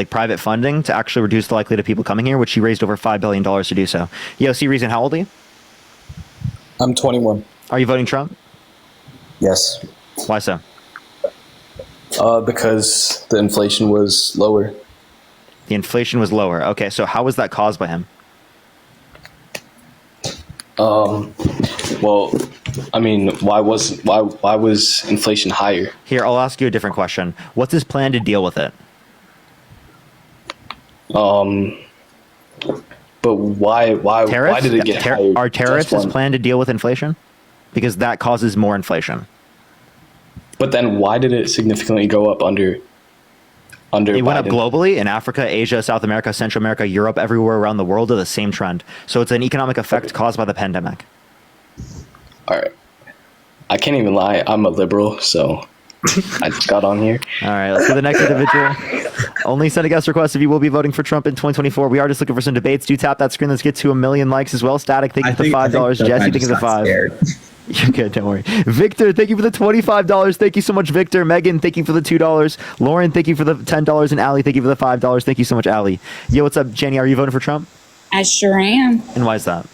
private funding to actually reduce the likelihood of people coming here, which she raised over $5 billion to do so. Yo, C Reason, how old are you? I'm 21. Are you voting Trump? Yes. Why so? Because the inflation was lower. The inflation was lower. Okay, so how was that caused by him? Well, I mean, why was inflation higher? Here, I'll ask you a different question. What's his plan to deal with it? But why Tariffs? did it get higher? Are tariffs Just his one. plan to deal with inflation? Because that causes more inflation. But then why did it significantly go up under It went up Biden? globally in Africa, Asia, South America, Central America, Europe, everywhere around the world, to the same trend. So it's an economic effect caused by the pandemic. All right. I can't even lie. I'm a liberal, so I just got on here. All right, let's go to the next individual. Only send a guest request if you will be voting for Trump in 2024. We are just looking for some debates. Do tap that screen. Let's get to 1 million likes as well. Static, thank you for the $5. Jesse, thank you for the 5. You're good, don't worry. Victor, thank you for the $25. Thank you so much, Victor. Megan, thank you for the $2. Lauren, thank you for the $10. And Allie, thank you for the $5. Thank you so much, Allie. Yo, what's up, Jenny? Are you voting for Trump? I sure am, And why is that?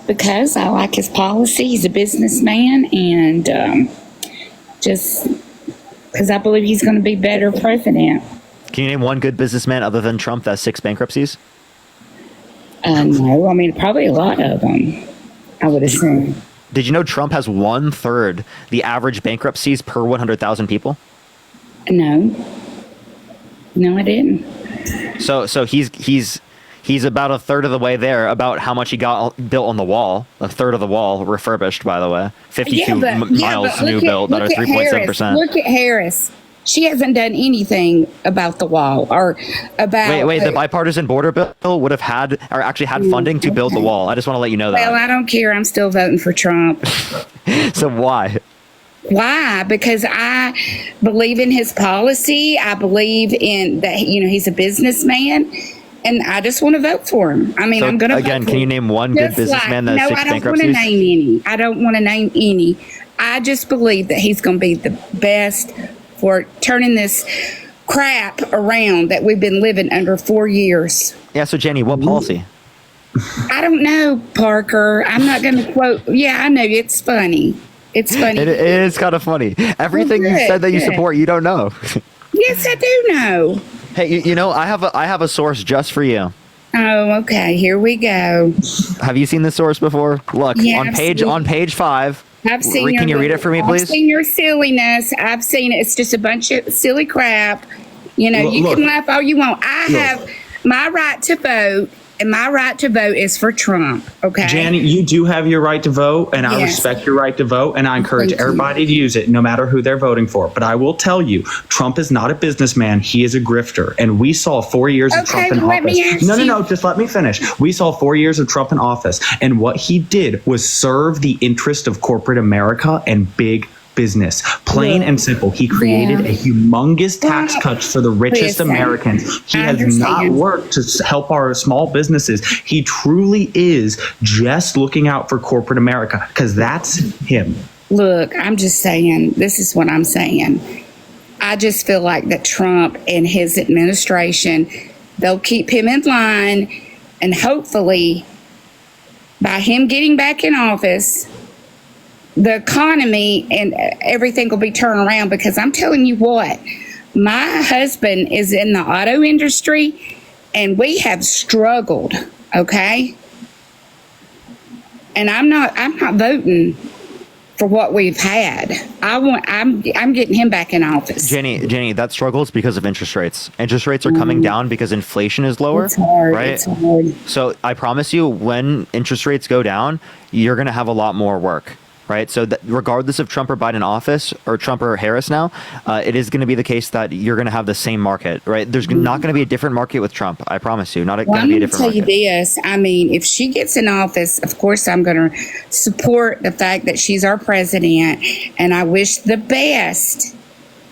because I like his policy. He's a businessman, and just because I believe he's going to be better president. Can you name one good businessman other than Trump that has 6 bankruptcies? No, I mean, probably a lot of them, I would assume. Did you know Trump has 1/3 the average bankruptcies per 100,000 people? No, I didn't. So he's about 1/3 of the way there. About how much he got built on the wall. 1/3 of the wall refurbished, by the way. 52 miles new built that are 3.7%. Look at Harris. She hasn't done anything about the wall or about. Wait, the bipartisan border bill would have had, or actually had funding to build the wall. I just want to let you know Well, that. I don't care. I'm still voting for Trump. So why? Why? Because I believe in his policy. I believe in that. He's a businessman, and I just want to vote for him. I mean, So, I'm going to again, can you name one good businessman that has 6 I don't want to bankruptcies? name any. I don't want to name any. I just believe that he's going to be the best for turning this crap around that we've been living under 4 years. Yeah. So Jenny, what policy? I don't know, Parker. I'm not going to quote. Yeah, I know. It's funny. It's funny. It is kind of funny. Everything you good, said that you good. support, you don't know. Yes, I do know. Hey, you know, I have a source just for you. Oh, okay. Here we go. Have you seen this source before? Look, Yeah, on page 5. I've seen Can you read it for me, please? I've seen your silliness. I've seen it. It's just a bunch of silly crap. You Look, can laugh all you want. I have my right to vote, and my right to vote is for Trump. Okay, Janny, you do have your right to vote, and I Yes. respect your right to vote, and I encourage Thank you. everybody to use it, no matter who they're voting for. But I will tell you, Trump is not a businessman; he is a grifter, and we saw 4 years of Okay, Trump in let me office. ask No, you- just let me finish. We saw 4 years of Trump in office, and what he did was serve the interest of corporate America and big business. Plain Yeah. and simple. He created Yeah. a humongous tax cuts for the richest Listen, Americans. He I has not understand. worked to help our small businesses. He truly is just looking out for corporate America because that's him. Look, I'm just saying. This is what I'm saying. I just feel like that Trump and his administration, they'll keep him in line, and hopefully, by him getting back in office, the economy and everything will be turned around. Because I'm telling you what, my husband is in the auto industry, and we have struggled. Okay, and I'm not voting for what we've had. I'm getting him back in office. Jenny, that struggle is because of interest rates. Interest rates are coming down because inflation is lower. It's hard. Right? It's hard. So I promise you, when interest rates go down, you're going to have a lot more work. right? So that regardless of Trump or Biden office, or Trump or Harris now, it is going to be the case that you're going to have the same market, right? There's not going to be a different market with Trump. I promise you, not Well, going to I'm be a going to different tell you market. this. I mean, if she gets in office, of course, I'm going to support the fact that she's our president, and I wish the best,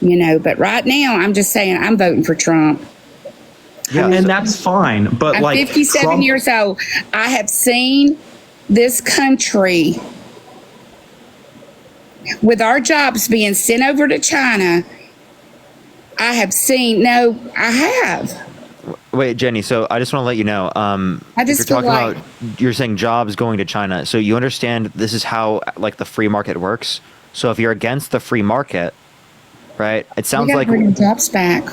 you know. But right now, I'm just saying I'm voting for Trump. Yeah, and that's fine. But I'm like 57 Trump- years old. I have seen this country with our jobs being sent over to China. I have seen, no, I have. Wait, Jenny. So I just want to let you know. I just if you're feel talking about, you're saying jobs going to China. So you understand this is how like the free market works. So if you're against the free market, right? It sounds We gotta like. bring the jobs back.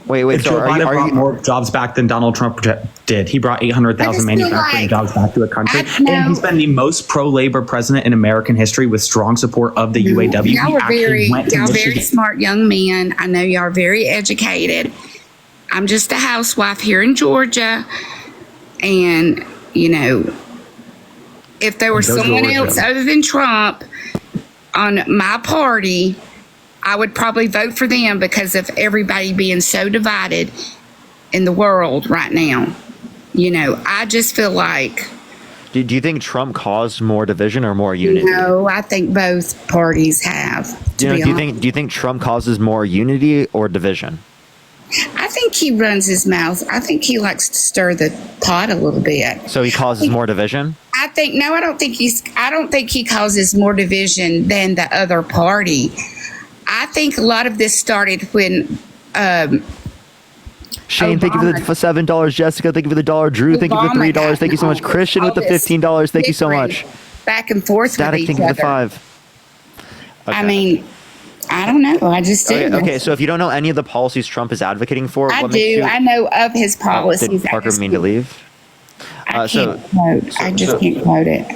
Wait. Joe So Biden are brought you? more jobs back than Donald Trump did. He brought 800,000 I just feel manufacturing like- jobs back to a country. I know- And he's been the most pro-labor president in American history with strong support of the UAW. Y'all He are actually went to y'all very Michigan. smart young men. I know y'all are very educated. I'm just a housewife here in Georgia. And, you know, if there was Go someone Georgia. else other than Trump on my party, I would probably vote for them because of everybody being so divided in the world right now. You know, I just feel like, Do you think Trump caused more division or more unity? no, I think both parties have. Do To be honest. you think Trump causes more unity or division? I think he runs his mouth. I think he likes to stir the pot a little bit. So he causes more division? I don't think he causes more division than the other party. I think a lot of this started when Shane, thank you for the $7. Jessica, thank you for the $1. Drew, thank you for the Obama $3. Thank you so much. got Christian with all the this $15. Thank you so different much. back and forth Static, with thank each you for the other. 5. I mean, I don't know. I just do. Okay, so if you don't know any of the policies Trump is advocating for, I what makes do. you? I know of his policies. Did Parker mean to leave? I can't quote. I just can't quote it.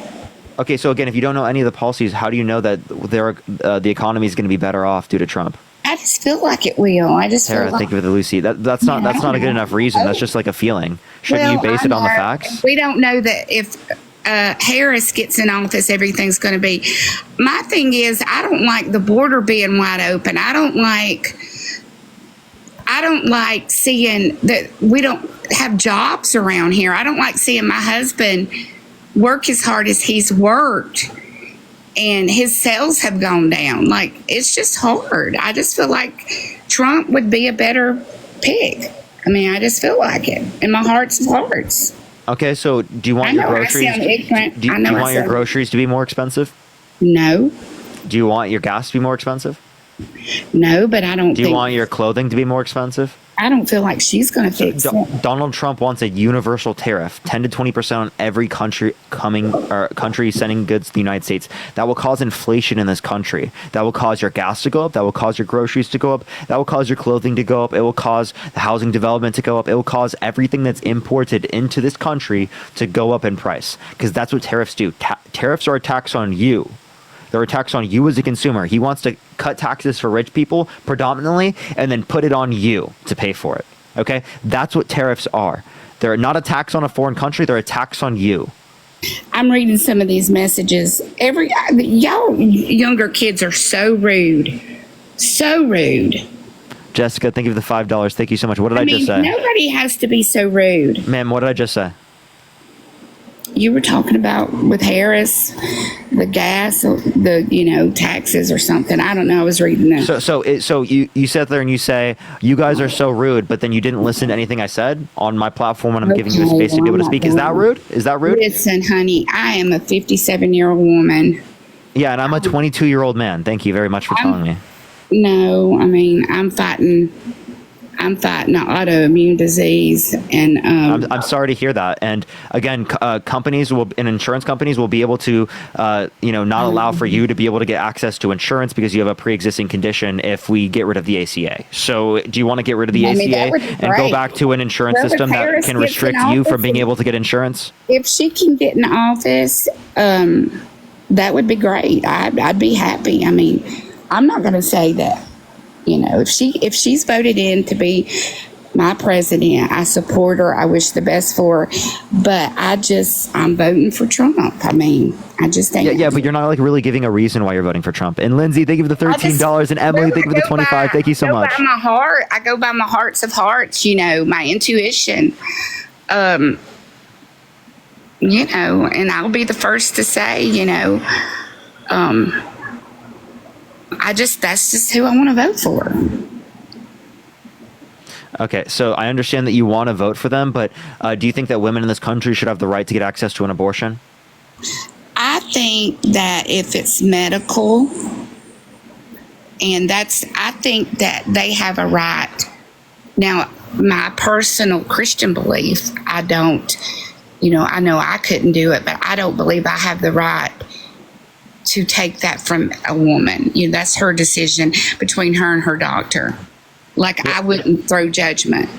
Okay, so again, if you don't know any of the policies, how do you know that the economy is going to be better off due to Trump? I just feel like it will. I just Tara, feel like thank you for the Lucy. That's not a good enough reason. That's just like a feeling. Shouldn't you base it on the facts? We don't know that if Harris gets in office, everything's going to be. My thing is, I don't like the border being wide open. I don't like seeing that we don't have jobs around here. I don't like seeing my husband work as hard as he's worked and his sales have gone down. Like, it's just hard. I just feel like Trump would be a better pick. I mean, I just feel like it in my heart's of hearts. Okay, so do you want I your know I groceries? sound ignorant. Do you I know I want your sound- groceries to be more expensive? No, Do you want your gas to be more expensive? no, but I don't Do you think, want your clothing to be more expensive? I don't feel like she's going to fix it. Donald Trump wants a universal tariff, 10 to 20% on every country sending goods to the United States. That will cause inflation in this country. That will cause your gas to go up. That will cause your groceries to go up. That will cause your clothing to go up. It will cause the housing development to go up. It will cause everything that's imported into this country to go up in price, because that's what tariffs do. Tariffs are a tax on you. They're a tax on you as a consumer. He wants to cut taxes for rich people predominantly and then put it on you to pay for it. Okay? That's what tariffs are. They're not a tax on a foreign country. They're a tax on you. I'm reading some of these messages. Y'all younger kids are so rude. So rude. Jessica, thank you for the $5. Thank you so much. What did I just say? Nobody has to be so rude. Ma'am, what did I just say? You were talking about with Harris, the gas, the taxes or something. I don't know. I was reading that. So you sit there and you say, you guys are so rude, but then you didn't listen to anything I said on my platform when I'm giving you a space to be able to speak. Is that rude? Is that rude? Listen, honey, I am a 57-year-old woman. Yeah, and I'm a 22-year-old man. Thank you very much for telling me. No, I mean, I'm fighting an autoimmune disease, and I'm sorry to hear that. And again, insurance companies will be able to, not allow for you to be able to get access to insurance because you have a pre-existing condition if we get rid of the ACA. So, do you want to get rid of the ACA and go back to an insurance system that can restrict you from being able to get insurance? if she can get in office, that would be great. I'd be happy. I mean, I'm not going to say that. If she's voted in to be my president. I support her. I wish the best for her. But I'm voting for Trump. I mean, I just think. Yeah, but you're not like really giving a reason why you're voting for Trump. And Lindsay, thank you for the $13, and Emily, thank you for the 25. Thank you so much. By my heart. I go by my hearts of hearts. My intuition. And I'll be the first to say, that's just who I want to vote for. Okay, so I understand that you want to vote for them, but do you think that women in this country should have the right to get access to an abortion? I think that if it's medical, I think that they have a right. Now, my personal Christian belief, I don't, I know I couldn't do it, but I don't believe I have the right to take that from a woman. That's her decision between her and her doctor. Like, I wouldn't throw judgment.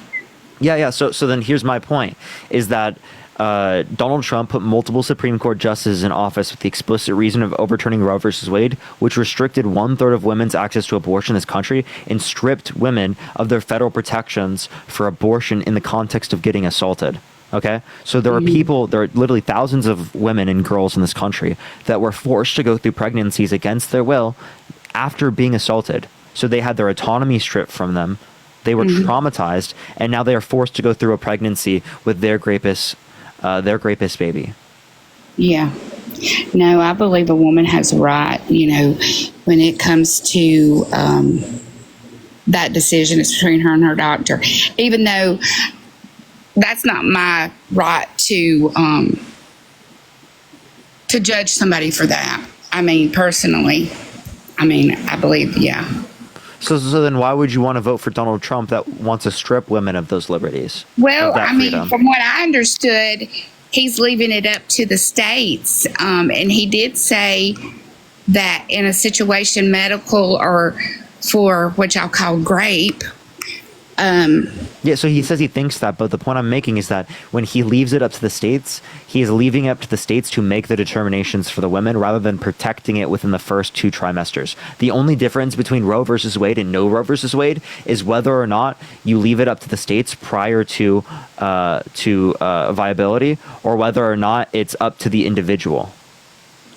Yeah. So then here's my point, is that Donald Trump put multiple Supreme Court justices in office with the explicit reason of overturning Roe versus Wade, which restricted 1/3 of women's access to abortion in this country and stripped women of their federal protections for abortion in the context of getting assaulted. Okay, so there are literally thousands of women and girls in this country that were forced to go through pregnancies against their will after being assaulted. So they had their autonomy stripped from them. They were traumatized, and now they are forced to go through a pregnancy with their rapist baby. Yeah. No, I believe a woman has a right, when it comes to that decision. It's between her and her doctor. Even though that's not my right to judge somebody for that. I mean, personally, I believe, yeah. So then why would you want to vote for Donald Trump that wants to strip women of those liberties? Well, from what I understood, he's leaving it up to the states. And he did say that in a situation, medical or for what y'all call grape. Yeah, so he says he thinks that, but the point I'm making is that when he leaves it up to the states, he is leaving it up to the states to make the determinations for the women rather than protecting it within the first 2 trimesters. The only difference between Roe versus Wade and no Roe versus Wade is whether or not you leave it up to the states prior to viability, or whether or not it's up to the individual.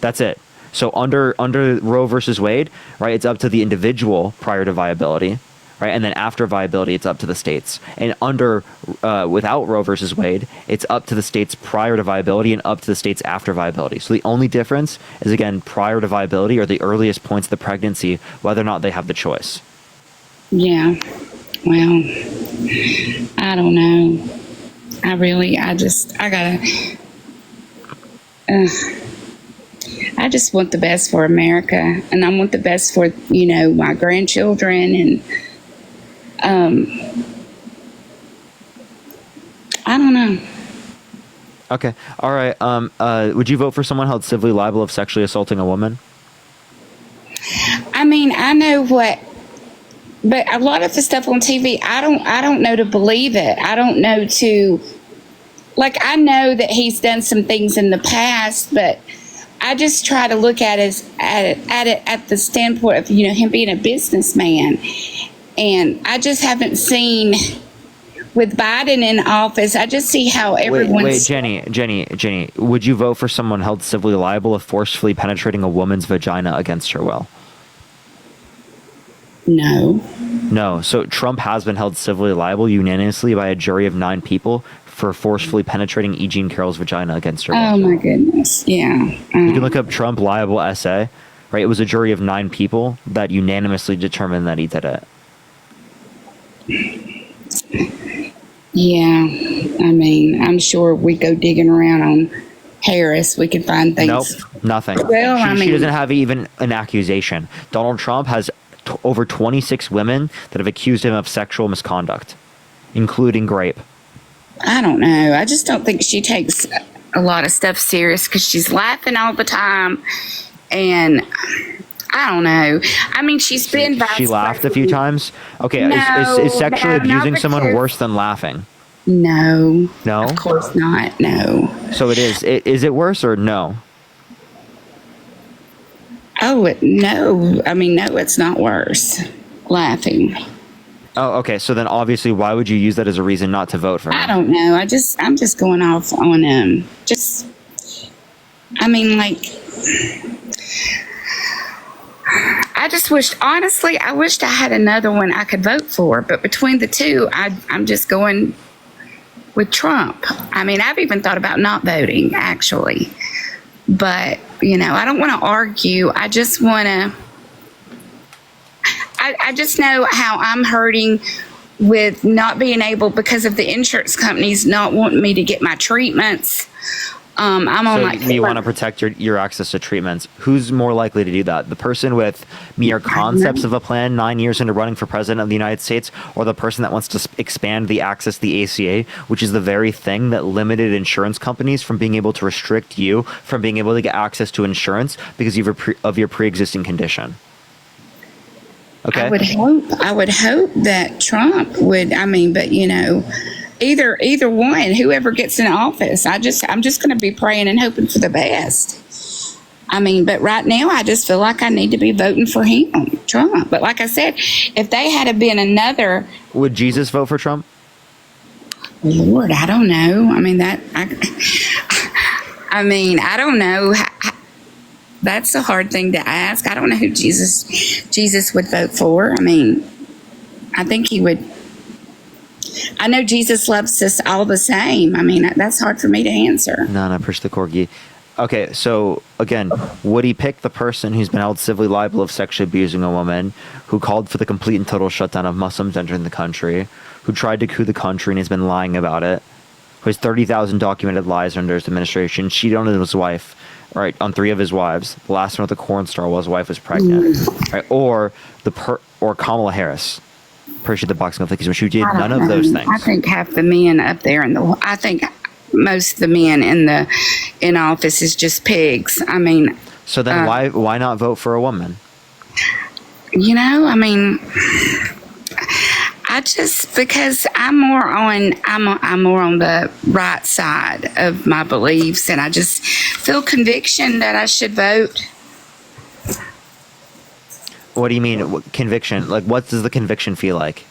That's it. So under Roe versus Wade, right, it's up to the individual prior to viability. Right, and then after viability, it's up to the states. And without Roe versus Wade, it's up to the states prior to viability and up to the states after viability. So the only difference is, again, prior to viability or the earliest points of the pregnancy, whether or not they have the choice. Yeah. Well, I don't know. I just want the best for America, and I want the best for, my grandchildren, and I don't know. Okay. All right. Would you vote for someone held civilly liable of sexually assaulting a woman? I know but a lot of the stuff on TV, I don't know to believe it. I don't know I know that he's done some things in the past, but I just try to look at it at the standpoint of, him being a businessman. And I just haven't seen, with Biden in office, I just see how everyone's... Wait, Jenny, would you vote for someone held civilly liable of forcefully penetrating a woman's vagina against her will? No. So Trump has been held civilly liable unanimously by a jury of 9 people for forcefully penetrating E. Jean Carroll's vagina against her will. Oh, my goodness. Yeah. You can look up Trump liable SA, right? It was a jury of 9 people that unanimously determined that he did it. Yeah, I'm sure we go digging around on Harris, we can find things. Nope, nothing. Well, she doesn't have even an accusation. Donald Trump has over 26 women that have accused him of sexual misconduct, including rape. I don't know. I just don't think she takes a lot of stuff serious because she's laughing all the time, and I don't know. She's been... She laughed a few times? Okay, no, is sexually abusing someone worse than laughing? No. No? Of course not, no. So it is. Is it worse or no? Oh, no. No, it's not worse. Laughing. Oh, okay. So then obviously, why would you use that as a reason not to vote for him? I don't know. I'm just going off on I mean, like, I just wished, honestly, I wished I had another one I could vote for. But between the two, I'm just going with Trump. I mean, I've even thought about not voting, actually. But, you know, I don't want to argue. I just want to, I just know how I'm hurting with not being able, because of the insurance companies not wanting me to get my treatments. I'm on like. You want to protect your access to treatments. Who's more likely to do that? The person with mere concepts of a plan 9 years into running for president of the United States, or the person that wants to expand the access to the ACA, which is the very thing that limited insurance companies from being able to restrict you from being able to get access to insurance because of your pre-existing condition. Okay. I would hope that Trump would. I mean, but you know, either one, whoever gets in office, I'm just going to be praying and hoping for the best. I mean, but right now, I just feel like I need to be voting for him, Trump. But like I said, if they had been another, would Jesus vote for Trump? Lord, I don't know. I mean I mean, I don't know. That's a hard thing to ask. I don't know who Jesus would vote for. I mean, I think he would. I know Jesus loves us all the same. I mean, that's hard for me to answer. No, push the corgi. Okay, so again, would he pick the person who's been held civilly liable of sexually abusing a woman, who called for the complete and total shutdown of Muslims entering the country, who tried to coup the country and has been lying about it, who has 30,000 documented lies under his administration, cheated on his wife, right, on 3 of his wives, the last one with the corn star while his wife was pregnant, right, or Kamala Harris, appreciate the boxing of who did none of those things. I think half the men up there I think most of the men in office is just pigs. I mean, so then why not vote for a woman? You know, I mean, because I'm more on the right side of my beliefs, and I just feel conviction that I should vote. What do you mean conviction? Like, what does the conviction feel like?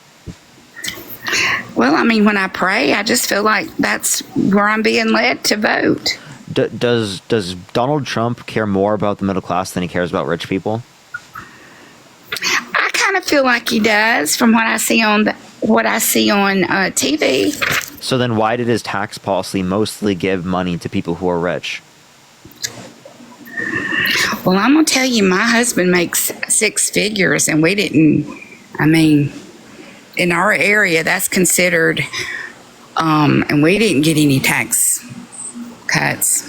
Well, I mean, when I pray, I just feel like that's where I'm being led to vote. Does Donald Trump care more about the middle class than he cares about rich people? I kind of feel like he does, from what I see on TV. So then, why did his tax policy mostly give money to people who are rich? Well, I'm going to tell you, my husband makes 6 figures, and we didn't, I mean, in our area, that's considered, and we didn't get any tax cuts.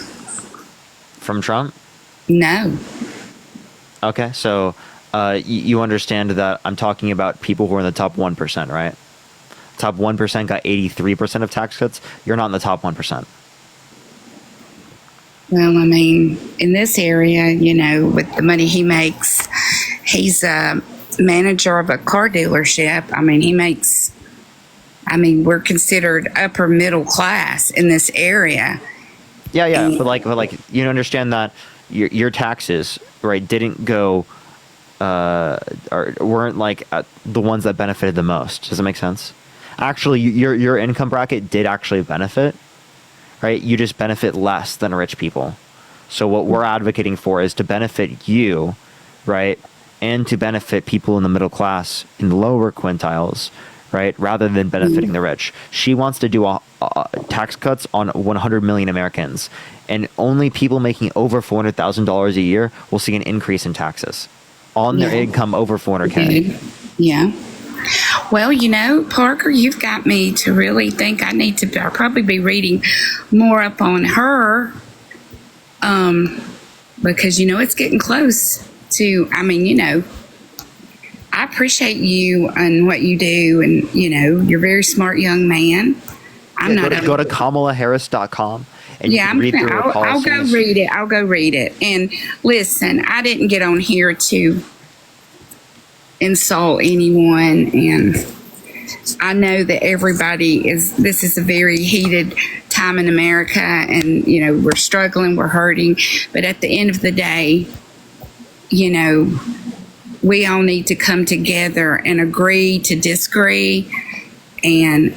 From Trump? No. Okay, so you understand that I'm talking about people who are in the top 1%, right? Top 1% got 83% of tax cuts. You're not in the top 1%. Well, I mean, in this area, you know, with the money he makes, he's a manager of a car dealership. I mean, we're considered upper middle class in this area. Yeah, but like you understand that your taxes, right, didn't go or weren't like the ones that benefited the most. Does that make sense? Actually, your income bracket did actually benefit. Right, you just benefit less than rich people. So what we're advocating for is to benefit you, right, and to benefit people in the middle class in the lower quintiles, right, rather than benefiting the rich. She wants to do tax cuts on 100 million Americans, and only people making over $400,000 a year will see an increase in taxes on their income over $400K. Yeah. Well, you know, Parker, you've got me to really think I need to probably be reading more up on her, because, you know, it's getting close to, I mean, you know, I appreciate you and what you do, and, you know, you're a very smart young man. Go to KamalaHarris.com and you can read through her policies. I'll go read it. And listen, I didn't get on here to insult anyone, and I know that this is a very heated time in America, and you know, we're struggling, we're hurting, but at the end of the day, you know, we all need to come together and agree to disagree. And,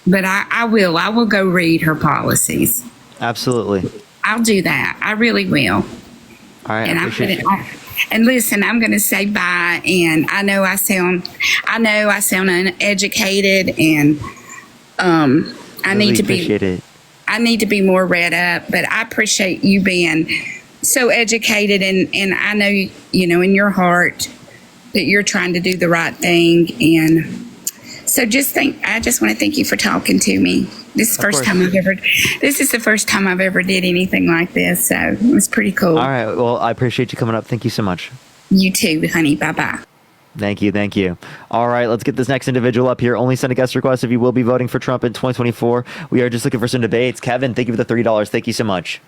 but I will go read her policies. Absolutely. I'll do that. I really will. All right. And and listen, I'm going to say bye. And I know I sound uneducated, and I need to be more read up. But I appreciate you being so educated, and I know in your heart that you're trying to do the right thing. And so I just want to thank you for talking to me. This is the first time I've ever did anything like this, so it was pretty cool. All right. Well, I appreciate you coming up. Thank you so much. You too, honey. Bye-bye. Thank you. All right, let's get this next individual up here. Only send a guest request if you will be voting for Trump in 2024. We are just looking for some debates. Kevin, thank you for the $30. Thank you so much.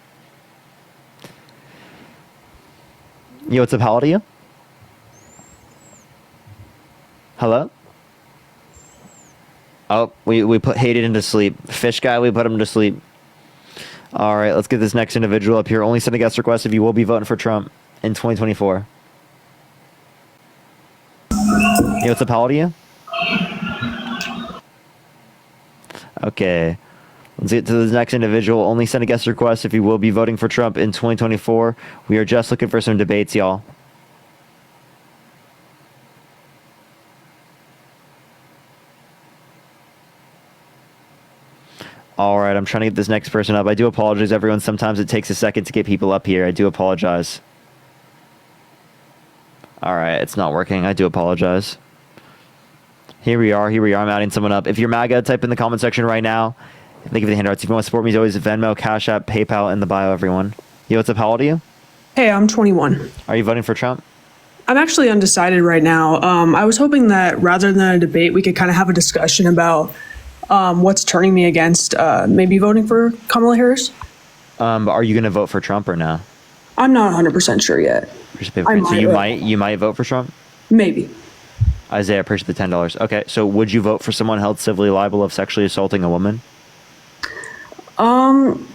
Yo, what's up? How old are you? Hello? Oh, we put Hayden into sleep. Fish guy, we put him to sleep. All right, let's get this next individual up here. Only send a guest request if you will be voting for Trump in 2024. Yo, what's up? How old are you? Okay. Let's get to this next individual. Only send a guest request if you will be voting for Trump in 2024. We are just looking for some debates, y'all. All right, I'm trying to get this next person up. I do apologize, everyone. Sometimes it takes a second to get people up here. I do apologize. All right, it's not working. I do apologize. Here we are. I'm adding someone up. If you're MAGA, type in the comment section right now. Thank you for the handouts. If you want to support me, as always, Venmo, Cash App, PayPal in the bio, everyone. Yo, what's up? How old are you? Hey, I'm 21. Are you voting for Trump? I'm actually undecided right now. I was hoping that rather than a debate, we could kind of have a discussion about what's turning me against maybe voting for Kamala Harris. Are you going to vote for Trump or no? I'm not 100% sure yet. So you might vote for Trump? Maybe. Isaiah, appreciate the $10. Okay, so would you vote for someone held civilly liable of sexually assaulting a woman? I'm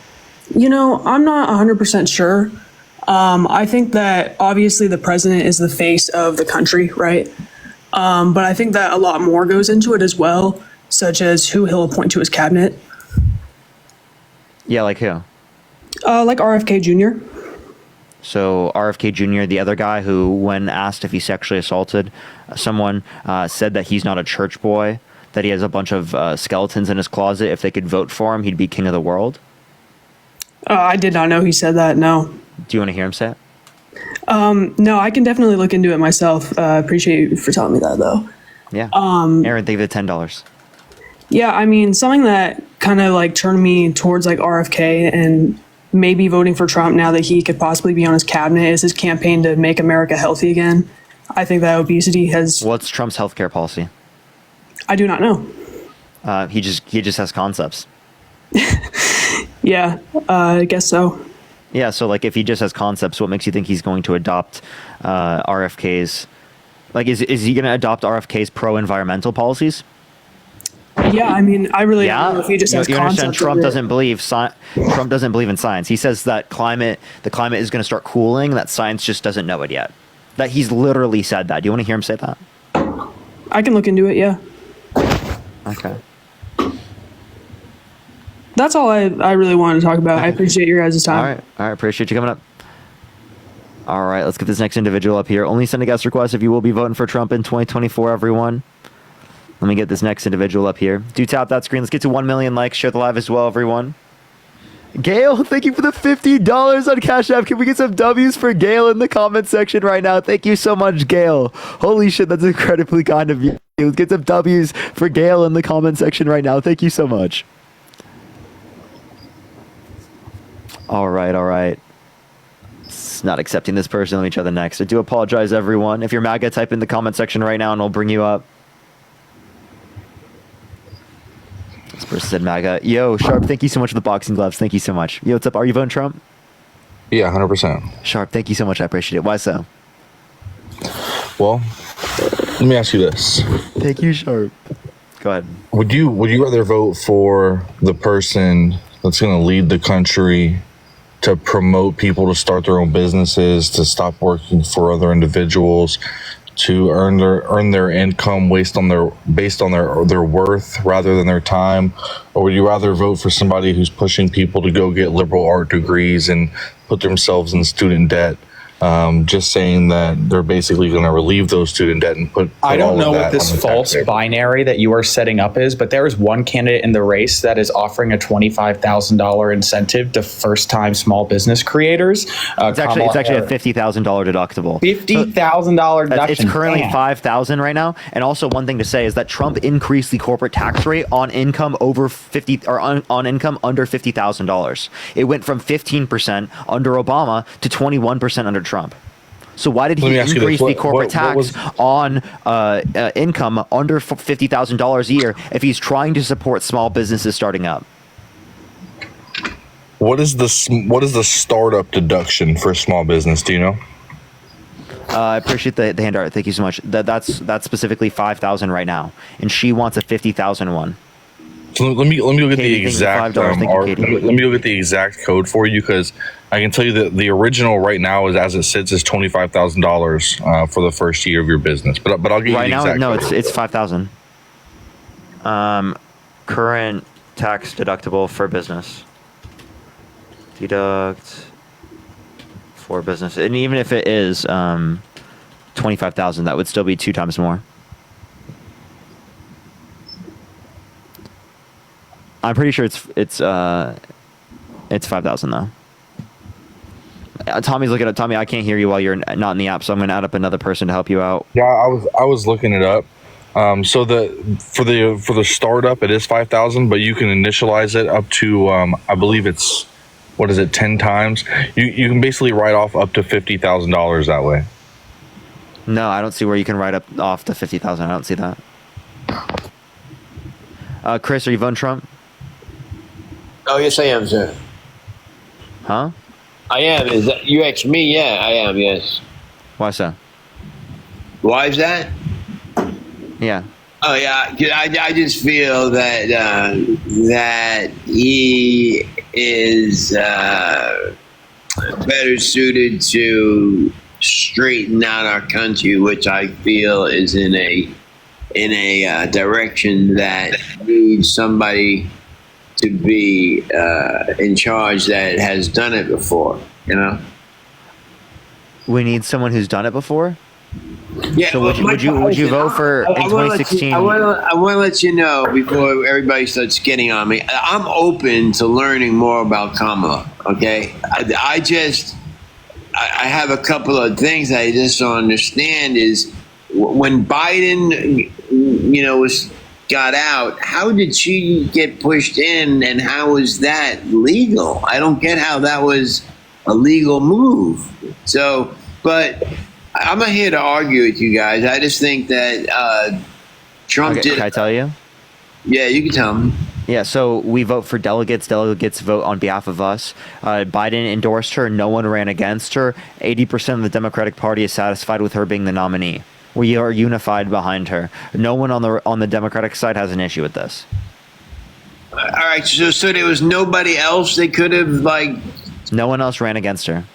not 100% sure. I think that obviously the president is the face of the country, right? But I think that a lot more goes into it as well, such as who he'll appoint to his cabinet. Yeah, like who? Like RFK Jr. So RFK Jr., the other guy who, when asked if he sexually assaulted someone, said that he's not a church boy, that he has a bunch of skeletons in his closet. If they could vote for him, he'd be king of the world. I did not know he said that, no. Do you want to hear him say it? No, I can definitely look into it myself. Appreciate you for telling me that, though. Yeah. Aaron, thank you for the $10. Yeah, I mean, something that kind of like turned me towards like RFK and maybe voting for Trump now that he could possibly be on his cabinet is his campaign to make America healthy again. I think that obesity has... What's Trump's healthcare policy? I do not know. He just has concepts. Yeah, I guess so. Yeah, so like if he just has concepts, what makes you think he's going to adopt RFK's... Like, is he going to adopt RFK's pro-environmental policies? Yeah, I mean, I really don't know if he just has concepts. Trump doesn't believe in science. He says that the climate is going to start cooling, that science just doesn't know it yet. That he's literally said that. Do you want to hear him say that? I can look into it, yeah. Okay. That's all I really wanted to talk about. I appreciate your guys' time. All right. Appreciate you coming up. All right, let's get this next individual up here. Only send a guest request if you will be voting for Trump in 2024, everyone. Let me get this next individual up here. Do tap that screen. Let's get to 1 million likes. Share the live as well, everyone. Gail, thank you for the $50 on Cash App. Can we get some W's for Gail in the comment section right now? Thank you so much, Gail. Holy shit, that's incredibly kind of you. Let's get some W's for Gail in the comment section right now. Thank you so much. All right. It's not accepting this person. Let me try the next. I do apologize, everyone. If you're MAGA, type in the comment section right now and we'll bring you up. This person said MAGA. Yo, Sharp, thank you so much for the boxing gloves. Thank you so much. Yo, what's up? Are you voting Trump? Yeah, 100%. Sharp, thank you so much. I appreciate it. Why so? Well, let me ask you this. Thank you, Sharp. Go ahead. Would you rather vote for the person that's going to lead the country to promote people to start their own businesses, to stop working for other individuals, to earn their income based on their worth rather than their time? Or would you rather vote for somebody who's pushing people to go get liberal art degrees and put themselves in student debt? Just saying that they're basically going to relieve those student debt and put I don't all know of that what this on the false taxpayer. binary that you are setting up is, but there is one candidate in the race that is offering a $25,000 incentive to first-time small business creators. It's actually a $50,000 deductible. $50,000 deduction. It's currently Damn. $5,000 right now. And also, one thing to say is that Trump increased the corporate tax rate on income over 50 or on income under $50,000. It went from 15% under Obama to 21% under Trump. So why did Let he me ask you increase this. the corporate What was- tax on income under $50,000 a year if he's trying to support small businesses starting up? What is the startup deduction for a small business? Do you know? I appreciate the hand art. Thank you so much. That's specifically $5,000 right now, and she wants a $50,000 one. So let me go get Katie, the thank you for exact $5. Thank you, art. Katie. Let me go get the exact code for you, because I can tell you that the original right now is, as it sits, is $25,000 for the first year of your business. But I'll get you Right the now, exact no, code. it's 5,000. Current tax deductible for business. Deduct for business, and even if it is 25,000, that would still be 2 times more. I'm pretty sure it's 5,000 though. Tommy's looking at Tommy. I can't hear you while you're not in the app, so I'm going to add up another person to help you out. Yeah, I was looking it up. So for the startup, it is 5,000, but you can initialize it up to I believe it's 10 times. You can basically write off up to $50,000 that way. No, I don't see where you can write off the 50,000. I don't see that. Chris, are you voting Trump? Oh, yes, I am, sir. Huh? I am. Is that you ask me? Yeah, I am. Yes. Why so? Why is that? Yeah. Oh, yeah. 'Cause I just feel that that he is better suited to straighten out our country, which I feel is in a direction that needs somebody to be in charge that has done it before. You know. We need someone who's done it before. Yeah. So would you vote for in 2016? I want to let you know before everybody starts getting on me. I'm open to learning more about Kamala. Okay. I have a couple of things I just don't understand. Is when Biden, got out, how did she get pushed in, and how was that legal? I don't get how that was a legal move. So, but I'm not here to argue with you guys. I just think that Trump did. Can I tell you? Yeah, you can tell me. Yeah, so we vote for delegates. Delegates vote on behalf of us. Biden endorsed her. No one ran against her. 80% of the Democratic Party is satisfied with her being the nominee. We are unified behind her. No one on the Democratic side has an issue with this. All right, so there was nobody else they could have No one else ran against her.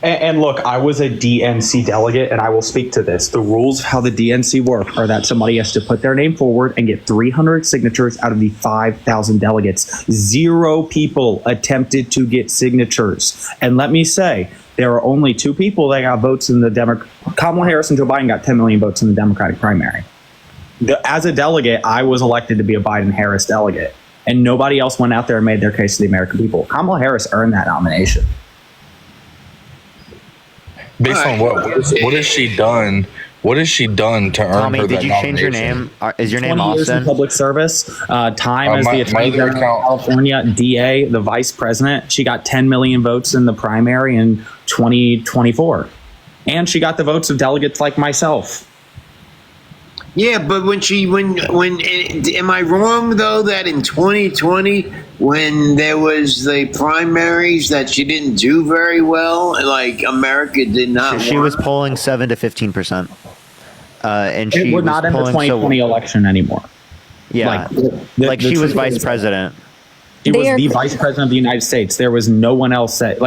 And look, I was a DNC delegate, and I will speak to this. The rules of how the DNC work are that somebody has to put their name forward and get 300 signatures out of the 5,000 delegates. 0 people attempted to get signatures. And let me say, there are only 2 people that got votes in the Kamala Harris and Joe Biden got 10 million votes in the Democratic primary. As a delegate, I was elected to be a Biden-Harris delegate, and nobody else went out there and made their case to the American people. Kamala Harris earned that nomination. Based on what has she done? What has she done to earn Tommy, her did that you change your nomination? name? Is your name 20 years in Austin? public service, time as my the Attorney other General of California, DA, the Vice President. She got 10 million votes in the primary in 2024. And she got the votes of delegates like myself. Yeah, but am I wrong though that in 2020 when there was the primaries that she didn't do very well, like America did not. She was polling 7 to 15%, and she We're was not in the polling 2020 election anymore. Yeah, the she was truth vice is- president. He was They are- the vice president of the United States. There was no one else that,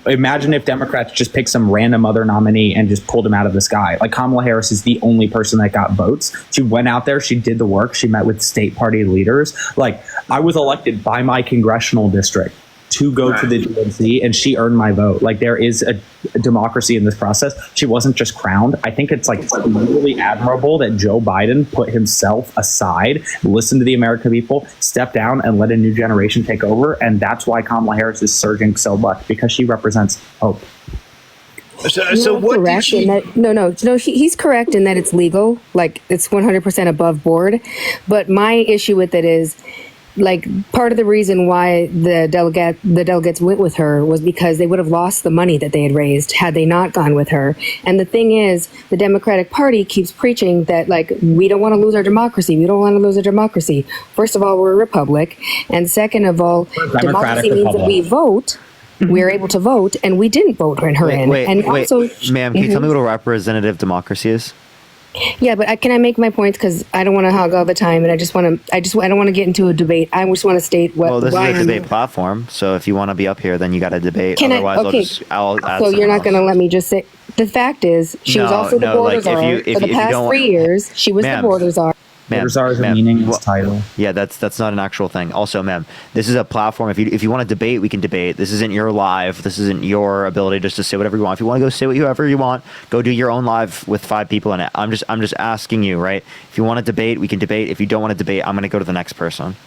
imagine if Democrats just picked some random other nominee and just pulled him out of the sky. Like, Kamala Harris is the only person that got votes. She went out there, she did the work, she met with state party leaders. Like, I was elected by my congressional district to go to the DNC, and she earned my vote. Like, there is a democracy in this process. She wasn't just crowned. I think it's like really admirable that Joe Biden put himself aside, listened to the American people, stepped down, and let a new generation take over. And that's why Kamala Harris is surging so much, because she represents hope. So what did correct she? in that, no, he's correct in that it's legal, like it's 100% above board. But my issue with it is, like, part of the reason why the delegates went with her was because they would have lost the money that they had raised had they not gone with her. And the thing is, the Democratic Party keeps preaching that, like, we don't want to lose our democracy. We don't want to lose our democracy. First of all, we're a republic, and second of all, democracy means that we vote. We're able to vote, and we didn't vote her in. Wait, Also, ma'am, can you tell me what a representative democracy is? Yeah, but can I make my points, because I don't want to hog all the time, and I don't want to get into a debate. I just want to state what. Well, this is why a I'm- debate platform, so if you want to be up here, then you got to debate. Can Otherwise, I? Okay. I'll add So you're someone not else. going to let me just say. The fact is, she was No, also the no, border like, if czar you- if for you- the if you past don't- 3 years. She was Ma'am. the border czar. Ma'am, Czar is a ma'am, meaningless title. Yeah, that's not an actual thing. Also, ma'am, this is a platform. If you want to debate, we can debate. This isn't your live. This isn't your ability just to say whatever you want. If you want to go say whatever you want, go do your own live with 5 people in it. I'm just asking you, right? If you want to debate, we can debate. If you don't want to debate, I'm going to go to the next person.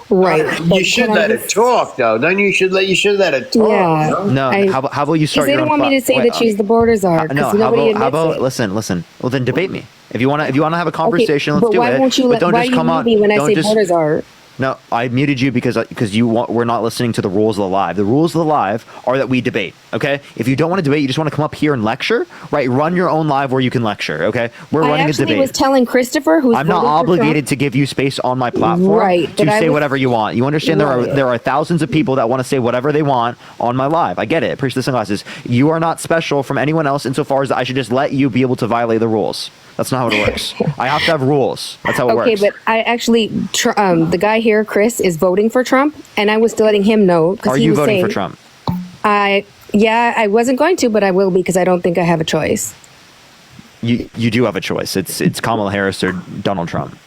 Right. You should let it talk, though. Don't you? Should let it talk. Yeah. No, how about you Because start they your don't own want me to say that she's the border czar. No, Because how nobody about admits it. listen. Well, then debate me. If you want to have a conversation, Okay, let's but do why it. won't you But let? don't Why just you come mute on. me when I Don't say just- border czar? No, I muted you because we're not listening to the rules of the live. The rules of the live are that we debate. Okay, if you don't want to debate, you just want to come up here and lecture, right? Run your own live where you can lecture. Okay, we're I running a actually debate. was telling Christopher, who's I'm not voting for obligated Trump- to give you space on my platform Right, to but I say was- whatever you want. You understand Right. there are thousands of people that want to say whatever they want on my live. I get it. Appreciate the sunglasses. You are not special from anyone else insofar as I should just let you be able to violate the rules. That's not how it works. I have to have rules. That's how it Okay, works. but I actually, the guy here, Chris, is voting for Trump, and I was still letting him know because Are he you was voting saying, for Trump? I wasn't going to, but I will because I don't think I have a choice. You do have a choice. It's Kamala Harris or Donald Trump.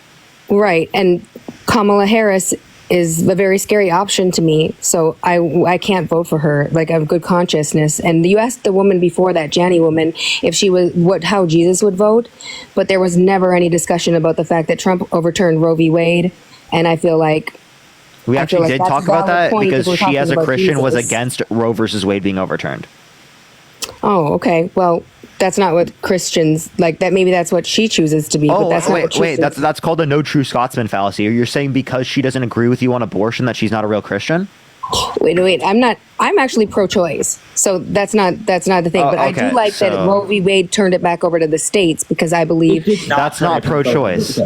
Right, and Kamala Harris is a very scary option to me, so I can't vote for her. Like, I have good consciousness. And you asked the woman before that, Jani woman, if she was how Jesus would vote, but there was never any discussion about the fact that Trump overturned Roe v. Wade, and I feel like We I feel actually like did that's talk a about valid that point because if we're she, as a talking about Christian, was Jesus. against Roe versus Wade being overturned. Oh, okay. Well, that's not what Christians like. That maybe that's what she chooses to be. but that's not what wait. That's called a no true Scotsman fallacy. You're saying because she doesn't agree with you on abortion that she's not a real Christian? Wait. I'm not. I'm actually pro-choice. So that's not the thing. Oh, but I okay, do like that so- Roe v. Wade turned it back over to the states because I believe That's not pro-choice.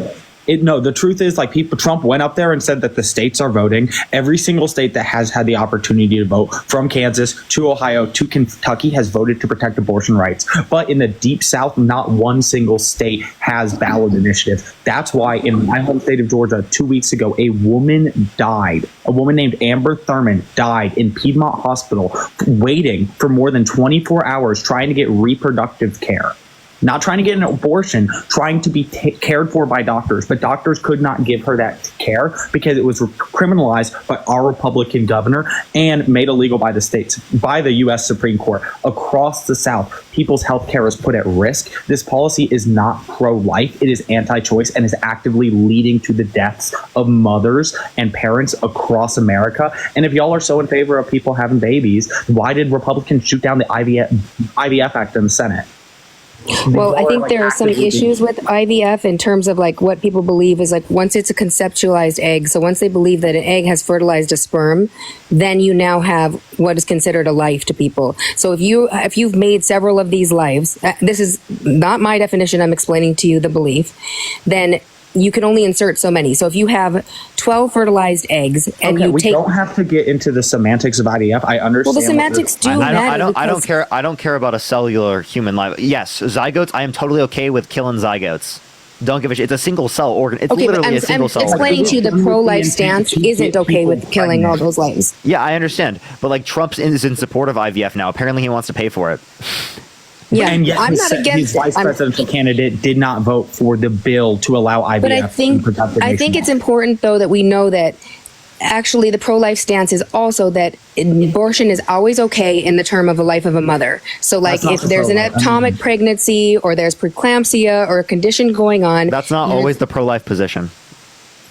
No, the truth is, like, Trump went up there and said that the states are voting. Every single state that has had the opportunity to vote, from Kansas to Ohio to Kentucky, has voted to protect abortion rights. But in the deep South, not one single state has ballot initiative. That's why in my home state of Georgia, 2 weeks ago, a woman died. A woman named Amber Thurman died in Piedmont Hospital, waiting for more than 24 hours trying to get reproductive care. Not trying to get an abortion, trying to be cared for by doctors, but doctors could not give her that care because it was criminalized by our Republican governor and made illegal by the states, by the U.S. Supreme Court. Across the South, people's health care is put at risk. This policy is not pro-life. It is anti-choice and is actively leading to the deaths of mothers and parents across America. And if y'all are so in favor of people having babies, why did Republicans shoot down the IVF Act in the Senate? Well, I Or, think like, there are some actively- issues with IVF in terms of like what people believe is like once it's a conceptualized egg, so once they believe that an egg has fertilized a sperm, then you now have what is considered a life to people. So if you've made several of these lives, this is not my definition, I'm explaining to you the belief, then you can only insert so many. So if you have 12 fertilized eggs and Okay, you we take don't have to get into the semantics of IVF. I understand. Well, the what semantics you're- do I matter don't because- care. I don't care about a cellular human life. Yes, zygotes. I am totally okay with killing zygotes. don't give a shit. It's a single cell organ. It's Okay, but literally I'm a single cell organ. explaining to you the pro-life stance isn't okay with killing all those lives. Yeah, I understand. But like Trump is in support of IVF now. Apparently he wants to pay for it. Yeah, and yet I'm not his against vice it. presidential candidate did not vote for the bill to allow IVF. But I think it's important though that we know that actually the pro-life stance is also that abortion is always okay in the term of a life of a mother. So like That's not if the there's an pro-life. ectopic pregnancy or there's preeclampsia or a condition going on, That's not always the pro-life position.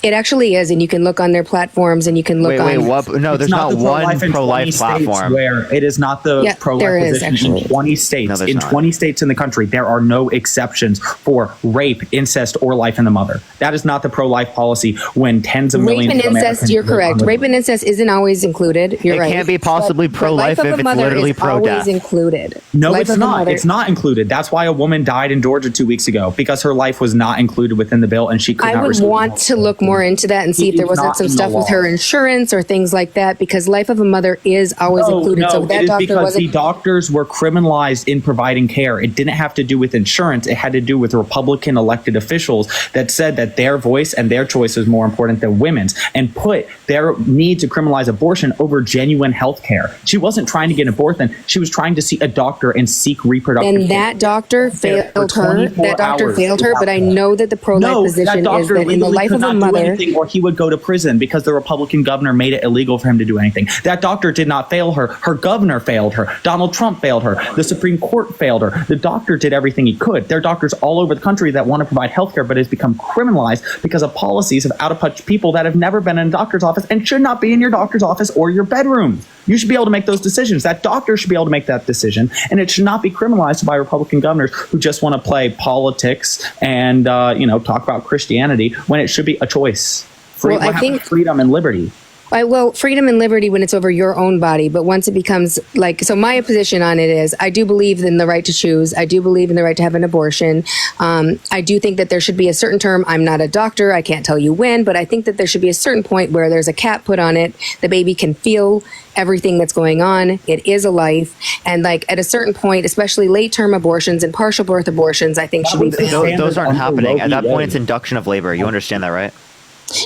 it actually is, and you can look on their platforms and you can look Wait, on. what? No, It's there's not the one pro-life in 20 pro-life states platform. Where it is not the Yeah, there pro-life is, position actually. in 20 states. No, there's in not. 20 states in the country, there are no exceptions for rape, incest, or life in the mother. That is not the pro-life policy when tens of Rape millions and of incest, Americans you're live correct. under- Rape and incest isn't always included. You're It right. can't be possibly But pro-life life of if a it's mother literally is pro-death. always included. No, Life it's of a not. mother- It's not included. That's why a woman died in Georgia 2 weeks ago, because her life was not included within the bill and she could I not would receive want to look more into that and see if It there is wasn't not some in the stuff with law. her insurance or things like that, because life of a mother is always included. So if it that is doctor because the wasn't. doctors were criminalized in providing care. It didn't have to do with insurance. It had to do with Republican elected officials that said that their voice and their choice was more important than women's, and put their need to criminalize abortion over genuine health care. She wasn't trying to get an abortion. She was trying to see a doctor and seek reproductive And care. that doctor failed her. 24 That doctor hours failed her. without But I that. know that the pro-life No, position that is doctor that in the legally life could of a not do mother. anything, or he would go to prison because the Republican governor made it illegal for him to do anything. That doctor did not fail her. Her governor failed her. Donald Trump failed her. The Supreme Court failed her. The doctor did everything he could. There are doctors all over the country that want to provide health care, but it's become criminalized because of policies of out-of-touch people that have never been in a doctor's office and should not be in your doctor's office or your bedroom. You should be able to make those decisions. That doctor should be able to make that decision, and it should not be criminalized by Republican governors who just want to play politics and talk about Christianity when it should be a choice. Well, I think- Freedom and liberty. Well, freedom and liberty when it's over your own body, but once it becomes like, so my position on it is, I do believe in the right to choose. I do believe in the right to have an abortion. I do think that there should be a certain term. I'm not a doctor. I can't tell you when, but I think that there should be a certain point where there's a cap put on it. The baby can feel everything that's going on. It is a life. And like at a certain point, especially late term abortions and partial birth abortions, I think should be banned. Those aren't happening. At that point, it's induction of labor. You understand that, right?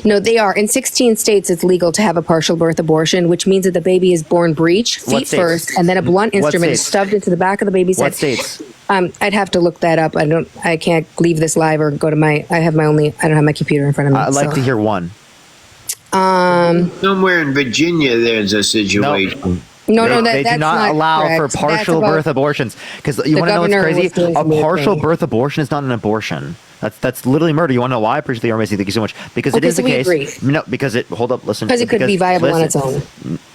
No, they are. In 16 states, it's legal to have a partial birth abortion, which means that the baby is born breech, What feet states? first, and then a blunt What instrument is states? stuffed into the back of the baby's What head. states? I'd have to look that up. I can't leave this live or go to I don't have my computer in front of me. I'd like so. to hear one. Somewhere in Virginia, there's a situation. No, they that's do not allow correct. for partial That's about- birth abortions, because you The want to know what's governor crazy? was doing A some weird partial thing. birth abortion is not an abortion. That's literally murder. You want to know why? I appreciate the army. Thank you so much. Because it Okay, is the so we case. agree. No, because it. Hold up. Listen. Because it could be viable on its own.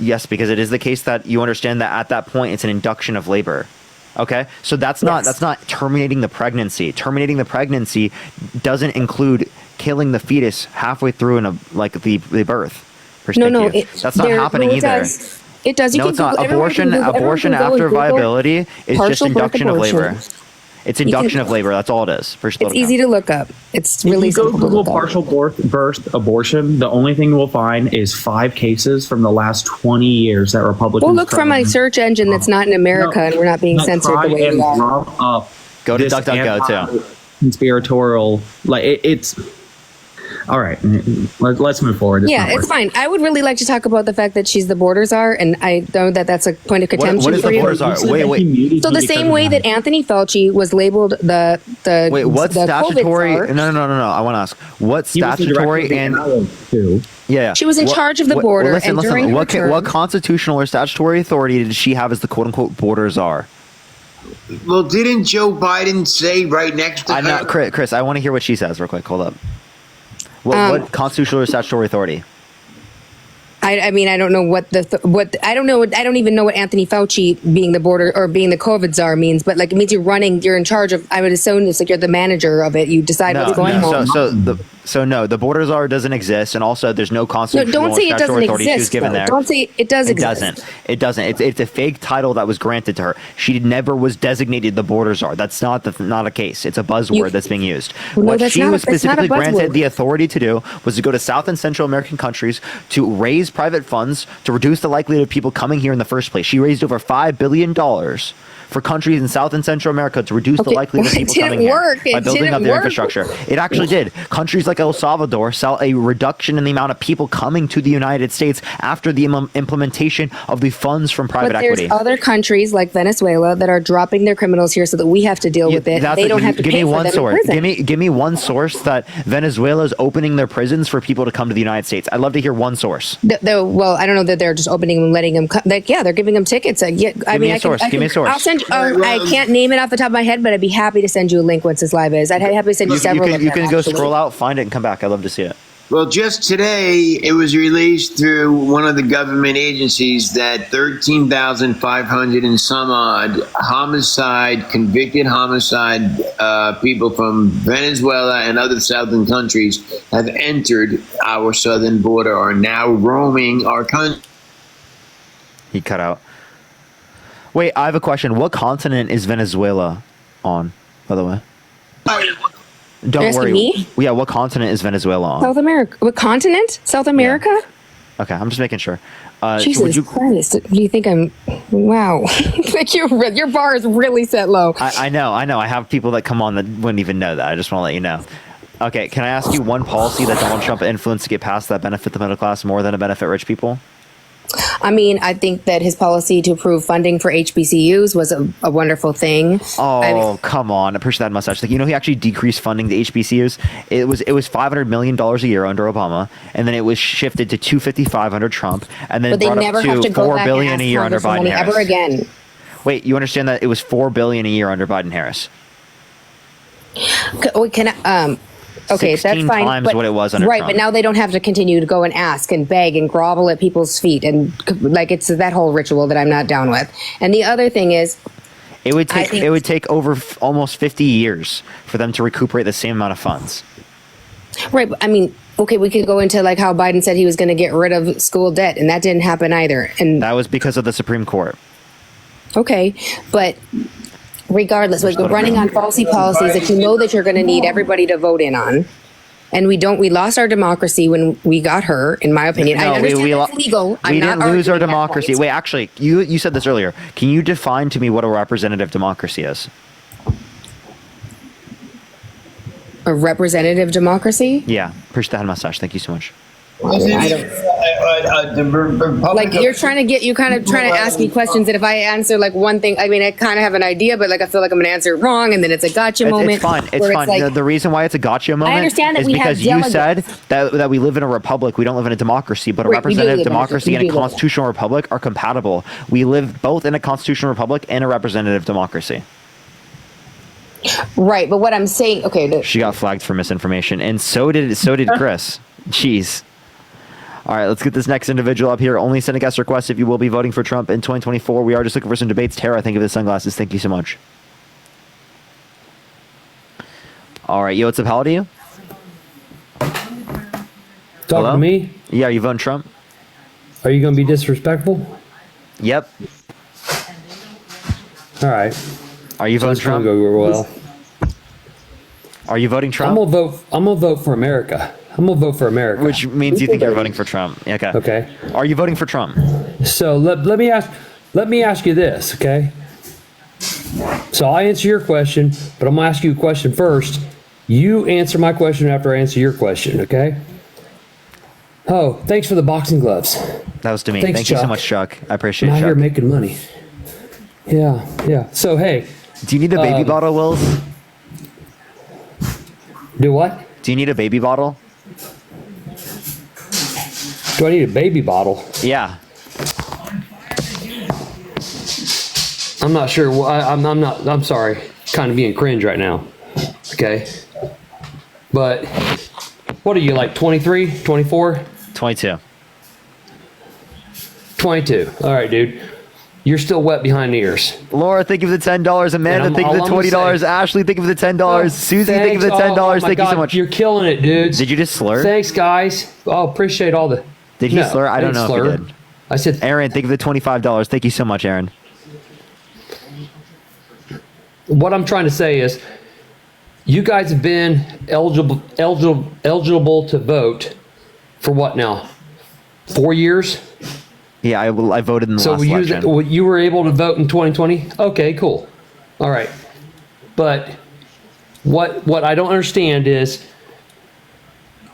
Yes, because it is the case that you understand that at that point it's an induction of labor. Okay, so that's not terminating the pregnancy. Terminating the pregnancy doesn't include killing the fetus halfway through the birth. No, that's not happening either. It does. You No, can it's not. Google- everyone can Google- everyone Abortion can go and after Google viability is just partial birth induction of labor. abortion. It's You induction can- of labor. That's all it is. It's easy to look up. It's If really you go simple to Google look up. partial birth abortion, the only thing we'll find is 5 cases from the last 20 years that Republicans. Well, look from my search engine that's not in America, and we're not being censored the way we are. Go to DuckDuckGo, too. Conspiratorial, it's. All right, let's move forward. Yeah, it's fine. I would really like to talk about the fact that she's the border czar, and I know that that's a point of contention what is for the you. border czar? Wait. So the same way that Anthony Fauci was labeled the Wait, what the statutory? COVID czar. No. I want to ask what He was the statutory director of the and too. yeah. She was in charge of the border, and during her what term- what constitutional or statutory authority did she have as the quote unquote border czar? Well, didn't Joe Biden say right next to I'm her? not Chris. I want to hear what she says real quick. Hold up. What constitutional or statutory authority? I mean, I don't know what I don't know. I don't even know what Anthony Fauci being the border or being the COVID czar means. But like, it means you're in charge of. I would assume it's like you're the manager of it. You decide what's going on. So So no, the border czar doesn't exist, and also there's no constitutional don't say it statutory doesn't authority she was exist. given Though. there. Don't say it does It exist. doesn't. It doesn't. It's a fake title that was granted to her. She never was designated the border czar. That's not a case. It's a buzzword that's being used. No, What that's she not was a- that's not a specifically granted buzzword. the authority to do was to go to South and Central American countries to raise private funds to reduce the likelihood of people coming here in the first place. She raised over $5 billion for countries in South and Central America to reduce the Okay, likelihood of well, it people didn't coming here work. by It building didn't up their work. infrastructure. It actually did. Countries like El Salvador saw a reduction in the amount of people coming to the United States after the implementation of the funds from private But there's equity. other countries like Venezuela that are dropping their criminals here so that we have to deal with it. They don't have to give pay me for one them source. in prison. Give me one source that Venezuela is opening their prisons for people to come to the United States. I'd love to hear one source. Well, I don't know that they're just opening them and letting them come. Like, yeah, they're giving them tickets. Yeah, I Give mean, me a I source. can, Give me a source. I'll send you. I can't name it off the top of my head, but I'd be happy to send you a link once this live is. I'd be happy to send you several. You of can them, go actually. scroll out, find it, and come back. I'd love to see it. Well, just today, it was released through one of the government agencies that 13,500 and some odd convicted homicide people from Venezuela and other southern countries have entered our southern border, are now roaming our country. He cut out. Wait, I have a question. What continent is Venezuela on, by the way? Don't You're asking worry. me? Yeah, what continent is Venezuela on? South America. What continent? South America? Okay, I'm just making sure. So Jesus would you, Christ! Do you think I'm? Wow! Like your bar is really set low. I know. I have people that come on that wouldn't even know that. I just want to let you know. Okay, can I ask you one policy that Donald Trump influenced to get passed that benefit the middle class more than to benefit rich people? I mean, I think that his policy to approve funding for HBCUs was a wonderful thing. Oh, come on. I appreciate that mustache. Like, he actually decreased funding to HBCUs. It was $500 million a year under Obama, and then it was shifted to $255 under Trump, and then But they brought never up have to to go $4 back billion and a ask year under Congress for Biden money Harris. ever again. Wait, you understand that it was $4 billion a year under Biden Harris? Okay, that's 16 fine. times but, what it was under right, Trump. but now they don't have to continue to go and ask and beg and grovel at people's feet, and like it's that whole ritual that I'm not down with. And the other thing is, It would take over almost 50 years for them to recuperate the same amount of funds. right? I mean, okay, we could go into like how Biden said he was going to get rid of school debt, and that didn't happen either. And that was because of the Supreme Court. Okay, but regardless, like running on faulty policies that you know that you're going to need everybody to vote in on. And we lost our democracy when we got her, in my opinion. I understand it's legal. We didn't lose our arguing that democracy. point. Wait, actually, you said this earlier. Can you define to me what a representative democracy is? A representative democracy? Yeah, appreciate the head mustache. Thank you so much. Like you're trying to ask me questions that if I answer like one thing, I mean, I kind of have an idea, but like I feel like I'm going to answer it wrong, and then it's a gotcha moment. It's fine. It's where fine. like- The reason why it's a gotcha moment understand that is we have because you said delegates. that we live in a republic. We don't live in a democracy, but a Right, we do representative live in a- democracy we and a do live in a- constitutional republic are compatible. We live both in a constitutional republic and a representative democracy. right, but what I'm saying, okay, She got flagged for misinformation, and so did Chris. Jeez. All right, let's get this next individual up here. Only send a guest request if you will be voting for Trump in 2024. We are just looking for some debates. Tara, thank you for the sunglasses. Thank you so much. All right, yo, what's up? How old are you? Talking to me? Yeah, are you voting Trump? Are you going to be disrespectful? Yep. All right. Are you voting Trump? Go real well. Are you voting Trump? I'm gonna vote for America. I'm gonna vote for America. Which means you think you're voting for Trump. Okay. Okay. Are you voting for Trump? So let me ask you this, okay? So I answer your question, but I'm gonna ask you a question first. You answer my question after I answer your question, okay? Oh, thanks for the boxing gloves. That was to me. Thanks, Thank you so Chuck. much, Chuck. I appreciate Now it, you're Chuck. making money. Yeah. So hey, do you need a baby bottle, Wills? Do what? Do you need a baby bottle? Do I need a baby bottle? Yeah. I'm not sure. I'm not. I'm sorry. Kind of being cringe right now. Okay. But what are you, like 23, 24? 22. 22. All right, dude. you're still wet behind the ears. Laura, think of the $10. Amanda, And think of the all I'm gonna $20. say- Ashley, think of the $10. Susie, think of the Thanks. $10. my Thank you so God, much. You're killing it, dudes. Did you just slur? Thanks, guys. Oh, appreciate all the. Did he No, slur? I don't didn't know if slur. he did. I said, Aaron, think of the $25. Thank you so much, Aaron. what I'm trying to say is, you guys have been eligible to vote for what now? 4 years? Yeah, I voted in the last election. So you were able to vote in 2020? Okay, cool. All right. But what I don't understand is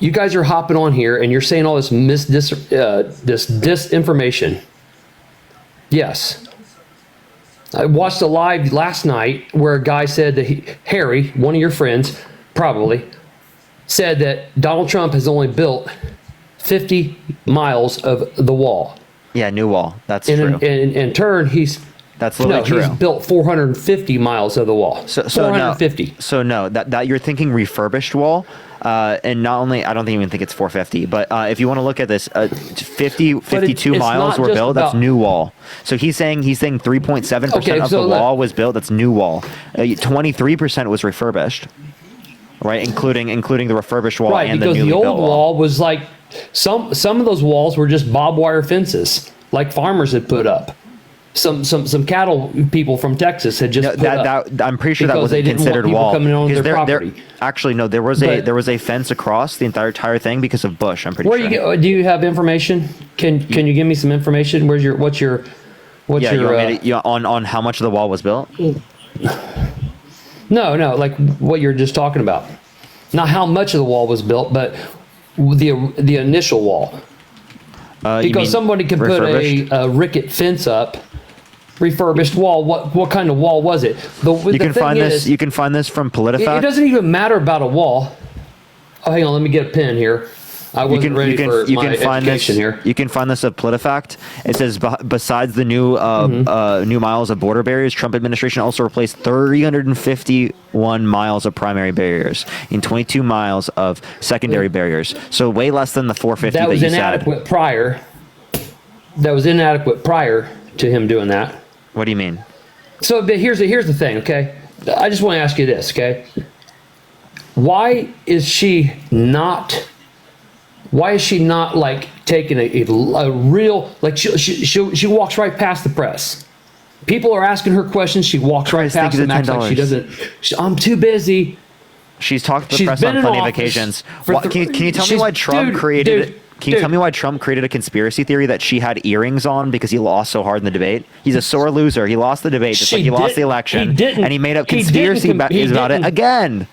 you guys are hopping on here and you're saying all this this disinformation. Yes. I watched a live last night where a guy said that Harry, one of your friends, probably, said that Donald Trump has only built 50 miles of the wall. Yeah, new wall. That's in, true. In turn, that's literally true. He's built 450 miles of the wall. So 450. No, that you're thinking refurbished wall. And not only, I don't even think it's 450, but if you want to look at this, 52 it's miles not were just built. That's about- new wall. So he's saying 3.7% Okay, of so the wall was built. That's new wall. 23% was refurbished, right? Including the refurbished wall Right, and the because newly the old built wall was like some of those walls were just barbed wire fences, like farmers had put up. Some cattle people from Texas had just put up. I'm pretty sure that because they wasn't didn't want considered people wall. coming on 'Cause their property. Actually, no, there was a fence across the entire thing because of bush. I'm pretty Where sure. do you have information? Can you give me some information? What's your You want me to- on how much of the wall was built? No, like what you're just talking about. Not how much of the wall was built, but the initial wall. You mean Because somebody can put refurbished? a ricket fence up, refurbished wall. What kind of wall was it? You can find this. You can find this from PolitiFact. It doesn't even matter about a wall. Oh, hang on. Let me get a pen here. I wasn't ready for my education here. You can find this at PolitiFact. It says besides the new new miles of border barriers, Trump administration also replaced 351 miles of primary barriers and 22 miles of secondary barriers. So way less than the 450 That was you said. inadequate prior. That was inadequate prior to him doing that. What do you mean? So, but here's the thing, okay? I just want to ask you this, okay? Why is she not like taking a real, like she walks right past the press. People are asking her questions. She walks right past them, acts like she doesn't. I'm too busy. She's talked to the She's press been on in plenty of office occasions. for Can you tell me why Trump created? Can you tell me why Trump created a conspiracy theory that she had earrings on because he lost so hard in the debate? He's a sore loser. He lost the debate just like he lost the election, and he made up conspiracy theories about it again.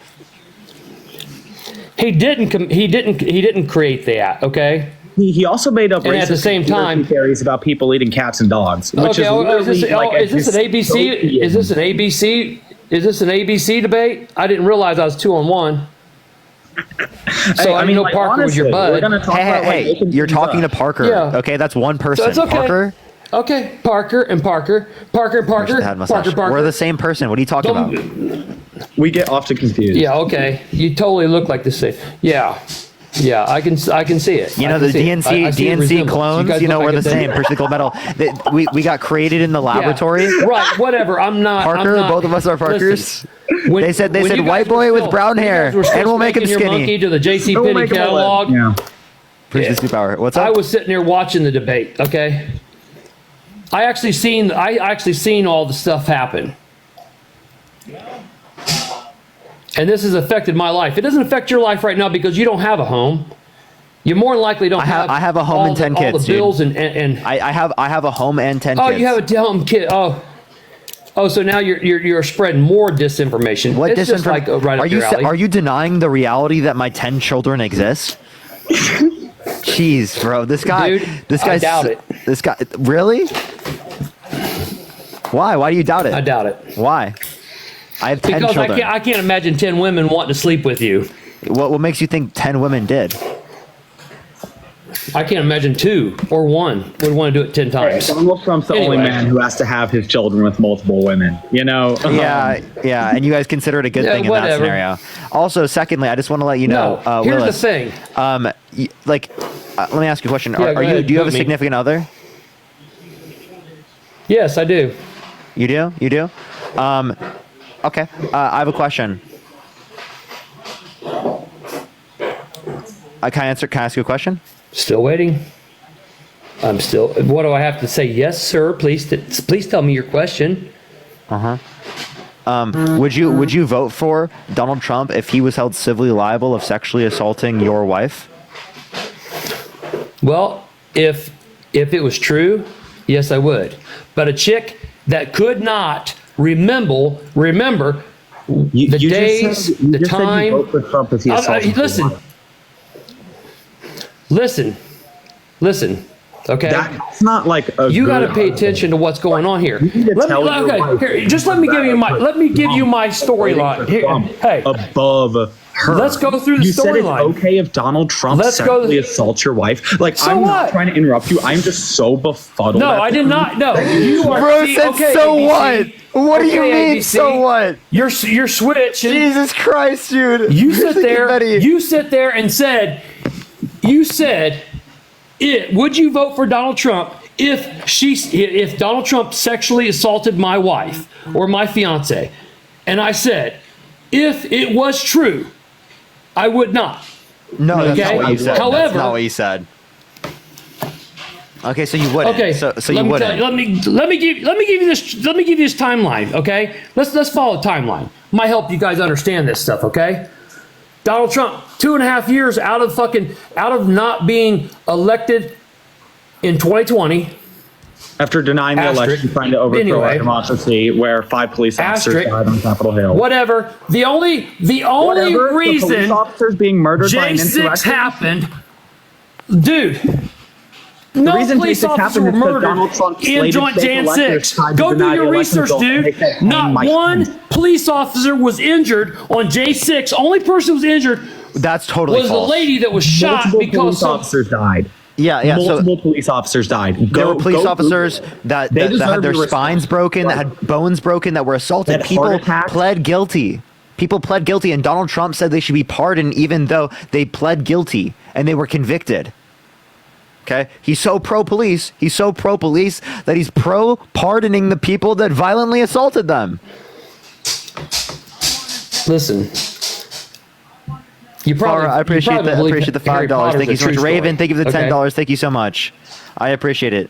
He didn't create that, okay? He also made up And at the same time theories about people eating cats and dogs. Which Okay, is this an ABC? dystopian- Is this an ABC? Is this an ABC debate? I didn't realize I was 2-on-1. So I mean, Parker honestly, was your bud. we're gonna talk about, like, making You're things talking up. to Parker. Yeah. Okay, that's one person. That's okay. Parker. Okay, Parker and Parker. We're the same person. What are you talking about? We get often confused. Yeah, okay. You totally look like the same. Yeah, I can see it. You know, the DNC clones, you know, we're the same. Particle metal. We got created in the laboratory. Yeah. Right, whatever. I'm not. Parker, both of us are Parkers. They said white boy with brown hair, and we'll make him Your skinny. monkey to the JCPenney catalog. Yeah. Preach the superpower. What's up? I was sitting there watching the debate. Okay, I actually seen all the stuff happen, and this has affected my life. It doesn't affect your life right now because you don't have a home. You more than likely don't have. I have a home and 10 kids. All the bills and I have a home and 10 kids. Oh, you have a home kid. Oh, so now you're spreading more disinformation. What It's disinformation? just like right up your alley. Are you denying the reality that my 10 children exist? Jeez, bro, this guy. Dude, this guy. I doubt it. This guy. Really? Why? Why do you doubt it? I doubt it. Why? I have 10 Because children. I can't imagine 10 women wanting to sleep with you. What makes you think 10 women did? I can't imagine 2 or 1 would want to do it 10 times. Donald Trump's the only man who has to have his children with multiple women. You know. Yeah, and you guys consider it a good thing in that whatever. scenario. Also, secondly, I just want to let you know, No, here's Willis, the thing. Let me ask you a question. Yeah, go ahead, Do you have a put me. significant other? Yes, I do. You do? You do? Okay. I have a question. Can I ask you a question? Still waiting. I'm still. What do I have to say? Yes, sir. Please tell me your question. Would you vote for Donald Trump if he was held civilly liable of sexually assaulting your wife? Well, if it was true, yes, I would. But a chick that could not remember the days, the time. You vote for Trump if he assaulted your wife. Listen. Okay, that's not like you got to pay attention to what's going on here. Just let me give you my storyline. Hey, above her. Let's go through the storyline. You said it's storyline. okay if Donald Trump sexually assaults your wife. Like, So I'm what? not trying to interrupt you. I'm just so befuddled. No, at I this. did not. No, you are. Bro said, so what? What do you mean, so what? You're switching. Jesus Christ, dude. You sit there and said, would you vote for Donald Trump if Donald Trump sexually assaulted my wife or my fiance? And I said, if it was true, I would not. No, that's Okay? not what you said. However, that's not what you said. Okay, so you wouldn't. Okay, so you let me wouldn't. tell you- let me give you this timeline. Okay, let's follow a timeline. Might help you guys understand this stuff. Okay, Donald Trump, 2.5 years out of not being elected in 2020. After denying the election, trying to overthrow our democracy, where 5 police officers died on Capitol Hill. Whatever. The only reason the police officers being murdered by an J6 insurrection happened, dude. The No reason police J6 officers happened were is because murdered Donald Trump in slated Joint state Jan electors 6. tried to Go do deny your the election research, result, and dude. they said, Not "Hey, one police officer was injured on J6. Only person who was injured That's totally was false. the lady that was shot Multiple because police some officers died. Yeah. Multiple police officers died. There were police officers that had deserve their your spines broken, that had bones broken, that were assaulted. Had People heart attacks. pled guilty. People pled guilty, and Donald Trump said they should be pardoned even though they pled guilty and they were convicted. Okay? He's so pro-police. He's so pro-police that he's pro-pardoning the people that violently assaulted them. Listen. You probably, I appreciate the Harry $5. Potter's Thank you a so much, true Raven. story. Thank you for the $10. Okay? Thank you so much. I appreciate it.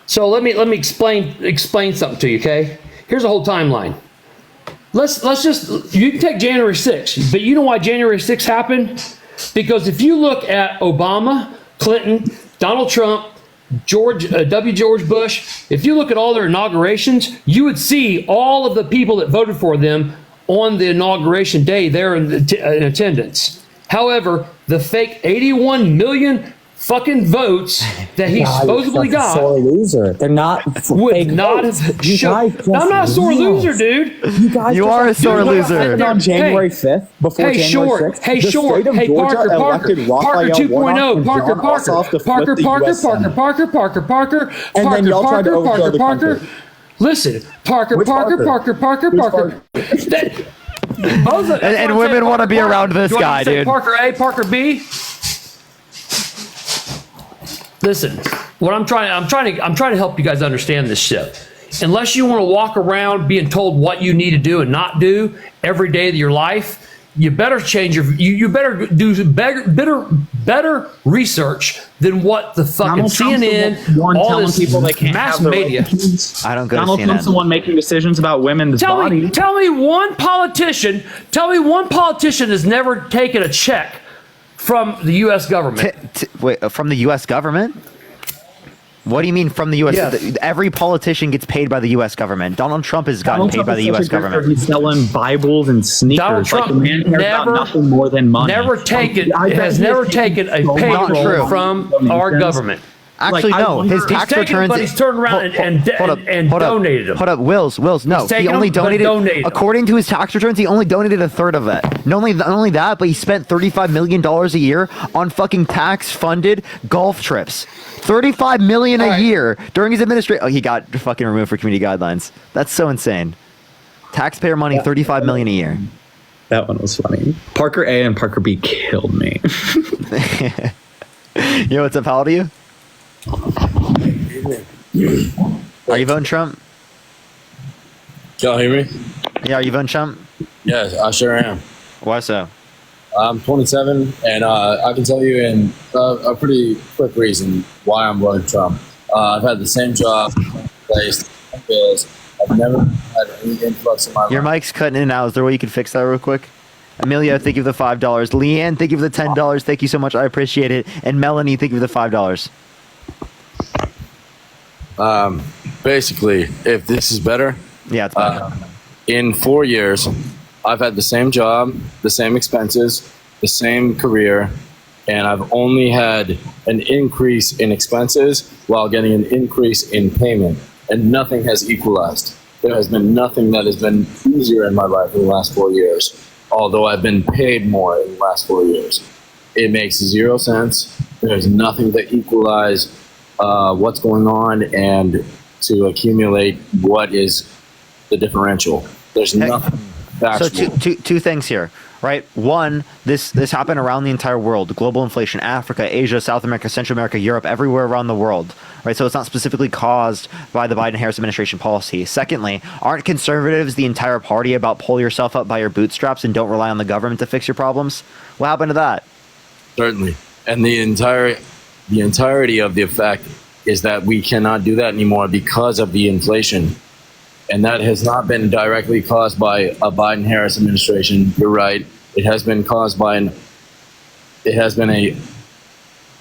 So let me explain something to you, okay? Here's the whole timeline. Let's just, you can take January 6th, but you know why January 6th happened? Because if you look at Obama, Clinton, Donald Trump, George Bush, if you look at all their inaugurations, you would see all of the people that voted for them on the inauguration day there in attendance. However, the fake 81 million fucking votes that he supposedly got sore loser. They're not would not have shown. I'm not a sore loser, dude. You guys You are a sore loser. On January 5th, before Hey, January Short. 6th, Hey, the Short. state of Hey, Georgia Parker. elected Parker Raphael 2.0. Warnock and Parker. John Ossoff to flip the US Senate. Parker. And then y'all tried to overthrow the country. Listen, Parker. Which Parker? And women want to be around this guy, dude. Parker A, Parker B. Listen, what I'm trying to help you guys understand this shit. Unless you want to walk around being told what you need to do and not do every day of your life, you better change you better do better research than what the fucking Donald Trump's CNN, the one all telling this people they can't mass have the media. elections. I don't go Donald to CNN. Trump's the one making decisions about women's bodies. Tell me one politician has never taken a check from the U.S. government. Wait, from the U.S. government? What do you mean from the U.S.? Yes. Every politician gets paid by the U.S. government. Donald Trump has gotten paid by the U.S. government. He's selling Bibles and sneakers. Donald Trump like the man cares about nothing more than money. Never taken a payroll from our government. Actually, no. His tax returns. But he's turned around and donated them. Hold up, Wills. No, He's he taken only them, but donated. donated them. According to his tax returns, he only donated a third of it. Not only that, but he spent $35 million a year on fucking tax-funded golf trips. $35 million a year during his administration. Oh, he got fucking removed for community guidelines. That's so insane. Taxpayer money, $35 million a year. That one was funny. Parker A and Parker B killed me. You know what's up? How old are you? Are you voting Trump? Y'all hear me? Yeah, are you voting Trump? Yes, I sure am. Why so? I'm 27, and I can tell you in a pretty quick reason why I'm voting Trump. I've had the same job, place, bills. I've never had any influx in my life. Your mic's cutting in and out. Is there a way you could fix that real quick? Amelia, thank you for the $5. Leanne, thank you for the $10. Thank you so much. I appreciate it. And Melanie, thank you for the $5. Basically, if this is better, yeah, it's better. In 4 years, I've had the same job, the same expenses, the same career, and I've only had an increase in expenses while getting an increase in payment, and nothing has equalized. There has been nothing that has been easier in my life in the last 4 years, although I've been paid more in the last 4 years. It makes 0 sense. There's nothing to equalize what's going on and to accumulate what is the differential. There's nothing factual. So two things here, right? One, this happened around the entire world. Global inflation, Africa, Asia, South America, Central America, Europe, everywhere around the world, right? So it's not specifically caused by the Biden-Harris administration policy. Secondly, aren't conservatives the entire party about pull yourself up by your bootstraps and don't rely on the government to fix your problems? What happened to that? Certainly. And the entirety of the effect is that we cannot do that anymore because of the inflation. And that has not been directly caused by a Biden-Harris administration. You're right. It has been caused by a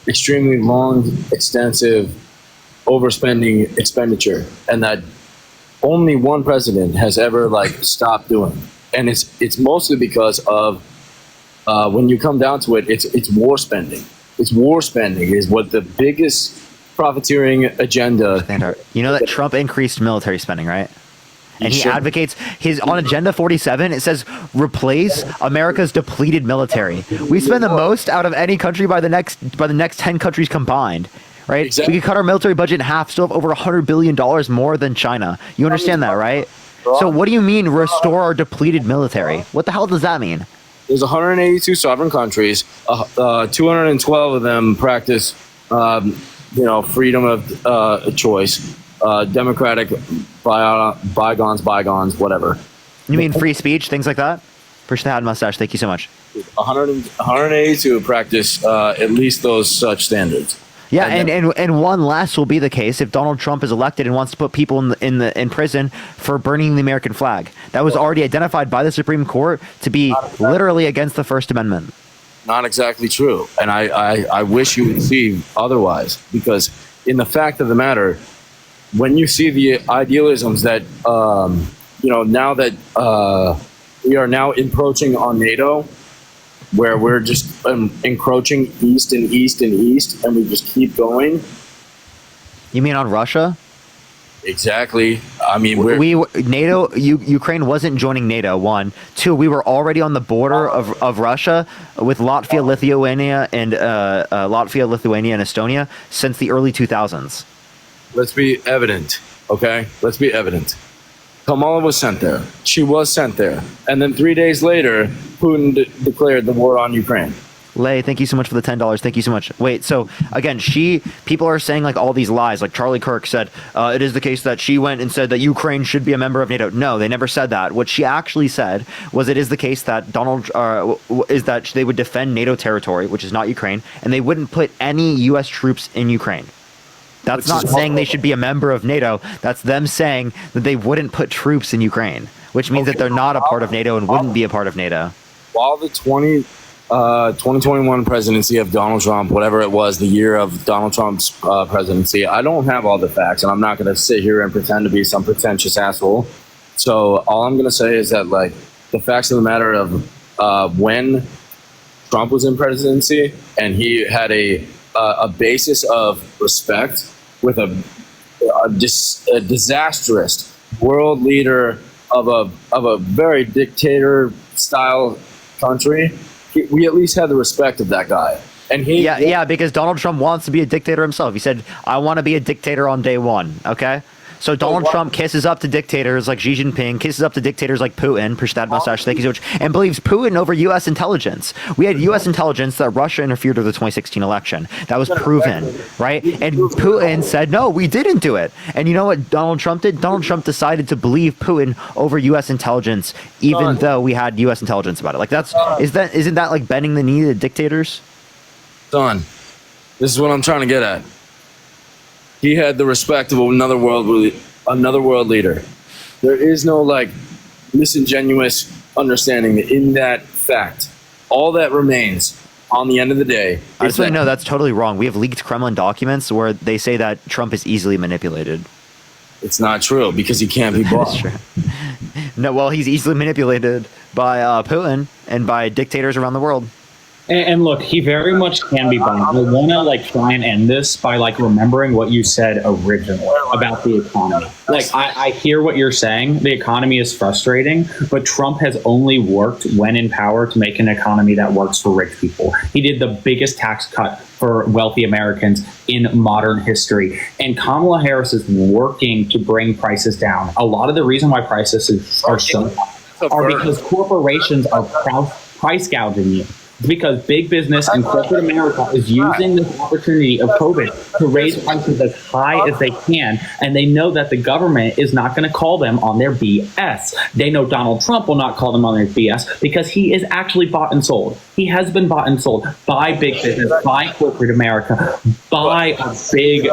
extremely long, extensive overspending expenditure, and that only one president has ever stopped doing. And it's mostly because of when you come down to it, it's war spending. It's war spending is what the biggest profiteering agenda. You know that Trump increased military spending, right? And he advocates on Agenda 47. It says replace America's depleted military. We spend the most out of any country by the next 10 countries combined, right? Exactly. We could cut our military budget in half, still have over $100 billion more than China. You understand that, right? So what do you mean restore our depleted military? What the hell does that mean? There's 182 sovereign countries. 212 of them practice, freedom of choice. Democratic bygones, whatever. You mean free speech, things like that? Push the hat mustache. Thank you so much. 182 practice at least those such standards. Yeah, and one less will be the case if Donald Trump is elected and wants to put people in prison for burning the American flag. That was already identified by the Supreme Court to be literally against the First Amendment. Not exactly true, and I wish you would see otherwise, because in the fact of the matter, when you see the idealisms that, now that we are now encroaching on NATO, where we're just encroaching east and east and east, and we just keep going. You mean on Russia? Exactly. I mean, Ukraine wasn't joining NATO, 1. 2, we were already on the border of Russia with Latvia, Lithuania, and Estonia since the early 2000s. Let's be evident, okay? Let's be evident. Kamala was sent there. She was sent there. And then 3 days later, Putin declared the war on Ukraine. Lay, thank you so much for the $10. Thank you so much. Wait, so again, people are saying all these lies. Like Charlie Kirk said, it is the case that she went and said that Ukraine should be a member of NATO. No, they never said that. What she actually said was it is the case that is that they would defend NATO territory, which is not Ukraine, and they wouldn't put any U.S. troops in Ukraine. That's not saying they should be a member of NATO. That's them saying that they wouldn't put troops in Ukraine, which means that they're not a part of NATO and wouldn't be a part of NATO. While the 2021 presidency of Donald Trump, whatever it was, the year of Donald Trump's presidency, I don't have all the facts, and I'm not going to sit here and pretend to be some pretentious asshole. So all I'm going to say is that the facts of the matter of when Trump was in presidency and he had a basis of respect with a disastrous world leader of a very dictator style country, we at least had the respect of that guy. And because Donald Trump wants to be a dictator himself. He said, I want to be a dictator on day one. Okay. So Donald Trump kisses up to dictators like Xi Jinping, kisses up to dictators like Putin, push that mustache, thank you so much, and believes Putin over U.S. intelligence. We had U.S. intelligence that Russia interfered with the 2016 election. That was proven, right? And Putin said, no, we didn't do it. And you know what Donald Trump did? Donald Trump decided to believe Putin over U.S. intelligence, even though we had U.S. intelligence about it. Like isn't that like bending the knee to dictators? Son, this is what I'm trying to get at. He had the respect of another world leader. There is no like disingenuous understanding in that fact. All that remains on the end of the day. I just want to know that's totally wrong. We have leaked Kremlin documents where they say that Trump is easily manipulated. It's not true because he can't be bought. No, well, he's easily manipulated by Putin and by dictators around the world. And look, he very much can be bought. I want to like try and end this by like remembering what you said originally about the economy. Like I hear what you're saying. The economy is frustrating, but Trump has only worked when in power to make an economy that works for rich people. He did the biggest tax cut for wealthy Americans in modern history. And Kamala Harris is working to bring prices down. A lot of the reason why prices are so high are because corporations are price gouging you. It's because big business and corporate America is using this opportunity of COVID to raise prices as high as they can. And they know that the government is not going to call them on their BS. They know Donald Trump will not call them on their BS because he is actually bought and sold. He has been bought and sold by big business, by corporate America, by a big,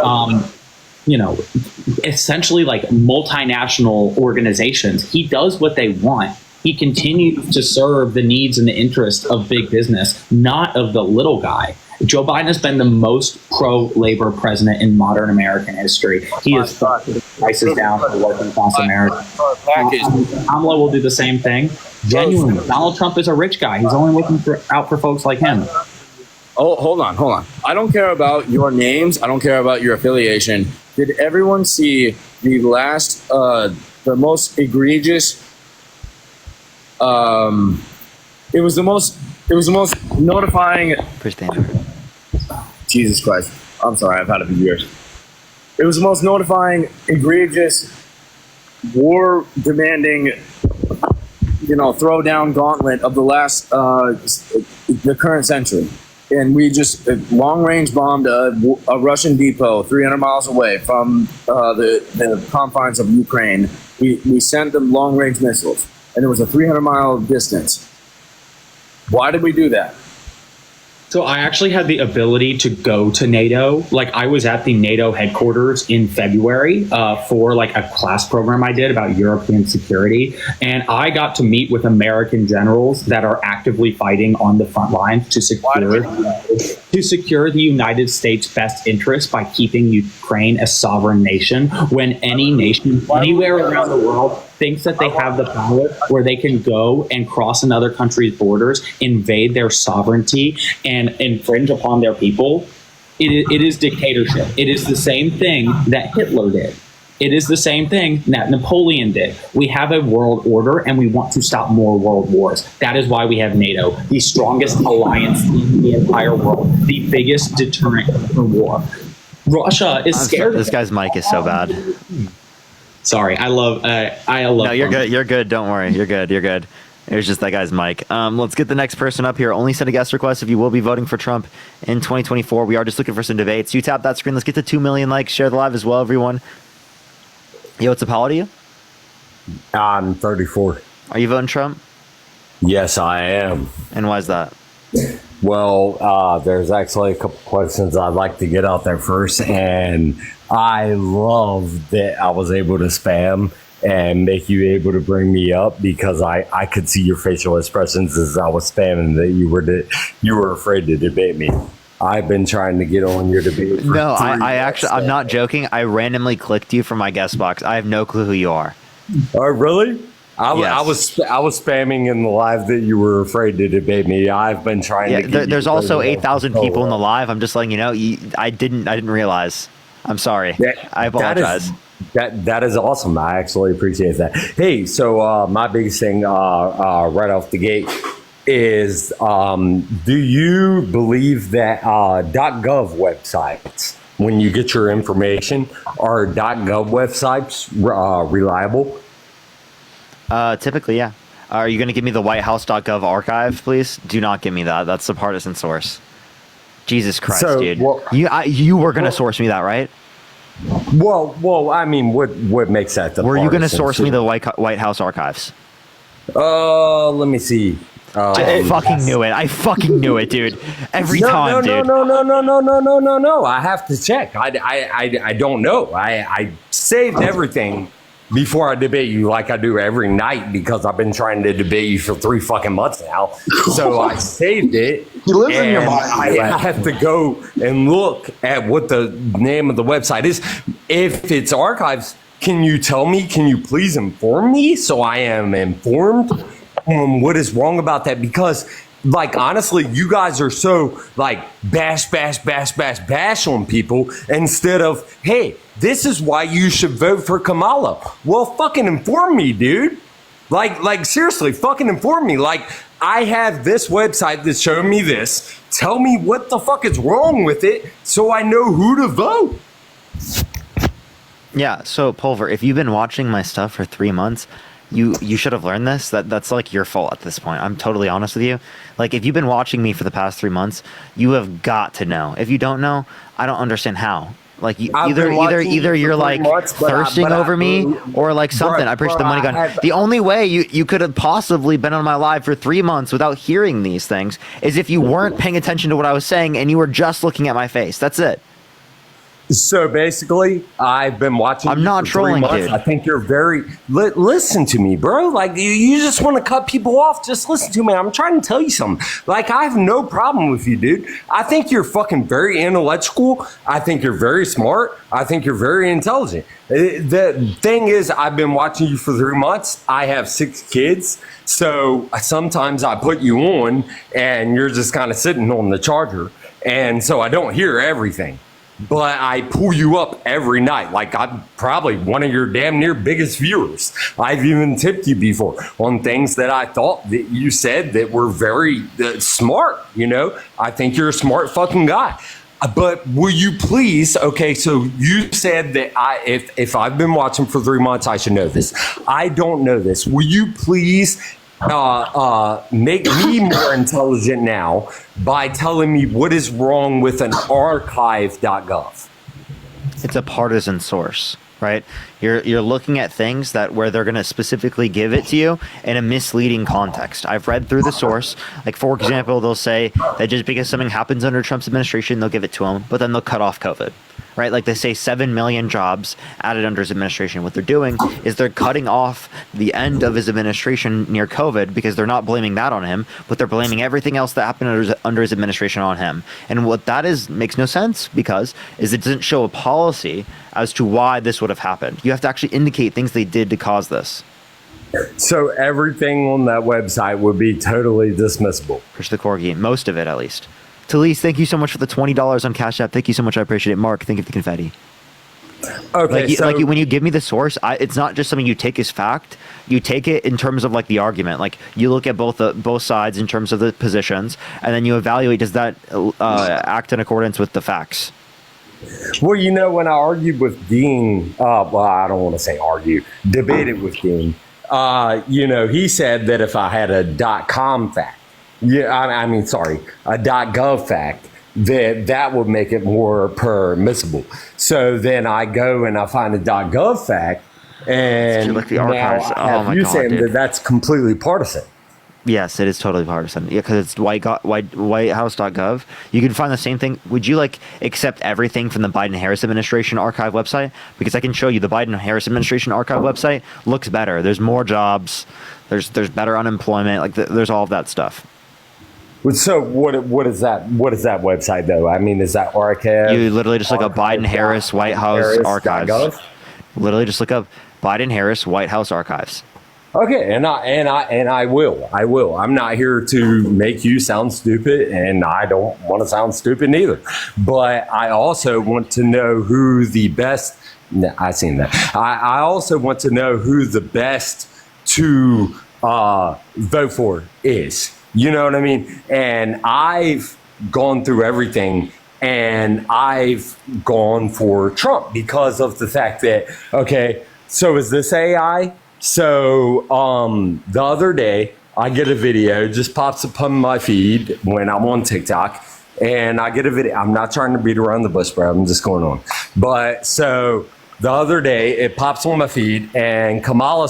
essentially like multinational organizations. He does what they want. He continues to serve the needs and the interests of big business, not of the little guy. Joe Biden has been the most pro-labor president in modern American history. He has brought the prices down for working class America. Kamala will do the same thing. Genuinely, Donald Trump is a rich guy. He's only looking out for folks like him. Oh, hold on. I don't care about your names. I don't care about your affiliation. Did everyone see the most egregious? It was the most notifying. Jesus Christ! I'm sorry, I've had a few years. It was the most notifying, egregious, war-demanding, throw down gauntlet of the last, the current century. And we just long-range bombed a Russian depot 300 miles away from the confines of Ukraine. We sent them long-range missiles. And it was a 300-mile distance. Why did we do that? So I actually had the ability to go to NATO. Like I was at the NATO headquarters in February for like a class program I did about European security. And I got to meet with American generals that are actively fighting on the front lines to secure the United States' best interest by keeping Ukraine a sovereign nation when any nation anywhere around the world thinks that they have the power where they can go and cross another country's borders, invade their sovereignty, and infringe upon their people. It is dictatorship. It is the same thing that Hitler did. It is the same thing that Napoleon did. We have a world order and we want to stop more world wars. That is why we have NATO, the strongest alliance in the entire world, the biggest deterrent for war. Russia is scared. This guy's mic is so bad. Sorry, I love. No, you're good. You're good. Don't worry. You're good. It was just that guy's mic. Let's get the next person up here. Only send a guest request if you will be voting for Trump in 2024. We are just looking for some debates. You tap that screen. Let's get to 2 million likes. Share the live as well, everyone. Yo, what's up? How old are you? I'm 34. Are you voting Trump? Yes, I am. And why is that? Well, there's actually a couple questions I'd like to get out there first. And I love that I was able to spam and make you able to bring me up because I could see your facial expressions as I was spamming that you were afraid to debate me. I've been trying to get on your debate. No, I actually, I'm not joking. I randomly clicked you from my guest box. I have no clue who you are. Oh, really? Yes. I was spamming in the live that you were afraid to debate me. I've been trying to. Yeah, there's also 8,000 people in the live. I'm just letting you know. I didn't realize. I'm sorry. I apologize. That is awesome. I actually appreciate that. Hey, so my biggest thing right off the gate is, do you believe that .gov websites when you get your information. Are .gov websites reliable? Typically, yeah. Are you going to give me the WhiteHouse.gov archive, please? Do not give me that. That's the partisan source. Jesus Christ, dude. Well, you were going to source me that, right? Well, I mean, what makes that the Were you going to partisan source me the White House archives? Let me see. I fucking knew it. I fucking knew it, dude. Every time, dude. No. I have to check. I don't know. I saved everything before I debate you, like I do every night, because I've been trying to debate you for 3 fucking months now. So I saved it. You live in your mind. I have to go and look at what the name of the website is. If it's archives, can you tell me? Can you please inform me so I am informed on what is wrong about that? Because, like, honestly, you guys are so, like, bash on people instead of, hey, this is why you should vote for Kamala. Well, fucking inform me, dude. Like seriously, fucking inform me. Like, I have this website that's showing me this. Tell me what the fuck is wrong with it so I know who to vote. Yeah, so Pulver, if you've been watching my stuff for 3 months, you should have learned this. That's like your fault at this point. I'm totally honest with you. Like, if you've been watching me for the past 3 months, you have got to know. If you don't know, I don't understand how. Like, either you're like thirsting over me or like something. I preach the money gun. The only way you could have possibly been on my live for 3 months without hearing these things is if you weren't paying attention to what I was saying and you were just looking at my face. That's it. So basically, I've been watching. I'm not trolling, dude. I think you're very. Listen to me, bro. Like, you just want to cut people off. Just listen to me. I'm trying to tell you something. Like, I have no problem with you, dude. I think you're fucking very intellectual. I think you're very smart. I think you're very intelligent. The thing is, I've been watching you for 3 months. I have 6 kids. So sometimes I put you on and you're just kind of sitting on the charger. And so I don't hear everything. But I pull you up every night. Like, I'm probably one of your damn near biggest viewers. I've even tipped you before on things that I thought that you said that were very smart, you know? I think you're a smart fucking guy. But will you please, okay, so you said that if I've been watching for 3 months, I should know this. I don't know this. Will you please make me more intelligent now by telling me what is wrong with an archive.gov? It's a partisan source, right? You're looking at things that where they're going to specifically give it to you in a misleading context. I've read through the source. Like, for example, they'll say that just because something happens under Trump's administration, they'll give it to him, but then they'll cut off COVID. Right? Like, they say 7 million jobs added under his administration. What they're doing is they're cutting off the end of his administration near COVID because they're not blaming that on him, but they're blaming everything else that happened under his administration on him. And what that is makes no sense because it doesn't show a policy as to why this would have happened. You have to actually indicate things they did to cause this. So everything on that website would be totally dismissible. Push the corgi, most of it at least. Talise, thank you so much for the $20 on Cash App. Thank you so much. I appreciate it. Mark, thank you for the confetti. Okay, when you give me the source, it's not just something you take as fact. You take it in terms of like the argument. Like, you look at both sides in terms of the positions, and then you evaluate, does that act in accordance with the facts? Well, you know, when I argued with Dean, well, I don't want to say argue, debated with Dean, you know, he said that if I had a .com fact, a .gov fact, that would make it more permissible. So then I go and I find a .gov fact, and like the now archives. I have you saying that's completely partisan. Yes, it is totally partisan. Yeah, because it's WhiteHouse.gov. You can find the same thing. Would you like accept everything from the Biden-Harris administration archive website? Because I can show you the Biden-Harris administration archive website looks better. There's more jobs. There's better unemployment. Like, there's all of that stuff. So what is that? What is that website though? I mean, is that archive? You literally just look up Biden-Harris White House archives. Literally just look up Biden-Harris White House archives. Okay, and I will. I'm not here to make you sound stupid, and I don't want to sound stupid neither. But I also want to know who the best. No, I seen that. I also want to know who the best to vote for is. You know what I mean? And I've gone through everything And I've gone for Trump because of the fact that, okay, so is this AI? So the other day, I get a video, just pops up on my feed when I'm on TikTok, and I get a video. I'm not trying to beat around the bush, bro. I'm just going on. But so the other day, it pops on my feed, and Kamala,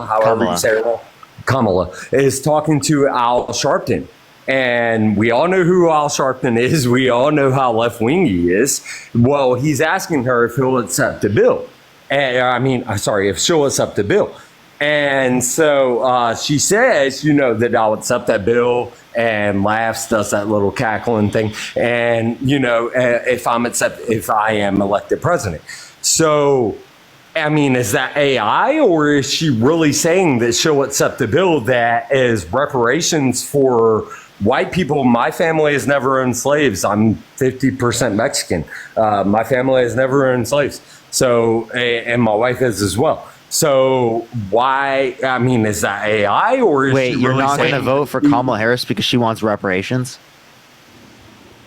however you say it, Kamala is talking to Al Sharpton. And we all know who Al Sharpton is. We all know how left-wing he is. Well, he's asking her if he'll accept the bill. If she'll accept the bill. And so she says, that I'll accept that bill, and laughs, does that little cackling thing. And, if I am elected president. So, is that AI, or is she really saying that she'll accept the bill that is reparations for white people? My family has never owned slaves. I'm 50% Mexican. My family has never owned slaves. So, and my wife is as well. So why, is that AI, or is Wait, she you're really not going to saying- vote for Kamala Harris because she wants reparations?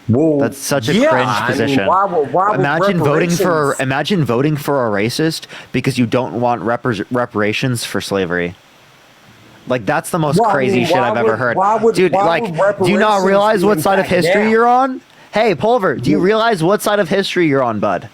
Well, that's such a yeah, cringe position. why would imagine voting for reparations- a racist because you don't want reparations for slavery. Like, that's the most crazy shit I've ever heard. Dude, do you not realize what side of history you're on? Hey, Pulver, do you realize what side of history you're on, bud?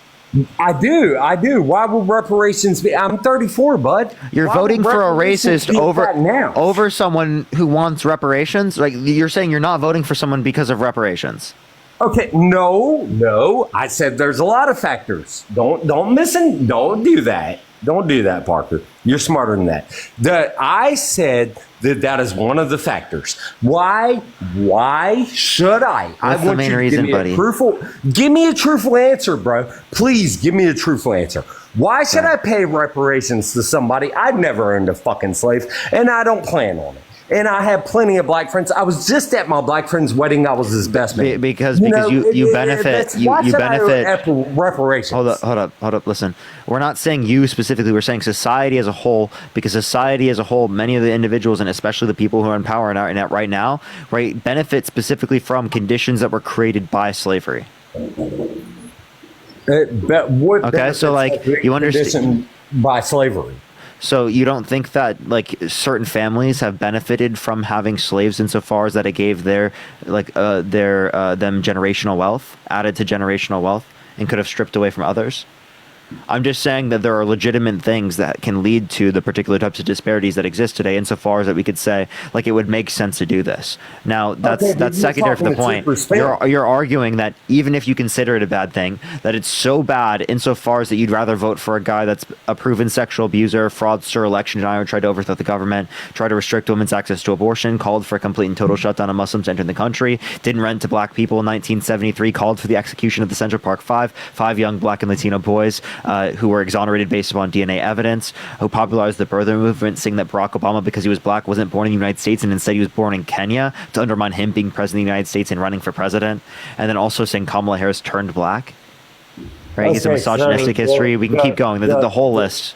I do. Why would reparations be? I'm 34, bud. You're Why voting would for a reparations racist be over that now? over someone who wants reparations? Like, you're saying you're not voting for someone because of reparations? Okay, no. I said there's a lot of factors. Don't do that. Don't do that, Parker. You're smarter than that. I said that is one of the factors. Why should I? What's the main reason, buddy? Give me a truthful answer, bro. Please give me a truthful answer. Why should I pay reparations to somebody? I've never owned a fucking slave, and I don't plan on it. And I have plenty of black friends. I was just at my black friend's wedding. I was his best man. Because you benefit. You benefit. Reparations. Hold up. Listen, we're not saying you specifically. We're saying society as a whole. Because society as a whole, many of the individuals and especially the people who are in power right now, benefit specifically from conditions that were created by slavery. Okay, so you understand by slavery. So you don't think that certain families have benefited from having slaves insofar as that it gave them generational wealth, added to generational wealth, and could have stripped away from others? I'm just saying that there are legitimate things that can lead to the particular types of disparities that exist today, insofar as that we could say it would make sense to do this. Now that's secondary to the point. You're arguing that even if you consider it a bad thing, that it's so bad insofar as that you'd rather vote for a guy that's a proven sexual abuser, fraudster, election denier, tried to overthrow the government, tried to restrict women's access to abortion, called for a complete and total shutdown of Muslims entering the country, didn't rent to black people in 1973, called for the execution of the Central Park Five young black and Latino boys who were exonerated based upon DNA evidence, who popularized the birther movement, saying that Barack Obama, because he was black, wasn't born in the United States and instead he was born in Kenya, to undermine him being president of the United States and running for president, and then also saying Kamala Harris turned black. Right? He's a misogynistic history. We can keep going. The whole list.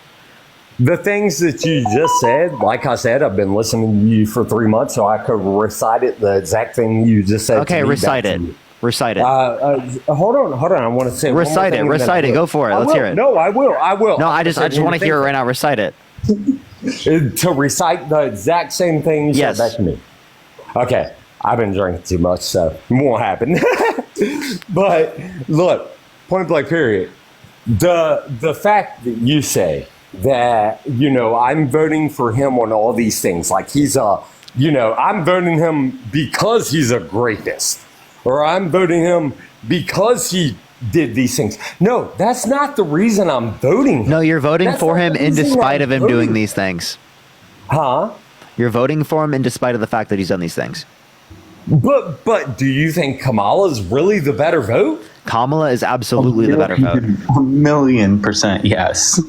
The things that you just said, like I said, I've been listening to you for 3 months, so I could recite it, the exact thing you just said. Okay, recite it. Recite it. Hold on. I want to say recite it. Recite it. Go for it. Let's hear it. No, I will. No, I just want to hear it right now. Recite it. To recite the exact same thing you said back to me. Okay. I've been drinking too much, so it won't happen. But look, point blank period. The fact that you say that, I'm voting for him on all these things, like he's I'm voting him because he's a rapist. Or I'm voting him because he did these things. No, that's not the reason I'm voting him. No, you're voting for him in despite of him doing these things. Huh? You're voting for him in despite of the fact that he's done these things. But do you think Kamala is really the better vote? Kamala is absolutely the better vote. 1,000,000% yes.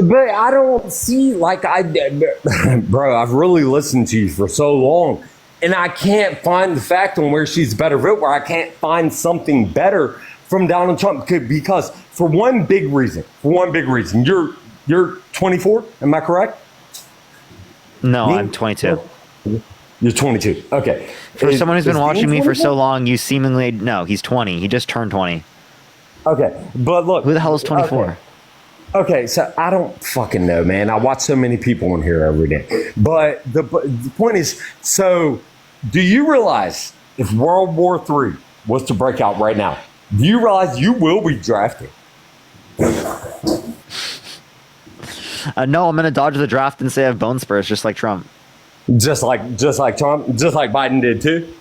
But I don't see, bro, I've really listened to you for so long. And I can't find the fact on where she's better vote, where I can't find something better from Donald Trump. Because for one big reason, you're 24, am I correct? No, I'm 22. You're 22. Okay. For someone who's been is watching Dean me for 24? so long, you seemingly no. He's 20. He just turned 20. Okay, but look. Who the hell is 24? Okay, so I don't fucking know, man. I watch so many people in here every day. But the point is, so do you realize if World War III was to break out right now, do you realize you will be drafted? No, I'm gonna dodge the draft and say I have bone spurs, just like Trump. Just like Trump, just like Biden did too.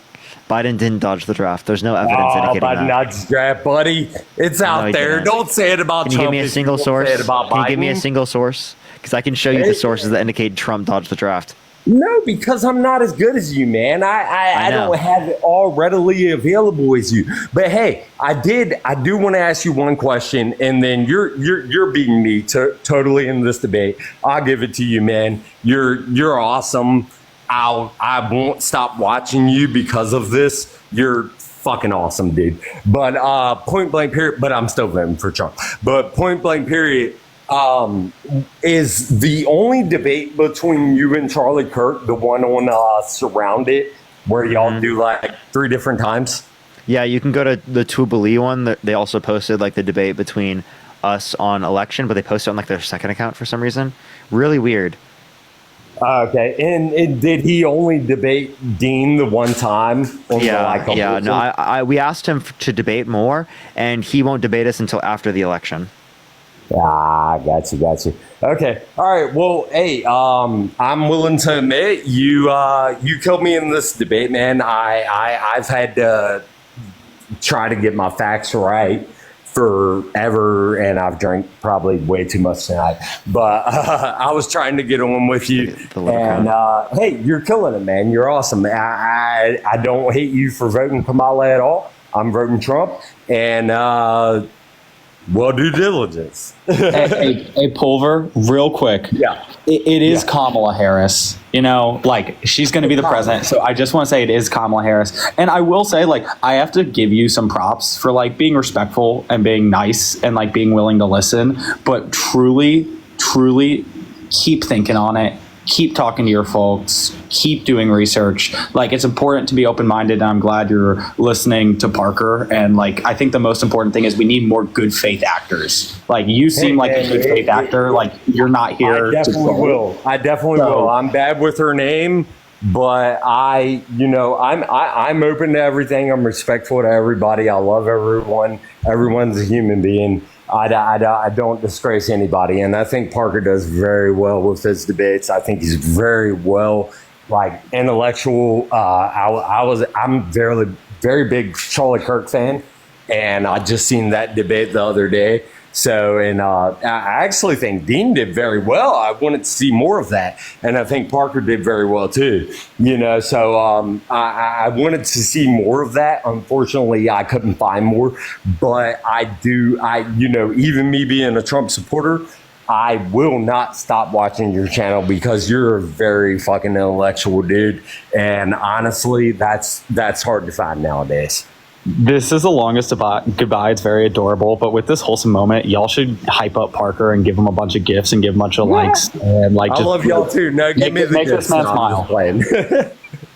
Biden didn't dodge the draft. There's no evidence indicating Biden that. dodged the draft, buddy. It's No, out he there. didn't. Don't say it about Can you Trump. give me a if single won't source? Say it about Can you give me a Biden. single source? Because I can show you the sources that indicate Trump dodged the draft. No, because I'm not as good as you, man. I know. don't have it all readily available as you. But hey, I do want to ask you one question, and then you're beating me totally in this debate. I'll give it to you, man. You're awesome. I won't stop watching you because of this. You're fucking awesome, dude. But point blank period. But I'm still voting for Trump. But point blank period. Is the only debate between you and Charlie Kirk the one on Surrounded, where y'all do like 3 different times? Yeah, you can go to the Tubilee one. They also posted like the debate between us on election, but they posted it on like their second account for some reason. Really weird. Okay, and did he only debate Dean the one time? On Yeah. No, we asked him to debate more, and he won't debate us until after the election. Ah, got you. Okay, all right. Well, hey, I'm willing to admit you killed me in this debate, man. I've had to try to get my facts right forever, and I've drank probably way too much tonight. But I was trying to get on with you, and hey, you're killing it, man. You're awesome. I don't hate you for voting Kamala at all. I'm voting Trump, and well, due diligence. hey, Pulver, real quick. Yeah. It is Kamala Harris. You know, like, she's going to be the president. So I just want to say it is Kamala Harris. And I will say, like, I have to give you some props for, like, being respectful and being nice and, like, being willing to listen. But truly keep thinking on it. Keep talking to your folks. Keep doing research. Like, it's important to be open-minded, and I'm glad you're listening to Parker. And, like, I think the most important thing is we need more good faith actors. Like, you seem like a good faith actor. Like, you're not here. I definitely will. I'm bad with her name, but I'm open to everything. I'm respectful to everybody. I love everyone. Everyone's a human being. I don't disgrace anybody, and I think Parker does very well with his debates. I think he's very well, like, intellectual. I'm very big Charlie Kirk fan, and I just seen that debate the other day. So, and I actually think Dean did very well. I wanted to see more of that, and I think Parker did very well too. You know, so I wanted to see more of that. Unfortunately, I couldn't find more, but even me being a Trump supporter, I will not stop watching your channel because you're a very fucking intellectual dude, and honestly, that's hard to find nowadays. This is the longest goodbye. It's very adorable. But with this wholesome moment, y'all should hype up Parker and give him a bunch of gifts and give him a bunch of likes. And like, I love y'all too. No, give me the make gifts. this man No, I'm smile. just playing.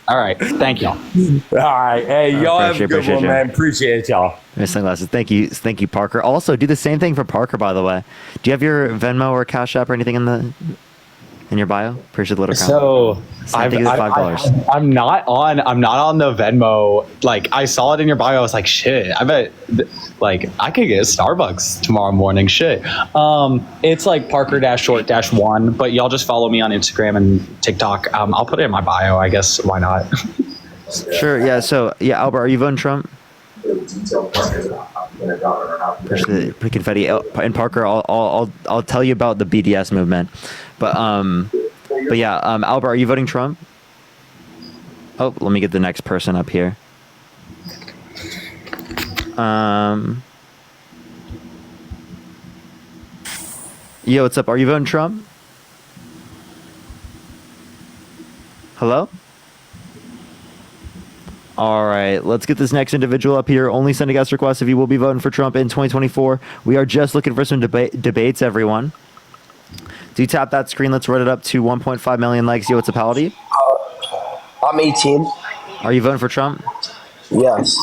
All right. Thank y'all. All right. Hey, y'all have a good Appreciate one, you. man. Appreciate y'all. Miss Sunglasses. Thank you, Parker. Also, do the same thing for Parker, by the way. Do you have your Venmo or Cash App or anything in your bio? Appreciate the little comment. So $5. I'm not on the Venmo. Like, I saw it in your bio. I was like, shit, I bet like I could get Starbucks tomorrow morning. Shit. It's like Parker-short-1, but y'all just follow me on Instagram and TikTok. I'll put it in my bio, I guess. Why not? Sure. Yeah. So yeah, Albert, are you voting Trump? Push the confetti. And Parker, I'll tell you about the BDS movement, but yeah, Albert, are you voting Trump? Oh, let me get the next person up here. Yo, what's up? Are you voting Trump? Hello? All right, let's get this next individual up here. Only send a guest request if you will be voting for Trump in 2024. We are just looking for some debates, everyone. Do tap that screen. Let's run it up to 1.5 million likes. Yo, what's up, Palady? I'm 18. Are you voting for Trump? Yes.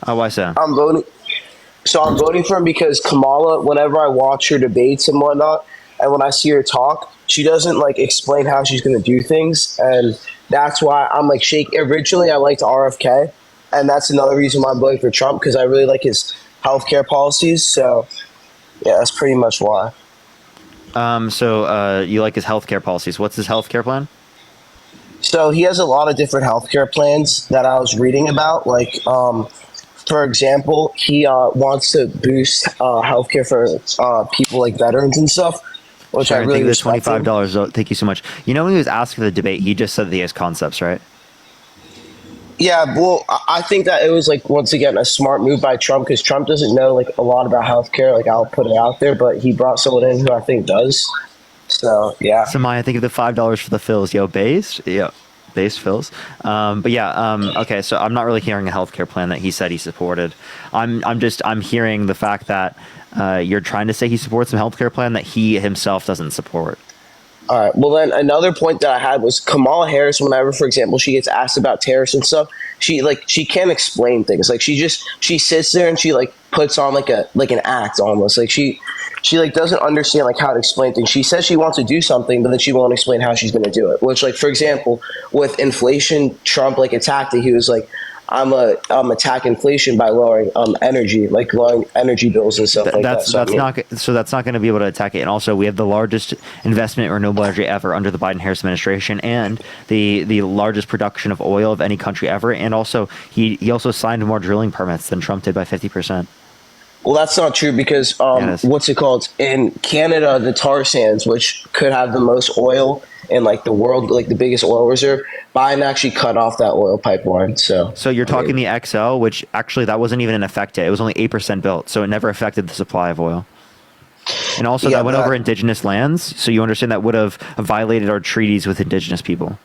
Why so? I'm voting. So I'm voting for him because Kamala, whenever I watch her debates and whatnot, and when I see her talk, she doesn't like explain how she's going to do things, and that's why I'm like shake. Originally, I liked RFK, and that's another reason why I'm voting for Trump because I really like his healthcare policies. So, yeah, that's pretty much why. So you like his healthcare policies? What's his healthcare plan? So he has a lot of different healthcare plans that I was reading about. Like, for example, he wants to boost healthcare for people like veterans and stuff, which Sure, I really think the respect. him. $25. Thank you so much. You know, when he was asked for the debate, he just said that he has concepts, right? Yeah, well, I think that it was like once again a smart move by Trump because Trump doesn't know like a lot about healthcare. Like I'll put it out there, but he brought someone in who I think does. So yeah. So Maya, think of the $5 for the fills, yo, base fills. But yeah, okay. So I'm not really hearing a healthcare plan that he said he supported. I'm hearing the fact that you're trying to say he supports some healthcare plan that he himself doesn't support. All right. Well, then another point that I had was Kamala Harris. Whenever, for example, she gets asked about tariffs and stuff, she can't explain things. Like she sits there and she like puts on like an act almost. Like she like doesn't understand like how to explain things. She says she wants to do something, but then she won't explain how she's going to do it. Which, like for example, with inflation, Trump like attacked it. He was like, I'm attack inflation by lowering energy bills and stuff like that. That's not going to be able to attack it. And also, we have the largest investment in renewable energy ever under the Biden-Harris administration, and the largest production of oil of any country ever. And also, he also signed more drilling permits than Trump did by 50%. Well, that's not true because what's it called in Canada, the tar sands, which could have the most oil in like the world, like the biggest oil reserve, Biden actually cut off that oil pipeline. So you're talking the XL, which actually that wasn't even in effect yet. It was only 8% built, so it never affected the supply of oil. And also, that went over indigenous lands, so you understand that would have violated our treaties with indigenous people.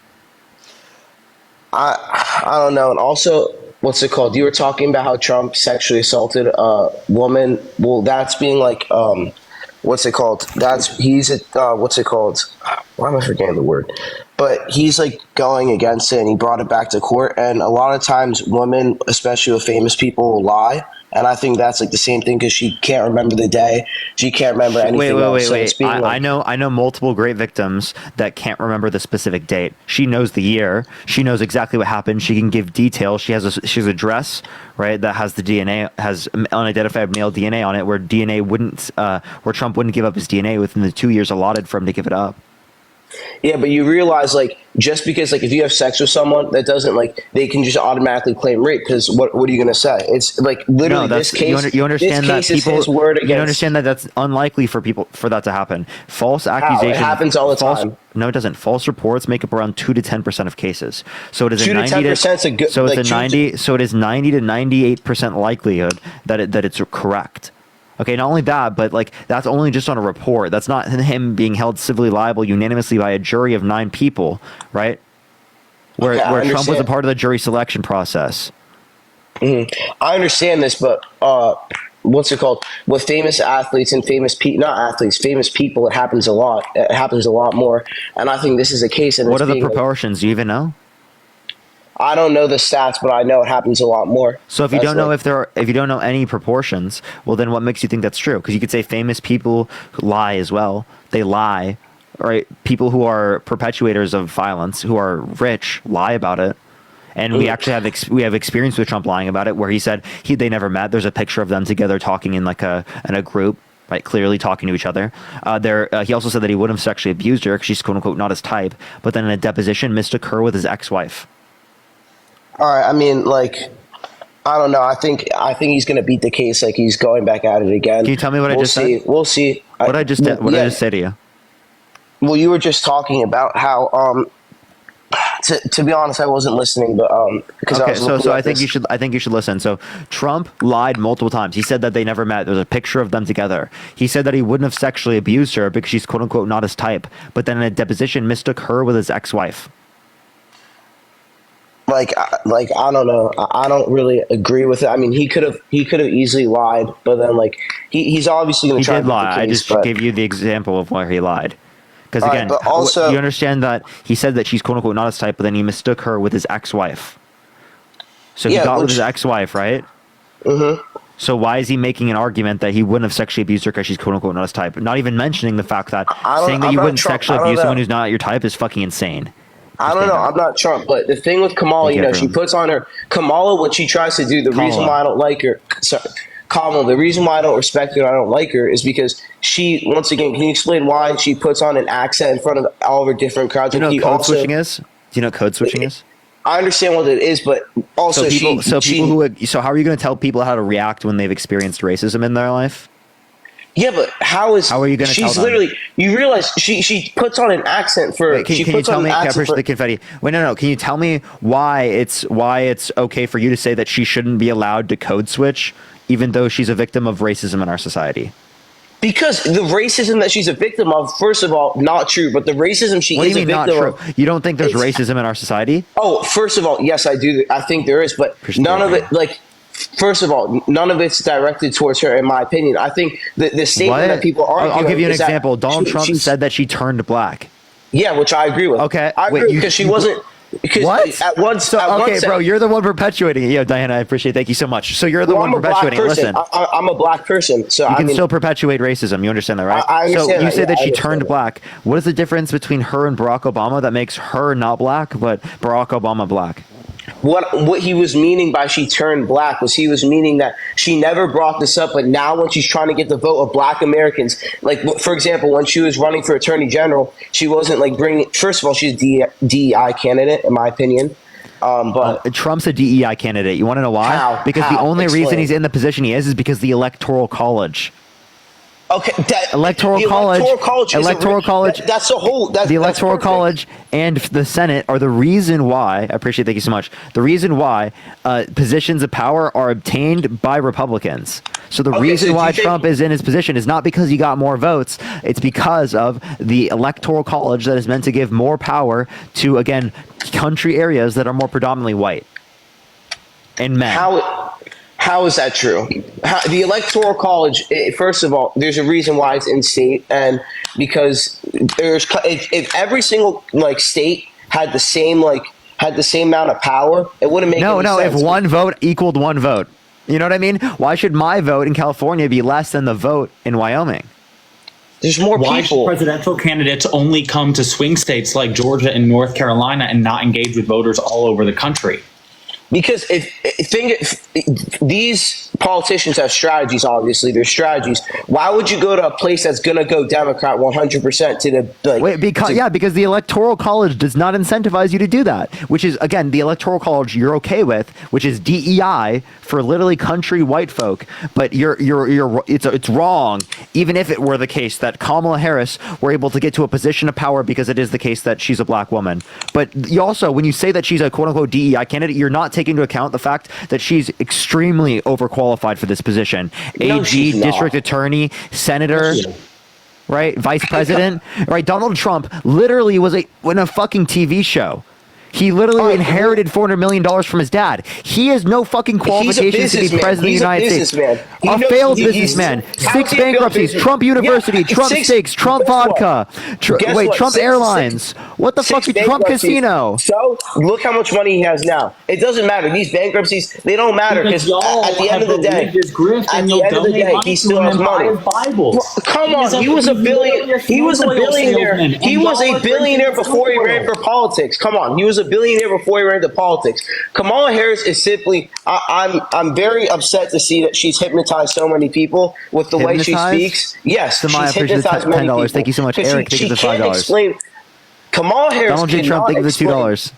I don't know. And also, what's it called? You were talking about how Trump sexually assaulted a woman. Well, that's being like, what's it called? What's it called? Why am I forgetting the word? But he's like going against it and he brought it back to court. And a lot of times women, especially with famous people, will lie. And I think that's like the same thing because she can't remember the day. She can't remember anything else. Wait. I know multiple great victims that can't remember the specific date. She knows the year. She knows exactly what happened. She can give details. She has a dress, right, that has the DNA, has unidentified male DNA on it, where Trump wouldn't give up his DNA within the 2 years allotted for him to give it up. Yeah, but you realize, like, just because, like, if you have sex with someone, that doesn't, like, they can just automatically claim rape, because what are you going to say? It's, like, literally this case, you understand this that case people, is his word against... You understand that that's unlikely for that to happen. False accusations... It happens all the time. No, it doesn't. False reports make up around 2 to 10% of cases. So it is 2 to 10% a good... So it is 90 to 98% likelihood that it's correct. Okay, not only that, but like that's only just on a report. That's not him being held civilly liable unanimously by a jury of 9 people, right? Where Trump was a part of the jury selection process. Mm-hmm. I understand this, but what's it called? With famous athletes and famous people, it happens a lot. It happens a lot more, and I think this is a case. What are the proportions? Do you even know? I don't know the stats, but I know it happens a lot more. So if you don't know if you don't know any proportions, well, then what makes you think that's true? Because you could say famous people lie as well. They lie, right? People who are perpetuators of violence, who are rich, lie about it. And we actually have experience with Trump lying about it, where he said they never met. There's a picture of them together talking in a group, right? Clearly talking to each other. He also said that he wouldn't have sexually abused her because she's quote unquote not his type. But then in a deposition, mistook her with his ex-wife. All right. I mean, like, I don't know. I think he's going to beat the case. Like, he's going back at it again. Can you tell me what I just said? We'll see. What I just said to you. Well, you were just talking about how. To be honest, I wasn't listening, but because okay. So I think you should listen. So Trump lied multiple times. He said that they never met. There's a picture of them together. He said that he wouldn't have sexually abused her because she's quote unquote not his type. But then in a deposition, mistook her with his ex-wife. Like I don't know. I don't really agree with it. I mean, he could have easily lied, but then like he's obviously going to try. He did lie. I just gave you the example of where he lied. Because All right, again, but also- you understand that he said that she's quote unquote not his type, but then he mistook her with his ex-wife. So he Yeah, got with which- his ex-wife, right? Mm-hmm. So why is he making an argument that he wouldn't have sexually abused her because she's quote unquote not his type? Not even mentioning the fact that saying that I'm you not wouldn't Trump. sexually I don't abuse know. someone who's not your type is fucking insane. I don't know. I'm not Trump, but the thing with Kamala, Thank you you, know, she everyone. puts on her Kamala what she tries to do. The reason Kamala. why I don't like her, sorry, Kamala. The reason why I don't respect her, and I don't like her, is because she, once again, can you explain why she puts on an accent in front of all of her different crowds? Do you know And what he code also- switching is? Do you know what code switching is? I understand what it is, but also so how are you going to tell people how to react when they've experienced racism in their life? Yeah, but how are you going to tell She's them? literally. You realize she puts on an accent for. Wait, can she you puts tell on me? an Okay, I accent appreciate the confetti. Wait, no. Can you tell me why it's okay for you to say that she shouldn't be allowed to code switch, even though she's a victim of racism in our society? Because the racism that she's a victim of, first of all, not true. But the racism she What do is you mean a not victim true? of. You don't think there's racism in our society? Oh, first of all, yes, I do. I think there is, but none of it, like, first of all, none of it's directed towards her, in my opinion. I think the statement What? that people are. I'll give you an is that example. Donald Trump she's- said that she turned black. Yeah, which I agree with. Okay, I agree because she wasn't. Because What? At once, Okay, bro, you're the one perpetuating it. Yo, Diana, I appreciate it. Thank you so much. So you're the Well, one I'm a black perpetuating it. person. Listen. I'm a black person, so You I can mean, still perpetuate racism. You understand that, right? I understand so you that, say yeah, that I she understand turned that. black. What is the difference between her and Barack Obama that makes her not black, but Barack Obama black? what he was meaning by she turned black was he was meaning that she never brought this up, but now when she's trying to get the vote of black Americans, like for example, when she was running for attorney general, she wasn't like bringing. First of all, she's a DEI candidate, in my opinion. But Trump's a DEI candidate. You want to know why? How? Because the How? only reason Explain. he's in the position he is because the Electoral College. Okay, Electoral the College. Electoral College. Electoral College. That's the whole. The Electoral College and the Senate are the reason why. I appreciate. Thank you so much. The reason why positions of power are obtained by Republicans. So the reason so do why you think- Trump is in his position is not because he got more votes. It's because of the Electoral College that is meant to give more power to, again, country areas that are more predominantly white and men. How is that true? The Electoral College, first of all, there's a reason why it's in state, and because if every single like state had the same amount of power, it wouldn't make any sense. If one vote equaled one vote, you know what I mean? Why should my vote in California be less than the vote in Wyoming? There's more Why should presidential candidates only come to swing states like Georgia and North Carolina and not engage with voters all over the country? Because if these politicians have strategies, obviously there's strategies. Why would you go to a place that's gonna go Democrat 100% to the because the Electoral College does not incentivize you to do that, which is again the Electoral College you're okay with, which is DEI for literally country white folk, but it's wrong. Even if it were the case that Kamala Harris were able to get to a position of power because it is the case that she's a black woman, but you also when you say that she's a quote unquote DEI candidate, you're not taking into account the fact that she's extremely overqualified for this position. No, AG, she's not. district attorney, senator, right? Vice president, right? Donald Trump literally was in a fucking TV show. He literally inherited $400 million from his dad. He has no fucking qualifications to be businessman. president of the He's a United States. businessman. He A knows- failed he's- businessman. how 6 can he build bankruptcies. business? Trump University. Yeah, Trump six- steaks. Trump guess what? vodka. Guess Wait, what? Trump Six- Airlines. What the fuck is six Trump bankruptcies. Casino? So look how much money he has now. It doesn't matter. These bankruptcies, they don't matter because at the end of the day, he still has money. Well, come on, he was a billionaire. He was a billionaire. He was a billionaire before he ran for politics. Come on, he was a billionaire before he ran to politics. Kamala Harris is simply. I'm very upset to see that she's hypnotized so many people with the way she Hypnotized? speaks. Yes, Samaya, she's appreciate the hypnotized many $10. people. Thank you so much. 'Cause Eric, thank you for the can't $5. explain. Kamala Harris Donald J. Trump, cannot thank you for the explain- $2.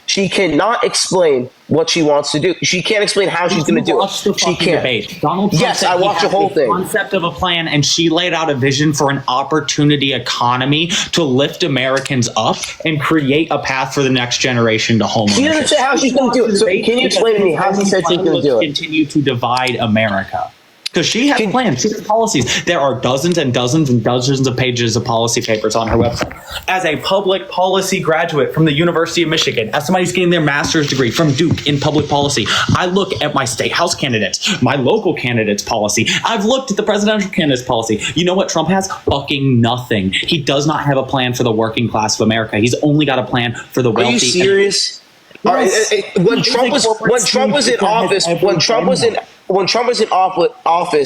She cannot explain what she wants to do. She can't explain how she's going to do it. Watch the She fucking can't. debate. Donald Trump Yes, said I he watched the has whole a thing. concept of a plan, and she laid out a vision for an opportunity economy to lift Americans up and create a path for the next generation to homeownership. She doesn't say how she's going to do it. So can you explain to me how she said she's going to do it? Continue to divide America. Because she has plans, she has policies. There are dozens and dozens and dozens of pages of policy papers on her website. As a public policy graduate from the University of Michigan, as somebody who's getting their master's degree from Duke in public policy, I look at my state house candidates, my local candidates' policy. I've looked at the presidential candidates' policy. You know what Trump has? Fucking nothing. He does not have a plan for the working class of America. He's only got a plan for the wealthy. Are you serious? When Trump was in office,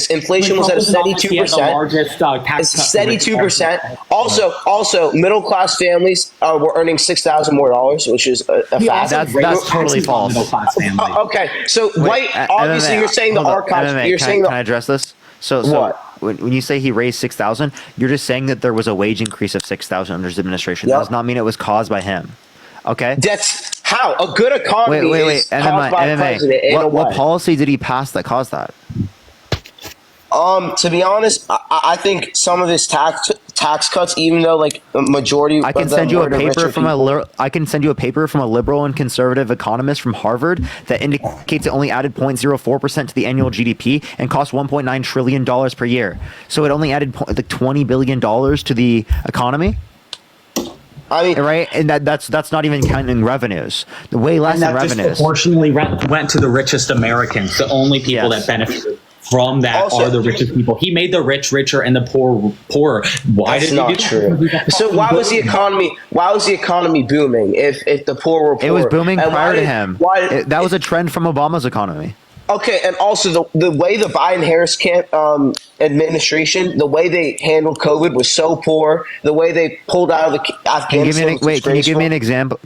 inflation was at a steady 2%. Steady 2%. Also, middle class families were earning $6,000 more, which is a fact. That's totally false. Okay, so obviously you're saying the archives. MMA, You're saying can I address this? So what? When you say he raised 6,000, you're just saying that there was a wage increase of 6,000 under his administration. That does not mean it was caused by him. Okay. That's how a good economy is caused by a president. What policy did he pass that caused that? To be honest, I think some of his tax cuts, even though like a majority, I can send you a paper from a liberal and conservative economist from Harvard that indicates it only added 0.04% to the annual GDP and cost $1.9 trillion per year. So it only added like $20 billion to the economy. I mean, right, and that's not even counting revenues. The way less than revenues. Disproportionately went to the richest Americans. The only people that benefited from that are the richest people. He made the rich richer and the poor poorer. Why did he do that? So why was the economy booming if the poor were poor? It was booming prior to him. That was a trend from Obama's economy. Okay, and also the way the Biden-Harris administration, the way they handled COVID was so poor. The way they pulled out of Afghanistan. Can you give me an example?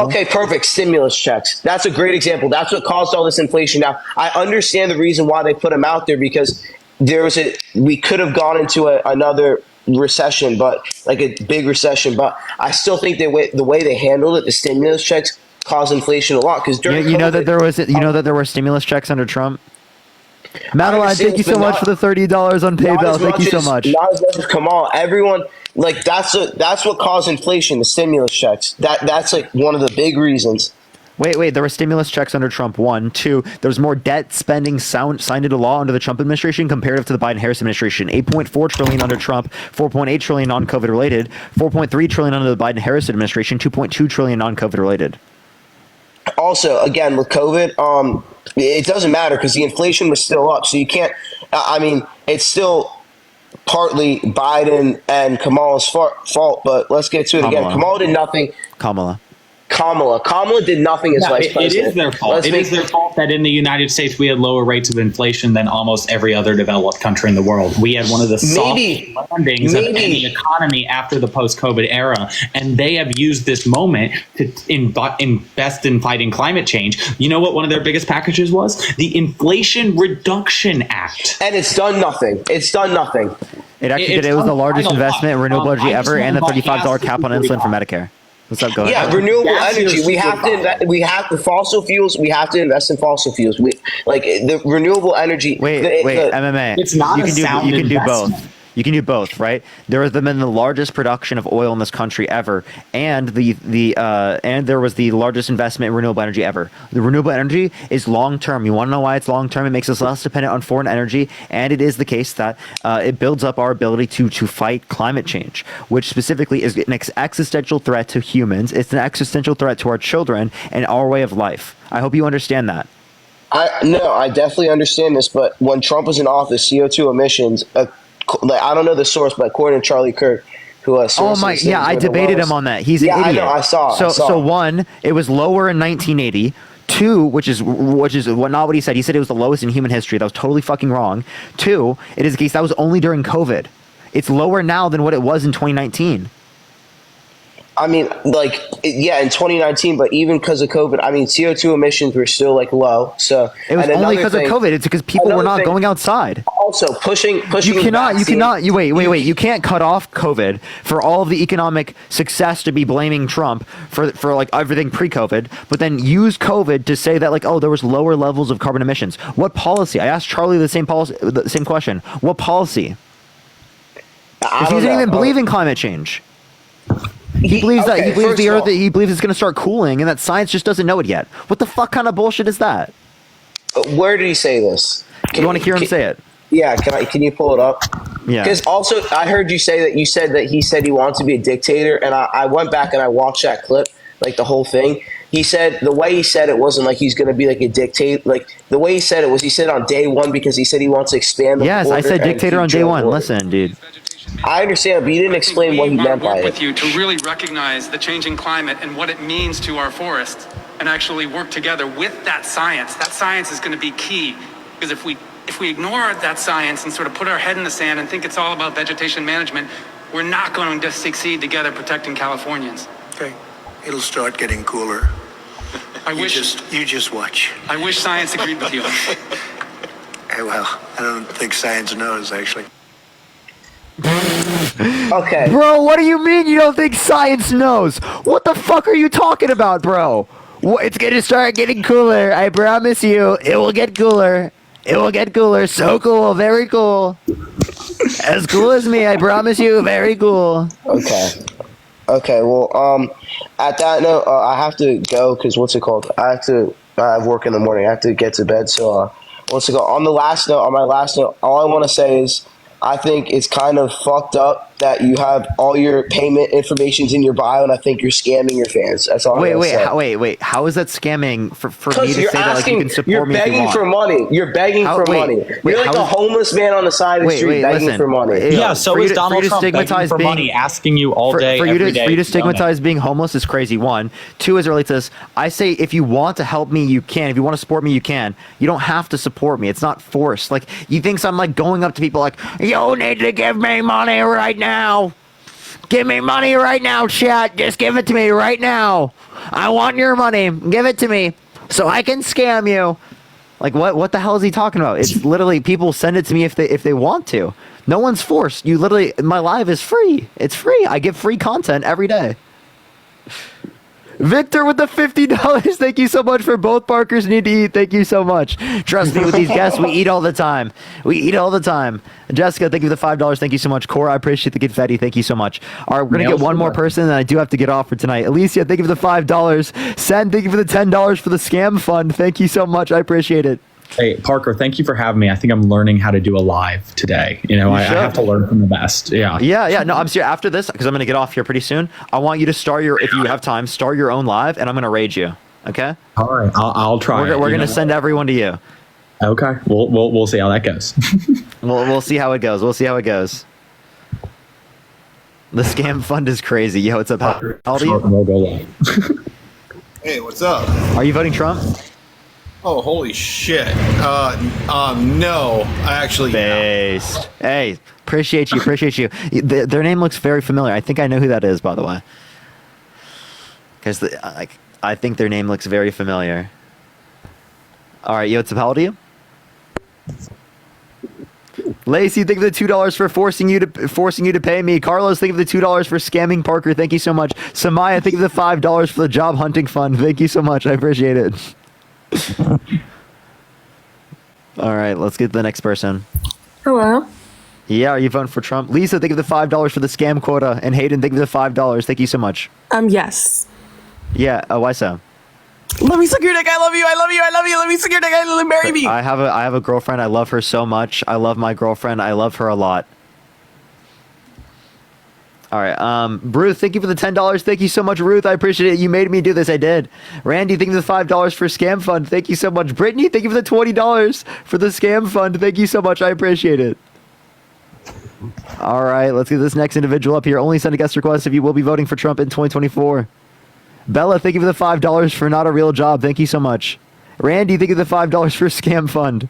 Okay, perfect. Stimulus checks. That's a great example. That's what caused all this inflation. Now, I understand the reason why they put them out there because we could have gone into another recession, but like a big recession. But I still think the way they handled it, the stimulus checks, caused inflation a lot because during you know that there were stimulus checks under Trump. Madeline, thank you so much for the $30 on PayPal. Thank you so much. Not as much as Kamal. Everyone like that's what caused inflation. The stimulus checks. That's like one of the big reasons. Wait. There were stimulus checks under Trump. 1, 2. There was more debt spending signed into law under the Trump administration comparative to the Biden-Harris administration. $8.4 trillion under Trump, $4.8 trillion non-COVID related, $4.3 trillion under the Biden-Harris administration, $2.2 trillion non-COVID related. Also, again, with COVID, it doesn't matter because the inflation was still up. So you can't, I mean, it's still partly Biden and Kamala's fault, but let's get to it again. Kamala did nothing. Kamala did nothing as vice president. It is their fault. It is their fault that in the United States we had lower rates of inflation than almost every other developed country in the world. We had one of the softest landings of any economy after the post-COVID era, and they have used this moment to invest in fighting climate change. You know what one of their biggest packages was? The Inflation Reduction Act. And it's done nothing. It actually did. It was the largest investment in renewable energy ever, and the $35 cap on insulin for Medicare. What's up, go ahead. Renewable energy. We have the fossil fuels. We have to invest in fossil fuels. The renewable energy. Wait, MMA. It's not you can do both. You can do both, right? There has been the largest production of oil in this country ever, and and there was the largest investment in renewable energy ever. The renewable energy is long term. You want to know why it's long term? It makes us less dependent on foreign energy, and it is the case that it builds up our ability to fight climate change, which specifically is an existential threat to humans. It's an existential threat to our children and our way of life. I hope you understand that. I definitely understand this, but when Trump was in office, CO2 emissions. I don't know the source, but according to Charlie Kirk, who I debated him on that. He's an idiot. I know. I saw. So 1, it was lower in 1980. 2, which is not what he said. He said it was the lowest in human history. That was totally fucking wrong. 2, it is the case that was only during COVID. It's lower now than what it was in 2019. I mean, in 2019, but even because of COVID, I mean, CO2 emissions were still low. So it was only because of COVID. It's because people were not going outside. Also, pushing. You can't cut off COVID for all of the economic success to be blaming Trump for everything pre-COVID, but then use COVID to say that there was lower levels of carbon emissions. What policy? I asked Charlie the same question. What policy? If he doesn't even believe in climate change. He believes the Earth. He believes it's going to start cooling, and that science just doesn't know it yet. What the fuck kind of bullshit is that? Where did he say this? You want to hear him say it? Yeah, can you pull it up? Yeah. Because also, I heard you say that he said he wants to be a dictator, and I went back and I watched that clip, like the whole thing. He said the way he said it wasn't like he's going to be like a dictator. Like the way he said it was, he said on day one because he said he wants to expand the Yes, I border said and dictator keep on day drug one. border. Listen, dude. I understand, but you didn't explain what he meant by work it. with you to really recognize the changing climate and what it means to our forests, and actually work together with that science. That science is going to be key, because if we ignore that science and sort of put our head in the sand and think it's all about vegetation management, we're not going to succeed together protecting Californians. Okay, it'll start getting cooler. You just watch. I wish science agreed with you. Hey, well, I don't think science knows, actually. Okay. Bro, what do you mean you don't think science knows? What the fuck are you talking about, bro? It's gonna start getting cooler. I promise you. It will get cooler. It will get cooler. So cool. Very cool. As cool as me, I promise you. Very cool. Okay. Well, at that note, I have to go because what's it called? I have work in the morning. I have to get to bed. So, what's it called? On my last note, all I want to say is I think it's kind of fucked up that you have all your payment informations in your bio, and I think you're scamming your fans. That's all. Wait. How is that scamming for me to say that like you can support me if you begging want? for money. You're begging for money. You're like a homeless man on the side of the street begging for money. Yeah, so is Donald Trump begging for money, asking you all day, every day. For you to stigmatize being homeless is crazy. One. Two, as it relates to this, I say if you want to help me, you can. If you want to support me, you can. You don't have to support me. It's not forced. Like, you think I'm like going up to people like, you need to give me money right now. Give me money right now, chat. Just give it to me right now. I want your money. Give it to me so I can scam you. Like, what the hell is he talking about? It's literally people send it to me if they want to. No one's forced. You literally, my live is free. It's free. I give free content every day. Victor with the $50. Thank you so much for both Parkers need to eat. Thank you so much. Trust me, with these guests, we eat all the time. We eat all the time. Jessica, thank you for the $5. Thank you so much. Cora, I appreciate the confetti. Thank you so much. All right, we're going to get one more person, and I do have to get off for tonight. Alicia, thank you for the $5. Sen, thank you for the $10 for the scam fund. Thank you so much. I appreciate it. Hey, Parker, thank you for having me. I think I'm learning how to do a live today. I have to learn from the best. Yeah. Yeah. No, I'm serious. After this, because I'm going to get off here pretty soon, I want you to start if you have time, start your own live, and I'm going to raid you. Okay? All right. I'll try. We're going to send everyone to you. Okay. We'll see how that goes. We'll see how it goes. We'll see how it goes. The scam fund is crazy. Yo, what's up? How old are you? We'll go live. Hey, what's up? Are you voting Trump? Oh, holy shit. No, I actually. Based. Hey, appreciate you. Their name looks very familiar. I think I know who that is, by the way. Because I think their name looks very familiar. All right, yo, what's up? How old are you? Lacey, think of the $2 for forcing you to pay me. Carlos, think of the $2 for scamming Parker. Thank you so much. Samaya, think of the $5 for the job hunting fund. Thank you so much. I appreciate it. All right, let's get to the next person. Hello. Yeah, are you voting for Trump? Lisa, think of the $5 for the scam quota. And Hayden, think of the $5. Thank you so much. Yes. Yeah, why so? Let me suck your dick. I love you. Let me suck your dick. Marry me. I have a girlfriend. I love her so much. I love my girlfriend. I love her a lot. All right, Ruth, thank you for the $10. Thank you so much, Ruth. I appreciate it. You made me do this. I did. Randy, thank you for the $5 for scam fund. Thank you so much. Brittany, thank you for the $20 for the scam fund. Thank you so much. I appreciate it. All right, let's get this next individual up here. Only send a guest request if you will be voting for Trump in 2024. Bella, thank you for the $5 for not a real job. Thank you so much. Randy, thank you for the $5 for scam fund.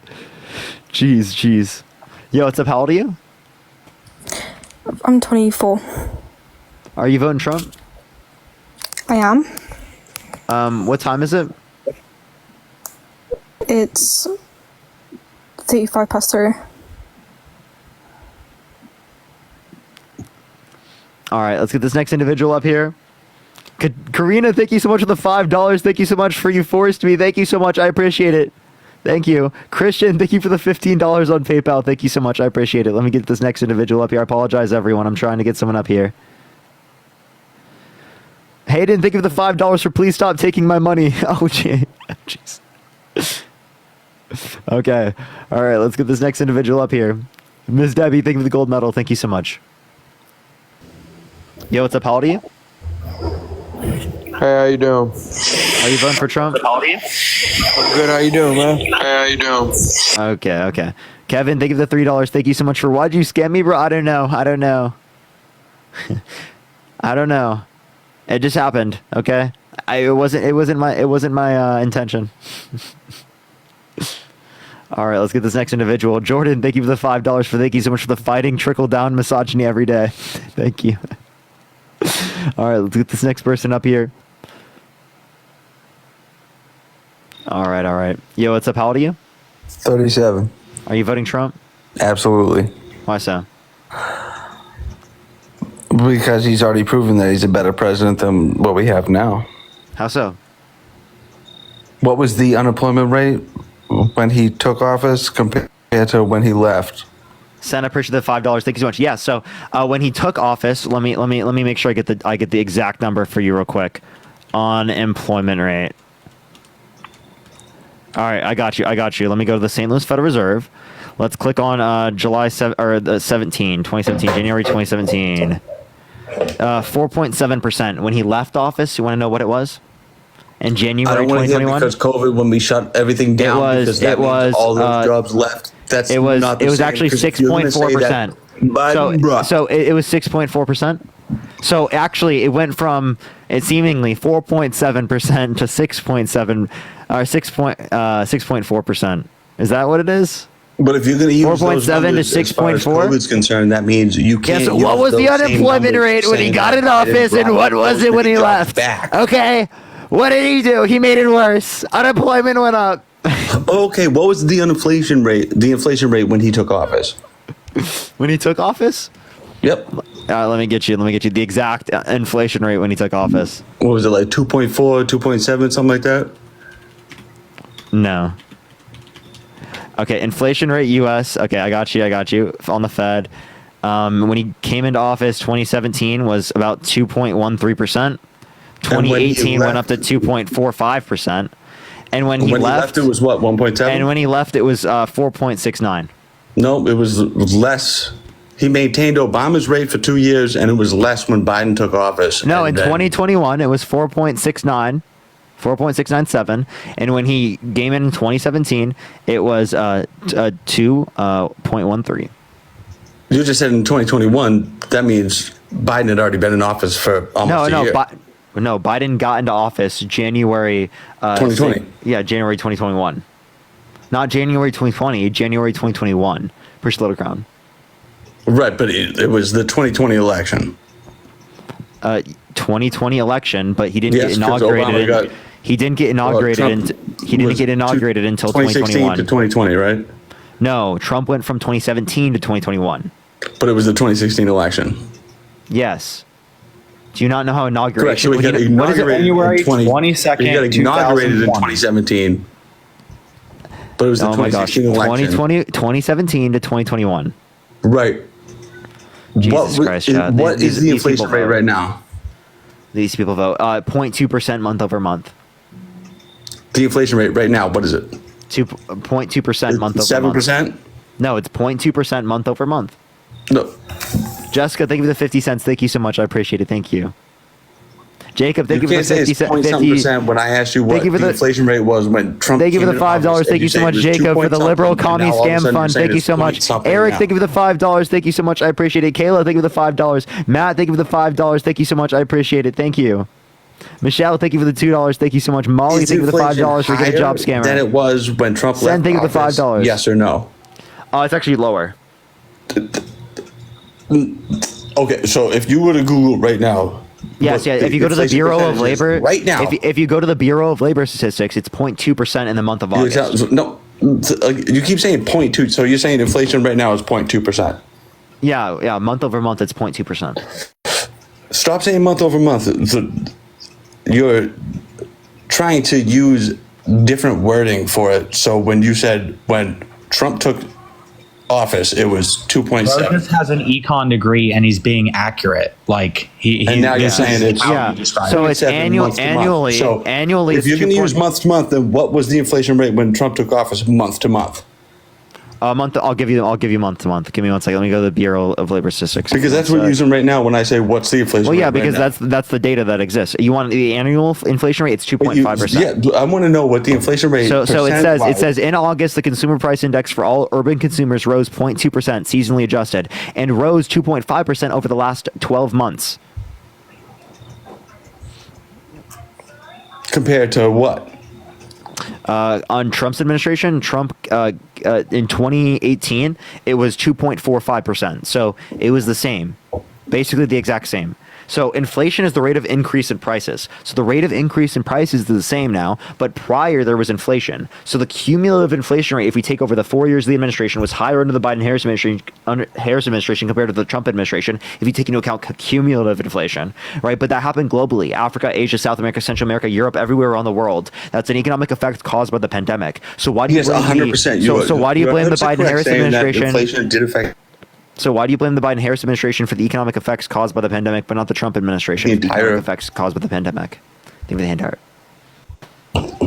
Jeez. Yo, what's up? How old are you? I'm 24. Are you voting Trump? I am. What time is it? It's 35 past 3. All right, let's get this next individual up here. Karina, thank you so much for the $5. Thank you so much for you forced me. Thank you so much. I appreciate it. Thank you. Christian, thank you for the $15 on PayPal. Thank you so much. I appreciate it. Let me get this next individual up here. I apologize, everyone. I'm trying to get someone up here. Hayden, thank you for the $5 for please stop taking my money. Oh, jeez. Okay. All right. Let's get this next individual up here. Ms. Debbie, thank you for the gold medal. Thank you so much. Yo, what's up? How old are you? Hey, how you doing? Are you voting for Trump? I'm good. How you doing, man? Hey, how you doing? Okay. Kevin, thank you for the $3. Thank you so much for. Why'd you scam me, bro? I don't know. I don't know. It just happened. Okay. It wasn't my intention. All right, let's get this next individual. Jordan, thank you for the $5. Thank you so much for the fighting trickle down misogyny every day. Thank you. All right, let's get this next person up here. All right. Yo, what's up? How old are you? 37. Are you voting Trump? Absolutely. Why so? Because he's already proven that he's a better president than what we have now. How so? What was the unemployment rate when he took office compared to when he left? Sen, I appreciate the $5. Thank you so much. Yeah, so when he took office, let me make sure I get the exact number for you real quick. Unemployment rate. All right, I got you. Let me go to the St. Louis Federal Reserve. Let's click on January 2017. January 2017. 4.7%. When he left office, you want to know what it was? In January I don't want to hear 2021? because COVID, when we shut everything down, because that means all those jobs left. That's it was not the same, actually 6.4%. So it was 6.4%. So actually, it went from seemingly 4.7% to 6.4%. Is that what it is? But if you're going to use 4.7 to 6.4, COVID's concerned, that means you can't. Yes. What was the unemployment rate when he got in office, and what was it when he left? Okay. What did he do? He made it worse. Unemployment went up. Okay, what was the inflation rate? The inflation rate when he took office? When he took office? Yep. Let me get you the exact inflation rate when he took office. What was it, like 2.4, 2.7, something like that? No. Okay, inflation rate U.S. Okay, I got you on the Fed. When he came into office, 2017 was about 2.13%. 2018 went up to 2.45%. And when he left, it was what, 1.7? And when he left, it was 4.69. No, it was less. He maintained Obama's rate for 2 years, and it was less when Biden took office. No, in 2021, it was 4.69. 4.697, and when he came in 2017, it was 2.13. You just said in 2021. That means Biden had already been in office for almost a year. No, Biden got into office January 2020. January 2021, not January 2020. January 2021. Push the Little Crown. Right, but it was the 2020 election. 2020 election, but he didn't get inaugurated. He didn't get inaugurated. He didn't get inaugurated until 2021 to 2020, right? No, Trump went from 2017 to 2021. But it was the 2016 election. Yes. Do you not know how inauguration? Correct. So he got inaugurated January 22nd. He got inaugurated in 2017. But it was the 2016 election. 2017 to 2021. Right. Jesus Christ, Chad. What is the inflation rate right now? These people vote 0.2% month over month. The inflation rate right now, what is it? 2.2% month over month. 7%? No, it's 0.2% month over month. No. Jessica, thank you for the 50 cents. Thank you so much. I appreciate it. Thank you. Jacob, thank you for the 50 cents. When I asked you what the inflation rate was when Trump. Thank you for the $5. Thank you so much, Jacob, for the liberal commie scam fund. Thank you so much. Eric, thank you for the $5. Thank you so much. I appreciate it. Kayla, thank you for the $5. Matt, thank you for the $5. Thank you so much. I appreciate it. Thank you. Michelle, thank you for the $2. Thank you so much. Molly, thank you for the $5 for getting a job scammer. Than it was when Trump left. Thank you for the $5. Yes or no? It's actually lower. Okay, so if you were to Google right now. Yes. If you go to the Bureau of Labor right now, if you go to the Bureau of Labor statistics, it's 0.2% in the month of August. No, you keep saying 0.2. So you're saying inflation right now is 0.2%. Yeah. Month over month, it's 0.2%. Stop saying month over month. You're trying to use different wording for it. So when you said when Trump took office, it was Bro 2.7. just has an econ degree and he's being accurate. Like And now you're saying it's Yeah. So it's 2.7 annual, month to month. annually. So Annually, if it's you're going to 2 use month to month, then what was the inflation rate when Trump took office month to month? A month. I'll give you month to month. Give me 1 second. Let me go to the Bureau of Labor Statistics. Because that's what we're using right now when I say what's the inflation Well, rate. yeah, right because now. that's the data that exists. You want the annual inflation rate? It's 2.5%. Yeah, I want to know what the inflation rate. So it percent-wise. says in August the consumer price index for all urban consumers rose 0.2% seasonally adjusted and rose 2.5% over the last 12 months. compared to what? On Trump's administration, Trump in 2018, it was 2.45%. So it was the same, basically the exact same. So inflation is the rate of increase in prices. So the rate of increase in prices is the same now, but prior there was inflation. So the cumulative inflation rate, if we take over the 4 years of the administration, was higher under the Biden-Harris administration compared to the Trump administration, if you take into account cumulative inflation, right? But that happened globally. Africa, Asia, South America, Central America, Europe, everywhere around the world. That's an economic effect caused by the pandemic. So why do you Yes, blame 100%. So why do you blame the 100% correct Biden-Harris saying that administration? inflation did affect So why do you blame the Biden-Harris administration for the economic effects caused by the pandemic, but not the Trump administration for the economic effects caused by the pandemic? I think the entire.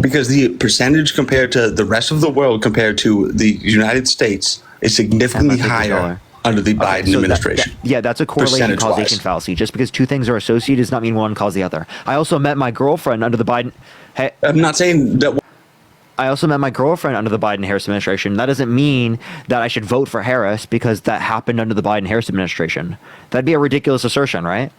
because the percentage compared to the rest of the world compared to the United States is significantly higher under the Biden administration. That's a correlation Percentage-wise. causation fallacy. Just because two things are associated does not mean one caused the other. I also met my girlfriend under the Biden. Hey, I'm not saying that. I also met my girlfriend under the Biden-Harris administration. That doesn't mean that I should vote for Harris because that happened under the Biden-Harris administration. That'd be a ridiculous assertion, right?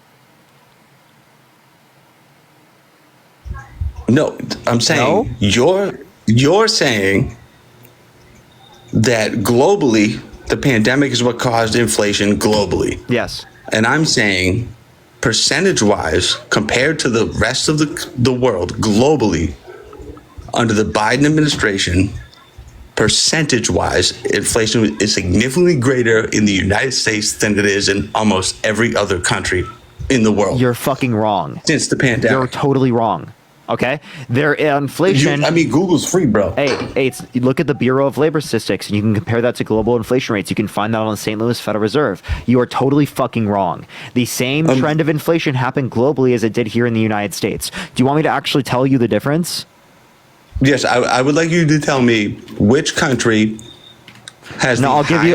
No, I'm saying you're saying that globally the pandemic is what caused inflation globally. Yes. And I'm saying percentage-wise compared to the rest of the world globally under the Biden administration, percentage-wise, inflation is significantly greater in the United States than it is in almost every other country in the world. You're fucking wrong. Since the pandemic. You're totally wrong. Okay? Inflation. Google's free, bro. Hey, you look at the Bureau of Labor Statistics and you can compare that to global inflation rates. You can find that on the St. Louis Federal Reserve. You are totally fucking wrong. The same trend of inflation happened globally as it did here in the United States. Do you want me to actually tell you the difference? Yes, I would like you to tell me which country has I'll give you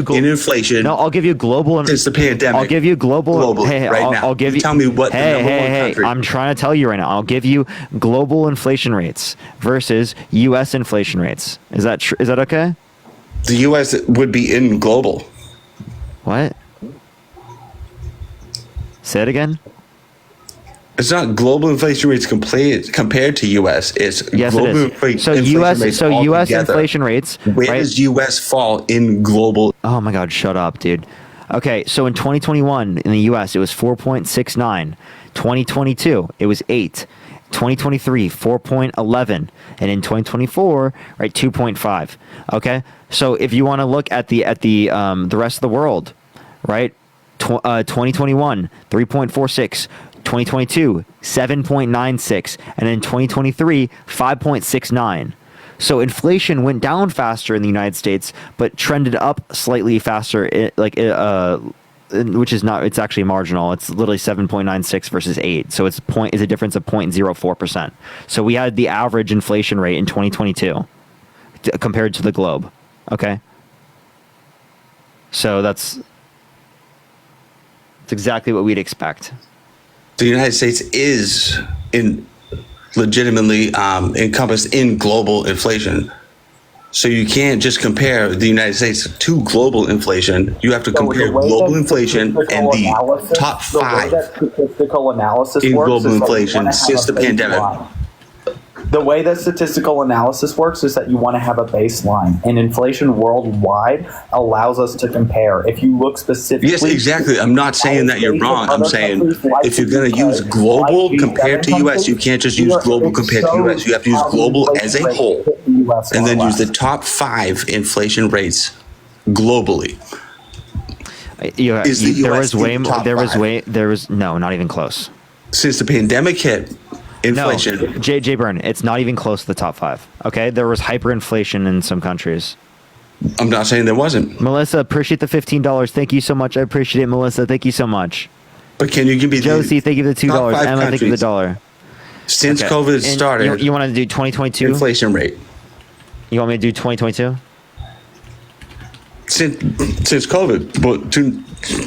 in inflation. No, I'll give you global since the pandemic. I'll give you globally right now. I'll give you. Tell me what the number one country. I'm trying to tell you right now. I'll give you global inflation rates versus U.S. inflation rates. Is that is that okay? The U.S. would be in global. What? Say it again. It's not global inflation rates compared to U.S. It's global inflation So U.S. inflation rates. Where does U.S. fall in global? Oh my God! Shut up, dude. Okay, so in 2021 in the U.S. it was 4.69. 2022 it was 8. 2023 4.11, and in 2024 right 2.5. Okay, so if you want to look at the rest of the world, right? 2021 3.46. 2022 7.96, and then 2023 5.69. So inflation went down faster in the United States, but trended up slightly faster. Which is not. It's actually marginal. It's literally 7.96 versus 8. So it's a difference of 0.04%. So we had the average inflation rate in 2022 compared to the globe. Okay. So that's exactly what we'd expect. The United States is legitimately encompassed in global inflation. So you can't just compare the United States to global inflation. You have to compare global inflation and the top 5 statistical analysis in works global is that inflation you wanna since have the a pandemic. baseline. The way that statistical analysis works is that you want to have a baseline, and inflation worldwide allows us to compare. If you look specifically, Yes, exactly. I'm not saying that you're wrong. I'm saying if you're going to use global compared to U.S., you can't just use global compared to U.S. You have to use global as a whole, and then use the top 5 inflation rates globally. Not even close. Since the pandemic hit, inflation. No, Jay Byrne, it's not even close to the top 5. Okay, there was hyperinflation in some countries. I'm not saying there wasn't. Melissa, appreciate the $15. Thank you so much. I appreciate it, Melissa. Thank you so much. But can you give me Josie? Thank you for the $2. top 5 Emma, thank you for the countries $1. since Okay. COVID And started? you want to do 2022 inflation rate You want me to do 2022? since COVID, but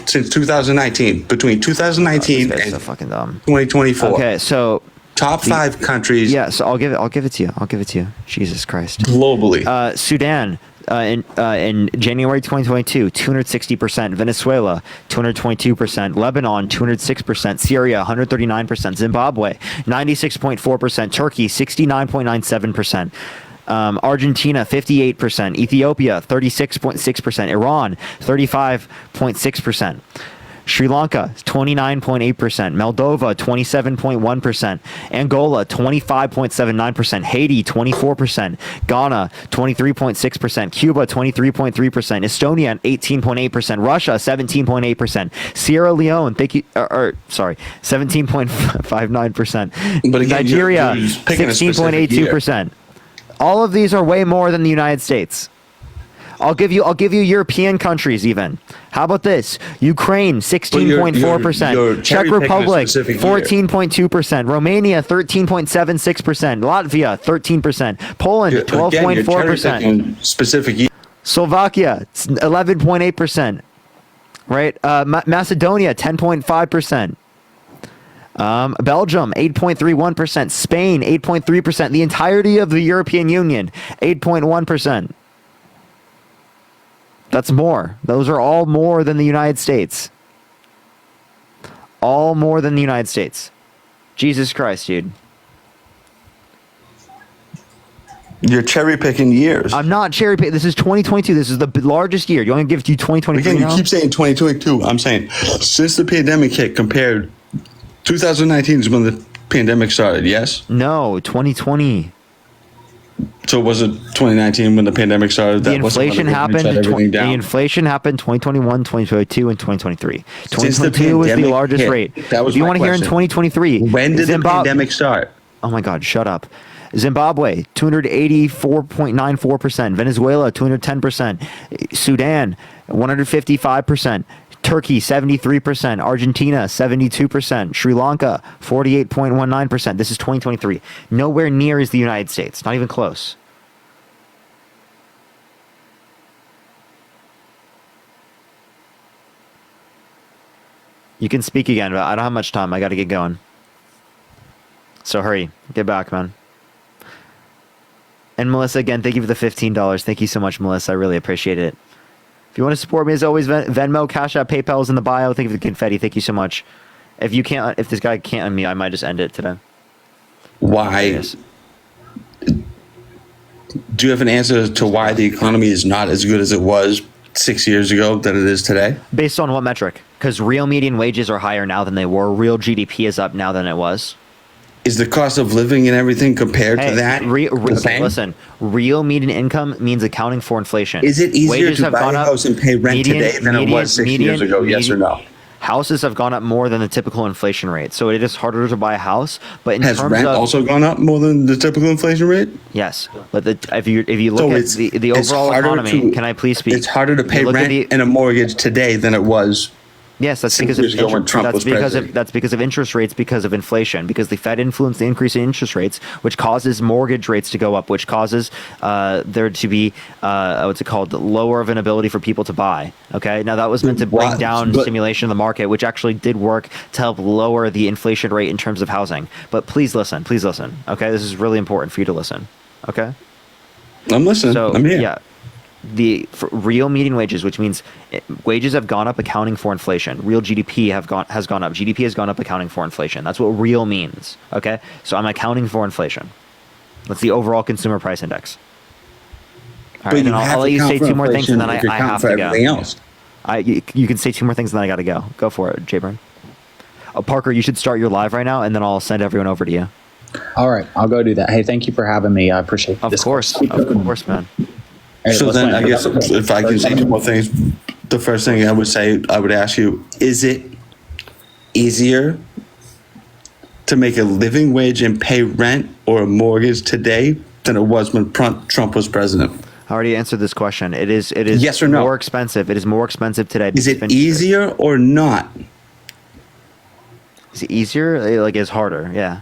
since 2019, between 2019 and so fucking dumb. 2024. Okay, so top 5 countries. Yeah, so I'll give it to you. I'll give it to you. Jesus Christ. Globally. Sudan in January 2022, 260%. Venezuela, 222%. Lebanon, 206%. Syria, 139%. Zimbabwe, 96.4%. Turkey, 69.97%. Argentina, 58%. Ethiopia, 36.6%. Iran, 35.6%. Sri Lanka, 29.8%. Moldova, 27.1%. Angola, 25.79%. Haiti, 24%. Ghana, 23.6%. Cuba, 23.3%. Estonia, 18.8%. Russia, 17.8%. Sierra Leone, 17.59%. But again, Nigeria, you're picking a specific 16.82%. All of these are way more than the United States. I'll give you European countries even. How about this? Ukraine, 16.4%. Czech Republic, 14.2%. Romania, 13.76%. Latvia, 13%. Poland, 12.4%. Specific year. Slovakia, 11.8%. Right? Macedonia, 10.5%. Belgium, 8.31%. Spain, 8.3%. The entirety of the European Union, 8.1%. That's more. Those are all more than the United States. All more than the United States. Jesus Christ, dude. You're cherry picking years. I'm not cherry picking. This is 2022. This is the largest year. You want me to give you 2023 Again, you now? keep saying 2022. I'm saying since the pandemic hit, compared 2019 is when the pandemic started. Yes. No, 2020. So was it 2019 when the pandemic started? The inflation happened. Everything The down. inflation happened 2021, 2022, and 2023. Since the 2022 was the pandemic largest hit. rate. That was If you my want to hear in question. 2023, When did the pandemic start? Oh my God, shut up. Zimbabwe, 284.94%. Venezuela, 210%. Sudan, 155%. Turkey, 73%. Argentina, 72%. Sri Lanka, 48.19%. This is 2023. Nowhere near is the United States. Not even close. You can speak again, but I don't have much time. I got to get going. So hurry. Get back, man. And Melissa, again, thank you for the $15. Thank you so much, Melissa. I really appreciate it. If you want to support me, as always, Venmo, Cash App, PayPal is in the bio. Thank you for the confetti. Thank you so much. If this guy can't unmute, I might just end it today. Why? Do you have an answer to why the economy is not as good as it was 6 years ago than it is today? Based on what metric? Because real median wages are higher now than they were. Real GDP is up now than it was. Is the cost of living and everything compared to that the same? Listen, real median income means accounting for inflation. Is it easier Wages to have buy gone a up. house and pay rent today than it was 6 years ago? Yes or no? Houses have gone up more than the typical inflation rate, so it is harder to buy a house. But in Has terms rent of, also gone up more than the typical inflation rate? Yes, but if you look at the it's overall harder economy, to- can I please speak? It's harder to If pay you look at rent and a mortgage today than it was. Yes, that's 6 because of years ago when Trump was president. that's because of interest rates, because of inflation, because the Fed influenced the increase in interest rates, which causes mortgage rates to go up, which causes there to be what's it called, lower of an ability for people to buy. Okay, now that was meant to bring down stimulation in the market, which actually did work to help lower the inflation rate in terms of housing. But please listen. Okay, this is really important for you to listen. Okay, I'm listening. So I'm here. yeah. For real median wages, which means wages have gone up accounting for inflation. Real GDP has gone up. GDP has gone up accounting for inflation. That's what real means. Okay, so I'm accounting for inflation. That's the overall consumer price index. All right, and I'll let you say two more things, and then I have to go. Else. You can say two more things, and then I got to go. Go for it, Jayburn. Parker, you should start your live right now, and then I'll send everyone over to you. All right, I'll go do that. Hey, thank you for having me. I appreciate it. Of course, man. Hey, So let's then land. I guess if I can say two more things, the first thing I would ask you, is it easier to make a living wage and pay rent or a mortgage today than it was when Trump was president? I already answered this question. It is Yes or no? more expensive. It is more expensive today. Is it easier or not? Is it easier? Like, it's harder. Yeah.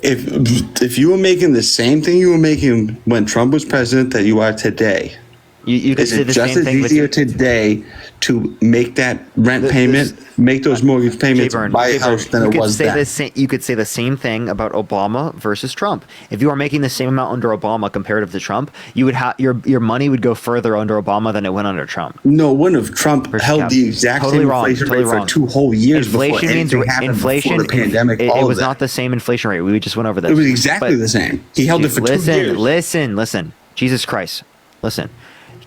If you were making the same thing you were making when Trump was president that you are today, you could is say it the just same as thing, but easier today to make that rent payment, make those mortgage payments, Jay Byrne, buy a Jay Byrne, house than you it could was say then? you could say the same thing about Obama versus Trump. If you are making the same amount under Obama comparative to Trump, you would have your money would go further under Obama than it went under Trump. No, wouldn't have. Trump held cap. the exact Totally same wrong, inflation totally rate wrong. for 2 whole years Inflation before means anything happened inflation. before the pandemic. It all of was that. not the same inflation rate. We just went over this. It was exactly But- the same. He held it for 2 years. Listen. Jesus Christ. Listen.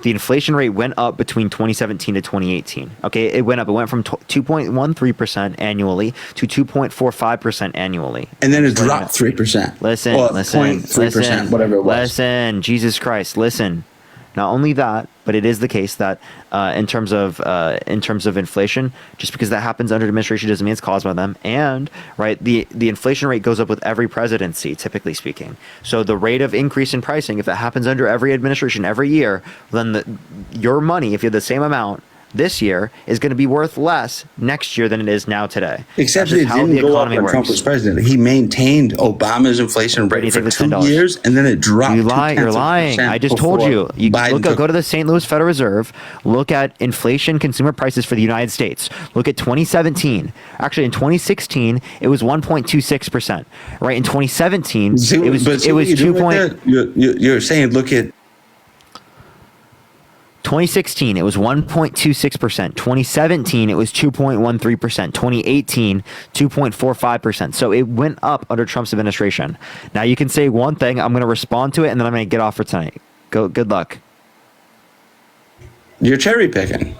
The inflation rate went up between 2017 to 2018. Okay, it went up. It went from 2.13% annually to 2.45% annually. And then it dropped 3%. Listen, Or listen, 0.3%, listen, whatever it was. Listen, Jesus Christ, listen. Not only that, but it is the case that in terms of inflation, just because that happens under administration doesn't mean it's caused by them. And right, the inflation rate goes up with every presidency, typically speaking. So the rate of increase in pricing, if that happens under every administration every year, then your money, if you have the same amount this year, is going to be worth less next year than it is now today. Except That's it just how didn't the go up economy when works. Trump was president. He maintained Obama's inflation Where do rate you for think the 2 $10? years, and then it dropped. You lie. You're 0.2% lying. I just told before you. You Biden go to the St. Louis Federal Reserve. Look at inflation consumer prices for the United States. Look at 2017. Actually, in 2016, it was 1.26%. Right in 2017, it was 2. You're saying look at 2016, it was 1.26%. 2017, it was 2.13%. 2018, 2.45%. So it went up under Trump's administration. Now you can say one thing. I'm going to respond to it, and then I'm going to get off for tonight. Good luck. You're cherry picking.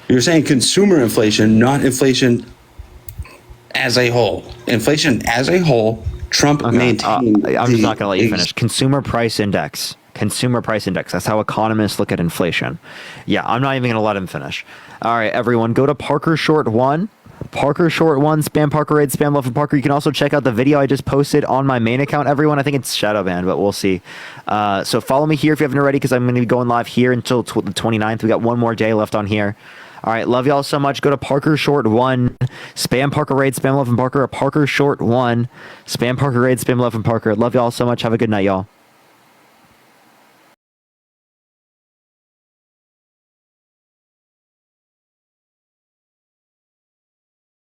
You're saying consumer inflation, not inflation as a whole. Inflation as a whole, Trump maintained. I'm just not going to let you finish. Consumer price index. Consumer price index. That's how economists look at inflation. Yeah, I'm not even going to let him finish. All right, everyone, go to Parker Short 1. Parker Short 1, spam Parker Raid, spam Love for Parker. You can also check out the video I just posted on my main account, everyone. I think it's shadow banned, but we'll see. So follow me here if you haven't already, because I'm going to be going live here until the 29th. We got one more day left on here. All right, love y'all so much. Go to Parker Short 1, spam Parker Raid, spam Love and Parker, or Parker Short 1, spam Parker Raid, spam Love and Parker. Love y'all so much. Have a good night, y'all.